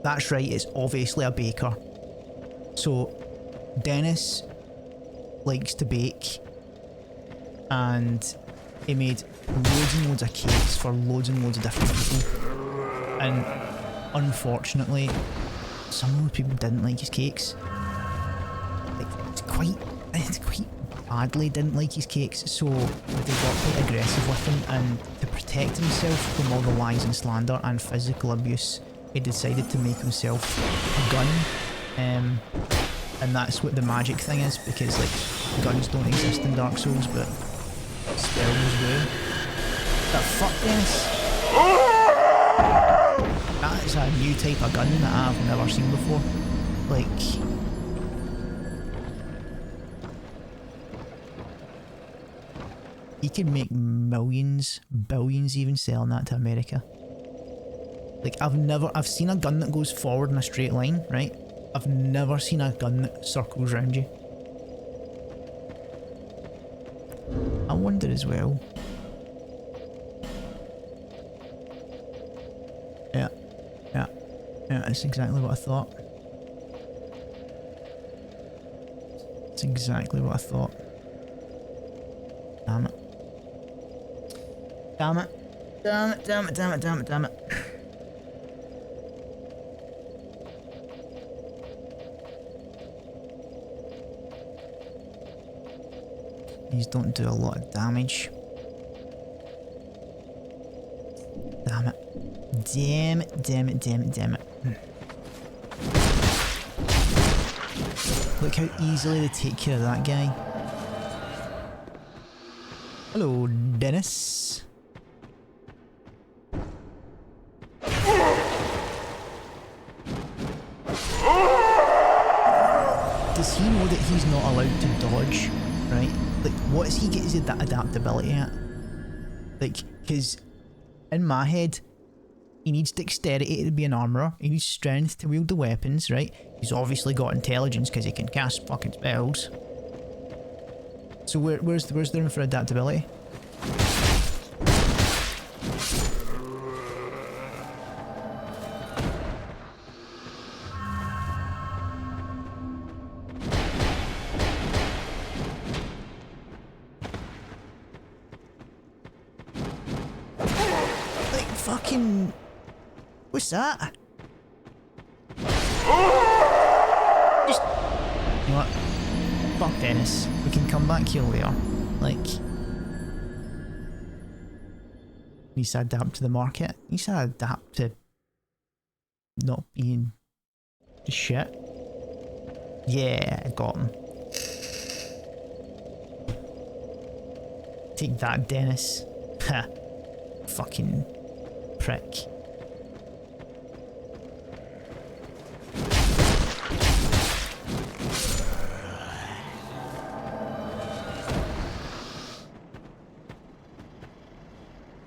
That's right, it's obviously a baker. So, Dennis likes to bake. And he made loads and loads of cakes for loads and loads of different people. And unfortunately, some of those people didn't like his cakes. Like, it's quite badly didn't like his cakes, so they got quite aggressive with him, and to protect himself from all the lies and slander and physical abuse, he decided to make himself a gun. And that's what the magic thing is, because like guns don't exist in Dark Souls, but spells do. That fuck, Dennis? That is a new type of gun that I've never seen before. Like... he could make millions, billions even selling that to America. Like, I've seen a gun that goes forward in a straight line, right? I've never seen a gun that circles around you. I wonder as well. Yeah, that's exactly what I thought. That's exactly what I thought. Damn it. Damn it. Damn it, damn it, damn it, damn it, damn it. These don't do a lot of damage. Damn it. Damn it, damn it, damn it, damn it. Look how easily they take care of that guy. Hello, Dennis. Does he know that he's not allowed to dodge, right? Like, what does he get his adaptability at? Like, because in my head, he needs dexterity to be an armourer, he needs strength to wield the weapons, right? He's obviously got intelligence because he can cast fucking spells. So where's the room for adaptability? Like fucking... What's that? Just... You know what? Fuck Dennis. We can come back here later. Like... He needs to adapt to the market. He needs to adapt to... not being... shit. Yeah, I got him. Take that, Dennis. Ha. Fucking prick.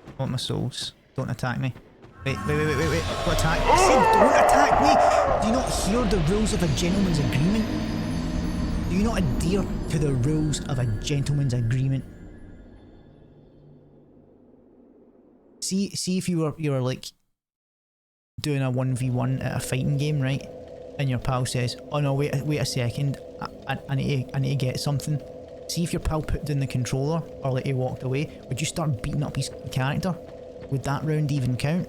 I want my souls. Don't attack me. Wait. What attack? I said don't attack me! Do you not hear the rules of a gentleman's agreement? Do you not adhere to the rules of a gentleman's agreement? See if you were like doing a 1v1 at a fighting game, right? And your pal says, "Oh no, wait a second, I need to get something." See if your pal put down the controller or like he walked away, would you start beating up his character? Would that round even count?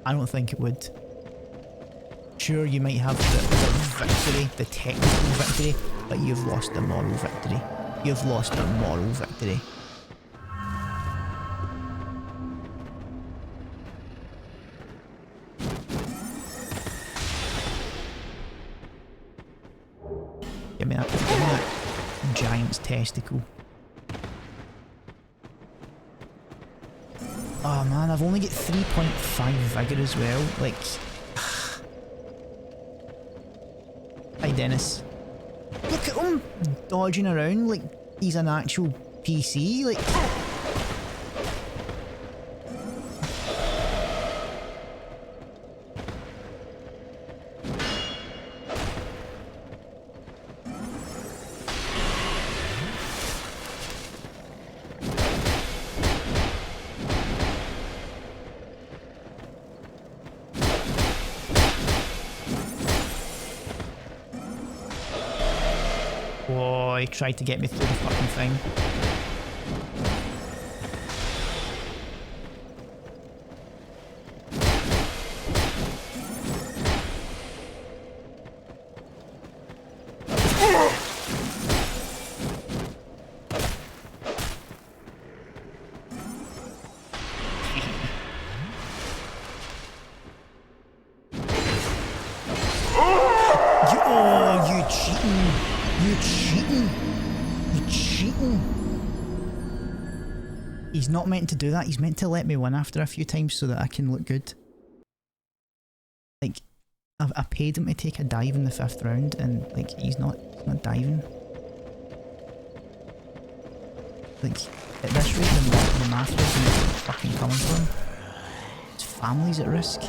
I don't think it would. Sure, you might have the victory, the technical victory, but you've lost the moral victory. You've lost the moral victory. Give me that giant's testicle. Oh man, I've only got 3.5 vigor as well. Like, hi Dennis. Look at him dodging around like he's an actual PC. Like. Whoa, he tried to get me through the fucking thing. You cheating! You cheating! You cheating! He's not meant to do that. He's meant to let me win after a few times so that I can look good. Like, I paid him to take a dive in the 5th round and like he's not diving. Like, at this rate the math is fucking coming for him. His family's at risk.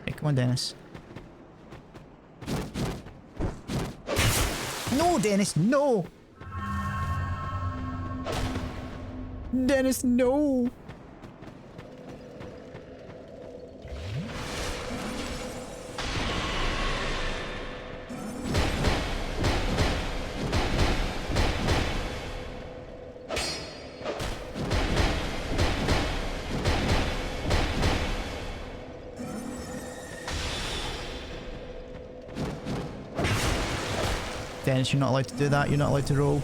Hey, come on Dennis. No, Dennis, no! Dennis, no! Dennis, you're not allowed to do that. You're not allowed to roll.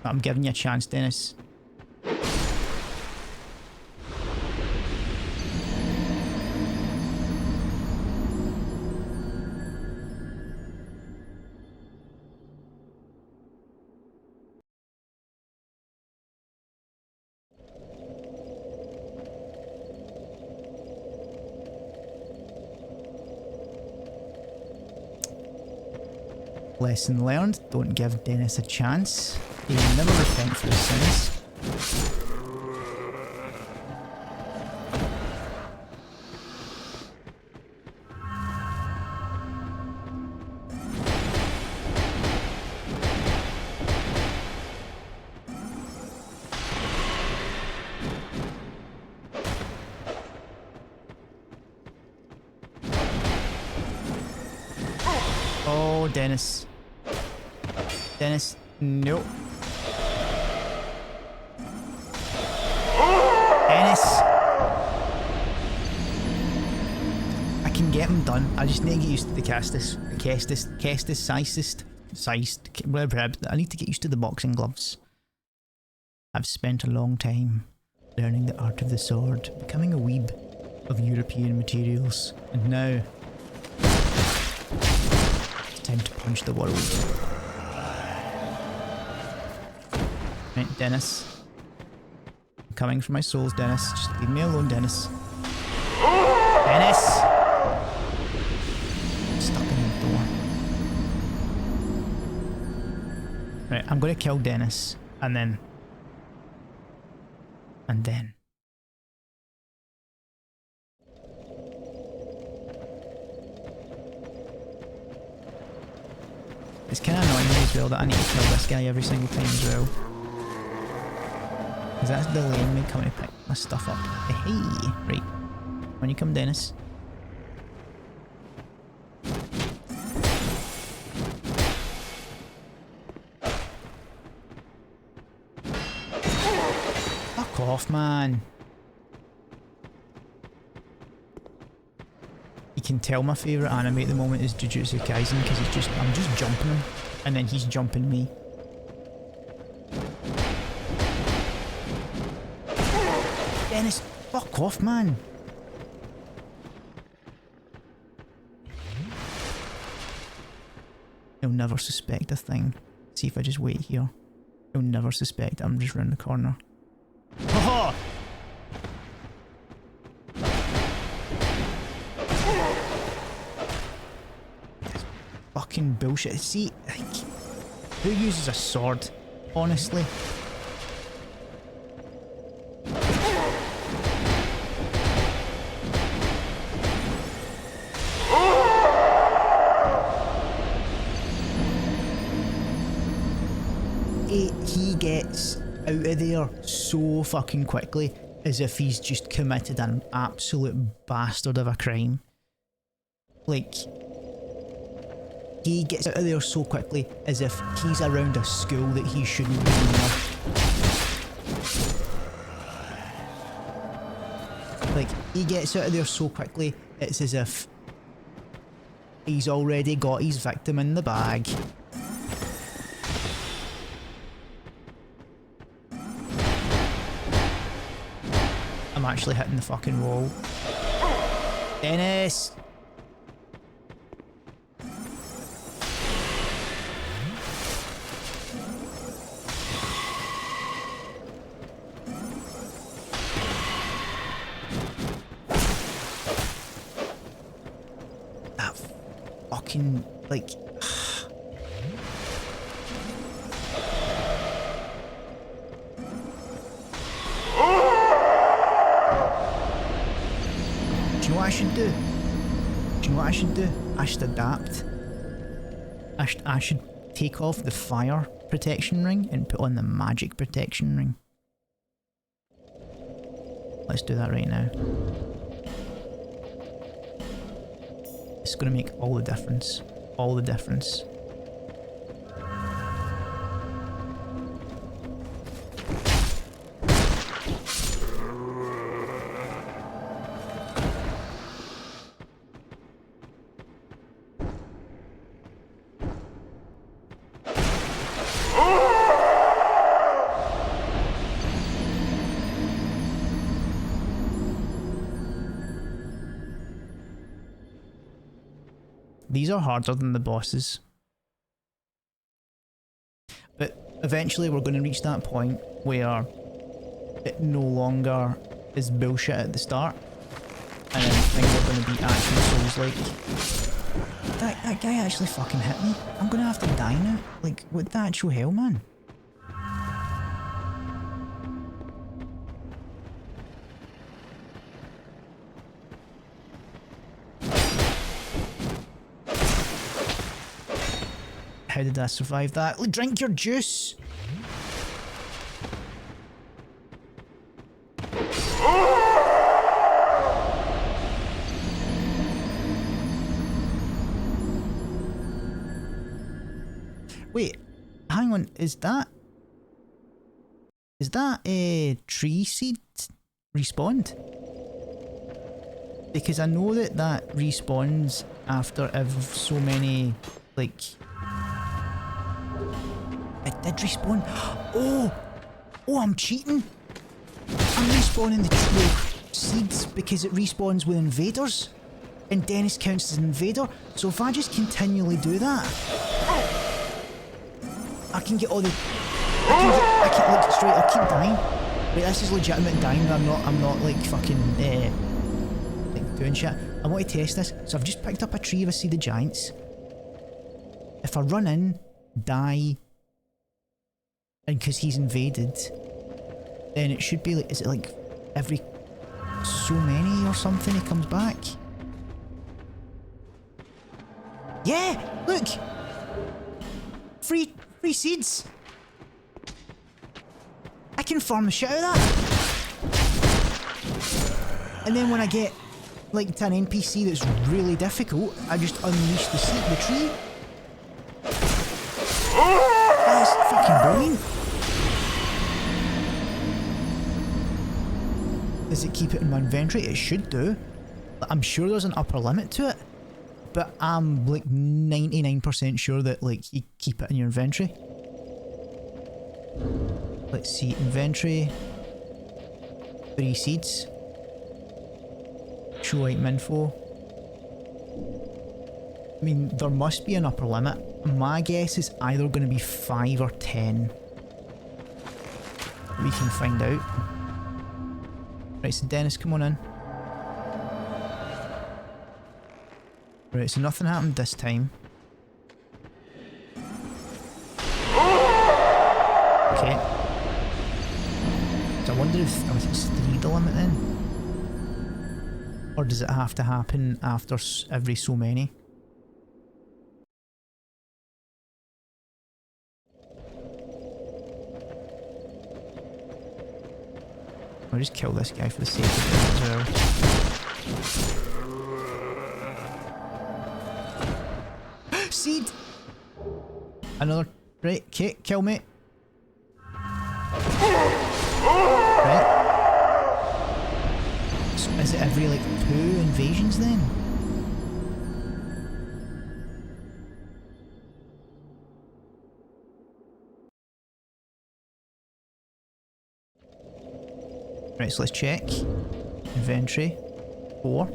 I'm giving you a chance, Dennis. Lesson learned, don't give Dennis a chance. He will never repent for his sins. Oh, Dennis. Dennis, no. Dennis! I can get him done. I just need to get used to the Castus, I need to get used to the boxing gloves. I've spent a long time learning the art of the sword, becoming a weeb of European materials, and now it's time to punch the world. Right, Dennis. I'm coming for my souls, Dennis. Just leave me alone, Dennis. Dennis! I'm stuck in the door. Right, I'm gonna kill Dennis. And then... It's kind of annoying me as well that I need to kill this guy every single time as well. Because that's delaying me coming to pick my stuff up. Hey! Right. When you come, Dennis. Fuck off, man. You can tell my favourite anime at the moment is Jujutsu Kaisen because I'm just jumping him and then he's jumping me. Dennis, fuck off, man. He'll never suspect a thing. See if I just wait here. He'll never suspect I'm just round the corner. Haha! Fucking bullshit. See, like, who uses a sword? Honestly. He gets out of there so fucking quickly as if he's just committed an absolute bastard of a crime. Like, he gets out of there so quickly as if he's around a school that he shouldn't be in. Like, he gets out of there so quickly, it's as if he's already got his victim in the bag. I'm actually hitting the fucking wall. Dennis! That fucking, like... Do you know what I should do? Do you know what I should do? I should adapt. I should take off the fire protection ring and put on the magic protection ring. let's do that right now. It's gonna make all the difference. All the difference. These are harder than the bosses. But eventually we're going to reach that point where it no longer is bullshit at the start. And then things are going to be actually Souls-like. That guy actually fucking hit me. I'm going to have to die now. Like, what the actual hell, man? How did I survive that? Drink your juice! Wait, hang on, is that a tree seed respawned? Because I know that respawns after so many, like... It did respawn. Oh, I'm cheating. I'm respawning the seeds because it respawns with invaders, and Dennis counts as an invader. So if I just continually do that, I can get all the. I can look straight. I'll keep dying. Wait, this is legitimate dying. I'm not like fucking like doing shit. I want to test this. So I've just picked up a tree of a seed of giants. If I run in, die. And because he's invaded, then it should be like, is it like every so many or something he comes back? Yeah, look! Free seeds! I can farm the shit out of that! And then when I get like to an NPC that's really difficult, I just unleash the tree. That's fucking brilliant. Does it keep it in my inventory? It should do. I'm sure there's an upper limit to it, but I'm like 99% sure that like you keep it in your inventory. Let's see, inventory, 3 seeds, show item info. I mean, there must be an upper limit. My guess is either going to be 5 or 10. We can find out. Right, so Dennis, come on in. Right, so nothing happened this time. Okay. So I wonder if it's 3 the limit then? Or does it have to happen after every so many? I'll just kill this guy for the sake of it as well. Seed! Another. Right, okay, kill me. Right. So is it every like 2 invasions then? Right, so let's check. Inventory. 4.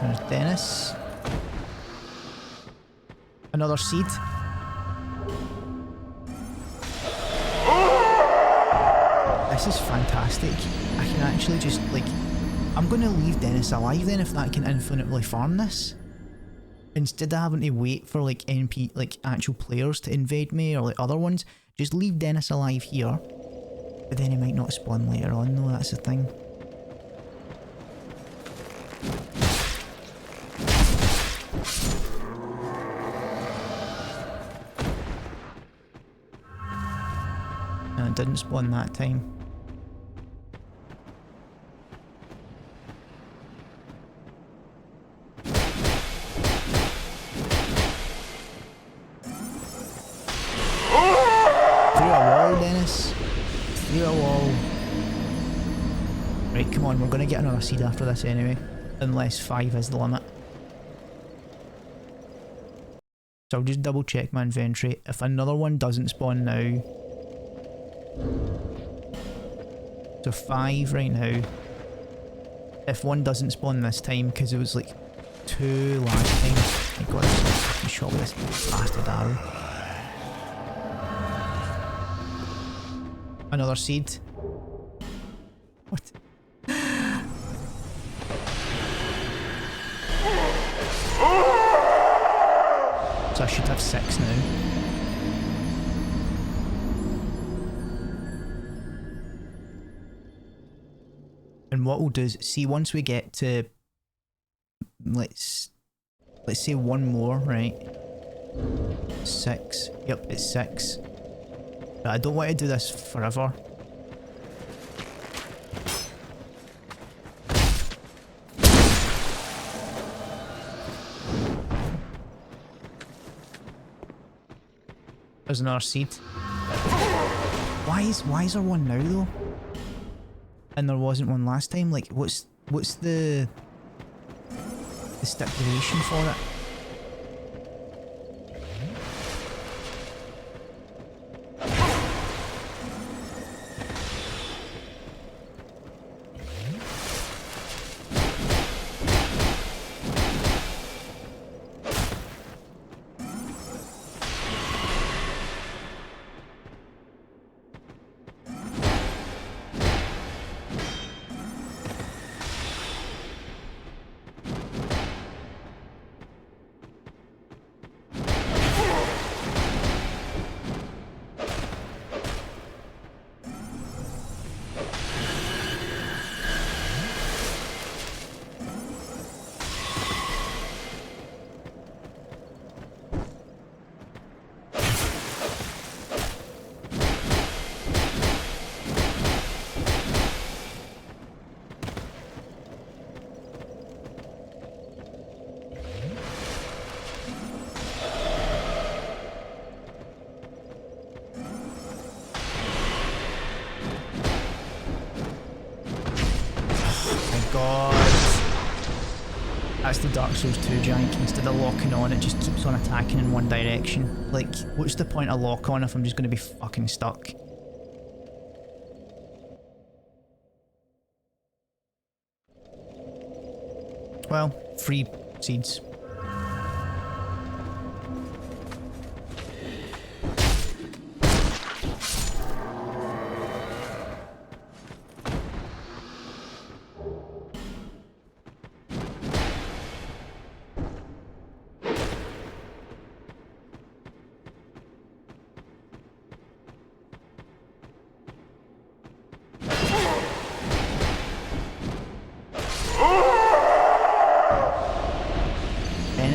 There's Dennis. Another seed. This is fantastic. I can actually just, like... I'm going to leave Dennis alive then if that can infinitely farm this. Instead of having to wait for like actual players to invade me or like other ones, just leave Dennis alive here. But then he might not spawn later on though, that's the thing. And it didn't spawn that time. Through a wall, Dennis. Through a wall. Right, come on, we're gonna get another seed after this anyway. Unless 5 is the limit. So I'll just double check my inventory. If another one doesn't spawn now. So 5 right now. If one doesn't spawn this time, because it was like 2 last time. My god, I'm so fucking shot with this bastard arrow. Another seed. What? So I should have 6 now. And what we'll do is, see, once we get to, let's say 1 more, right? 6. Yep, it's 6. But I don't want to do this forever. There's another seed. Why is there one now though? And there wasn't one last time? Like, what's the stipulation for it? That's the Dark Souls 2 jank. Instead of locking on, it just keeps on attacking in one direction. Like, what's the point of lock on if I'm just going to be fucking stuck? Well, 3 seeds.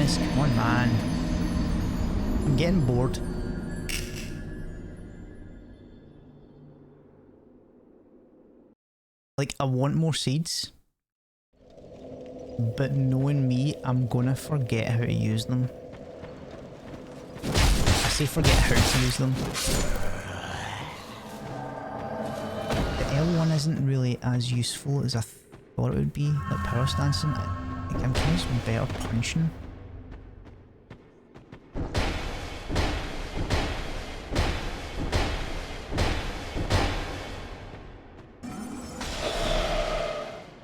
Come on, man. I'm getting bored. Like, I want more seeds. But knowing me, I'm gonna forget how to use them. I say forget how to use them. The L1 isn't really as useful as I thought it would be. Like power stancing, I'm trying some better punching.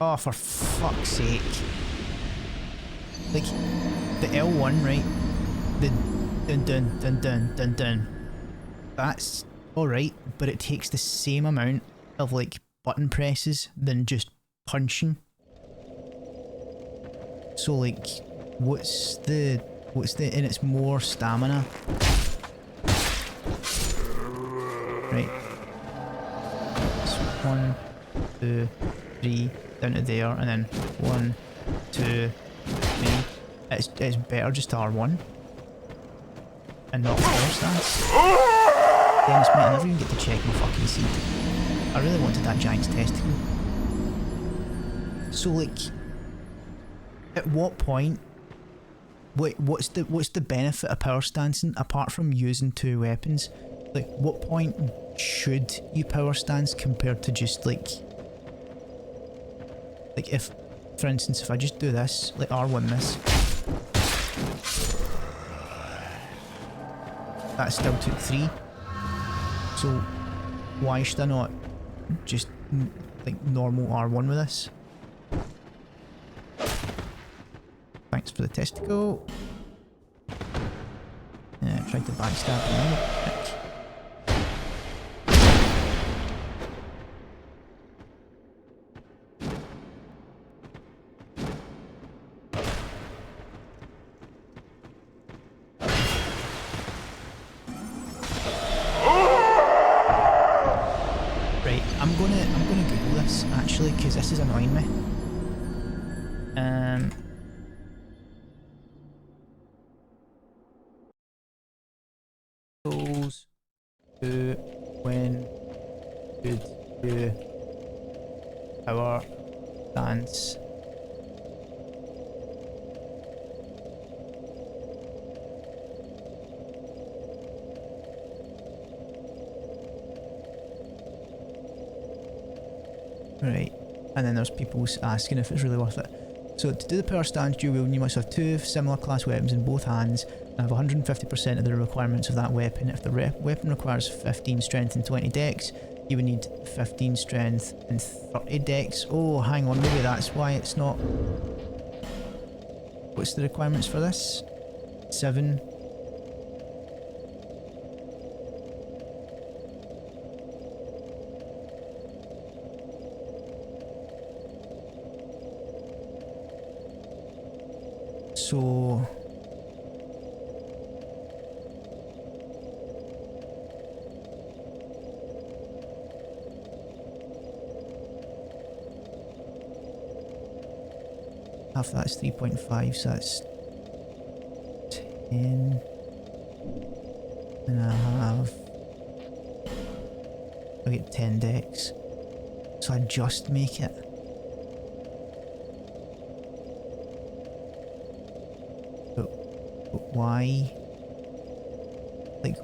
Oh, for fuck's sake. Like, the L1, right? The dun dun dun dun dun dun. That's alright, but it takes the same amount of, like, button presses than just punching. So, like, what's the, and it's more stamina. Right. So 1, 2, 3, down to there, and then 1, 2, 3. It's better just to R1 and not power stance. Dennis, mate, I never even get to check my fucking seed. I really wanted that giant's testicle. So, like, at what point, what's the benefit of power stancing apart from using two weapons? Like, what point should you power stance compared to just like if, for instance, if I just do this, like R1 this, that still took 3. So why should I not just like normal R1 with this? Thanks for the testicle. Tried to backstab me. Right, I'm gonna Google this actually because this is annoying me. Goes to when should you power stance? Right, and then there's people asking if it's really worth it. So to do the power stance dual wielding, you must have 2 similar class weapons in both hands and have 150% of the requirements of that weapon. If the weapon requires 15 strength and 20 dex, you would need 15 strength and 30 dex. Oh, hang on, maybe that's why it's not... What's the requirements for this? 7. So half that's 3.5, so that's 10. And I get 10 dex. So I just make it. But why? Like,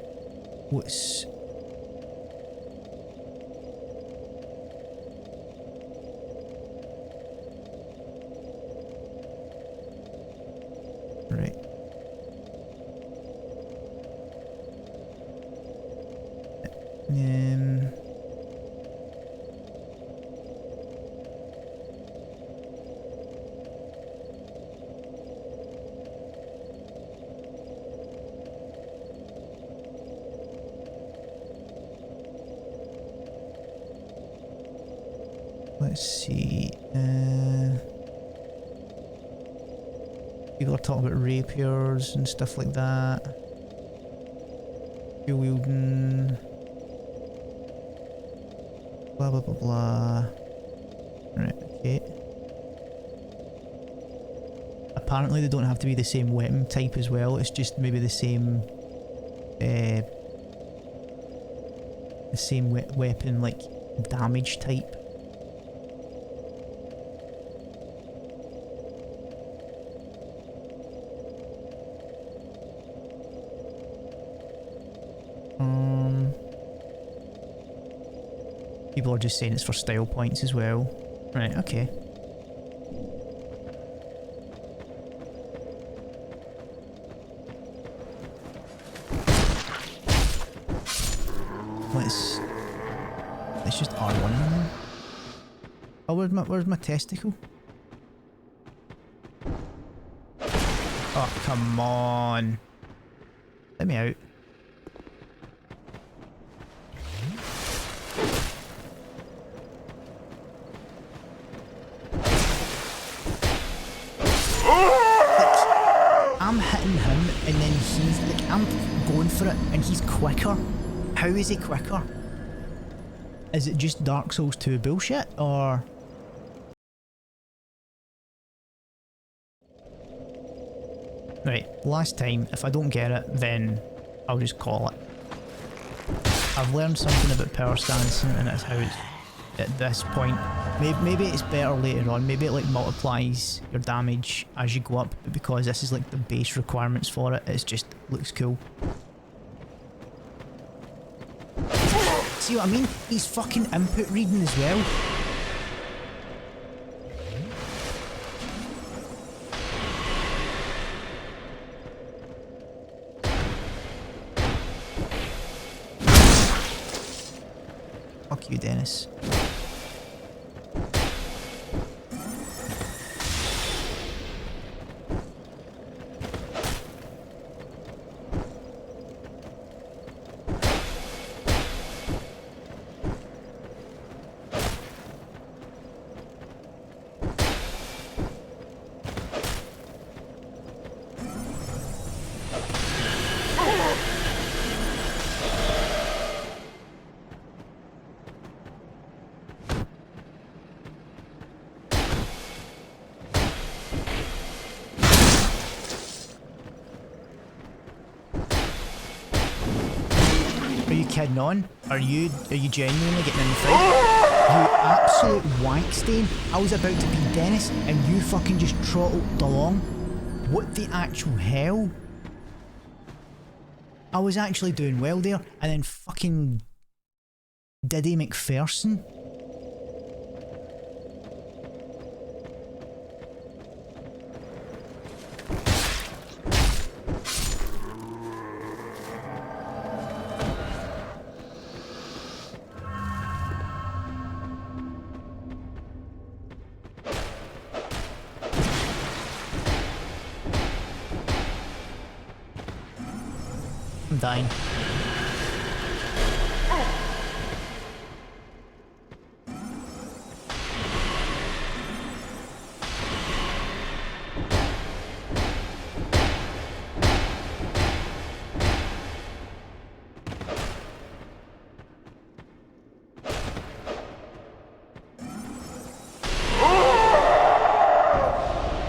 what's... Right. Let's see. People are talking about rapiers and stuff like that. Dual wielding. Blah blah blah blah. Right, okay. Apparently they don't have to be the same weapon type as well, it's just maybe the same weapon, like damage type. People are just saying it's for style points as well. Right, okay. Let's just R1 then. Oh, where's my testicle? Oh, come on. Let me out. I'm hitting him and then he's like, I'm going for it and he's quicker. How is he quicker? Is it just Dark Souls 2 bullshit or? Right, last time, if I don't get it then I'll just call it. I've learned something about power stance, and that's how it's at this point. Maybe it's better later on. Maybe it like multiplies your damage as you go up, but because this is like the base requirements for it, it's just looks cool. See what I mean? He's fucking input reading as well. Fuck you, Dennis. Are you kidding on? Are you genuinely getting in the fight? You absolute wankstain. I was about to be Dennis and you fucking just trottled along. What the actual hell? I was actually doing well there, and then fucking Diddy McPherson. I'm dying.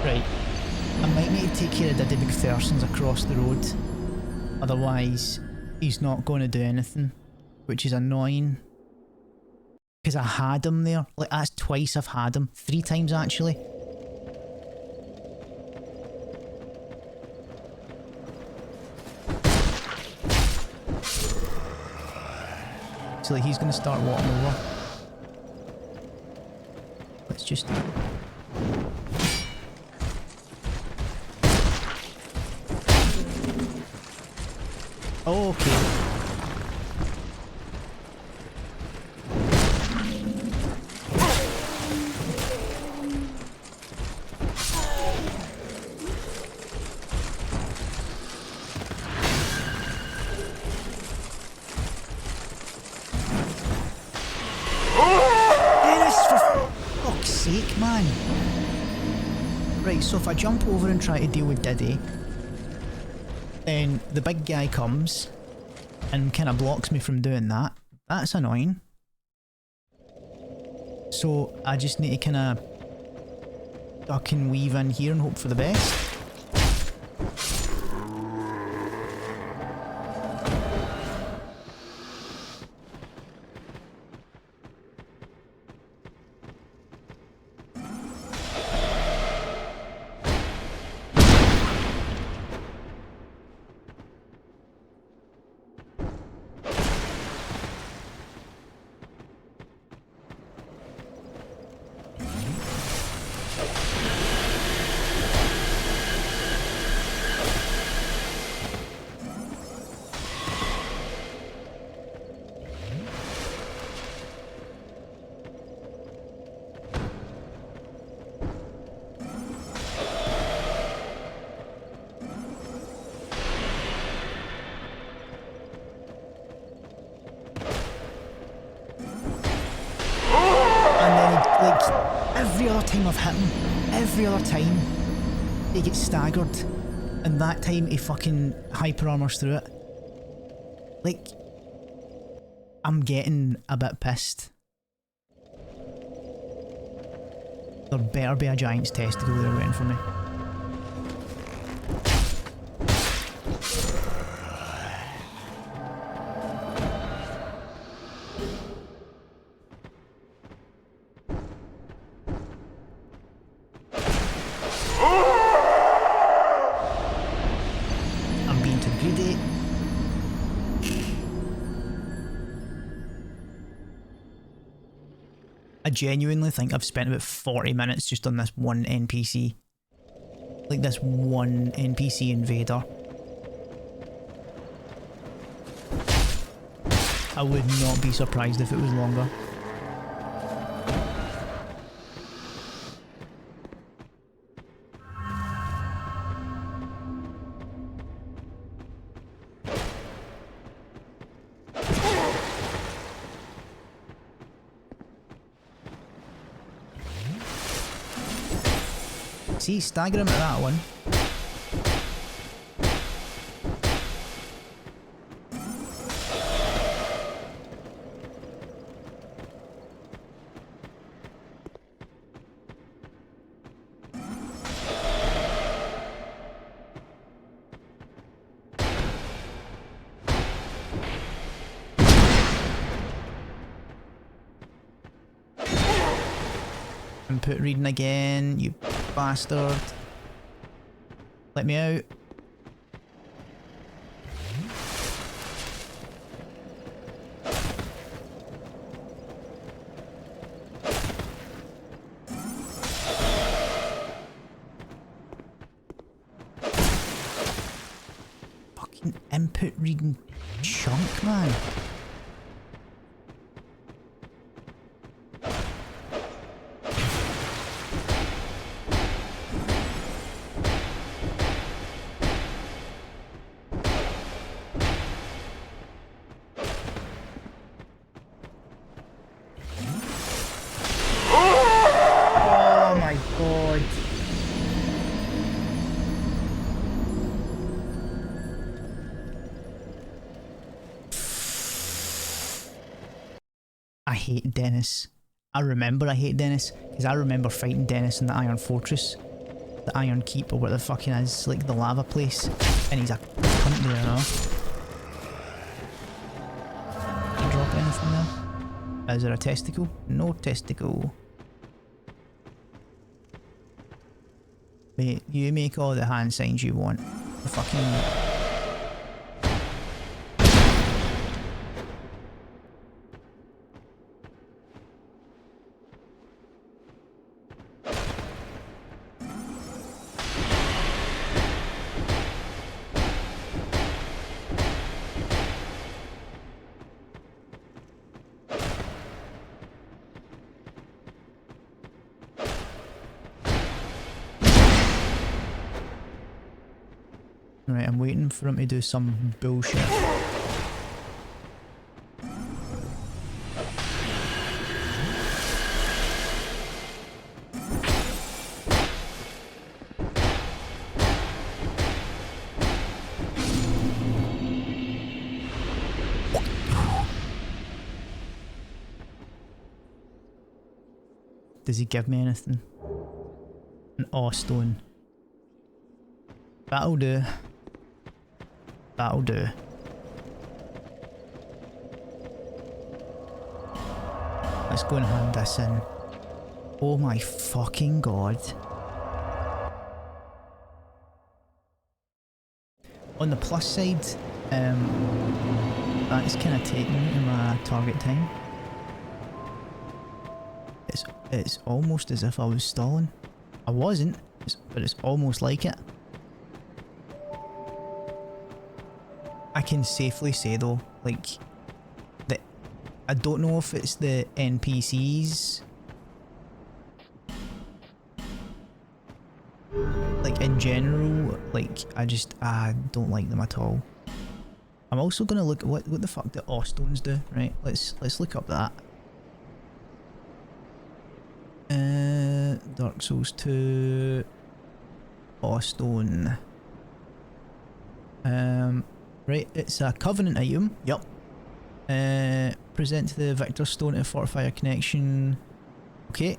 Right. I might need to take care of Diddy McPherson's across the road. Otherwise, he's not going to do anything, which is annoying. Because I had him there. Like, that's twice I've had him. 3 times, actually. So, like, he's going to start walking over. Let's just... Oh, okay. Dennis, for fuck's sake, man. Right, so if I jump over and try to deal with Diddy, then the big guy comes and kind of blocks me from doing that. That's annoying. So I just need to kind of duck and weave in here and hope for the best. Every other time I've hit him, every other time, he gets staggered. And that time he fucking hyper armors through it. Like, I'm getting a bit pissed. There better be a giant's testicle there waiting for me. genuinely think I've spent about 40 minutes just on this one NPC. Like this one NPC invader. I would not be surprised if it was longer. See, stagger him at that one. Input reading again, you bastard. Let me out. Fucking input reading chunk, man. Oh my god. I hate Dennis. I remember I hate Dennis because I remember fighting Dennis in the Iron Fortress, the Iron Keep, or what the fucking is, like the lava place, and he's a cunt there, no? Can I drop anything there? Is there a testicle? No testicle. Mate, you make all the hand signs you want. The fucking... Right, I'm waiting for him to do some bullshit. Does he give me anything? An awe stone. That'll do. That'll do. Let's go and hand this in. Oh my fucking god. On the plus side, that's kind of taking me to my target time. It's almost as if I was stalling. I wasn't, but it's almost like it. I can safely say though, like, that I don't know if it's the NPCs. Like in general, like I don't like them at all. I'm also gonna look at what the fuck do awe stones do, right? Let's look up that. Dark Souls 2 awe stone. Right, it's a Covenant item. Yup. Present to the Victor Stone to fortify a connection. Okay.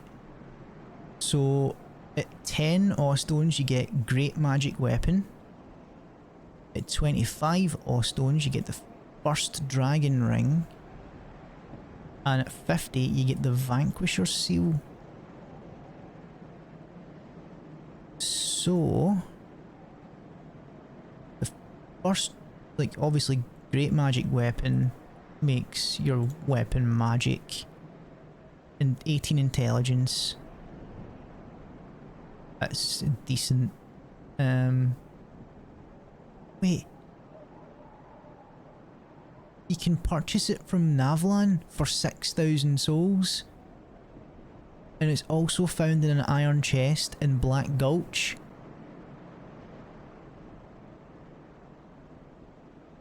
So, at 10 awe stones you get Great Magic Weapon. At 25 awe stones you get the First Dragon Ring. And at 50 you get the Vanquisher Seal. So... the first... like, obviously, Great Magic Weapon makes your weapon magic. and 18 intelligence. That's decent. Wait. You can purchase it from Navlan for 6,000 souls. And it's also found in an iron chest in Black Gulch.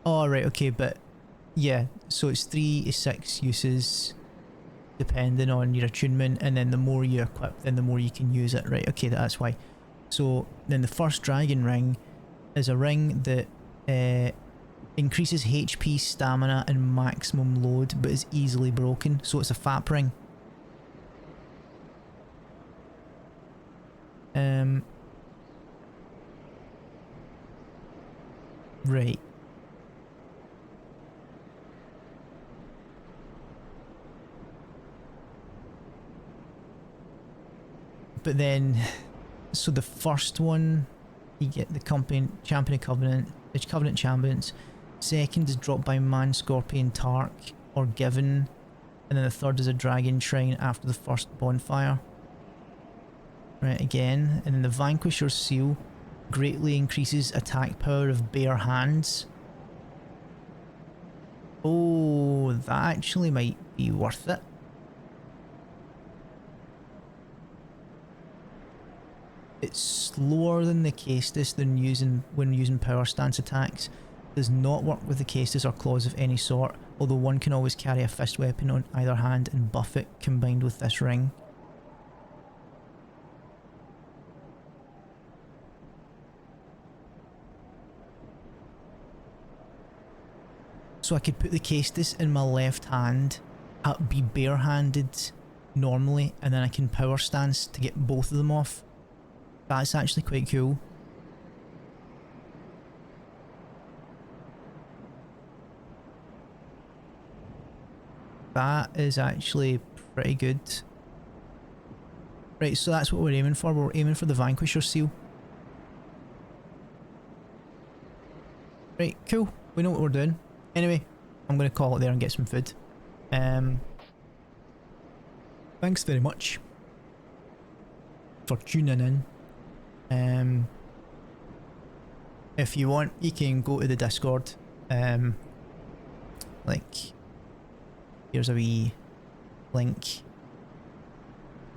Oh, right, okay, but yeah, so it's 3 to 6 uses depending on your attunement, and then the more you equip, then the more you can use it. Right, okay, that's why. So then the first dragon ring is a ring that increases HP, stamina, and maximum load, but is easily broken. So it's a FAP ring. Right. But then, so the first one, you get the Champion of Covenant, the Covenant Champions. Second is dropped by Man, Scorpion, Tark, or given. And then the third is a Dragon Shrine after the first bonfire. Right, again. And then the Vanquisher's Seal greatly increases attack power of bare hands. Oh, that actually might be worth it. It's slower than the Caestus when using power stance attacks. Does not work with the Caestus or claws of any sort, although one can always carry a fist weapon on either hand and buff it combined with this ring. So I could put the Caestus in my left hand, be barehanded normally, and then I can power stance to get both of them off. That's actually quite cool. That is actually pretty good. Right, so that's what we're aiming for. We're aiming for the Vanquisher Seal. Right, cool. We know what we're doing. Anyway, I'm going to call it there and get some food. Thanks very much for tuning in. If you want, you can go to the Discord. Like, here's a wee link.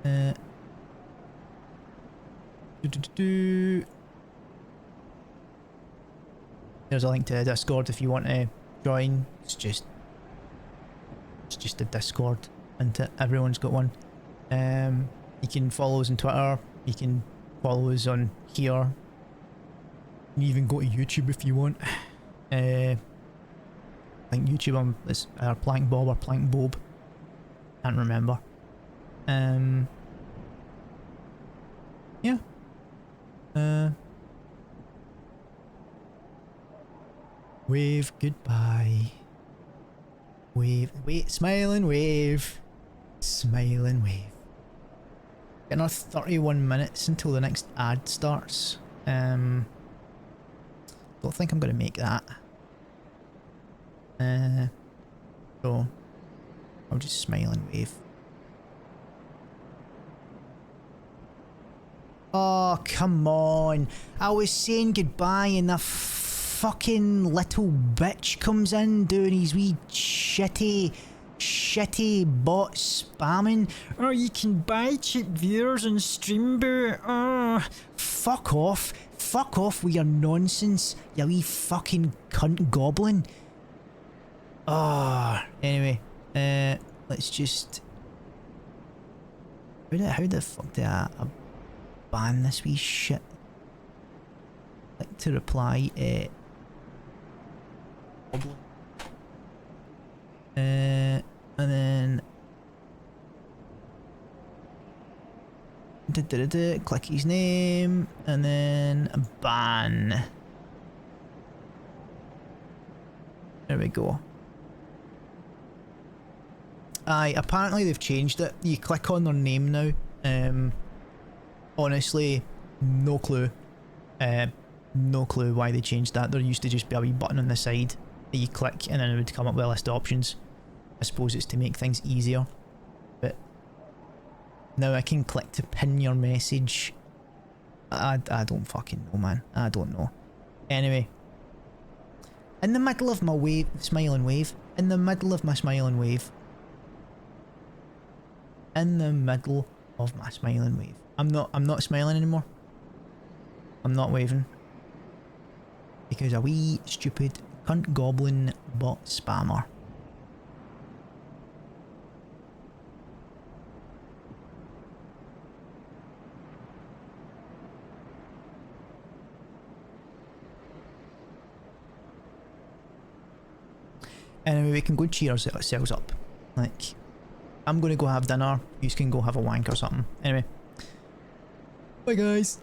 There's a link to the Discord if you want to join. It's just a Discord, and everyone's got one. You can follow us on Twitter. You can follow us on here. You can even go to YouTube if you want. I think YouTube is Plank Bob or Plank Bob. Can't remember. Yeah. Wave goodbye. Wave. Wait, smile and wave. Smile and wave. Got another 31 minutes until the next ad starts. Don't think I'm going to make that. So I'll just smile and wave. Oh, come on. I was saying goodbye and the fucking little bitch comes in doing his wee shitty bot spamming. Oh, you can buy cheap viewers on Streamboot. Oh, fuck off. Fuck off with your nonsense, you wee fucking cunt goblin. Oh, anyway, let's just... How the fuck do I ban this wee shit? Like to reply, and then click his name and then ban. There we go. Aye, apparently they've changed it. You click on their name now. Honestly, no clue. No clue why they changed that. There used to just be a wee button on the side that you click and then it would come up with a list of options. I suppose it's to make things easier. But Now I can click to pin your message. I don't fucking know, man. I don't know. Anyway. In the middle of my wave, smiling wave. In the middle of my smiling wave. In the middle of my smiling wave. I'm not smiling anymore. I'm not waving. Because a wee stupid cunt goblin bot spammer. Anyway, we can go cheer ourselves up. Like, I'm gonna go have dinner, you can go have a wank or something. Anyway. Bye guys.